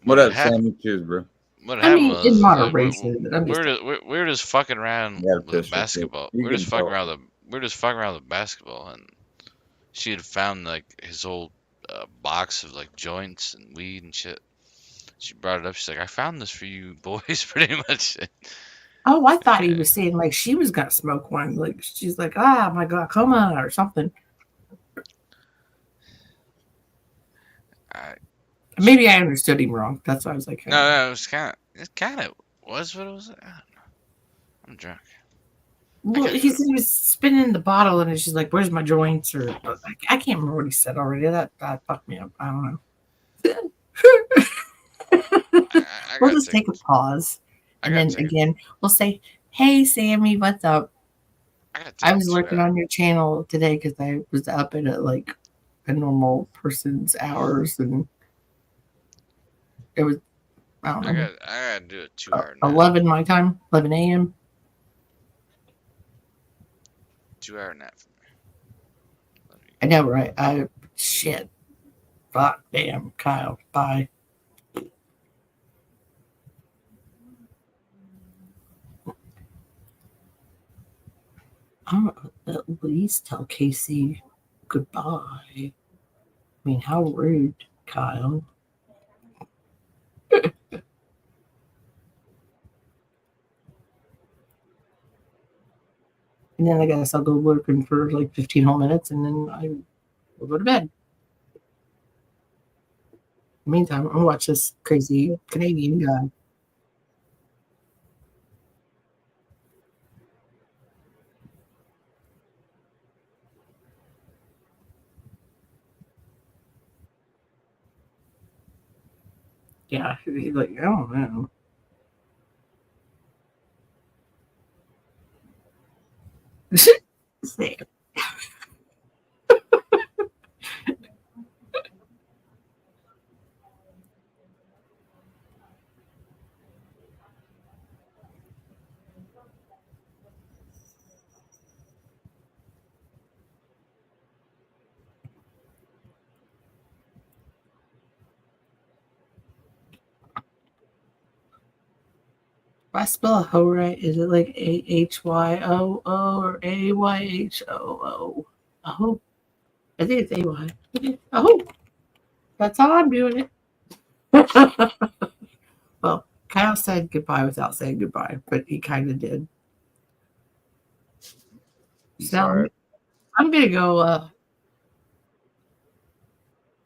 "What up, happened- Sammy? Cheers, bro." What I happened mean, was, in like, moderation. but I'm we just, were just fucking around Yeah, with the pistol, too. basketball. You We were just can fucking tell. around with the basketball, and she had found like his old box of like joints and weed and shit. She brought it up. She's like, "I found this for you boys," pretty much. oh, I thought he was saying like she was gonna smoke one. Like she's like, ah, my glaucoma or something. I, Maybe I understood him wrong. That's why I was like, no, it was kind of was what it was. I don't know. I'm drunk. Well, Okay. he said he was spinning the bottle, and she's like, "Where's my joints?" Or I can't remember what he said already. That fucked me up. I don't know. I We'll gotta just take a pause, I and gotta then take again, we'll say, "Hey, Sammy, what's up?" I gotta I take was a working sweat. on your channel today because I was up at like a normal person's hours, and it was I don't I know gotta do a 2-hour nap. 11 my time, 11 a.m. 2-hour nap for me. I know, right? Shit, fuck, damn, Kyle, bye. I'm at least tell Casey goodbye. I mean, how rude, Kyle. And then I guess I'll go working for like 15 whole minutes and then I will go to bed. In the meantime, I'm gonna watch this crazy Canadian guy. Yeah, he's like, I don't know. Sam. If I spell a hoe right, is it like A-H-Y-O-O or A-Y-H-O-O? A hoe? I think it's A-Y. Okay. A hoe. That's how I'm doing it. Well, Kyle said goodbye without saying goodbye, but he kind of did. He's So all right. I'm going to go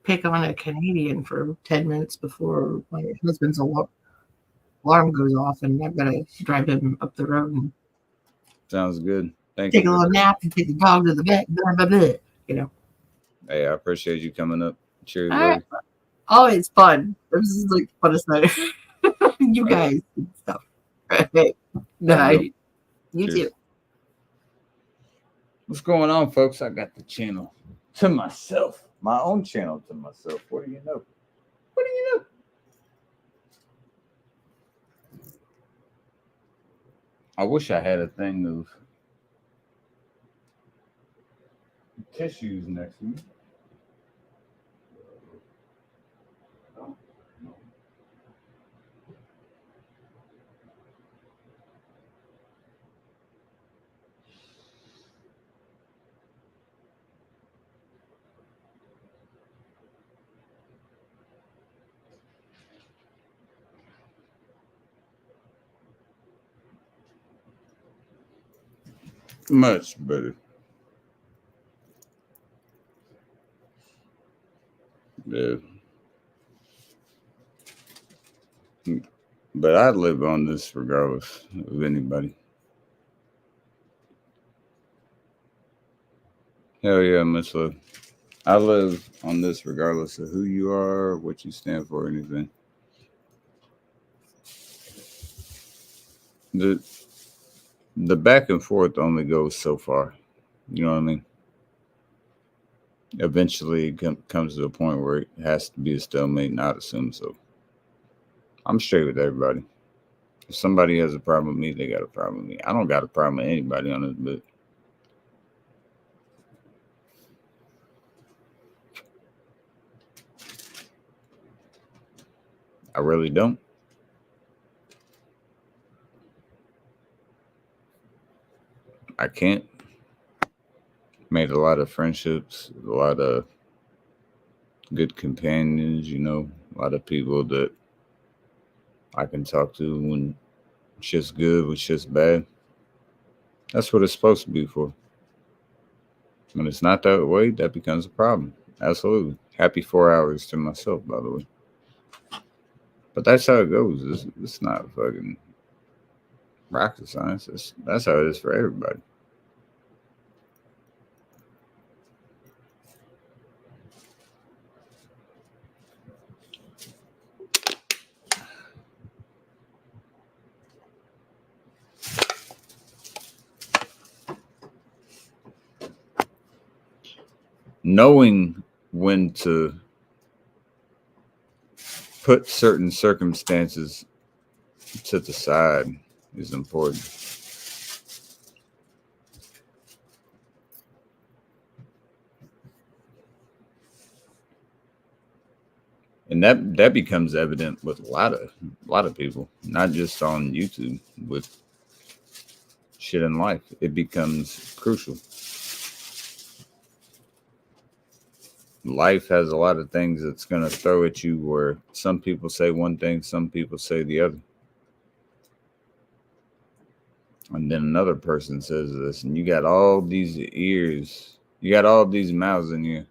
pick on a Canadian for 10 minutes before my husband's alarm goes off, and I've got to drive him up the road and Sounds good. Thank take a you. little nap and take the dog to the vet. Blah, blah, blah, you know. Hey, I appreciate you coming up. Cheers, All buddy. right. Always fun. This is like the funnest night. You guys and stuff. Right. Night. You Cheers. too. What's going on, folks? I got the channel to myself. My own channel to myself. What do you know? What do you know? I wish I had a thing of tissues next to me. Much better. Yeah. But I live on this regardless of anybody. Hell yeah, much love. I live on this regardless of who you are, what you stand for, anything. The back and forth only goes so far. You know what I mean? Eventually it comes to a point where it has to be a stalemate, and I'd assume so. I'm straight with everybody. If somebody has a problem with me, they got a problem with me. I don't got a problem with anybody on this bit. I really don't. I can't. Made a lot of friendships, a lot of good companions, you know, a lot of people that I can talk to when shit's good, when shit's bad. That's what it's supposed to be for. When it's not that way, that becomes a problem. Absolutely. Happy 4 hours to myself, by the way. But that's how it goes. It's not fucking rocket science. That's how it is for everybody. Knowing when to put certain circumstances to the side is important. And that becomes evident with a lot of people, not just on YouTube, with shit in life. It becomes crucial. Life has a lot of things that's going to throw at you where some people say one thing, some people say the other. And then another person says this, and you got all these ears, you got all these mouths in you.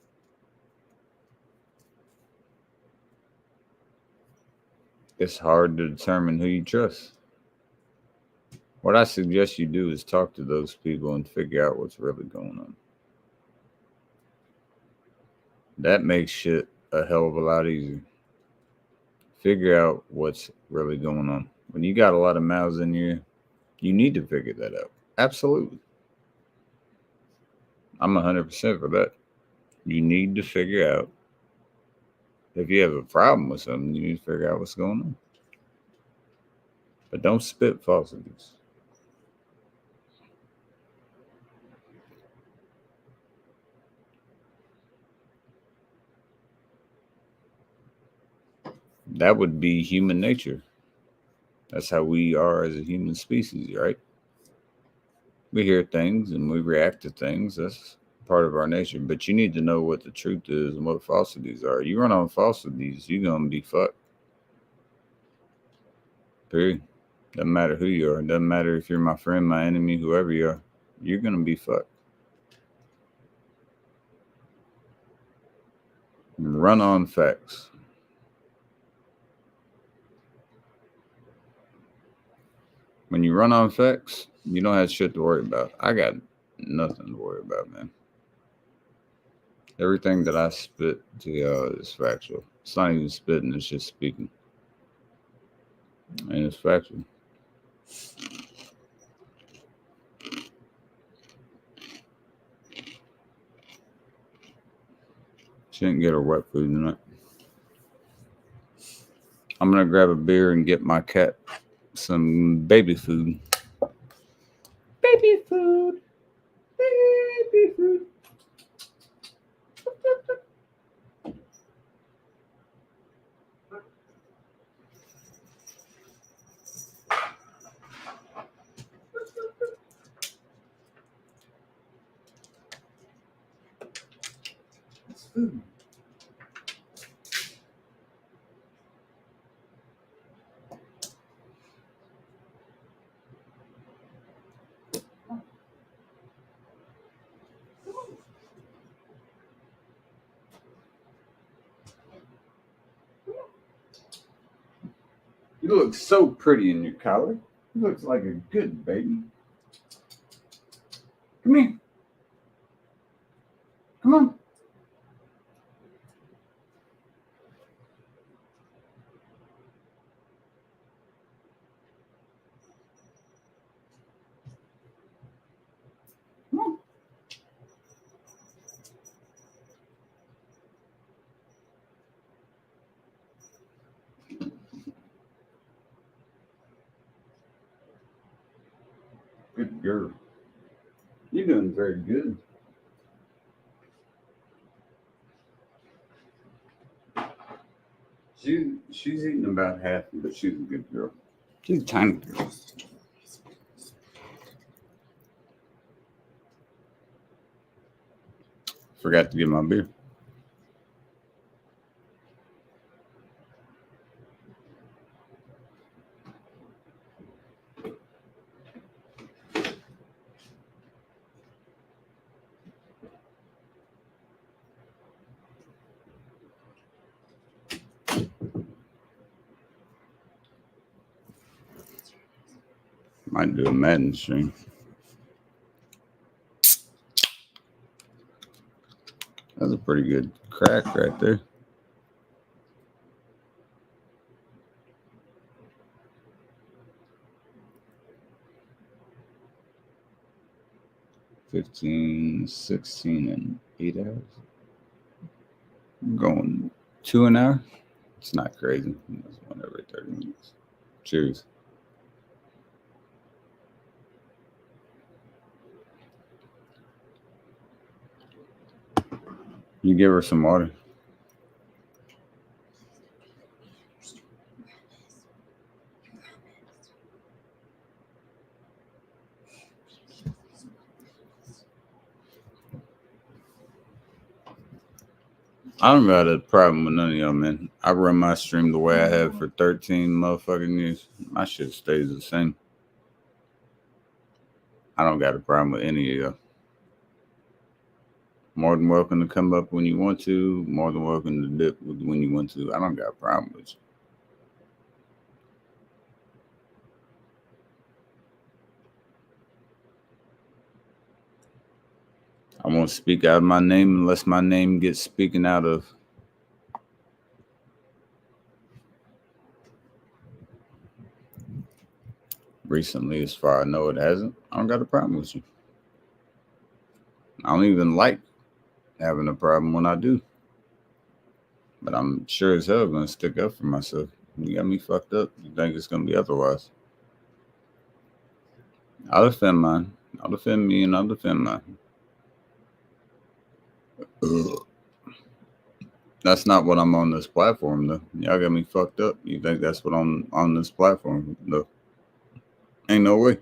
It's hard to determine who you trust. What I suggest you do is talk to those people and figure out what's really going on. That makes shit a hell of a lot easier. Figure out what's really going on. When you got a lot of mouths in here, you need to figure that out. Absolutely. I'm 100% for that. You need to figure out. If you have a problem with something, you need to figure out what's going on. But don't spit falsities. That would be human nature. That's how we are as a human species, right? We hear things and we react to things. part of our nature. But you need to know what the truth is and what falsities are. You run on falsities, you're gonna be fucked. Period. Doesn't matter who you are. Doesn't matter if you're my friend, my enemy, whoever you are. You're gonna be fucked. Run on facts. When you run on facts, you don't have shit to worry about. I got nothing to worry about, man. Everything that I spit to y'all is factual. It's not even spitting, it's just speaking. And it's factual. She didn't get her wet food tonight. I'm gonna grab a beer and get my cat some baby food. Baby food. Baby food. It's food. You look so pretty in your collar. You look like a good baby. Come here. Come on. Come on. Good girl. You're doing very good. She's eating about half, but she's a good girl. She's a tiny girl. Forgot to get my beer. Might do a Madden stream. That's a pretty good crack right there. $15, $16, and 8 hours. I'm going 2 an hour. It's not crazy. It's 1 every 30 minutes. Cheers. You give her some water. I don't got a problem with none of y'all, man. I run my stream the way I have for 13 motherfucking years. My shit stays the same. I don't got a problem with any of y'all. More than welcome to come up when you want to. More than welcome to dip when you want to. I don't got a problem with you. I won't speak out of my name unless my name gets speaking out of. Recently, as far as I know, it hasn't. I don't got a problem with you. I don't even like having a problem when I do. But I'm sure as hell going to stick up for myself. You got me fucked up. You think it's going to be otherwise. I'll defend mine. I'll defend me and I'll defend mine. Ugh. That's not what I'm on this platform, though. Y'all got me fucked up. You think that's what I'm on this platform, though? Ain't no way.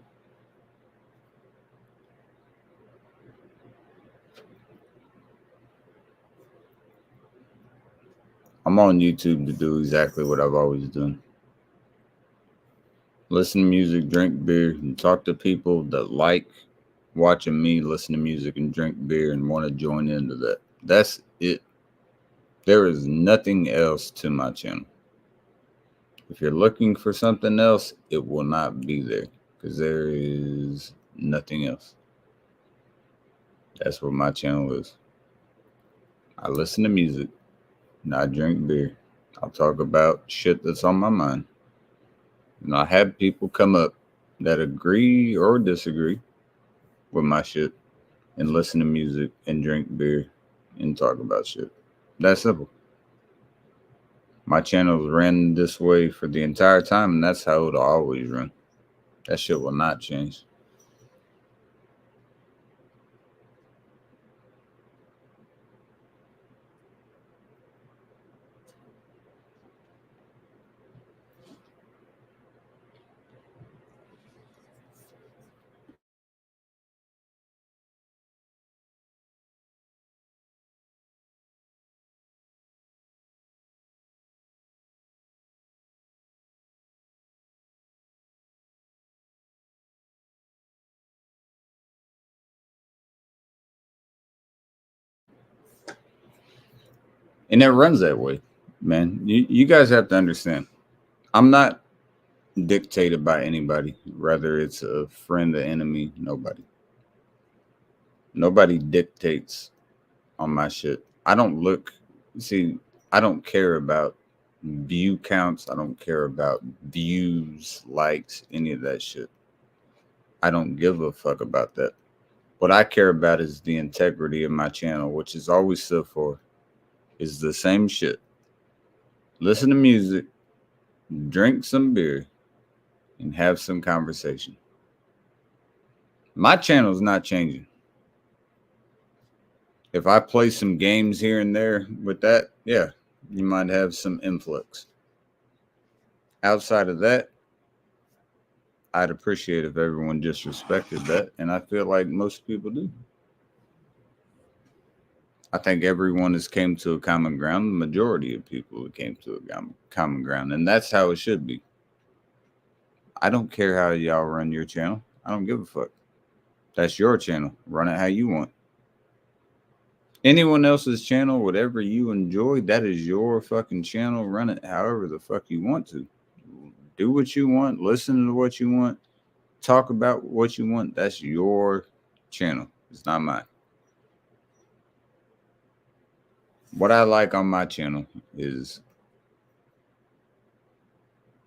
I'm on YouTube to do exactly what I've always done. Listen to music, drink beer, and talk to people that like watching me listen to music and drink beer and want to join into that. That's it. There is nothing else to my channel. If you're looking for something else, it will not be there because there is nothing else. That's what my channel is. I listen to music and I drink beer. I'll talk about shit that's on my mind. And I have people come up that agree or disagree with my shit and listen to music and drink beer and talk about shit. That's simple. My channel's ran this way for the entire time, and that's how it'll always run. That shit will not change. And it runs that way, man. You guys have to understand. I'm not dictated by anybody, whether it's a friend or enemy, nobody. Nobody dictates on my shit. I don't care about view counts. I don't care about views, likes, any of that shit. I don't give a fuck about that. What I care about is the integrity of my channel, which is always stood for is the same shit. Listen to music, drink some beer, and have some conversation. My channel is not changing. If I play some games here and there with that, yeah, you might have some influx. Outside of that, I'd appreciate if everyone just respected that, and I feel like most people do. I think everyone has came to a common ground. The majority of people came to a common ground, and that's how it should be. I don't care how y'all run your channel. I don't give a fuck. That's your channel. Run it how you want. Anyone else's channel, whatever you enjoy, that is your fucking channel. Run it however the fuck you want to. Do what you want. Listen to what you want. Talk about what you want. That's your channel. It's not mine. What I like on my channel is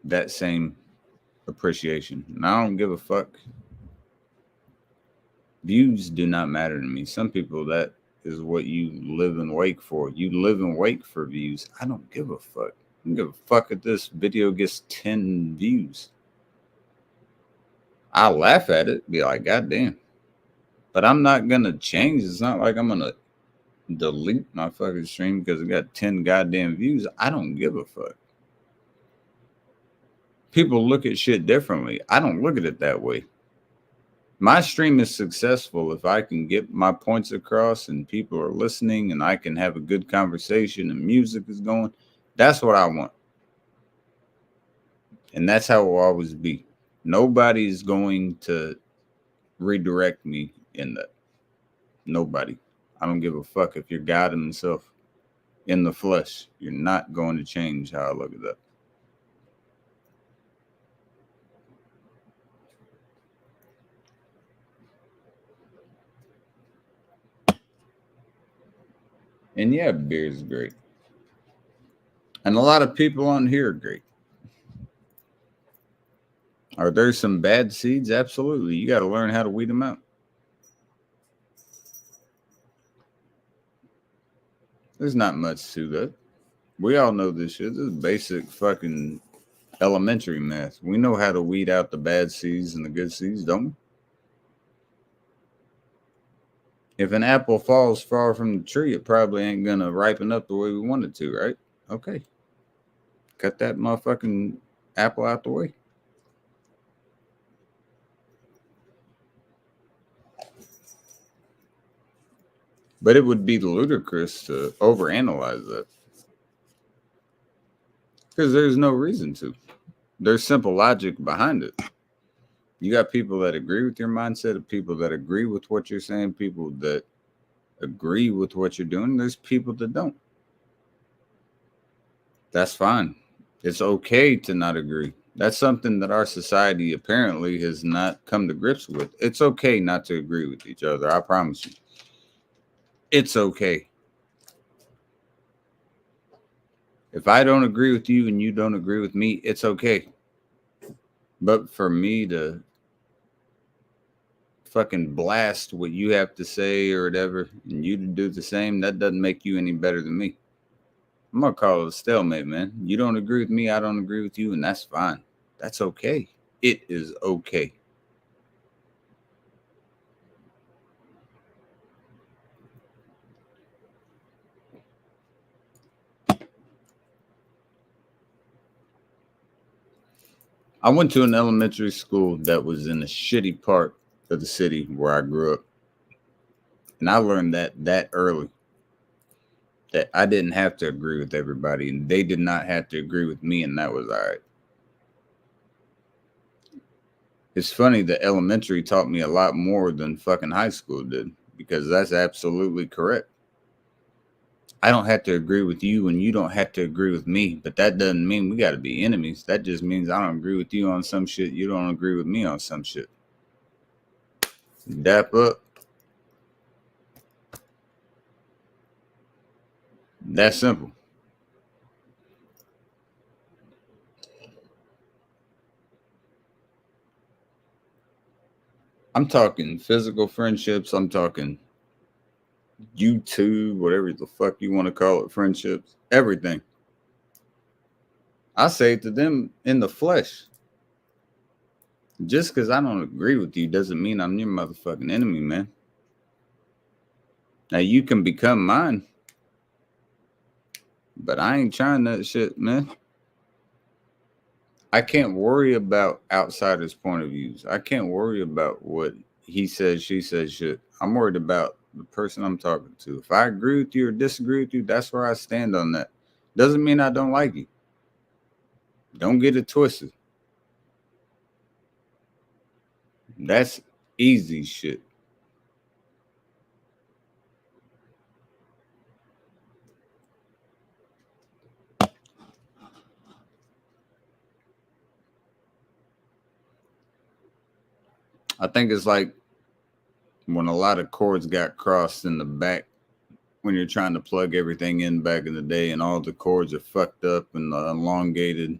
that same appreciation. And I don't give a fuck. Views do not matter to me. Some people, that is what you live and wake for. You live and wake for views. I don't give a fuck. I don't give a fuck if this video gets 10 views. I'll laugh at it, be like, God damn. But I'm not going to change. It's not like I'm going to delete my fucking stream because it got 10 goddamn views. I don't give a fuck. People look at shit differently. I don't look at it that way. My stream is successful if I can get my points across and people are listening and I can have a good conversation and music is going. That's what I want. And that's how it will always be. Nobody's going to redirect me in that. Nobody. I don't give a fuck if you're God himself in the flesh. You're not going to change how I look at that. And yeah, beer is great. And a lot of people on here are great. Are there some bad seeds? Absolutely. You got to learn how to weed them out. There's not much to that. We all know this shit. This is basic fucking elementary math. We know how to weed out the bad seeds and the good seeds, don't we? If an apple falls far from the tree, it probably ain't going to ripen up the way we want it to, right? Okay. Cut that motherfucking apple out the way. But it would be ludicrous to overanalyze that. Because there's no reason to. There's simple logic behind it. You got people that agree with your mindset, people that agree with what you're saying, people that agree with what you're doing. There's people that don't. That's fine. It's okay to not agree. That's something that our society apparently has not come to grips with. It's okay not to agree with each other. I promise you. It's okay. If I don't agree with you and you don't agree with me, it's okay. But for me to fucking blast what you have to say or whatever, and you to do the same, that doesn't make you any better than me. I'm gonna call it a stalemate, man. You don't agree with me, I don't agree with you, and that's fine. That's okay. It is okay. I went to an elementary school that was in a shitty part of the city where I grew up. And I learned that early. That I didn't have to agree with everybody, and they did not have to agree with me, and that was all right. It's funny that elementary taught me a lot more than fucking high school did, because that's absolutely correct. I don't have to agree with you, and you don't have to agree with me, but that doesn't mean we got to be enemies. That just means I don't agree with you on some shit, you don't agree with me on some shit. Dap up. That's simple. I'm talking physical friendships. I'm talking YouTube, whatever the fuck you want to call it, friendships, everything. I say it to them in the flesh. Just because I don't agree with you doesn't mean I'm your motherfucking enemy, man. Now you can become mine, but I ain't trying that shit, man. I can't worry about outsiders' point of views. I can't worry about what he says, she says shit. I'm worried about the person I'm talking to. If I agree with you or disagree with you, that's where I stand on that. Doesn't mean I don't like you. Don't get it twisted. That's easy shit. I think it's like when a lot of cords got crossed in the back when you're trying to plug everything in back in the day, and all the cords are fucked up, and the elongated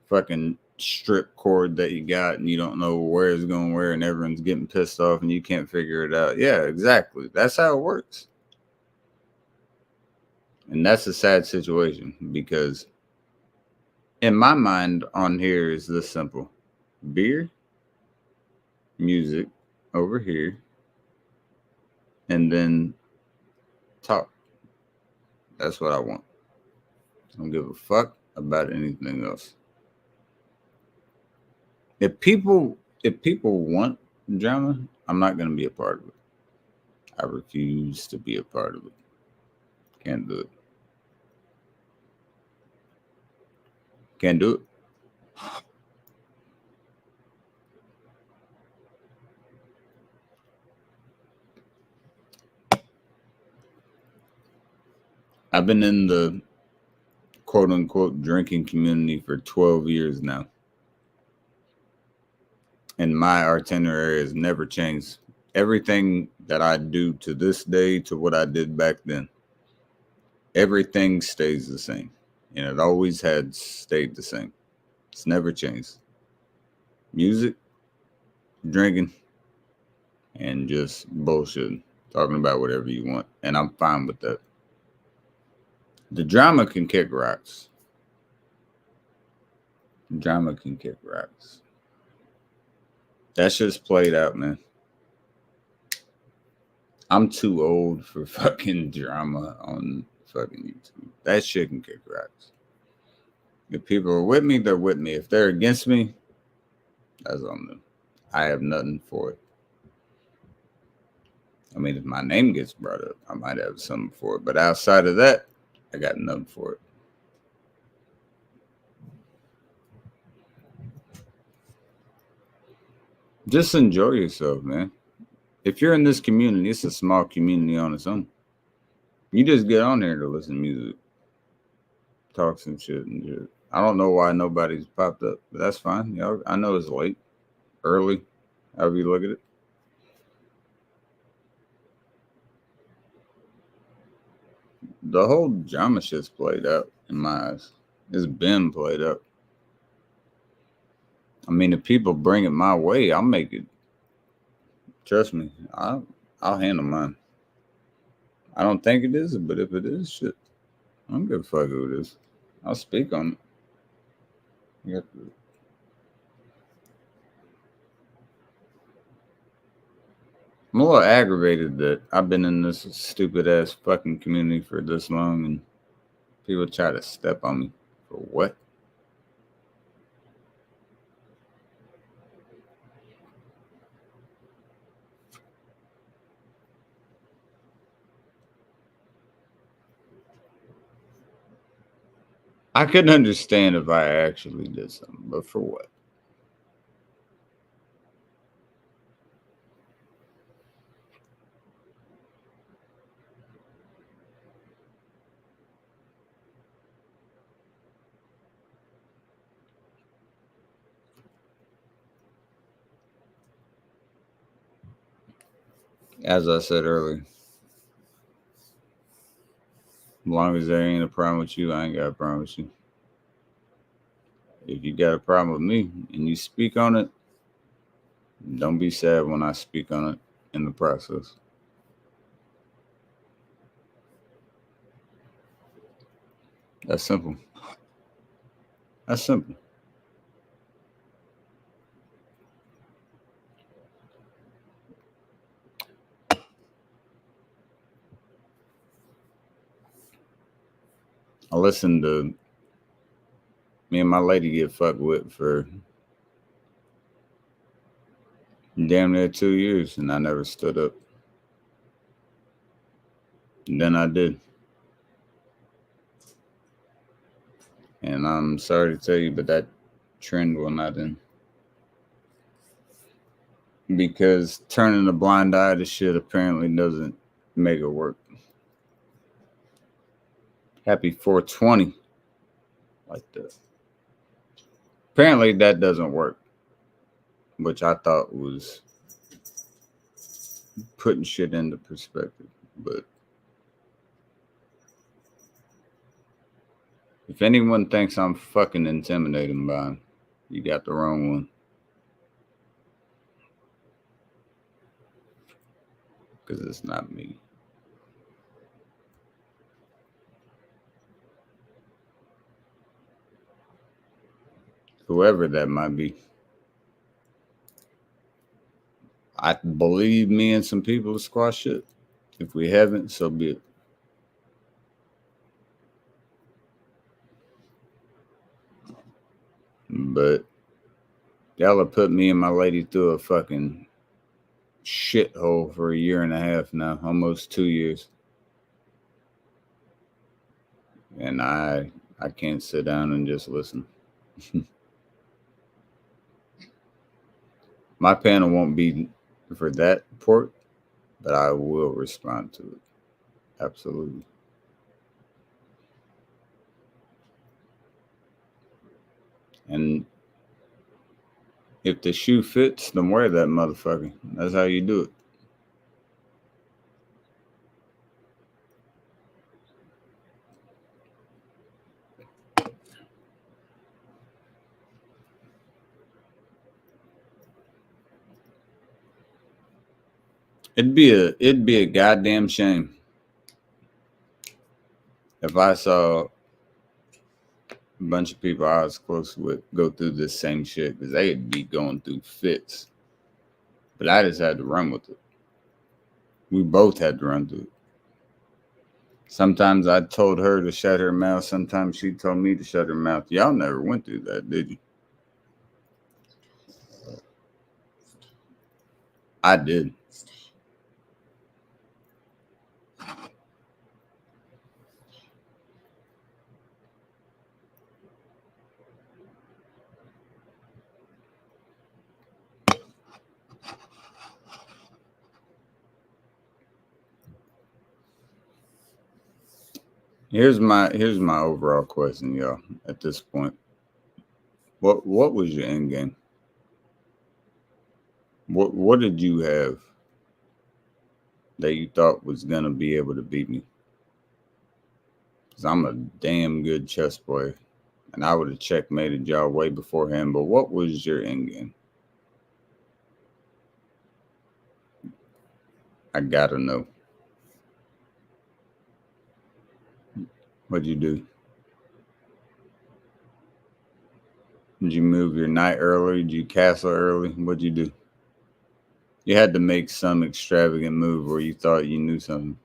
fucking strip cord that you got, and you don't know where it's going where, and everyone's getting pissed off and you can't figure it out. Yeah, exactly. That's how it works. And that's a sad situation, because in my mind on here is this simple: beer, music over here, and then talk. That's what I want. I don't give a fuck about anything else. If people want drama, I'm not going to be a part of it. I refuse to be a part of it. Can't do it. Can't do it. I've been in the quote unquote drinking community for 12 years now. And my itinerary has never changed. Everything that I do to this day to what I did back then, everything stays the same. And it always had stayed the same. It's never changed. Music, drinking, and just bullshit. Talking about whatever you want. And I'm fine with that. The drama can kick rocks. Drama can kick rocks. That shit's played out, man. I'm too old for fucking drama on fucking YouTube. That shit can kick rocks. If people are with me, they're with me. If they're against me, that's on them. I have nothing for it. I mean, if my name gets brought up, I might have something for it. But outside of that, I got nothing for it. Just enjoy yourself, man. If you're in this community, it's a small community on its own. You just get on there to listen to music, talk some shit, and just, I don't know why nobody's popped up, but that's fine. You know, I know it's late, early, however you look at it. The whole drama shit's played out in my eyes. It's been played out. I mean, if people bring it my way, I'll make it. Trust me, I'll handle mine. I don't think it is, but if it is, shit, I don't give a fuck who it is. I'll speak on it. You got to- I'm a little aggravated that I've been in this stupid ass fucking community for this long and people try to step on me. For what? I couldn't understand if I actually did something, but for what? As I said earlier, as long as there ain't a problem with you, I ain't got a problem with you. If you got a problem with me and you speak on it, don't be sad when I speak on it in the process. That's simple. That's simple. I listened to me and my lady get fucked with for damn near 2 years, and I never stood up. And then I did. And I'm sorry to tell you, but that trend will not end. Because turning a blind eye to shit apparently doesn't make it work. Happy 420. Like that. Apparently that doesn't work. Which I thought was putting shit into perspective. But if anyone thinks I'm fucking intimidating by him, you got the wrong one. Because it's not me. Whoever that might be. I believe me and some people to squash it. If we haven't, so be it. But y'all have put me and my lady through a fucking shithole for 1.5 years now, almost 2 years. And I can't sit down and just listen. My panel won't be for that report, but I will respond to it. Absolutely. And if the shoe fits, then wear that motherfucker. That's how you do it. It'd be a goddamn shame if I saw a bunch of people I was close with go through this same shit, because they'd be going through fits. But I just had to run with it. We both had to run through it. Sometimes I told her to shut her mouth. Sometimes she told me to shut her mouth. Y'all never went through that, did you? I did. Here's my overall question, y'all. At this point, what was your end game? What did you have that you thought was gonna be able to beat me? Because I'm a damn good chess player, and I would have checkmated y'all way beforehand. But what was your end game? I gotta know. What'd you do? Did you move your knight early? Did you castle early? What'd you do? You had to make some extravagant move where you thought you knew something.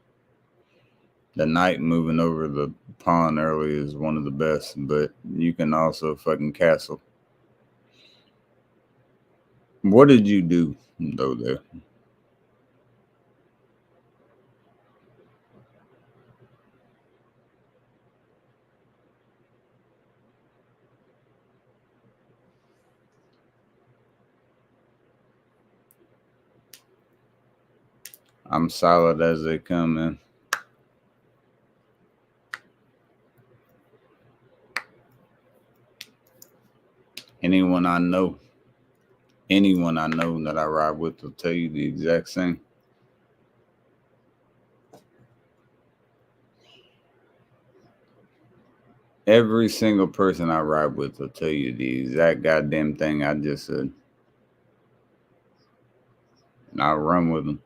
The knight moving over the pawn early is one of the best, but you can also fucking castle. What did you do, though, there? I'm solid as they come, man. Anyone I know that I ride with will tell you the exact same. Every single person I ride with will tell you the exact goddamn thing I just said. And I'll run with them.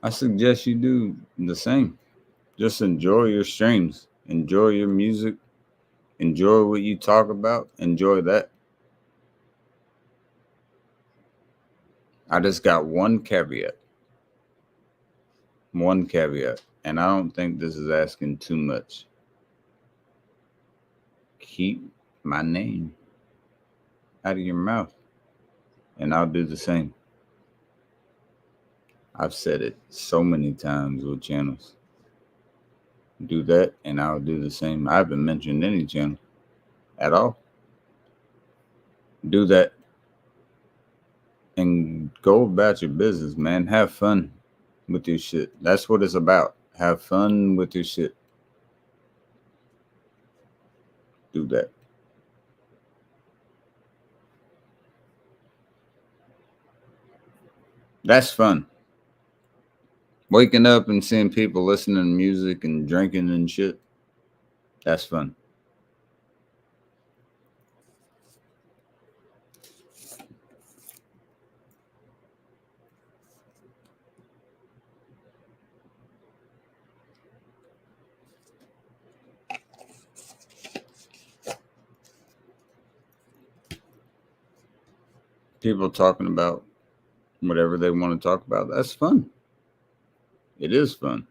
I suggest you do the same. Just enjoy your streams. Enjoy your music. Enjoy what you talk about. Enjoy that. I just got one caveat. One caveat. And I don't think this is asking too much. Keep my name out of your mouth. And I'll do the same. I've said it so many times with channels. Do that, and I'll do the same. I haven't mentioned any channel at all. Do that, and go about your business, man. Have fun with your shit. That's what it's about. Have fun with your shit. Do that. That's fun. Waking up and seeing people listening to music and drinking and shit. That's fun. People talking about whatever they want to talk about. That's fun. It is fun.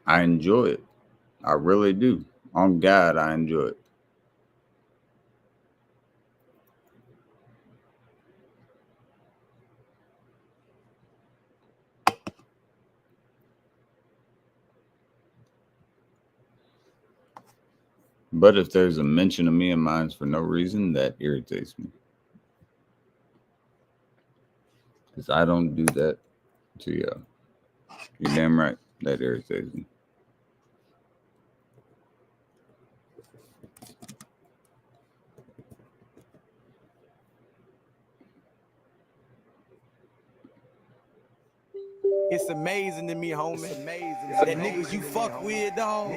I enjoy it. I really do. On God, I enjoy it. But if there's a mention of me and mine for no reason, that irritates me. Because I don't do that to y'all. You're damn right. That irritates me. It's amazing to me, homie. It's amazing. That niggas you fuck with, dog.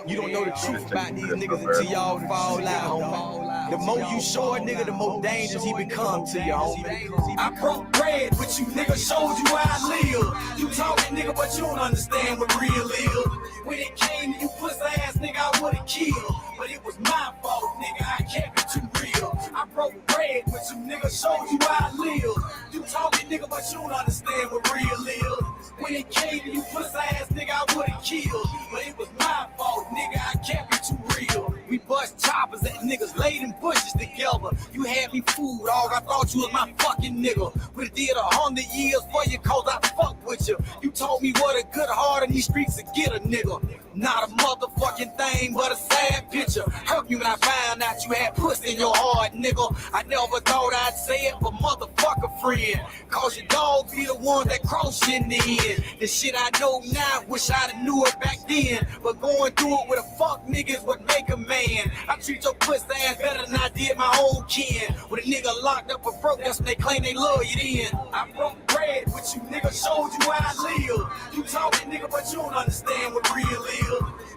You don't know the truth about these niggas until y'all fall out, homie. The more you show a nigga, the more dangerous he become to you, homie. I broke bread with you, nigga, showed you how I live. You talking, nigga, but you don't understand what real is. When it came to you pussy ass, nigga, I would've killed. But it was my fault, nigga, I kept it too real. I broke bread with you, nigga, showed you how I live. You talking, nigga, but you don't understand what real is. When it came to you pussy ass, nigga, I would've killed. But it was my fault, nigga, I kept it too real. We bust choppers at niggas laid in bushes together. You had me fooled, dog, I thought you was my fucking nigga. Would've did 100 years for you cause I fucked with you. You told me what a good heart in these streets to get a nigga. Not a motherfucking thing, but a sad picture. Hurt me when I found out you had pussy in your heart, nigga. I never thought I'd say it, but motherfucker friend. Cause your dog be the one that crossed you in the end. The shit I know now, wish I'd have knew it back then. But going through it with a fuck nigga is what make a man. I treat your pussy ass better than I did my own kin. When a nigga locked up or broke, that's when they claim they love you then. I broke bread with you, nigga, showed you how I live. You talking, nigga, but you don't understand what real is.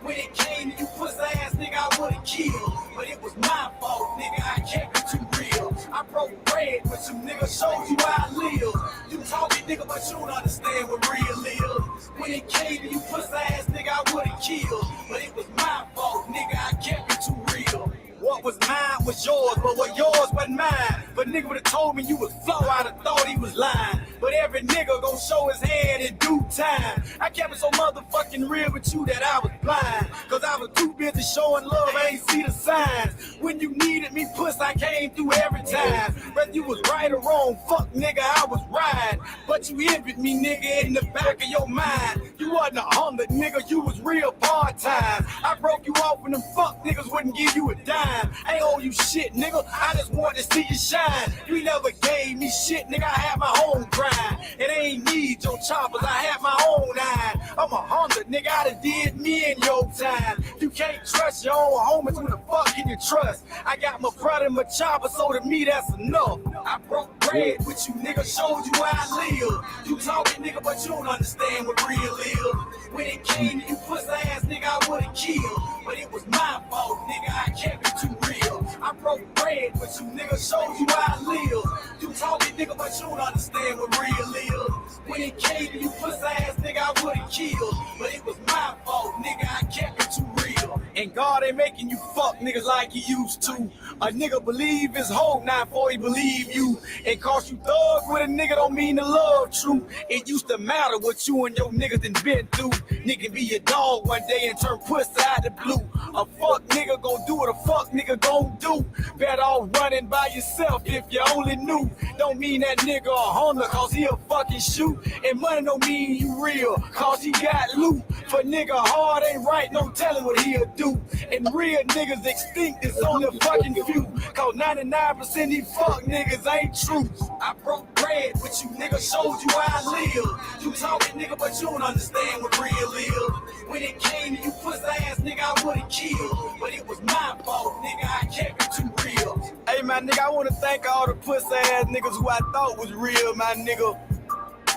When it came to you pussy ass nigga, I would've killed. But it was my fault, nigga, I kept it too real. I broke bread with you, nigga, showed you how I live. You talking, nigga, but you don't understand what real is. When it came to you pussy ass nigga, I would've killed. But it was my fault, nigga, I kept it too real. What was mine was yours, but what yours wasn't mine. But nigga would've told me you was flow, I'd have thought he was lying. But every nigga gon' show his hand in due time. I kept it so motherfucking real with you that I was blind. Cause I was too busy showing love, I ain't see the signs. When you needed me, puss, I came through every time. Whether you was right or wrong, fuck nigga, I was right. But you envied me, nigga, in the back of your mind. You wasn't 100, nigga, you was real part-time. I broke you off and them fuck niggas wouldn't give you a dime. I ain't owe you shit, nigga, I just want to see you shine. You never gave me shit, nigga, I had my own grind. It ain't need your choppers, I had my own eye. I'm 100, nigga, I done did me in your time. You can't trust your own homies, who the fuck can you trust? I got my brother and my chopper, so to me that's enough. I broke bread with you, nigga, showed you how I live. You talking, nigga, but you don't understand what real is. When it came to you pussy ass, nigga, I would've killed. But it was my fault, nigga, I kept it too real. I broke bread with you, nigga, showed you how I live. You talking, nigga, but you don't understand what real is. When it came to you pussy ass, nigga, I would've killed. But it was my fault, nigga, I kept it too real. And God ain't making you fuck niggas like he used to. A nigga believe his hope now before he believe you. And cause you thug with a nigga don't mean the love true. It used to matter what you and your niggas done been through. Nigga be your dog one day and turn pussy out the blue. A fuck nigga gon' do what a fuck nigga gon' do. Better off running by yourself if you only knew. Don't mean that nigga a hunter cause he'll fucking shoot. And money don't mean you real cause he got loot. For nigga hard ain't right, no telling what he'll do. And real niggas extinct, it's only a fucking few. Cause 99% these fuck niggas ain't true. I broke bread with you, nigga, showed you how I live. You talking, nigga, but you don't understand what real is. When it came to you pussy ass, nigga, I would've killed. But it was my fault, nigga, I kept it too real. Hey, my nigga, I wanna thank all the pussy ass niggas who I thought was real, my nigga.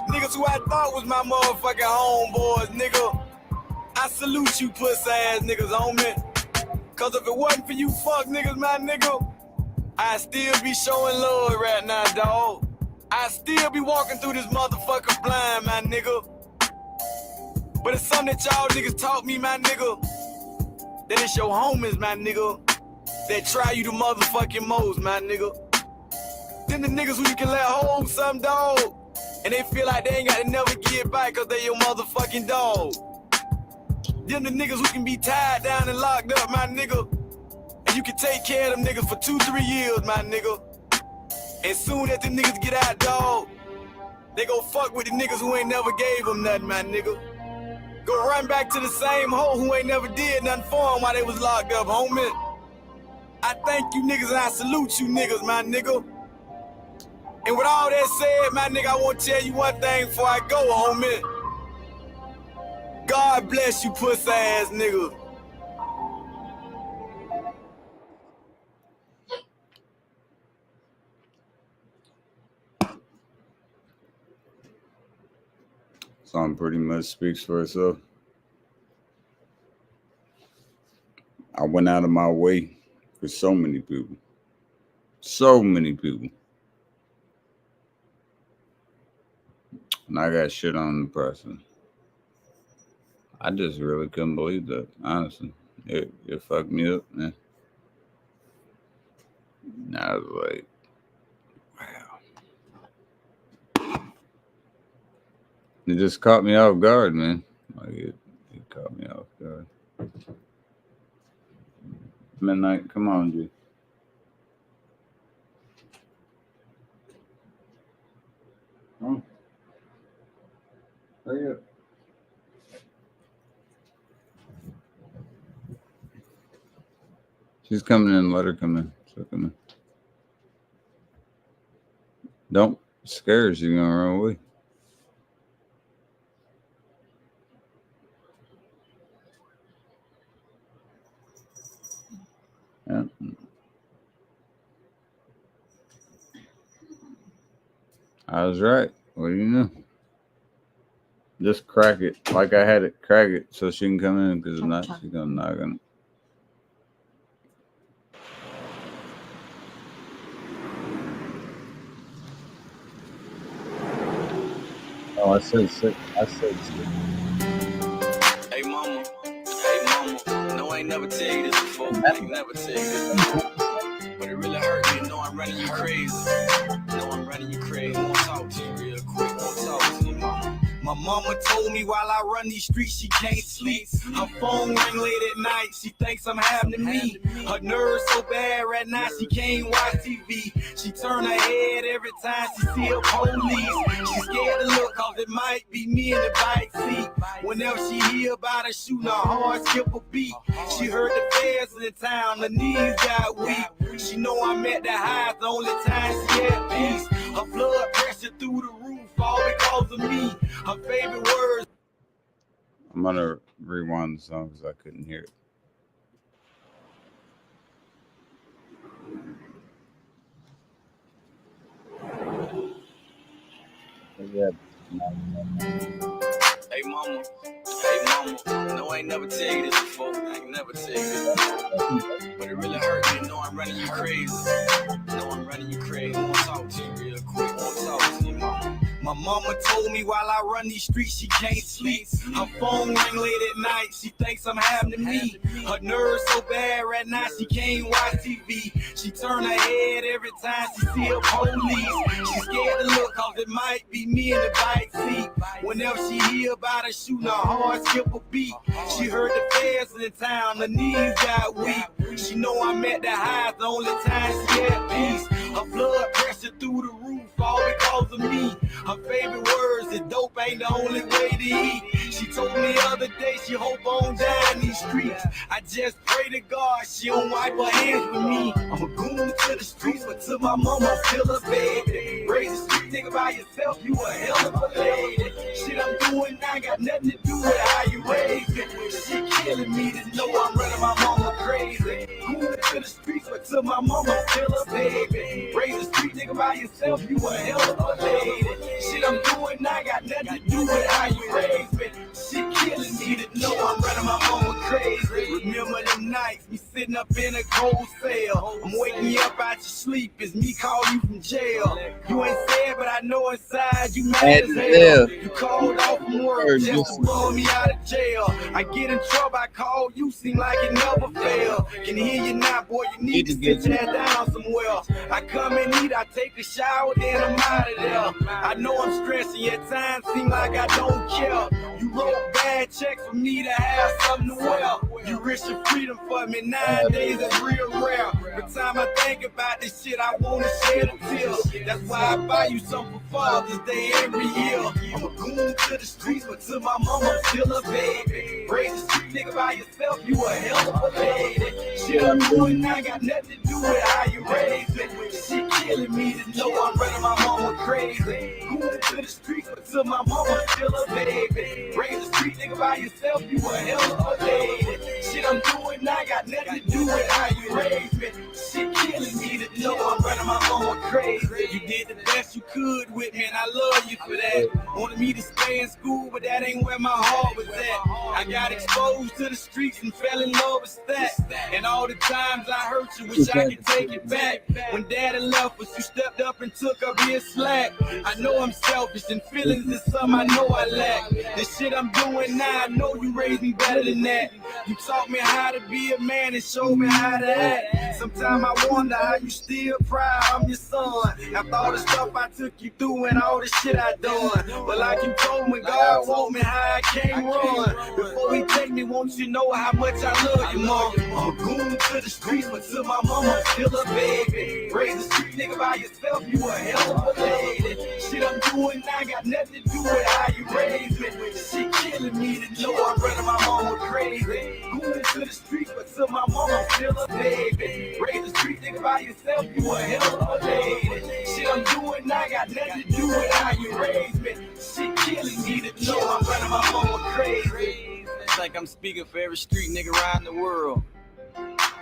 Niggas who I thought was my motherfucking homeboys, nigga. I salute you pussy ass niggas, homie. Cause if it wasn't for you fuck niggas, my nigga, I'd still be showing love right now, dawg. I'd still be walking through this motherfucker blind, my nigga. But it's something that y'all niggas taught me, my nigga. That it's your homies, my nigga, that try you the motherfucking most, my nigga. Then the niggas who you can let hold some, dog, and they feel like they ain't got to never get back cause they your motherfucking dog. Them the niggas who can be tied down and locked up, my nigga. And you can take care of them niggas for 2-3 years, my nigga. And soon as them niggas get out, dog, they go fuck with the niggas who ain't never gave them nothing, my nigga. Go run back to the same hoe who ain't never did nothing for them while they was locked up, homie. I thank you niggas and I salute you niggas, my nigga. And with all that said, my nigga, I want to tell you one thing before I go, homie. God bless you pussy ass niggas. Song pretty much speaks for itself. I went out of my way for so many people. So many people. And I got shit on the person. I just really couldn't believe that, honestly. It fucked me up, man. And I was like, wow. It just caught me off guard, man. Like it caught me off guard. Midnight, come on, G. Oh. Hurry up. She's coming in. Let her come in. She'll come in. Don't scare her. She's going to run away. Yeah. I was right. What do you know? Just crack it like I had it. Crack it so she can come in, because if not, she's going to knock on it. Oh, I said sick. I said sick. Hey mama, no, I ain't never tell you this before. I ain't never tell you this. But it really hurt me. Know I'm running you crazy. Know I'm running you crazy. I wanna talk to you real quick. I wanna talk to you, mama. My mama told me while I run these streets, she can't sleep. Her phone ring late at night, she thinks I'm having to me. Her nerves so bad right now, she can't watch TV. She turn her head every time she see a police. She scared to look, cause it might be me in the back seat. Whenever she hear about her shooting, her heart skip a beat. She heard the feds in town, her knees got weak. She know I'm at the highest, the only time she had peace. Her blood pressure through the roof, all because of me. Her favorite words. I'm going to rewind the song because I couldn't hear it. Yeah. Hey mama, no, I ain't never tell you this before. I ain't never tell you this before. But it really hurt me. Know I'm running you crazy. Know I'm running you crazy. I wanna talk to you real quick. I wanna talk to you, mama. My mama told me while I run these streets, she can't sleep. Her phone ring late at night, she thinks I'm having to me. Her nerves so bad right now, she can't watch TV. She turn her head every time she see a police. She scared to look, cause it might be me in the back seat. Whenever she hear about her shooting, her heart skip a beat. She heard the feds in town, her knees got weak. She know I'm at the highest, the only time she had peace. Her blood pressure through the roof, all because of me. Her favorite words is dope ain't the only way to eat. She told me the other day she hope on dying these streets. I just pray to God she don't wipe her hands with me. I'm a goon to the streets, but to my mama still a baby. Raise the street nigga by yourself, you a hell of a lady. Shit I'm doing now got nothing to do with how you raised me. She killing me to know I'm running my mama crazy. Goon to the streets, but to my mama still a baby. Raise the street nigga by yourself, you a hell of a lady. Shit I'm doing now got nothing to do with how you raised me. She killing me to know I'm running my mama crazy. Remember them nights, me sitting up in a cold cell. I'm waking you up out your sleep, it's me calling you from jail. You ain't sad, but I know inside you mad as hell. You called off from work just to pull me out of jail. I get in trouble, I call you, seem like it never fail. Can hear you now, boy, you need to sit that down somewhere. I come and eat, I take a shower, then I'm out of there. I know I'm stressing, at times seem like I don't care. You wrote bad checks for me to have something to wear. You risk your freedom for me, nowadays it's real rare. Every time I think about this shit, I wanna shed a tear. That's why I buy you something for Father's Day every year. I'm a goon to the streets, but to my mama still a baby. Raise the street nigga by yourself, you a hell of a lady. Shit I'm doing now got nothing to do with how you raised me. She killing me to know I'm running my mama crazy. Goon to the streets, but to my mama still a baby. Raise the street nigga by yourself, you a hell of a lady. Shit I'm doing now got nothing to do with how you raised me. She killing me to know I'm running my mama crazy. You did the best you could with me, and I love you for that. Wanted me to stay in school, but that ain't where my heart was at. I got exposed to the streets and fell in love with that. And all the times I hurt you, wish I could take it back. When daddy left us, you stepped up and took up his slack. I know I'm selfish and feelings is something I know I lack. The shit I'm doing now, I know you raised me better than that. You taught me how to be a man and showed me how to act. Sometimes I wonder how you still proud I'm your son. After all the stuff I took took you through and all the shit I done. But like you told me, God want me how I can't run. Before he take me, won't you know how much I love you, mom? I'm a goon to the streets, but to my mama, still a baby. Raise the street nigga by yourself, you a hell of a lady. Shit I'm doing now got nothing to do with how you raised me. Shit killing me to know I'm running my mama crazy. Goon to the streets, but to my mama, still a baby. Raise the street nigga by yourself, you a hell of a lady. Shit I'm doing now got nothing to do with how you raised me. Shit killing me to know I'm running my mama crazy. It's like I'm speaking for every street nigga around the world. I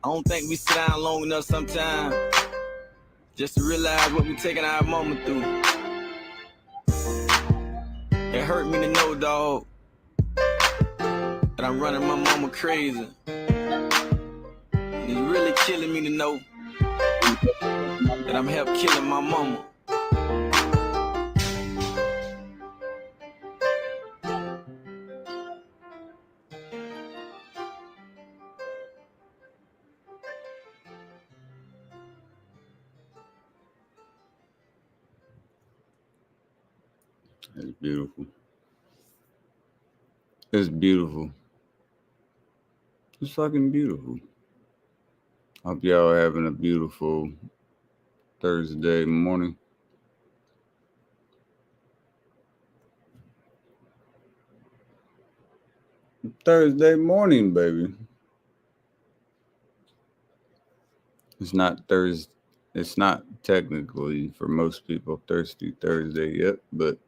don't think we sit down long enough sometimes just to realize what we taking our mama through. It hurt me to know, dog, that I'm running my mama crazy. It's really killing me to know that I'm help killing my mama. It's beautiful. It's beautiful. It's fucking beautiful. Hope y'all are having a beautiful Thursday morning. Thursday morning, baby. It's not Thursday. It's not technically for most people Thirsty Thursday yet, but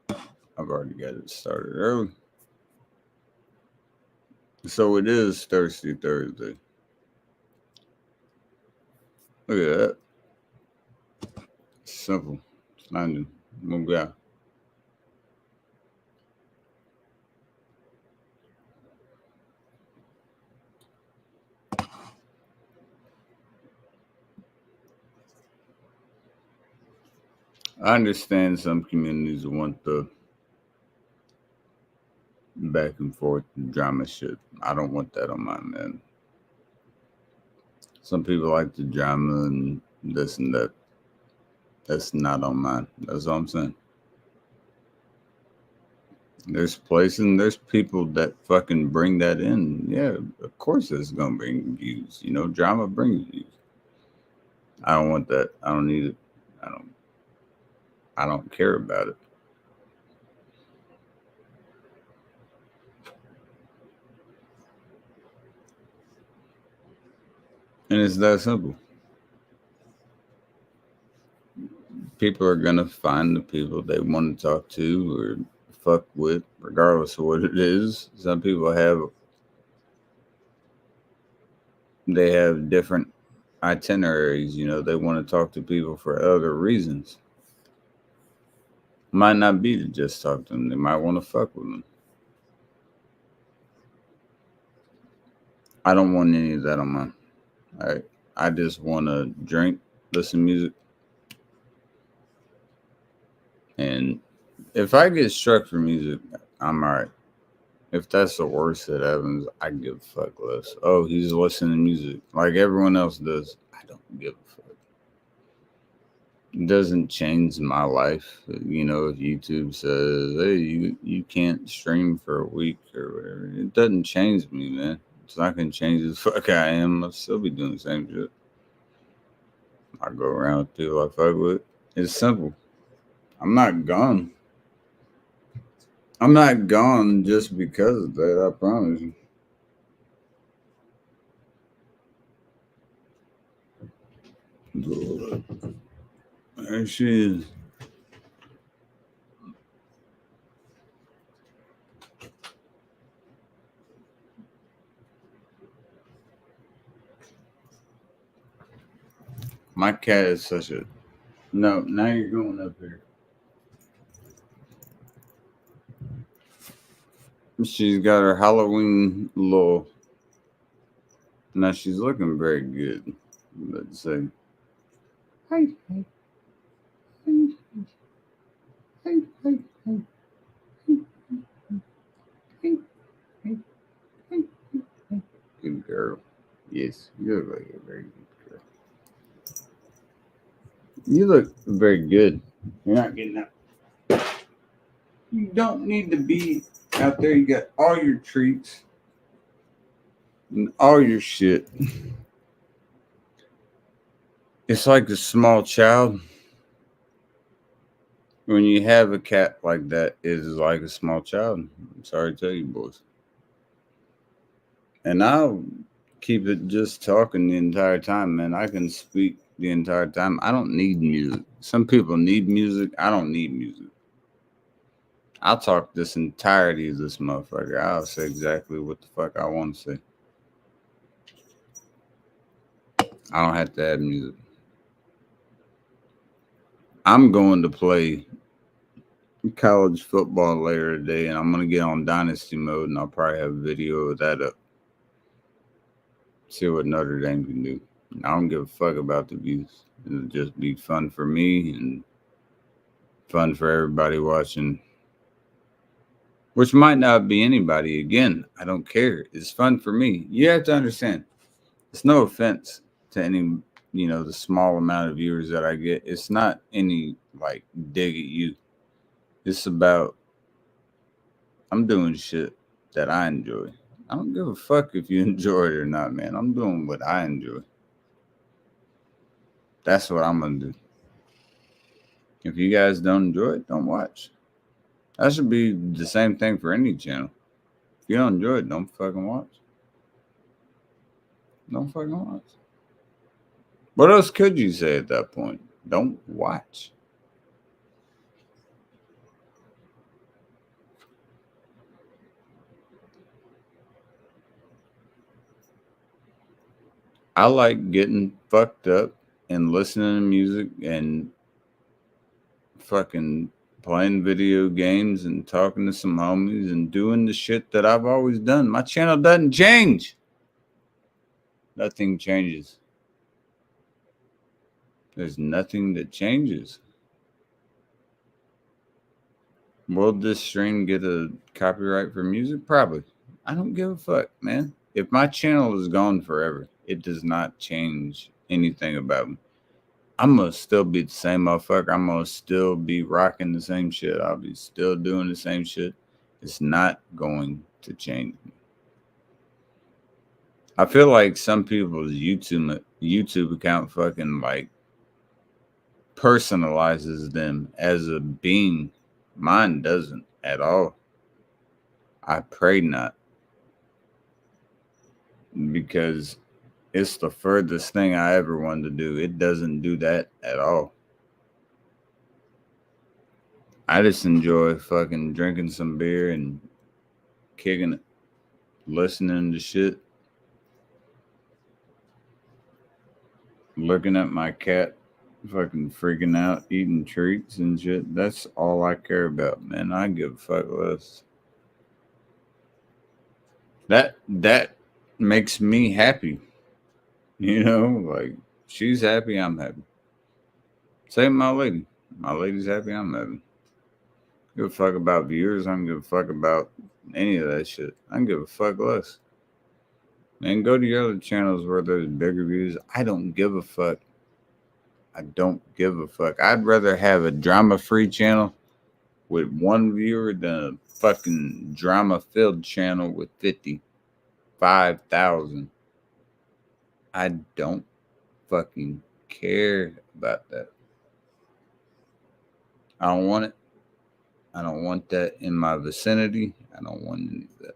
I've already got it started early. So it is Thirsty Thursday. Look at that. It's simple. It's not new. Move out. I understand some communities want the back and forth drama shit. I don't want that on mine, man. Some people like the drama and this and that. That's not on mine. That's all I'm saying. There's places and there's people that fucking bring that in. Yeah, of course it's gonna bring views. You know, drama brings views. I don't want that. I don't need it. I don't care about it. And it's that simple. People are gonna find the people they want to talk to or fuck with, regardless of what it is. Some people have different itineraries, you know, they want to talk to people for other reasons. Might not be to just talk to them. They might want to fuck with them. I don't want any of that on mine. I just want to drink, listen to music. And if I get struck for music, I'm all right. If that's the worst that happens, I give a fuck less. Oh, he's listening to music like everyone else does. I don't give a fuck. It doesn't change my life. You know, if YouTube says, hey, you can't stream for a week or whatever, it doesn't change me, man. It's not going to change the fuck I am. I'll still be doing the same shit. I go around with people I fuck with. It's simple. I'm not gone. I'm not gone just because of that, I promise you. There she is. My cat is such a... No, now you're going up here. She's got her Halloween little... Now she's looking very good. Let's say... Hi. Good girl. Yes, you look like a very good girl. You look very good. You're not getting out. You don't need to be out there. You got all your treats and all your shit. It's like a small child. When you have a cat like that, it is like a small child. I'm sorry to tell you, boys. And I'll keep it just talking the entire time, man. I can speak the entire time. I don't need music. Some people need music. I don't need music. I'll talk this entirety of this motherfucker. I'll say exactly what the fuck I want to say. I don't have to add music. I'm going to play college football later today, and I'm going to get on Dynasty mode, and I'll probably have a video of that up. See what Notre Dame can do. I don't give a fuck about the views. It'll just be fun for me and fun for everybody watching, which might not be anybody. Again, I don't care. It's fun for me. You have to understand. It's no offense to any, the small amount of viewers that I get. It's not any like dig at you. It's about I'm doing shit that I enjoy. I don't give a fuck if you enjoy it or not, man. I'm doing what I enjoy. That's what I'm gonna do. If you guys don't enjoy it, don't watch. That should be the same thing for any channel. If you don't enjoy it, don't fucking watch. Don't fucking watch. What else could you say at that point? Don't watch. I like getting fucked up and listening to music and fucking playing video games and talking to some homies and doing the shit that I've always done. My channel doesn't change. Nothing changes. There's nothing that changes. Will this stream get a copyright for music? Probably. I don't give a fuck, man. If my channel is gone forever, it does not change anything about me. I'm going to still be the same motherfucker. I'm going to still be rocking the same shit. I'll be still doing the same shit. It's not going to change. I feel like some people's YouTube account fucking like personalizes them as a being. Mine doesn't at all. I pray not. Because it's the furthest thing I ever wanted to do. It doesn't do that at all. I just enjoy fucking drinking some beer and kicking it, listening to shit, looking at my cat fucking freaking out, eating treats and shit. That's all I care about, man. I give a fuck less. That makes me happy. Like she's happy, I'm happy. Same my lady. My lady's happy, I'm happy. Give a fuck about viewers. I don't give a fuck about any of that shit. I don't give a fuck less. And go to your other channels where there's bigger views. I don't give a fuck. I don't give a fuck. I'd rather have a drama-free channel with 1 viewer than a fucking drama-filled channel with 55,000. I don't fucking care about that. I don't want it. I don't want that in my vicinity. I don't want any of that.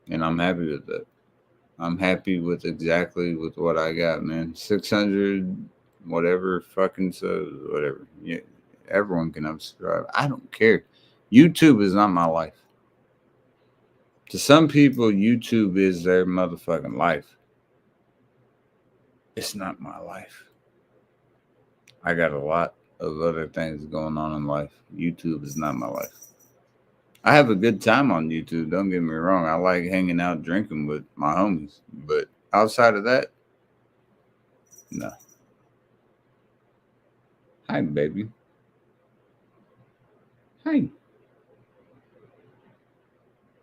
And I'm happy with that. I'm happy with exactly with what I got, man. 600, whatever fucking subs, whatever. Yeah, everyone can subscribe. I don't care. YouTube is not my life. To some people, YouTube is their motherfucking life. It's not my life. I got a lot of other things going on in life. YouTube is not my life. I have a good time on YouTube. Don't get me wrong. I like hanging out, drinking with my homies. But outside of that, no. Hi, baby. Hi.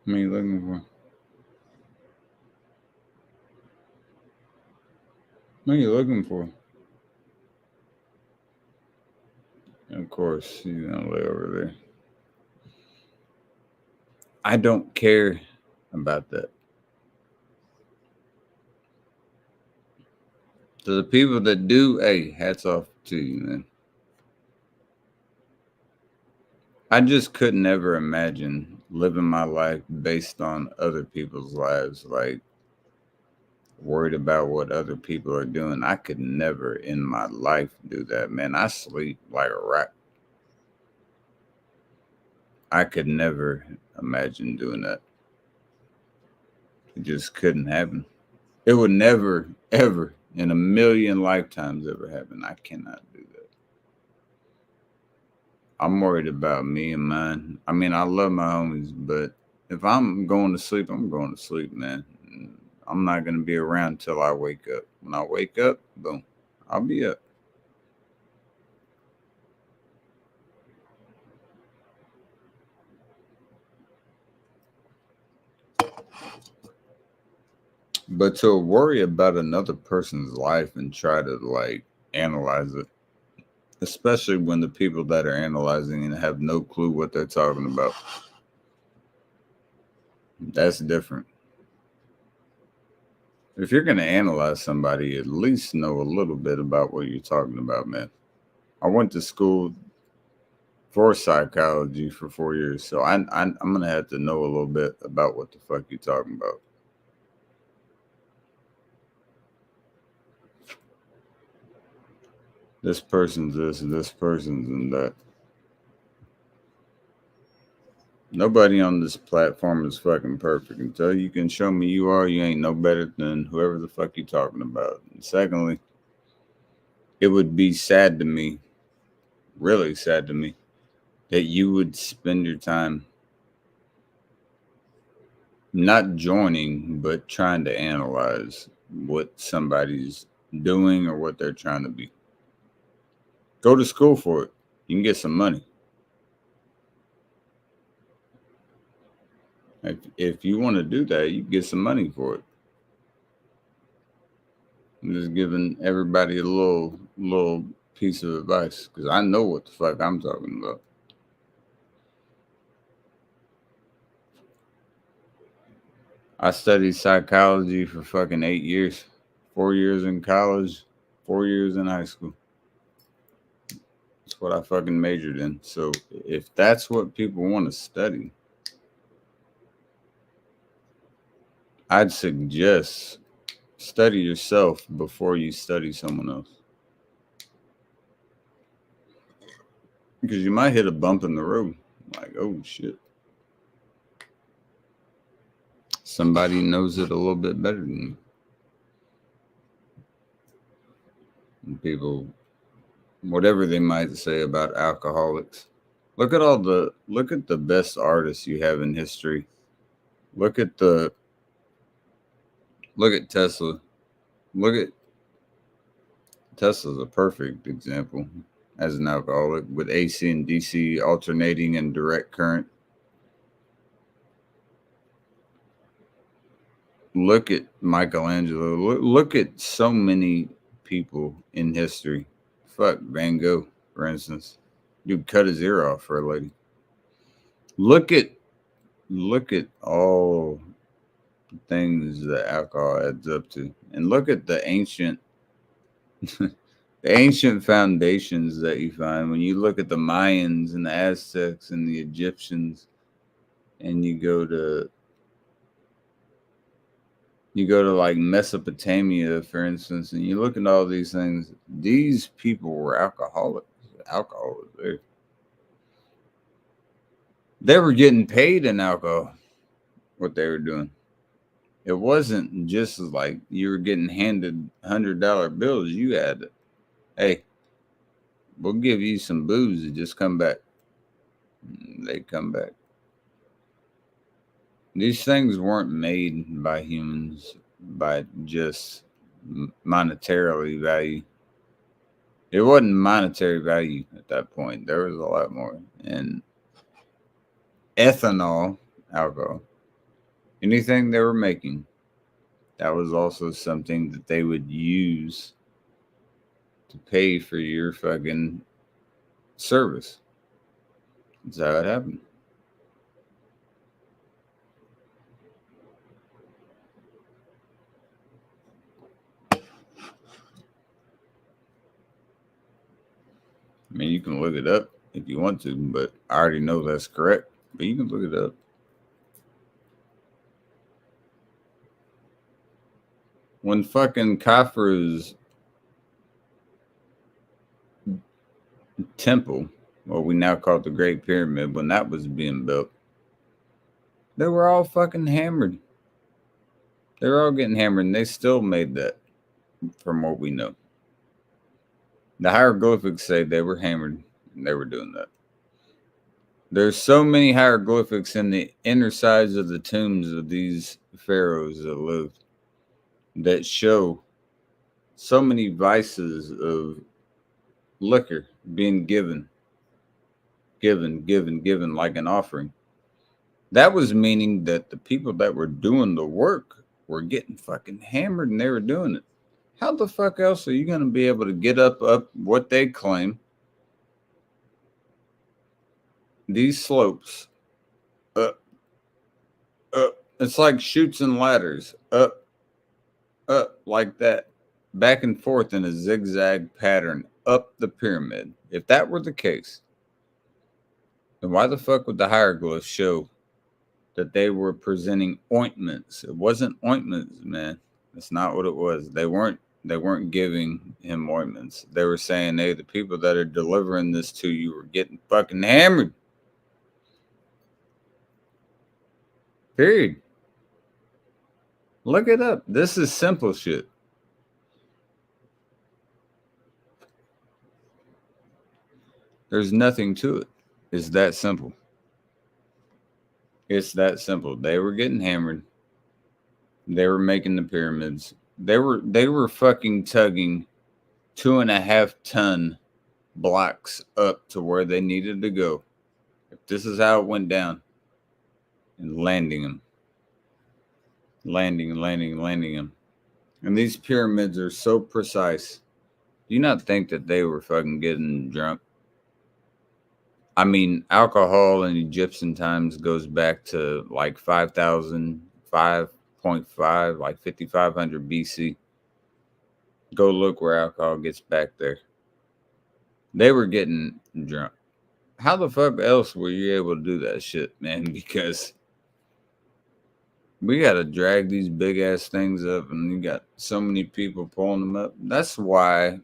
What are you looking for? What are you looking for? Of course, he's gonna lay over there. I don't care about that. To the people that do, hey, hats off to you, man. I just could never imagine living my life based on other people's lives, like worried about what other people are doing. I could never in my life do that, man. I sleep like a rock. I could never imagine doing that. It just couldn't happen. It would never, ever in a million lifetimes ever happen. I cannot do that. I'm worried about me and mine. I mean, I love my homies, but if I'm going to sleep, I'm going to sleep, man. I'm not going to be around till I wake up. When I wake up, boom, I'll be up. But to worry about another person's life and try to like analyze it, especially when the people that are analyzing it have no clue what they're talking about, that's different. If you're going to analyze somebody, at least know a little bit about what you're talking about, man. I went to school for psychology for 4 years, so I'm going to have to know a little bit about what the fuck you're talking about. This person's this and this person's and that. Nobody on this platform is fucking perfect. Until you can show me you are, you ain't no better than whoever the fuck you talking about. And secondly, it would be sad to me, really sad to me, that you would spend your time not joining, but trying to analyze what somebody's doing or what they're trying to be. Go to school for it. You can get some money. If you want to do that, you can get some money for it. I'm just giving everybody a little piece of advice because I know what the fuck I'm talking about. I studied psychology for fucking 8 years. 4 years in college, 4 years in high school. That's what I fucking majored in. So if that's what people want to study, I'd suggest study yourself before you study someone else. Because you might hit a bump in the road. Like, oh shit. Somebody knows it a little bit better than you. And people, whatever they might say about alcoholics, look at the best artists you have in history. Look at Tesla. Tesla's a perfect example as an alcoholic with AC and DC alternating and direct current. Look at Michelangelo. Look at so many people in history. Fuck Van Gogh, for instance. Dude cut his ear off for a lady. Look at all the things that alcohol adds up to. And look at the ancient the ancient foundations that you find when you look at the Mayans and the Aztecs and the Egyptians, and you go to like Mesopotamia, for instance, and you look at all these things. These people were alcoholics. Alcohol was there. They were getting paid in alcohol, what they were doing. It wasn't just like you were getting handed $100 bills. You had it. Hey, we'll give you some booze and just come back. They come back. These things weren't made by humans by just monetarily value. It wasn't monetary value at that point. There was a lot more. And ethanol, alcohol, anything they were making, that was also something that they would use to pay for your fucking service. That's how it happened. I mean, you can look it up if you want to, but I already know that's correct. But you can look it up. When fucking Khafra's temple, what we now call the Great Pyramid, when that was being built, they were all fucking hammered. They were all getting hammered, and they still made that, from what we know. The hieroglyphics say they were hammered, and they were doing that. There's so many hieroglyphics in the inner sides of the tombs of these pharaohs that lived that show so many vices of liquor being given like an offering. That was meaning that the people that were doing the work were getting fucking hammered and they were doing it. How the fuck else are you going to be able to get up what they claim, these slopes, up? It's like chutes and ladders, up like that, back and forth in a zigzag pattern up the pyramid. If that were the case, then why the fuck would the hieroglyphs show that they were presenting ointments? It wasn't ointments, man. That's not what it was. They weren't giving him ointments. They were saying, hey, the people that are delivering this to you were getting fucking hammered. Period. Look it up. This is simple shit. There's nothing to it. It's that simple. It's that simple. They were getting hammered. They were making the pyramids. They were fucking tugging 2.5 ton blocks up to where they needed to go. If this is how it went down, and landing them. Landing them. And these pyramids are so precise. Do you not think that they were fucking getting drunk? I mean, alcohol in Egyptian times goes back to like 5,000, 5.5, like 5,500 BC. Go look where alcohol gets back there. They were getting drunk. How the fuck else were you able to do that shit, man? Because we got to drag these big ass things up and you got so many people pulling them up. That's why,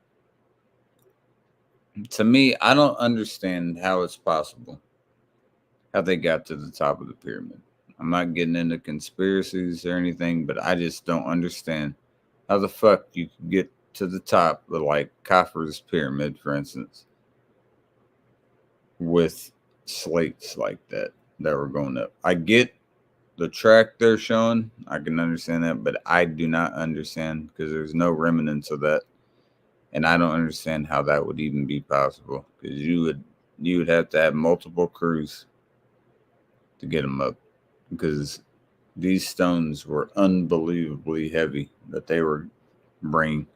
to me, I don't understand how it's possible how they got to the top of the pyramid. I'm not getting into conspiracies or anything, but I just don't understand how the fuck you could get to the top of like Khafra's pyramid, for instance, with slates like that were going up. I get the track they're showing. I can understand that, but I do not understand because there's no remnants of that. And I don't understand how that would even be possible because you would have to have multiple crews to get them up because these stones were unbelievably heavy that they were bringing.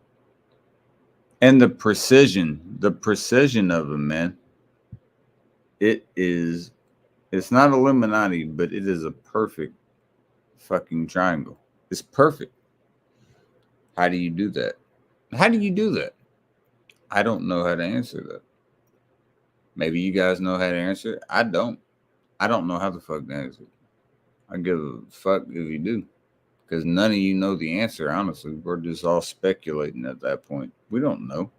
And the precision of them, man. It's not Illuminati, but it is a perfect fucking triangle. It's perfect. How do you do that? I don't know how to answer that. Maybe you guys know how to answer it. I don't know how the fuck to answer it. I give a fuck if you do. Because none of you know the answer, honestly. We're just all speculating at that point. We don't know.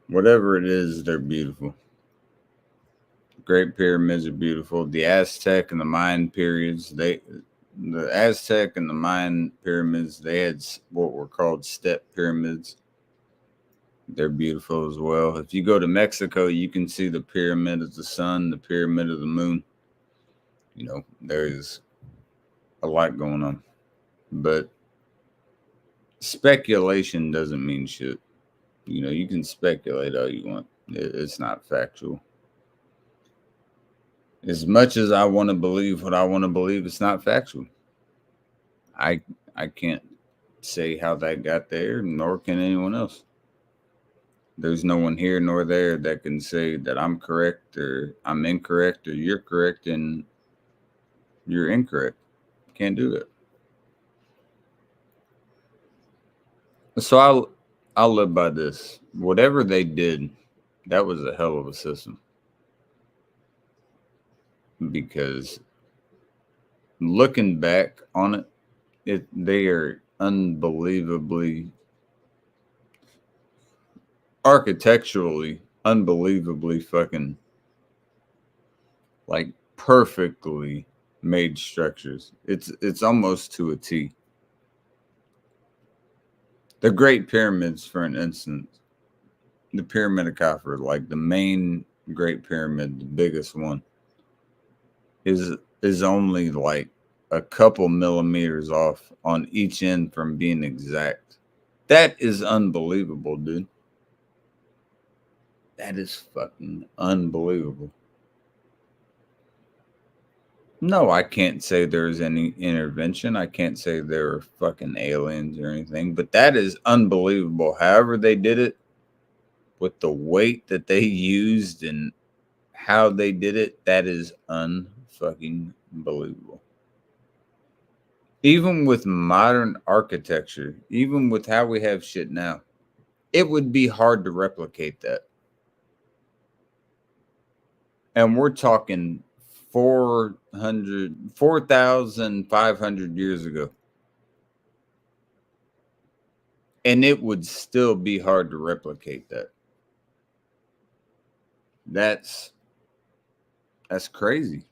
Whatever it is, they're beautiful. Great pyramids are beautiful. The Aztec and the Mayan periods, the Aztec and the Mayan pyramids, they had what were called step pyramids. They're beautiful as well. If you go to Mexico, you can see the pyramid of the sun, the pyramid of the moon. You know, there's a lot going on. But speculation doesn't mean shit. You know, you can speculate all you want. It's not factual. As much as I want to believe what I want to believe, it's not factual. I can't say how that got there, nor can anyone else. There's no one here nor there that can say that I'm correct or I'm incorrect or you're correct and you're incorrect. Can't do that. So I'll live by this. Whatever they did, that was a hell of a system. Because looking back on it, they are unbelievably, architecturally, unbelievably fucking, like, perfectly made structures. It's almost to a T. The Great Pyramids, for an instance, the Pyramid of Khafre, like the main Great Pyramid, the biggest one, is only like a couple millimeters off on each end from being exact. That is unbelievable, dude. That is fucking unbelievable. No, I can't say there's any intervention. I can't say there are fucking aliens or anything, but that is unbelievable. However they did it, with the weight that they used and how they did it, that is unfucking believable. Even with modern architecture, even with how we have shit now, it would be hard to replicate that. And we're talking 4,500 years ago. And it would still be hard to replicate that. That's crazy.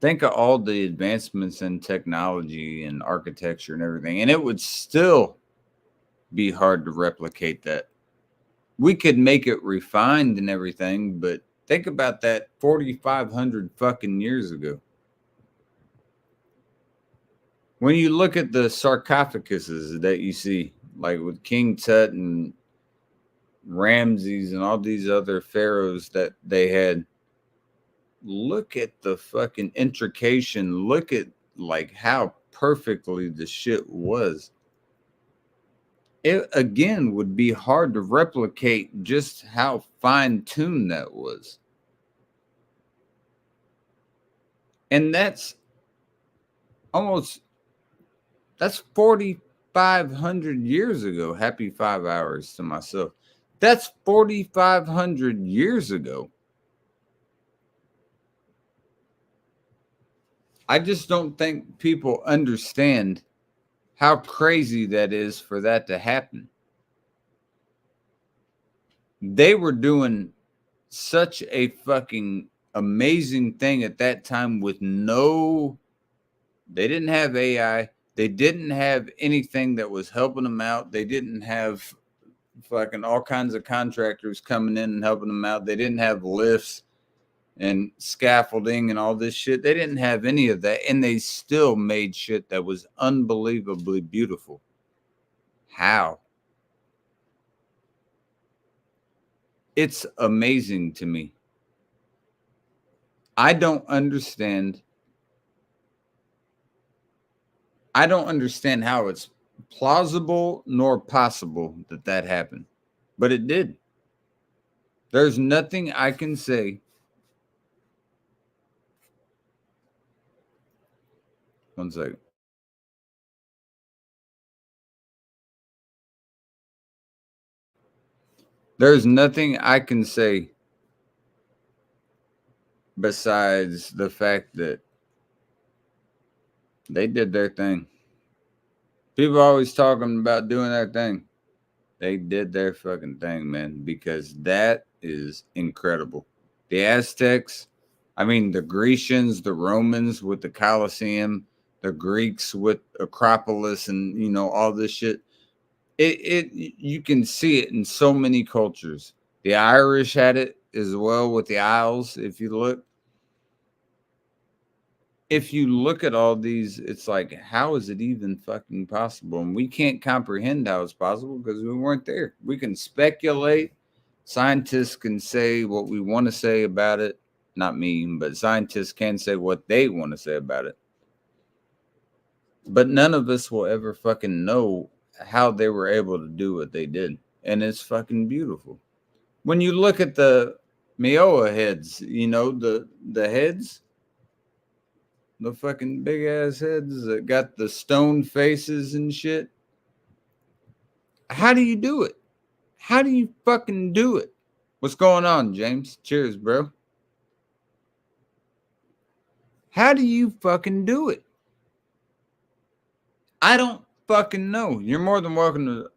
Think of all the advancements in technology and architecture and everything, and it would still be hard to replicate that. We could make it refined and everything, but think about that 4,500 fucking years ago. When you look at the sarcophaguses that you see, like with King Tut and Ramses and all these other pharaohs that they had, look at the fucking intrication. Look at like how perfectly the shit was. It again would be hard to replicate just how fine-tuned that was. And that's 4,500 years ago. Happy 5 hours to myself. That's 4,500 years ago. I just don't think people understand how crazy that is for that to happen. They were doing such a fucking amazing thing at that time with they didn't have AI. They didn't have anything that was helping them out. They didn't have fucking all kinds of contractors coming in and helping them out. They didn't have lifts and scaffolding and all this shit. They didn't have any of that, and they still made shit that was unbelievably beautiful. How? It's amazing to me. I don't understand how it's plausible nor possible that happened, but it did. There's nothing I can say. One second. There's nothing I can say besides the fact that they did their thing. People are always talking about doing their thing. They did their fucking thing, man, because that is incredible. The Aztecs, the Grecians, the Romans with the Colosseum, the Greeks with Acropolis and, all this shit. You can see it in so many cultures. The Irish had it as well with the Isles, if you look. if you look at all these, it's like, how is it even fucking possible? And we can't comprehend how it's possible because we weren't there. We can speculate. Scientists can say what we want to say about it. Not me, but scientists can say what they want to say about it. But none of us will ever fucking know how they were able to do what they did. And it's fucking beautiful. When you look at the Mioa heads, you know, the heads, the fucking big ass heads that got the stone faces and shit. How do you do it? How do you fucking do it? What's going on, James? Cheers, bro. How do you fucking do it? I don't fucking know. You're more than welcome to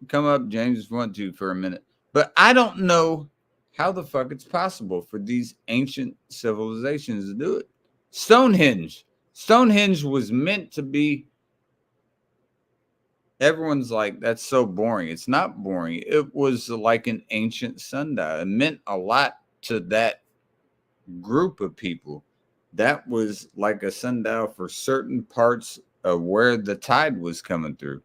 come up, James, if you want to for a minute. But I don't know how the fuck it's possible for these ancient civilizations to do it. Stonehenge. Stonehenge was meant to be. Everyone's like, that's so boring. It's not boring. It was like an ancient sundial. It meant a lot to that group of people. That was like a sundial for certain parts of where the tide was coming through.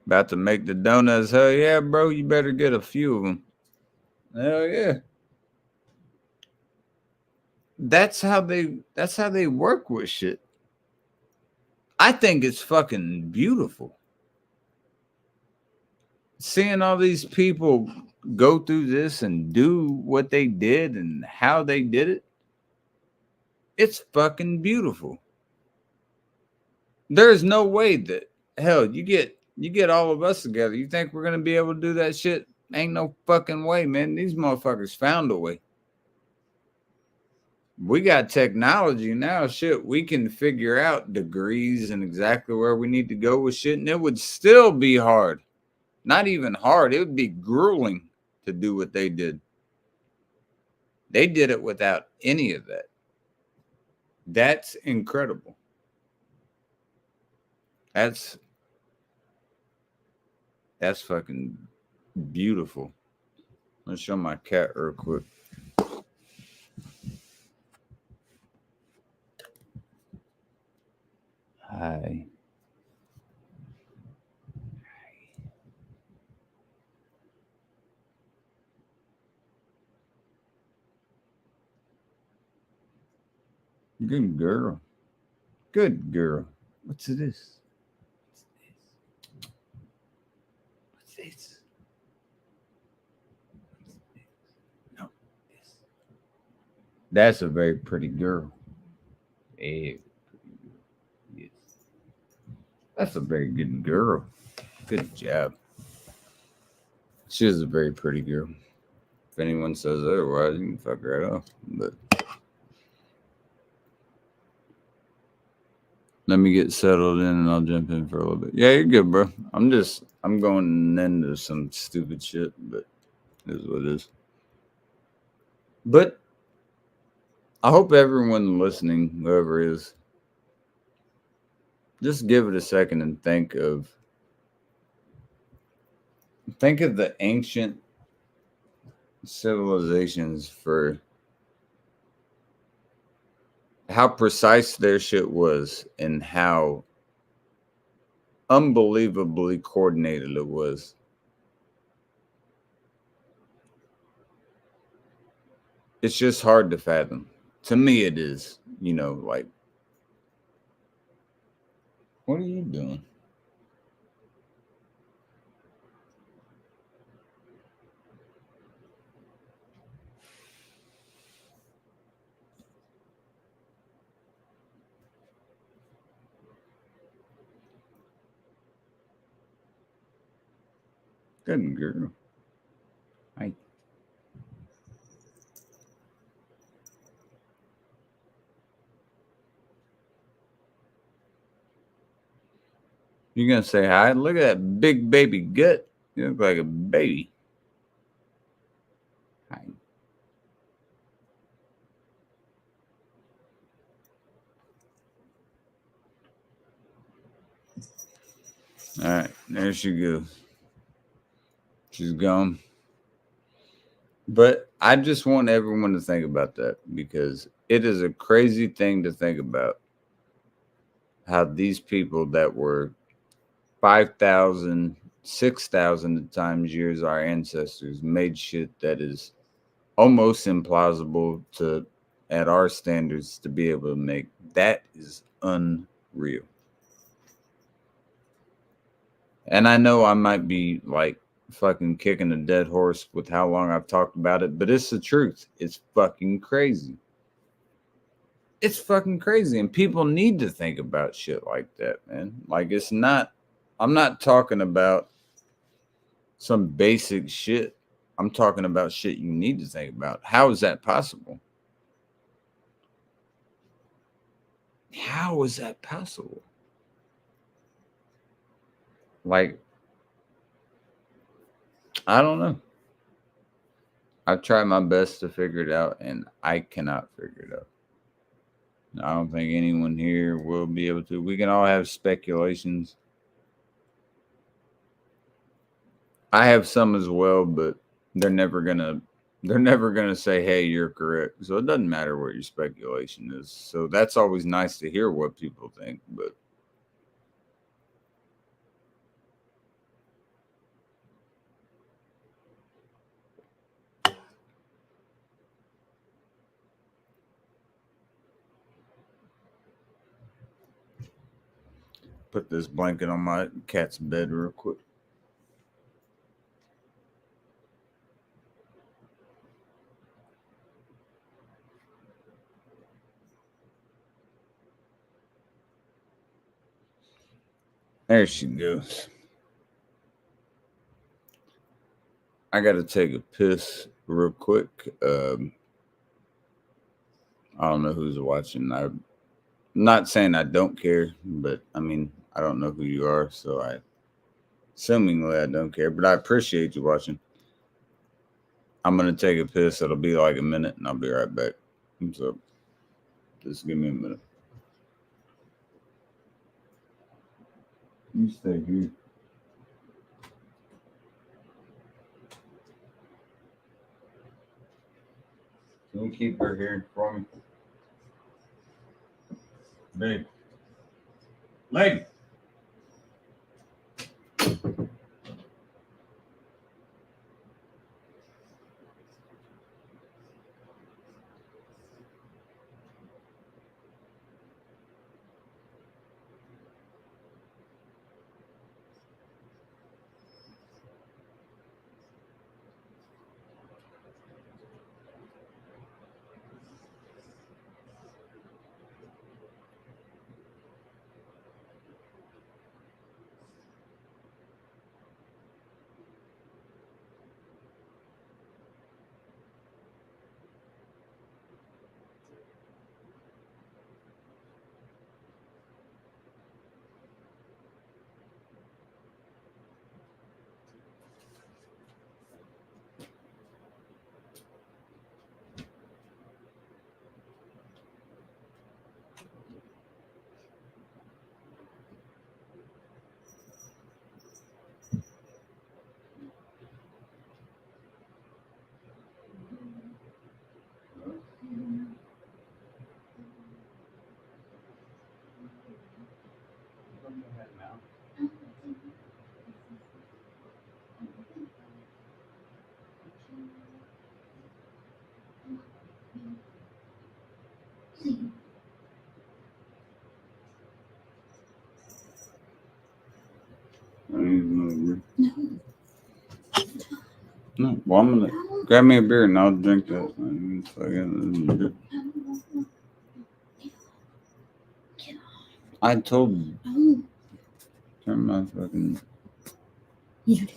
About to make the donuts. Hell yeah, bro. You better get a few of them. Hell yeah. That's how they work with shit. I think it's fucking beautiful. Seeing all these people go through this and do what they did and how they did it. It's fucking beautiful. There's no way that, hell, you get all of us together. You think we're going to be able to do that shit? Ain't no fucking way, man. These motherfuckers found a way. We got technology now. Shit, we can figure out degrees and exactly where we need to go with shit. And it would still be hard. Not even hard. It would be grueling to do what they did. They did it without any of that. That's incredible. That's fucking beautiful. Let's show my cat real quick. Hi. Good girl. Good girl. What's this? What's this? No. This. That's a very pretty girl. Yes. That's a very good girl. Good job. She is a very pretty girl. If anyone says otherwise, you can fuck right off. But let me get settled in and I'll jump in for a little bit. Yeah, you're good, bro. I'm going into some stupid shit, but it is what it is. But I hope everyone listening, whoever is, just give it a second and think of the ancient civilizations for how precise their shit was and how unbelievably coordinated it was. It's just hard to fathom. To me, it is, like, what are you doing? Good girl. Hi. You're going to say hi? Look at that big baby gut. You look like a baby. Hi. All right. There she goes. She's gone. But I just want everyone to think about that because it is a crazy thing to think about how these people that were 5,000, 6,000 times years our ancestors made shit that is almost implausible to at our standards to be able to make. That is unreal. And I know I might be like fucking kicking a dead horse with how long I've talked about it, but it's the truth. It's fucking crazy. It's fucking crazy. And people need to think about shit like that, man. Like, it's not, I'm not talking about some basic shit. I'm talking about shit you need to think about. How is that possible? How is that possible? Like, I don't know. I've tried my best to figure it out, and I cannot figure it out. I don't think anyone here will be able to. We can all have speculations. I have some as well, but they're never gonna say, hey, you're correct. So it doesn't matter what your speculation is. So that's always nice to hear what people think, but put this blanket on my cat's bed real quick. There she goes. I got to take a piss real quick. I don't know who's watching. I'm not saying I don't care, but I mean, I don't know who you are, so assumingly I don't care, but I appreciate you watching. I'm going to take a piss. It'll be like a minute, and I'll be right back. So just give me a minute. You stay here. Can you keep her here for me? Babe. Lady. No, well, I'm gonna grab me a beer and I'll drink that. I told you. Turn my fucking. You did.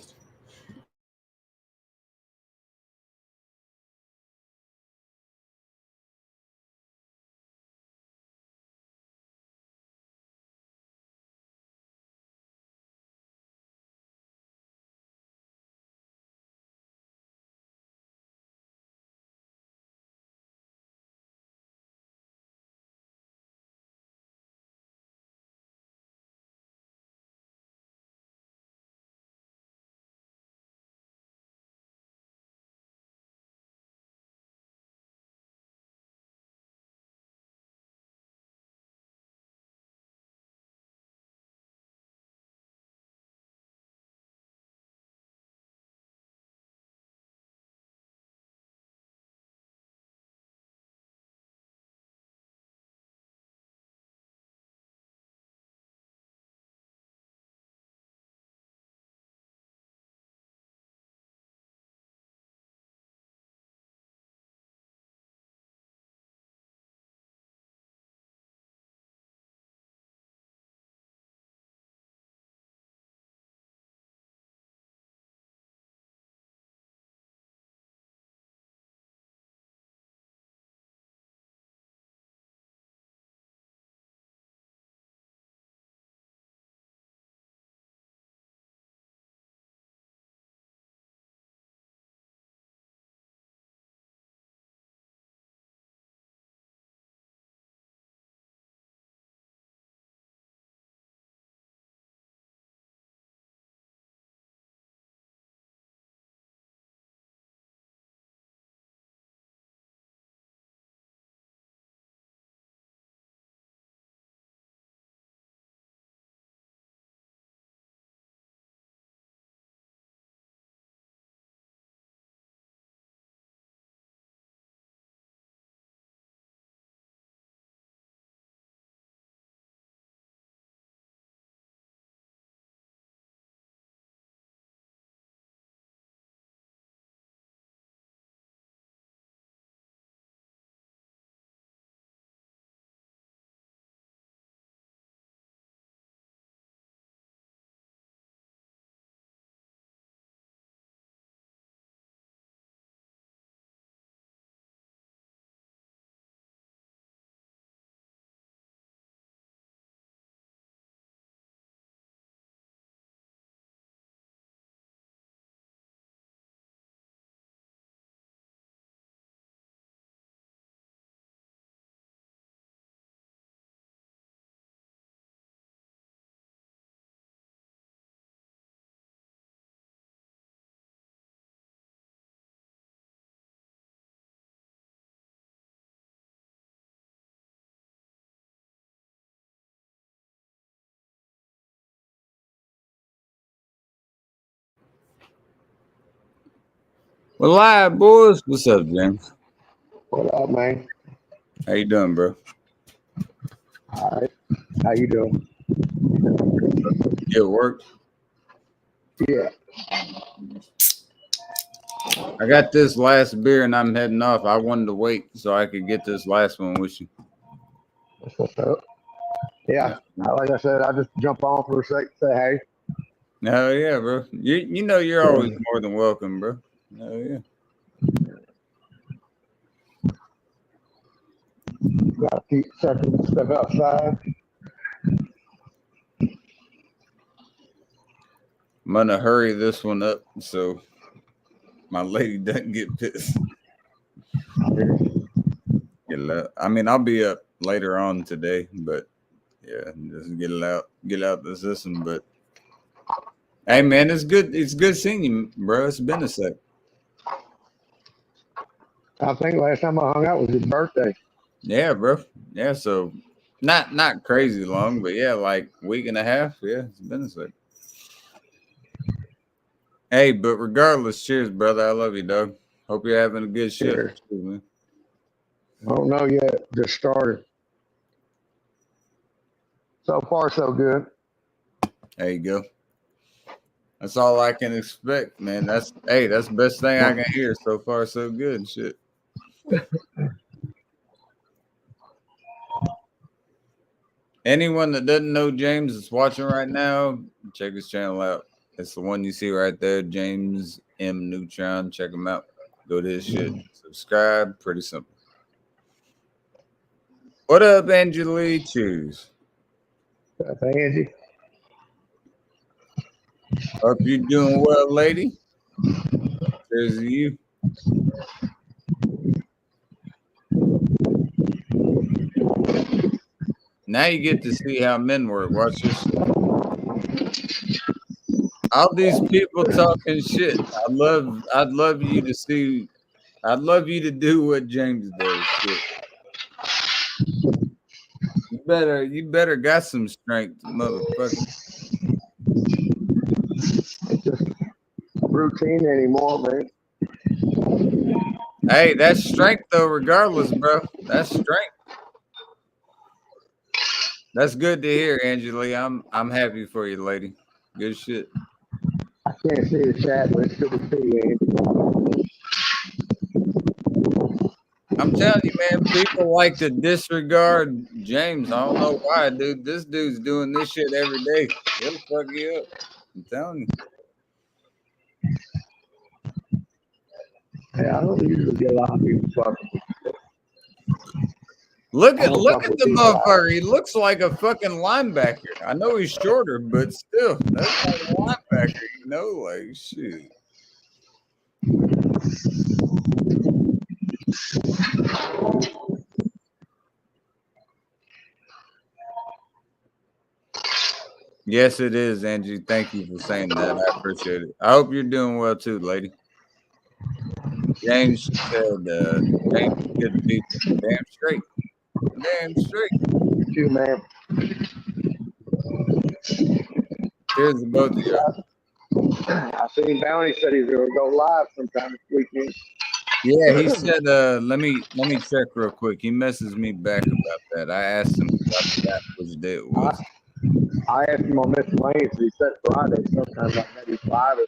Well, live boys. What's up, James? What up, man? How you doing, bro? All right. How you doing? You at work? Yeah. I got this last beer and I'm heading off. I wanted to wait so I could get this last one with you. That's what's up. Yeah. Like I said, I just jump on for a sec, say hey. Hell yeah, bro. You know you're always more than welcome, bro. Hell yeah. Gotta keep checking stuff outside. I'm gonna hurry this one up so my lady doesn't get pissed. I mean, I'll be up later on today, but yeah, just get out the system. But hey, man, it's good. It's good seeing you, bro. It's been a sec. I think last time I hung out was your birthday. Yeah, bro. Yeah, so not crazy long, but yeah, like week and a half. Yeah, it's been a sec. Hey, but regardless, cheers, brother. I love you, dog. Hope you're having a good shift. Cheers. Cheers, man. I don't know yet. Just started. So far, so good. There you go. That's all I can expect, man. That's the best thing I can hear. So far, so good and shit. Anyone that doesn't know James is watching right now, check his channel out. It's the one you see right there, James M. Neutron. Check him out. Go to his shit. Subscribe. Pretty simple. What up, Angela? Cheers. That's Angie. Hope you're doing well, lady. Cheers to you. Now you get to see how men work. Watch this. All these people talking shit. I'd love you to see. I'd love you to do what James does. Shit. You better got some strength, motherfucker. It's just routine anymore, man. Hey, that's strength though, regardless, bro. That's strength. That's good to hear, Angela. I'm happy for you, lady. Good shit. I can't see the chat, but it's good to see you, Angie. I'm telling you, man, people like to disregard James. I don't know why, dude. This dude's doing this shit every day. He'll fuck you up. I'm telling you. Yeah, I don't usually get a lot of people fucking. Look at the motherfucker. He looks like a fucking linebacker. I know he's shorter, but still, that's like a linebacker, you know? Like, shit. Yes, it is, Angie. Thank you for saying that. I appreciate it. I hope you're doing well too, lady. James said, James is good people. Damn straight. Damn straight. You, man. Cheers to both of you. I seen Bounty said he's gonna go live sometime this weekend. Yeah, he said, let me check real quick. He messaged me back about that. I asked him about that, which day it was. I asked him on miscellaneous, he said Friday, sometimes like maybe 5 or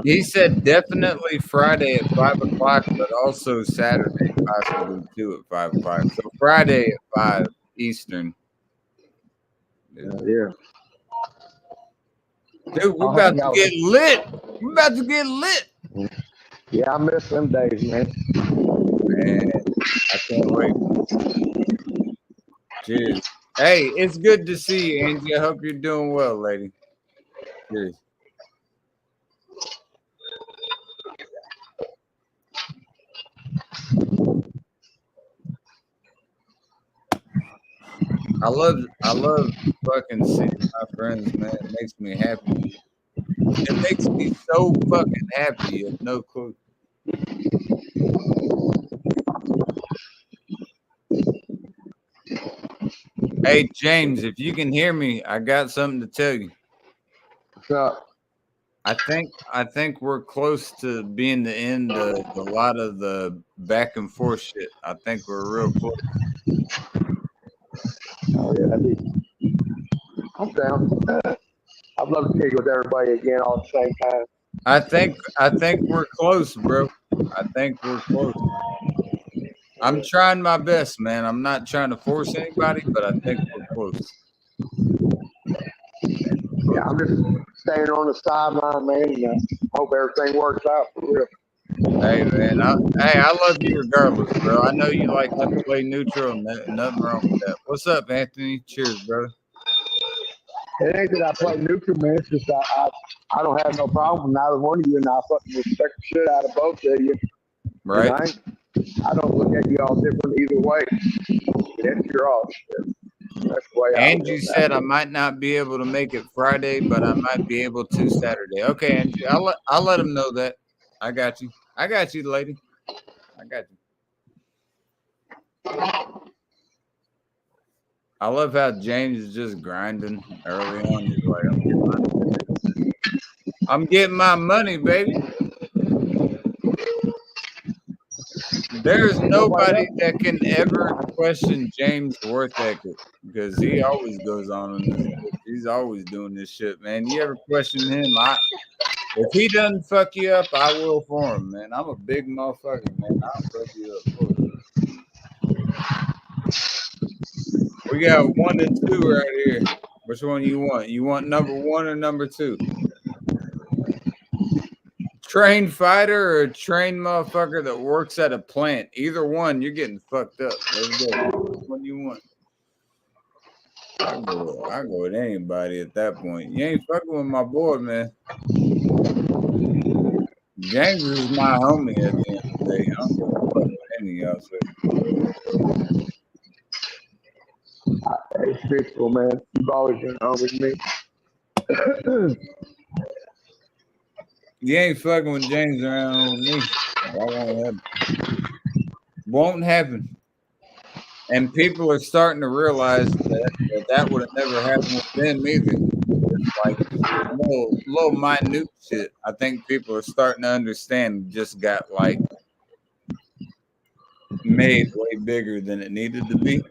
He said definitely Friday at 5 o'clock, but also Saturday possibly too at 5 o'clock. So Friday at 5 Eastern. Yeah. Dude, we're about to get lit. We're about to get lit. Yeah, I miss them days, man. Man, I can't wait. Cheers. Hey, it's good to see you, Angie. I hope you're doing well, lady. Cheers. I love fucking seeing my friends, man. It makes me happy. It makes me so fucking happy. You have no clue. Hey, James, if you can hear me, I got something to tell you. What's up? I think we're close to being the end of a lot of the back and forth shit. I think we're real close. Oh yeah, I'm down. I'd love to kick with everybody again all at the same time. I think we're close, bro. I think we're close. I'm trying my best, man. I'm not trying to force anybody, but I think we're close. Yeah, I'm just staying on the sideline, man, and hope everything works out for real. Hey, man. I love you regardless, bro. I know you like to play neutral, and nothing wrong with that. What's up, Anthony? Cheers, brother. It ain't that I play neutral, man. It's just I don't have no problem with neither one of you, and I fucking respect the shit out of both of you. Right. I don't look at you all different either way. It's your all shit. That's the way Angie said I might not be able to make it Friday, but I might be able to Saturday. Okay, Angie, I'll let him know that. I got you. I got you, lady. I got you. I love how James is just grinding early on. He's like, I'm getting my money, baby. There's nobody that can ever question James' work ethic because he always goes on in this. He's always doing this shit, man. You ever question him? If he doesn't fuck you up, I will for him, man. I'm a big motherfucker, man. I'll fuck you up for him. We got 1 and 2 right here. Which one you want? You want number 1 or number 2? Trained fighter or a trained motherfucker that works at a plant? Either one, you're getting fucked up. Let's go. Which one you want? I go with anybody at that point. You ain't fucking with my boy, man. James is my homie at the end of the day. I don't give a fuck what any of y'all say. It's peaceful, man. You've always been home with me. You ain't fucking with James around with me. That won't happen. And people are starting to realize that would have never happened with them either. It's like little minute shit. I think people are starting to understand just got like made way bigger than it needed to be.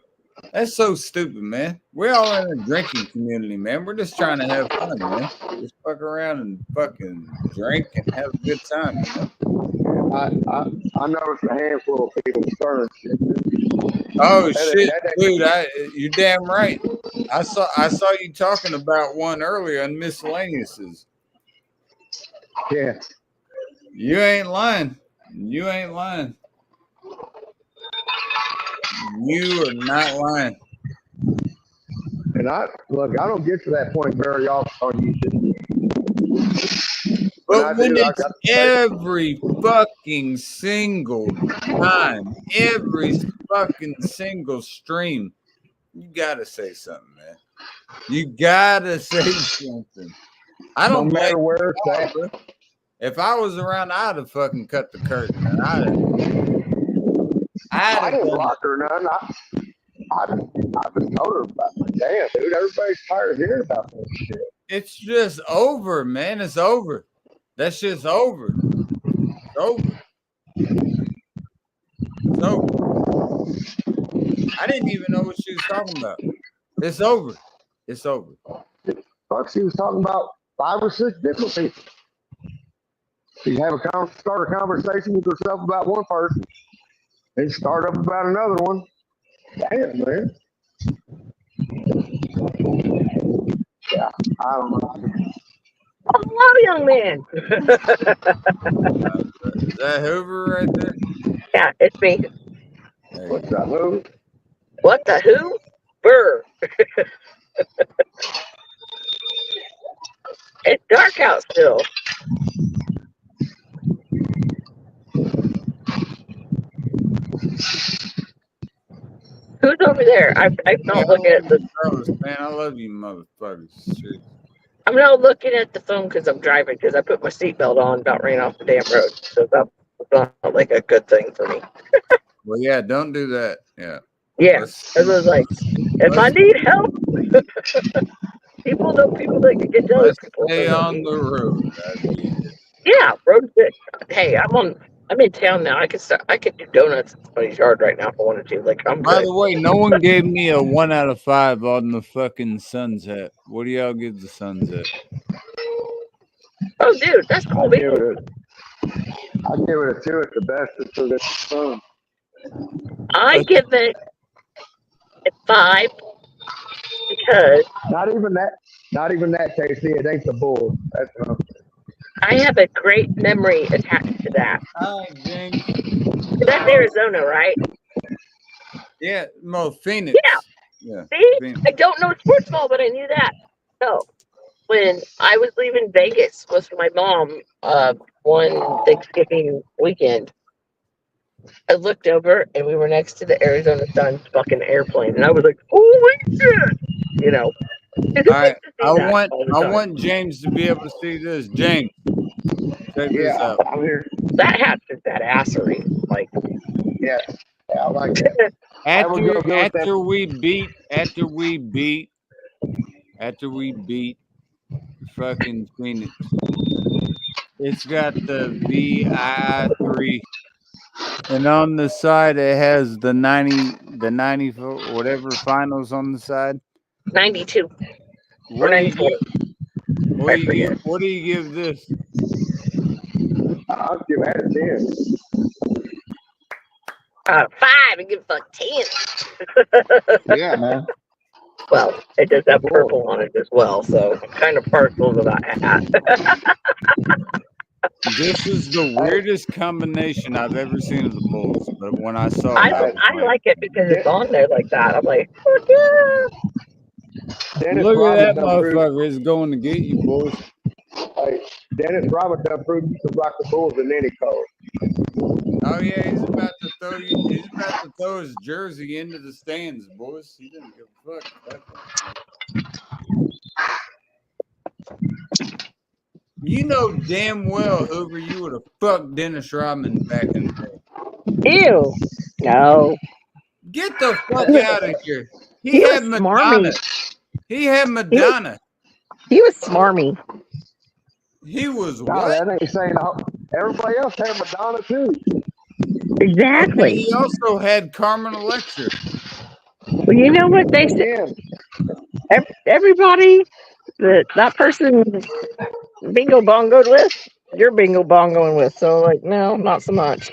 That's so stupid, man. We're all in a drinking community, man. We're just trying to have fun, man. Just fuck around and fucking drink and have a good time, you know? I noticed a handful of people starting shit. Oh shit, dude! You're damn right. I saw you talking about one earlier on miscellaneouses. Yeah. You ain't lying. You ain't lying. You are not lying. And I don't get to that point very often on YouTube. But when it's every fucking single time, every fucking single stream, you gotta say something, man. You gotta say something. I don't no matter where it's at. If I was around, I'd have fucking cut the curtain. And I didn't block her none. I just told her about it. Damn, dude, everybody's tired of hearing about this shit. It's just over, man. It's over. That shit's over. It's over. It's over. I didn't even know what she was talking about. It's over. It's over. Fuck, she was talking about 5 or 6 different people. She'd have start a conversation with herself about one person, then start up about another one. Damn, man. Yeah, I don't know. Hello, young man. Is that Hoover right there? Yeah, it's me. Hey. What's up, Hoover? What the who? Burr. It's dark out still. Who's over there? I'm not looking at the. Man, I love you, motherfuckers. Shit. I'm not looking at the phone because I'm driving because I put my seatbelt on, about ran off the damn road. So that's not like a good thing for me. Well, yeah, don't do that. Yeah. Yeah. It was like, if I need help. People know people that can get to other Let's people. stay So, on the road. That'd be it. yeah, road good. Hey, I'm in town now. I can do donuts in somebody's yard right now if I wanted to. Like I'm By good. the way, no one gave me a 1 out of 5 on the fucking sunset. What do y'all give the sunset? Oh, dude, that's cool. I'll give it a 2 at the best just so that's fun. I give it a 5 because Not even that tasty. It ain't the bull. That's I have a great memory attached to that. Hi, James. That's Arizona, right? Yeah, no, Phoenix. Yeah. Yeah. See, Phoenix. I don't know sports ball, but I knew that. So when I was leaving Vegas with my mom one Thanksgiving weekend, I looked over and we were next to the Arizona Sun's fucking airplane, and I was like, "Holy shit!" You know. All right, I want James to be able to see this. James, check this out. I'm here. That hat is that assery. Like, yeah, I like that. After we beat fucking Phoenix, it's got the VI3, and on the side it has the 90 whatever finals on the side. 92 What or 94. What do you give this? I'll give that a 10. 5 and give fuck 10. Yeah, man. Well, it does have purple on it as well, so I'm kind of partial to that hat. This is the weirdest combination I've ever seen of the Bulls, but when I saw it, I like it because it's on there like that. I'm like, fuck yeah. Look at that motherfucker. It's going to get you, boys. Hey, Dennis Robert done proved you can rock the Bulls in any color. Oh yeah, he's about to throw his jersey into the stands, boys. He didn't give a fuck. You know damn well, Hoover, you would have fucked Dennis Rodman back in the day. Ew. No. Get the fuck out of here. He had Madonna. He had Madonna. He was smarmy. He was no, what? That ain't saying everybody else had Madonna too. Exactly. And he also had Carmen Electra. Well, you know what they said? Everybody that person bingo bongoed with, you're bingo bongoing with. So, like, no, not so much.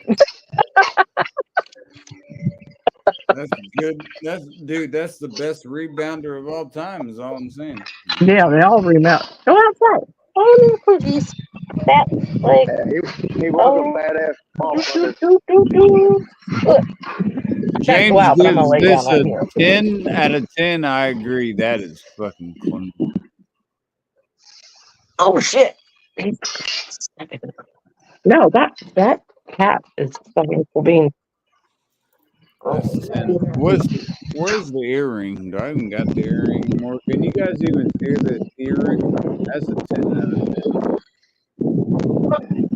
That's good. That's the best rebounder of all time, is all I'm saying. Yeah, they all rebound. Go outside. Oh, cookies. That, like, he was a badass ball Look. James Wow, but I'm gonna lay gives down this right a 10 out of 10. I agree. That is fucking fun. Oh shit! No, that cat is fucking cool bean. That's 10. Where's the earring? Do I even got the earring anymore? Can you guys even hear the earring? That's a 10 out of 10.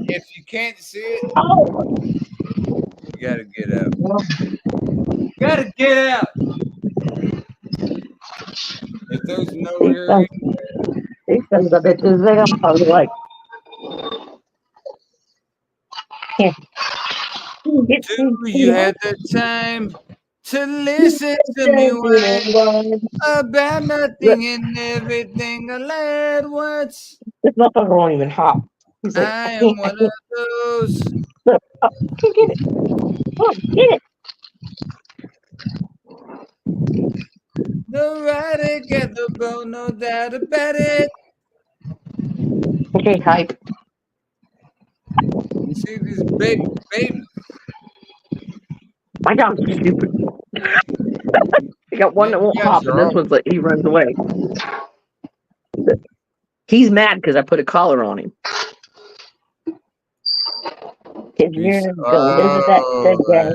If you can't see it, you gotta get out. Gotta get out. If there's no earring, These sons of bitches, they don't probably like. Yeah. do you have the time to listen to me whine about nothing and everything all at once? This motherfucker won't even hop. He's like, I am one of those. Look, oh, can't get it. Come on, get it. Nobody get the bone, no doubt about it. Okay, hype. You see these babies. My dog's stupid. I got one that won't Yes, hop, and this sir. one's like, he runs away. He's mad because I put a collar on him. You're gonna go visit that today.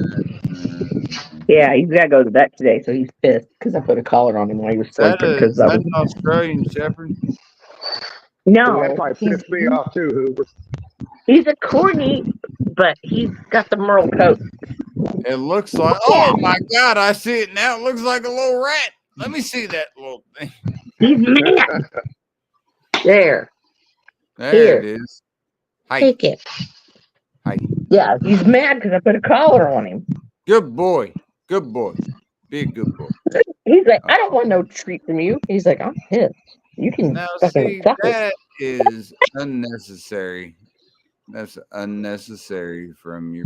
Yeah, he's got to go to the vet today, so he's pissed because I put a collar on him while he was sleeping. Is that an Australian Shepherd? No, that probably pissed me off too, Hoover. he's a corgi, but he's got the merle coat. It looks like, oh my God, I see it now. It looks like a little rat. Let me see that little thing. He's mad. There. There Here. it is. Hi. Take it. Hi. Yeah, he's mad because I put a collar on him. Good boy. Good boy. Be a good boy. He's like, I don't want no treat from you. He's like, I'm pissed. You can Now, fucking see, suck it. that is unnecessary. That's unnecessary from you.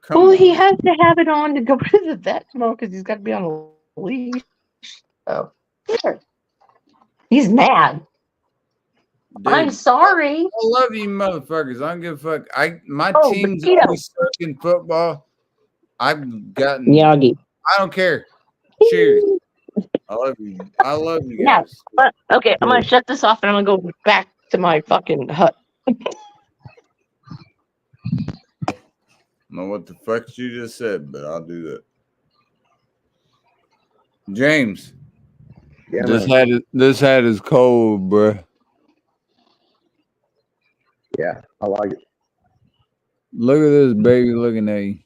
Come Well, he on. has to have it on to go to the vet tomorrow because he's got to be on a leash. Oh, here. He's mad. I'm Dude, sorry. I love you, motherfuckers. I don't give a fuck. My Oh, team's Mosquito. always stuck in football. I've gotten. Miyagi. I don't care. Cheers. I love you. I love you Yeah. guys. But, okay, I'm going to shut this off and I'm going to go back to my fucking hut. I don't know what the fuck you just said, but I'll do that. James, Yeah, this hat is cold, bruh. Yeah, I like it. Look at this baby looking at you.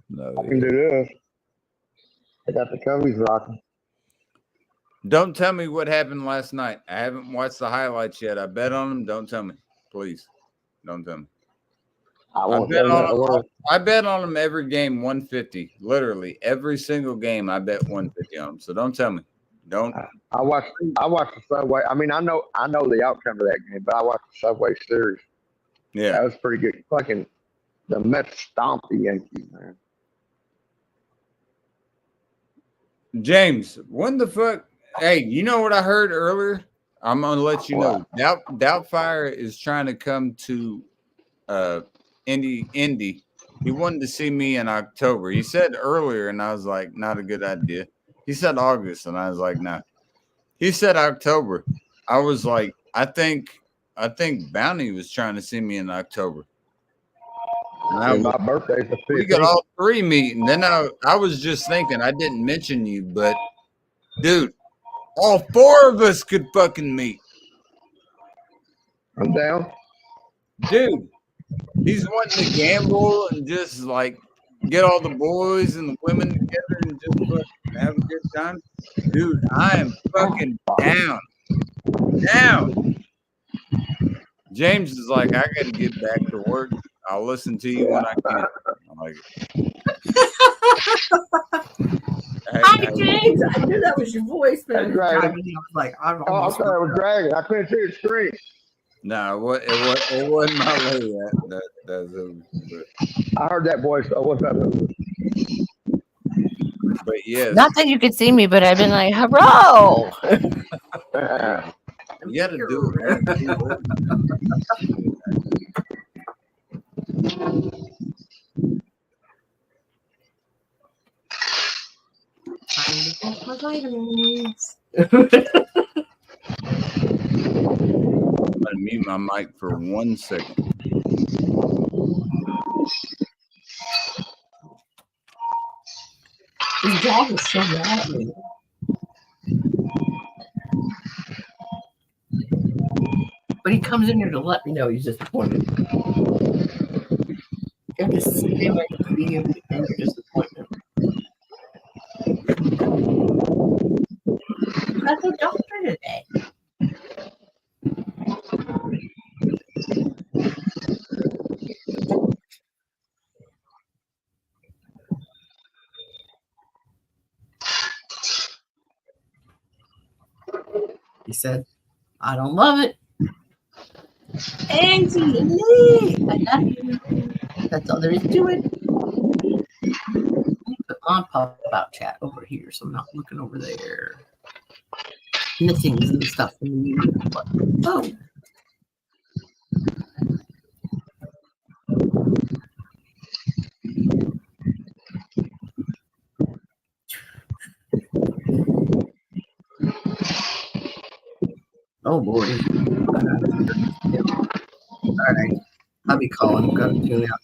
No, I can do this. I got the coveys rocking. don't tell me what happened last night. I haven't watched the highlights yet. I bet on them. Don't tell me, please. Don't tell me. I bet on them every game 150. Literally every single game. I bet 150 on them. So don't tell me. Don't. I watched the Subway. I mean, I know the outcome of that game, but I watched the Subway series. Yeah, That was pretty good. Fucking the Mets stomped the Yankees, man. James, when the fuck? Hey, you know what I heard earlier? I'm gonna let you know. Doubtfire is trying to come to Indy. He wanted to see me in October. He said earlier, and I was like, not a good idea. He said August, and I was like, nah. He said October. I was like, I think Bounty was trying to see me in October. And my birthday's the 15th. We got all three meeting. Then I was just thinking, I didn't mention you, but dude, all four of us could fucking meet. I'm down. Dude, he's wanting to gamble and just like get all the boys and the women together and just fucking have a good time. Dude, I am fucking down. Down. James is like, I got to get back to work. I'll listen to you when I can. I'm like, Hi, James. I knew that was your voice, but I was Dragon. driving. I was like, I'm Oh, I'm sorry, I was dragging. I couldn't see the screen. no, it wasn't my lady. But I heard that voice. Oh, what's up? But yes, Not that you could see me, but I've been like, hello. you got to do it. Time to get my vitamins. I'm gonna mute my mic for 1 second. His dog is so mad at me. But he comes in here to let me know he's disappointed. I'm just sitting there being in your disappointment. That's a doctor today. He said, I don't love it. Auntie, Lee, I love you. That's all there is to it. Let me put my pop out chat over here so I'm not looking over there. Missing some stuff. Oh. Oh boy. All right. I'll be calling. Got to tune out.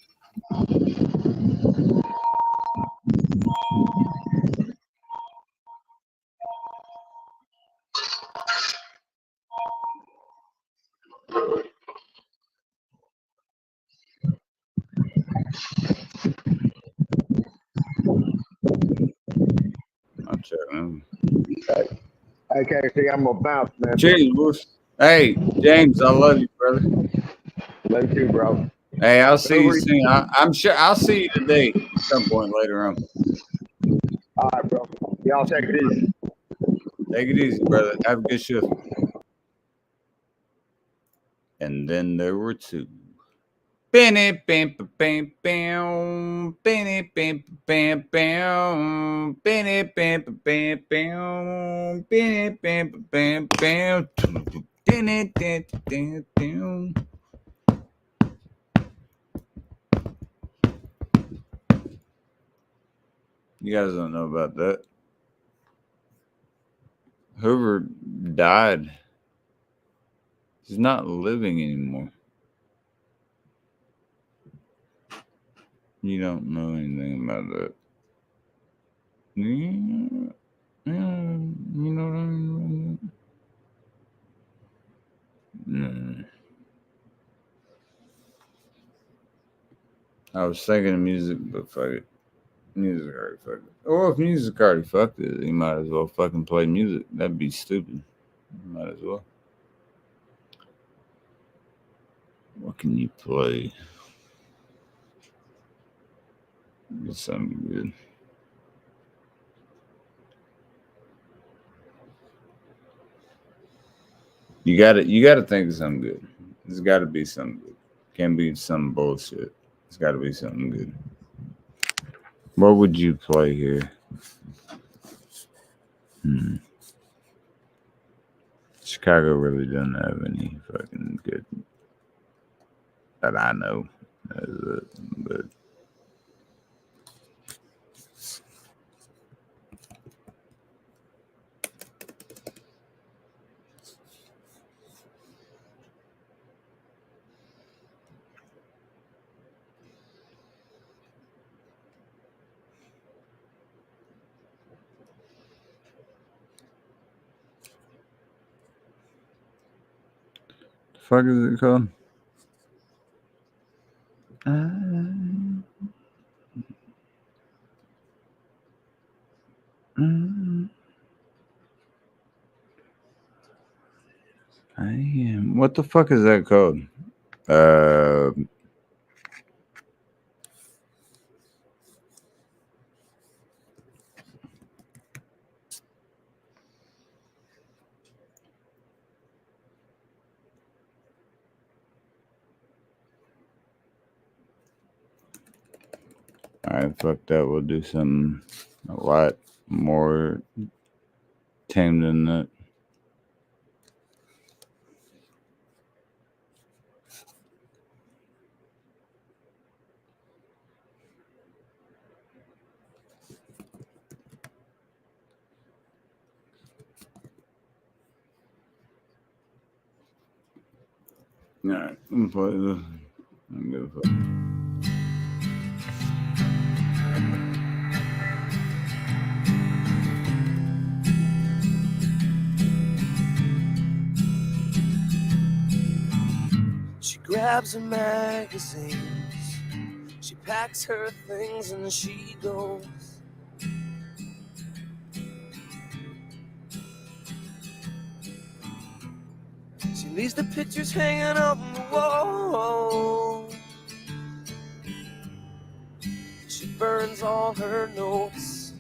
fucking. Hey, Casey, I'm gonna bounce, man. Cheers, Wolf. Hey, James, I love you, brother. Love you, bro. Hey, I'll see you Over. soon. I'm sure I'll see you today at some point later on. All right, bro. Y'all take it easy. Take it easy, brother. Have a good shift. And then there were two. Benny bam bam bam, Benny bam bam bam, Benny bam bam bam, Benny bam bam bam, Benny bam bam bam. You guys don't know about that. Hoover died. He's not living anymore. You don't know anything about that. You know what I mean? No. I was thinking of music, but fuck it. Music already fucked it. Or if music already fucked it, you might as well fucking play music. That'd be stupid. You might as well. What can you play? Get something good. You gotta think of something good. There's gotta be something good. Can't be some bullshit. It's gotta be something good. What would you play here? Chicago really doesn't have any fucking good that I know. But the fuck is it called? I am. What the fuck is that called? Alright, fuck that. We'll do something a lot more tame than that. Alright, I'm gonna play this. I'm gonna fuck. She grabs her magazines, she packs her things and she goes. She leaves the pictures hanging on the wall. She burns all her notes.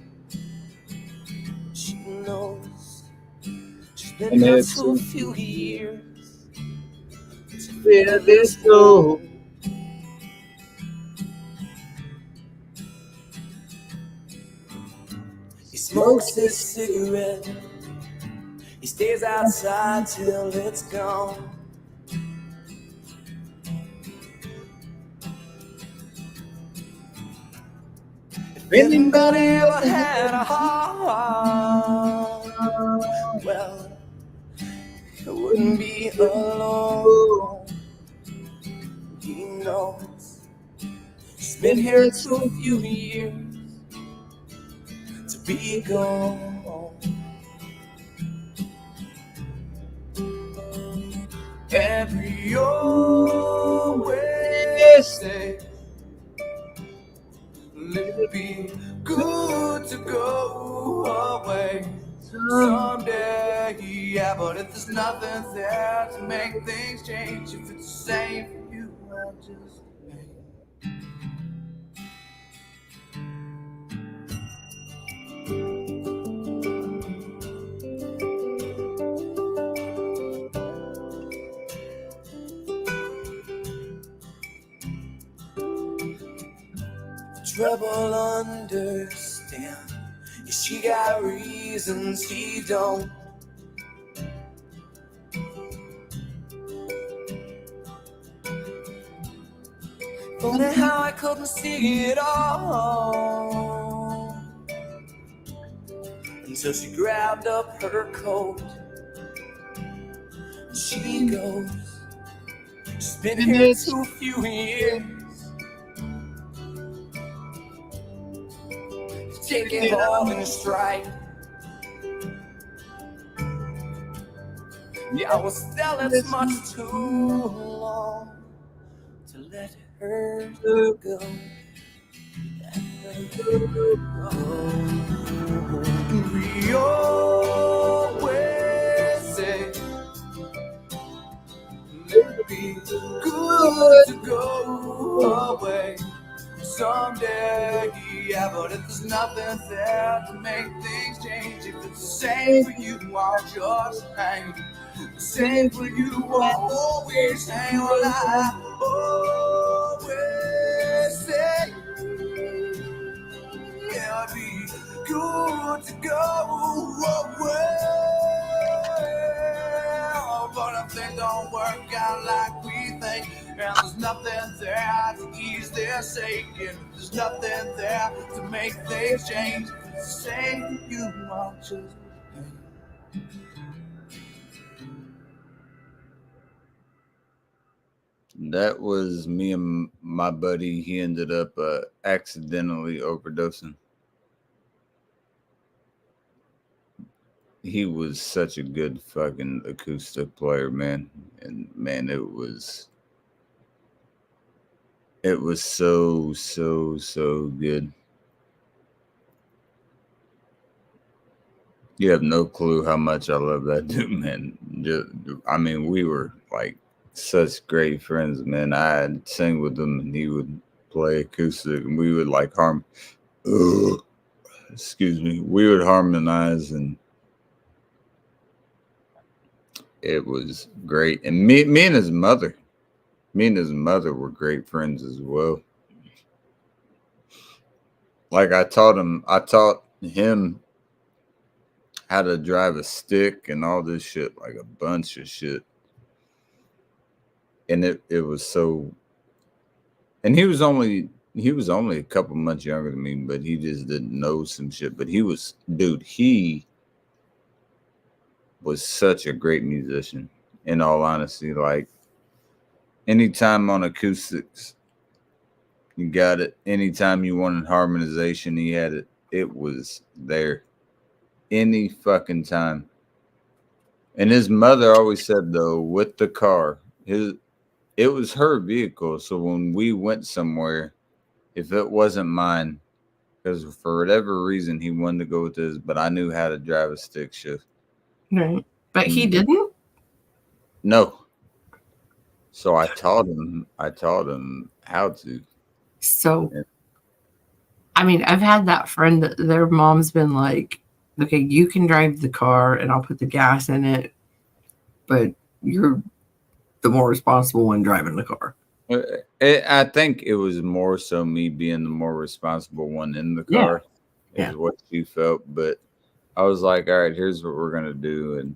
She knows she's been here for a few years. Where this go? He smokes his cigarette. He stays outside till it's gone. If anybody ever had a heart, well, it wouldn't be alone. He knows she's been here too few years to be gone. Every always say, let it be good to go away. someday. Yeah, but if there's nothing there to make things change, if it's the same for you, I'll just wait. Trouble understand. Yeah, she got reasons he don't. Funny how I couldn't see it all until she grabbed up her coat. And she goes, she's been here too few years. Take it all in stride. Yeah, I was still as much too long to let her go. We always say it'd be good to go away someday. Yeah, but if there's nothing there to make things change, if it's the same for you, I'll just hang. The same for you, I'll always hang. Well, I always say it'll be good to go away. But if things don't work out like we think, and there's nothing there to ease their aching, there's nothing there to make things change, if it's the same for you, I'll just hang. That was me and my buddy. He ended up accidentally overdosing. He was such a good fucking acoustic player, man. And man, it was so good. You have no clue how much I love that dude, man. I mean, we were like such great friends, man. I'd sing with him and he would play acoustic and we would like we would harmonize, and it was great. And me and his mother were great friends as well. Like I taught him how to drive a stick and all this shit, like a bunch of shit. And it was so, and he was only a couple months younger than me, but he just didn't know some shit. But he was such a great musician, in all honesty. Like anytime on acoustics, you got it. Anytime you wanted harmonization, he had it. It was there. Any fucking time. And his mother always said, though, with the car, it was her vehicle. So when we went somewhere, if it wasn't mine, because for whatever reason he wanted to go with his, but I knew how to drive a stick shift. Right. But he didn't? No. So I taught him how to. So, I mean, I've had that friend that their mom's been like, okay, you can drive the car and I'll put the gas in it, but you're the more responsible one driving the car. I think it was more so me being the more responsible one in the car is what she felt. But I was like, all right, here's what we're going to do. And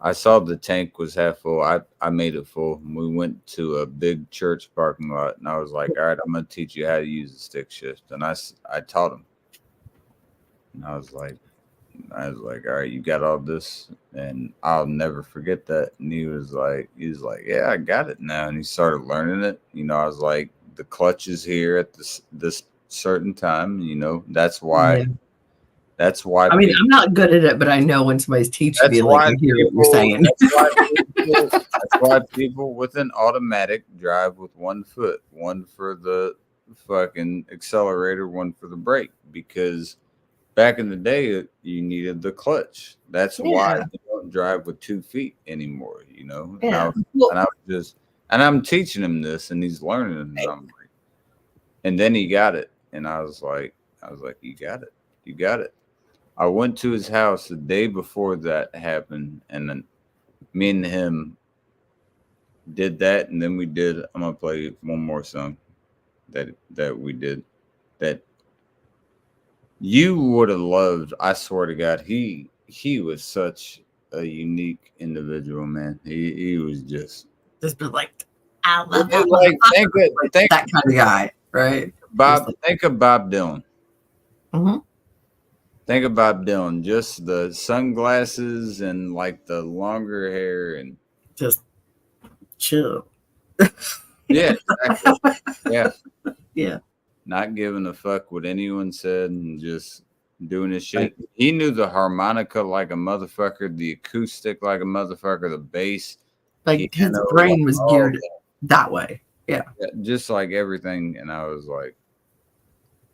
I saw the tank was half full. I made it full. We went to a big church parking lot, and I was like, all right, I'm going to teach you how to use the stick shift. And I taught him. And I was like, all right, you got all this, and I'll never forget that. And he was like, yeah, I got it now. And he started learning it. You know, I was like, the clutch is here at this certain time. You know, that's why. Yeah. That's why. I mean, I'm not good at it, but I know when somebody's teaching me, like, I hear what you're saying. That's why people with an automatic drive with one foot, one for the fucking accelerator, one for the brake, because back in the day, you needed the clutch. That's why Yeah. you don't drive with 2 feet anymore. You know. Yeah. And I'm teaching him this, and he's learning. And I'm like, and then he got it, and I was like, you got it, you got it. I went to his house the day before that happened, and then me and him did that, and then we did. I'm gonna play one more song that we did that you would have loved. I swear to God, he was such a unique individual, man. He was just be like, I love that. like think that kind of guy, right? Bob. Think of Bob Dylan. Mm-hmm. Think of Bob Dylan. Just the sunglasses and like the longer hair and just chill. Yeah, exactly. Yeah. Yeah. Not giving a fuck what anyone said and just doing his shit. He knew the harmonica like a motherfucker, the acoustic like a motherfucker, the bass. Like his brain was geared that way. Yeah. Just like everything. And I was like,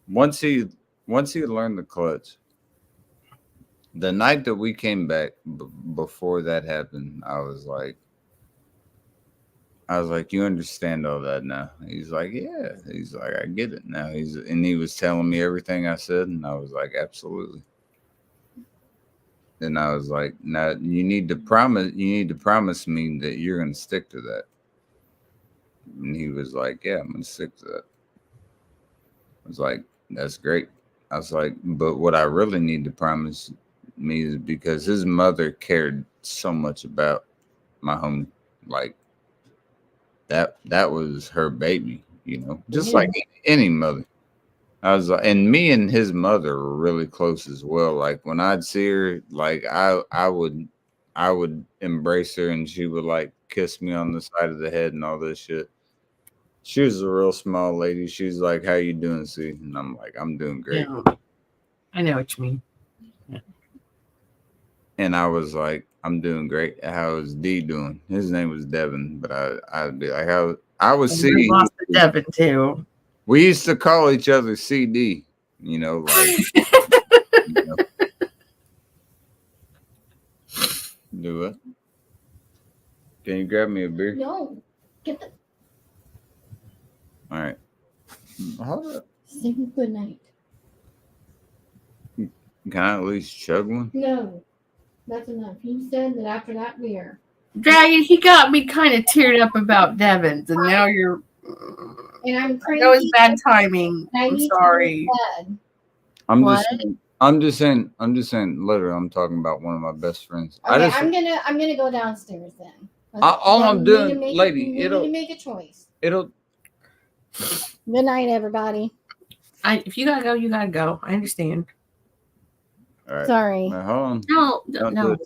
once he learned the clutch, the night that we came back before that happened, I was like, you understand all that now? He's like, yeah. He's like, I get it now. And he was telling me everything I said, and I was like, absolutely. And I was like, now you need to promise me that you're gonna stick to that. And he was like, yeah, I'm gonna stick to that. I was like, that's great. I was like, but what I really need to promise me is because his mother cared so much about my home, like that was her baby, you know, just like any mother. I was like, and me and his mother were really close as well. Like when I'd see her, like I would embrace her and she would like kiss me on the side of the head and all this shit. She was a real small lady. She's like, how you doing, C? And I'm like, I'm doing great. Yeah. I know what you mean. Yeah. And I was like, I'm doing great. How is D doing? His name was Devin, but I'd be like, I was C. We lost to Devin too. We used to call each other CD, you know, like you know. Do it. Can you grab me a beer? No. Get the. All right. Hold up. Say good night. Can I at least chug one? No. That's enough. You said that after that beer. Dragon, he got me kind of teared up about Devins, and now you're. And I'm crazy. That was bad timing. I I'm need to sorry. go to bed. I'm just saying. Literally, I'm talking about one of my best friends. Okay, I'm gonna go downstairs then. All I'm doing, lady, you need to make a choice. It'll. Good night, everybody. If you gotta go, you gotta go. I understand. All right. Sorry. Now, hold on. No, Don't no. do it there.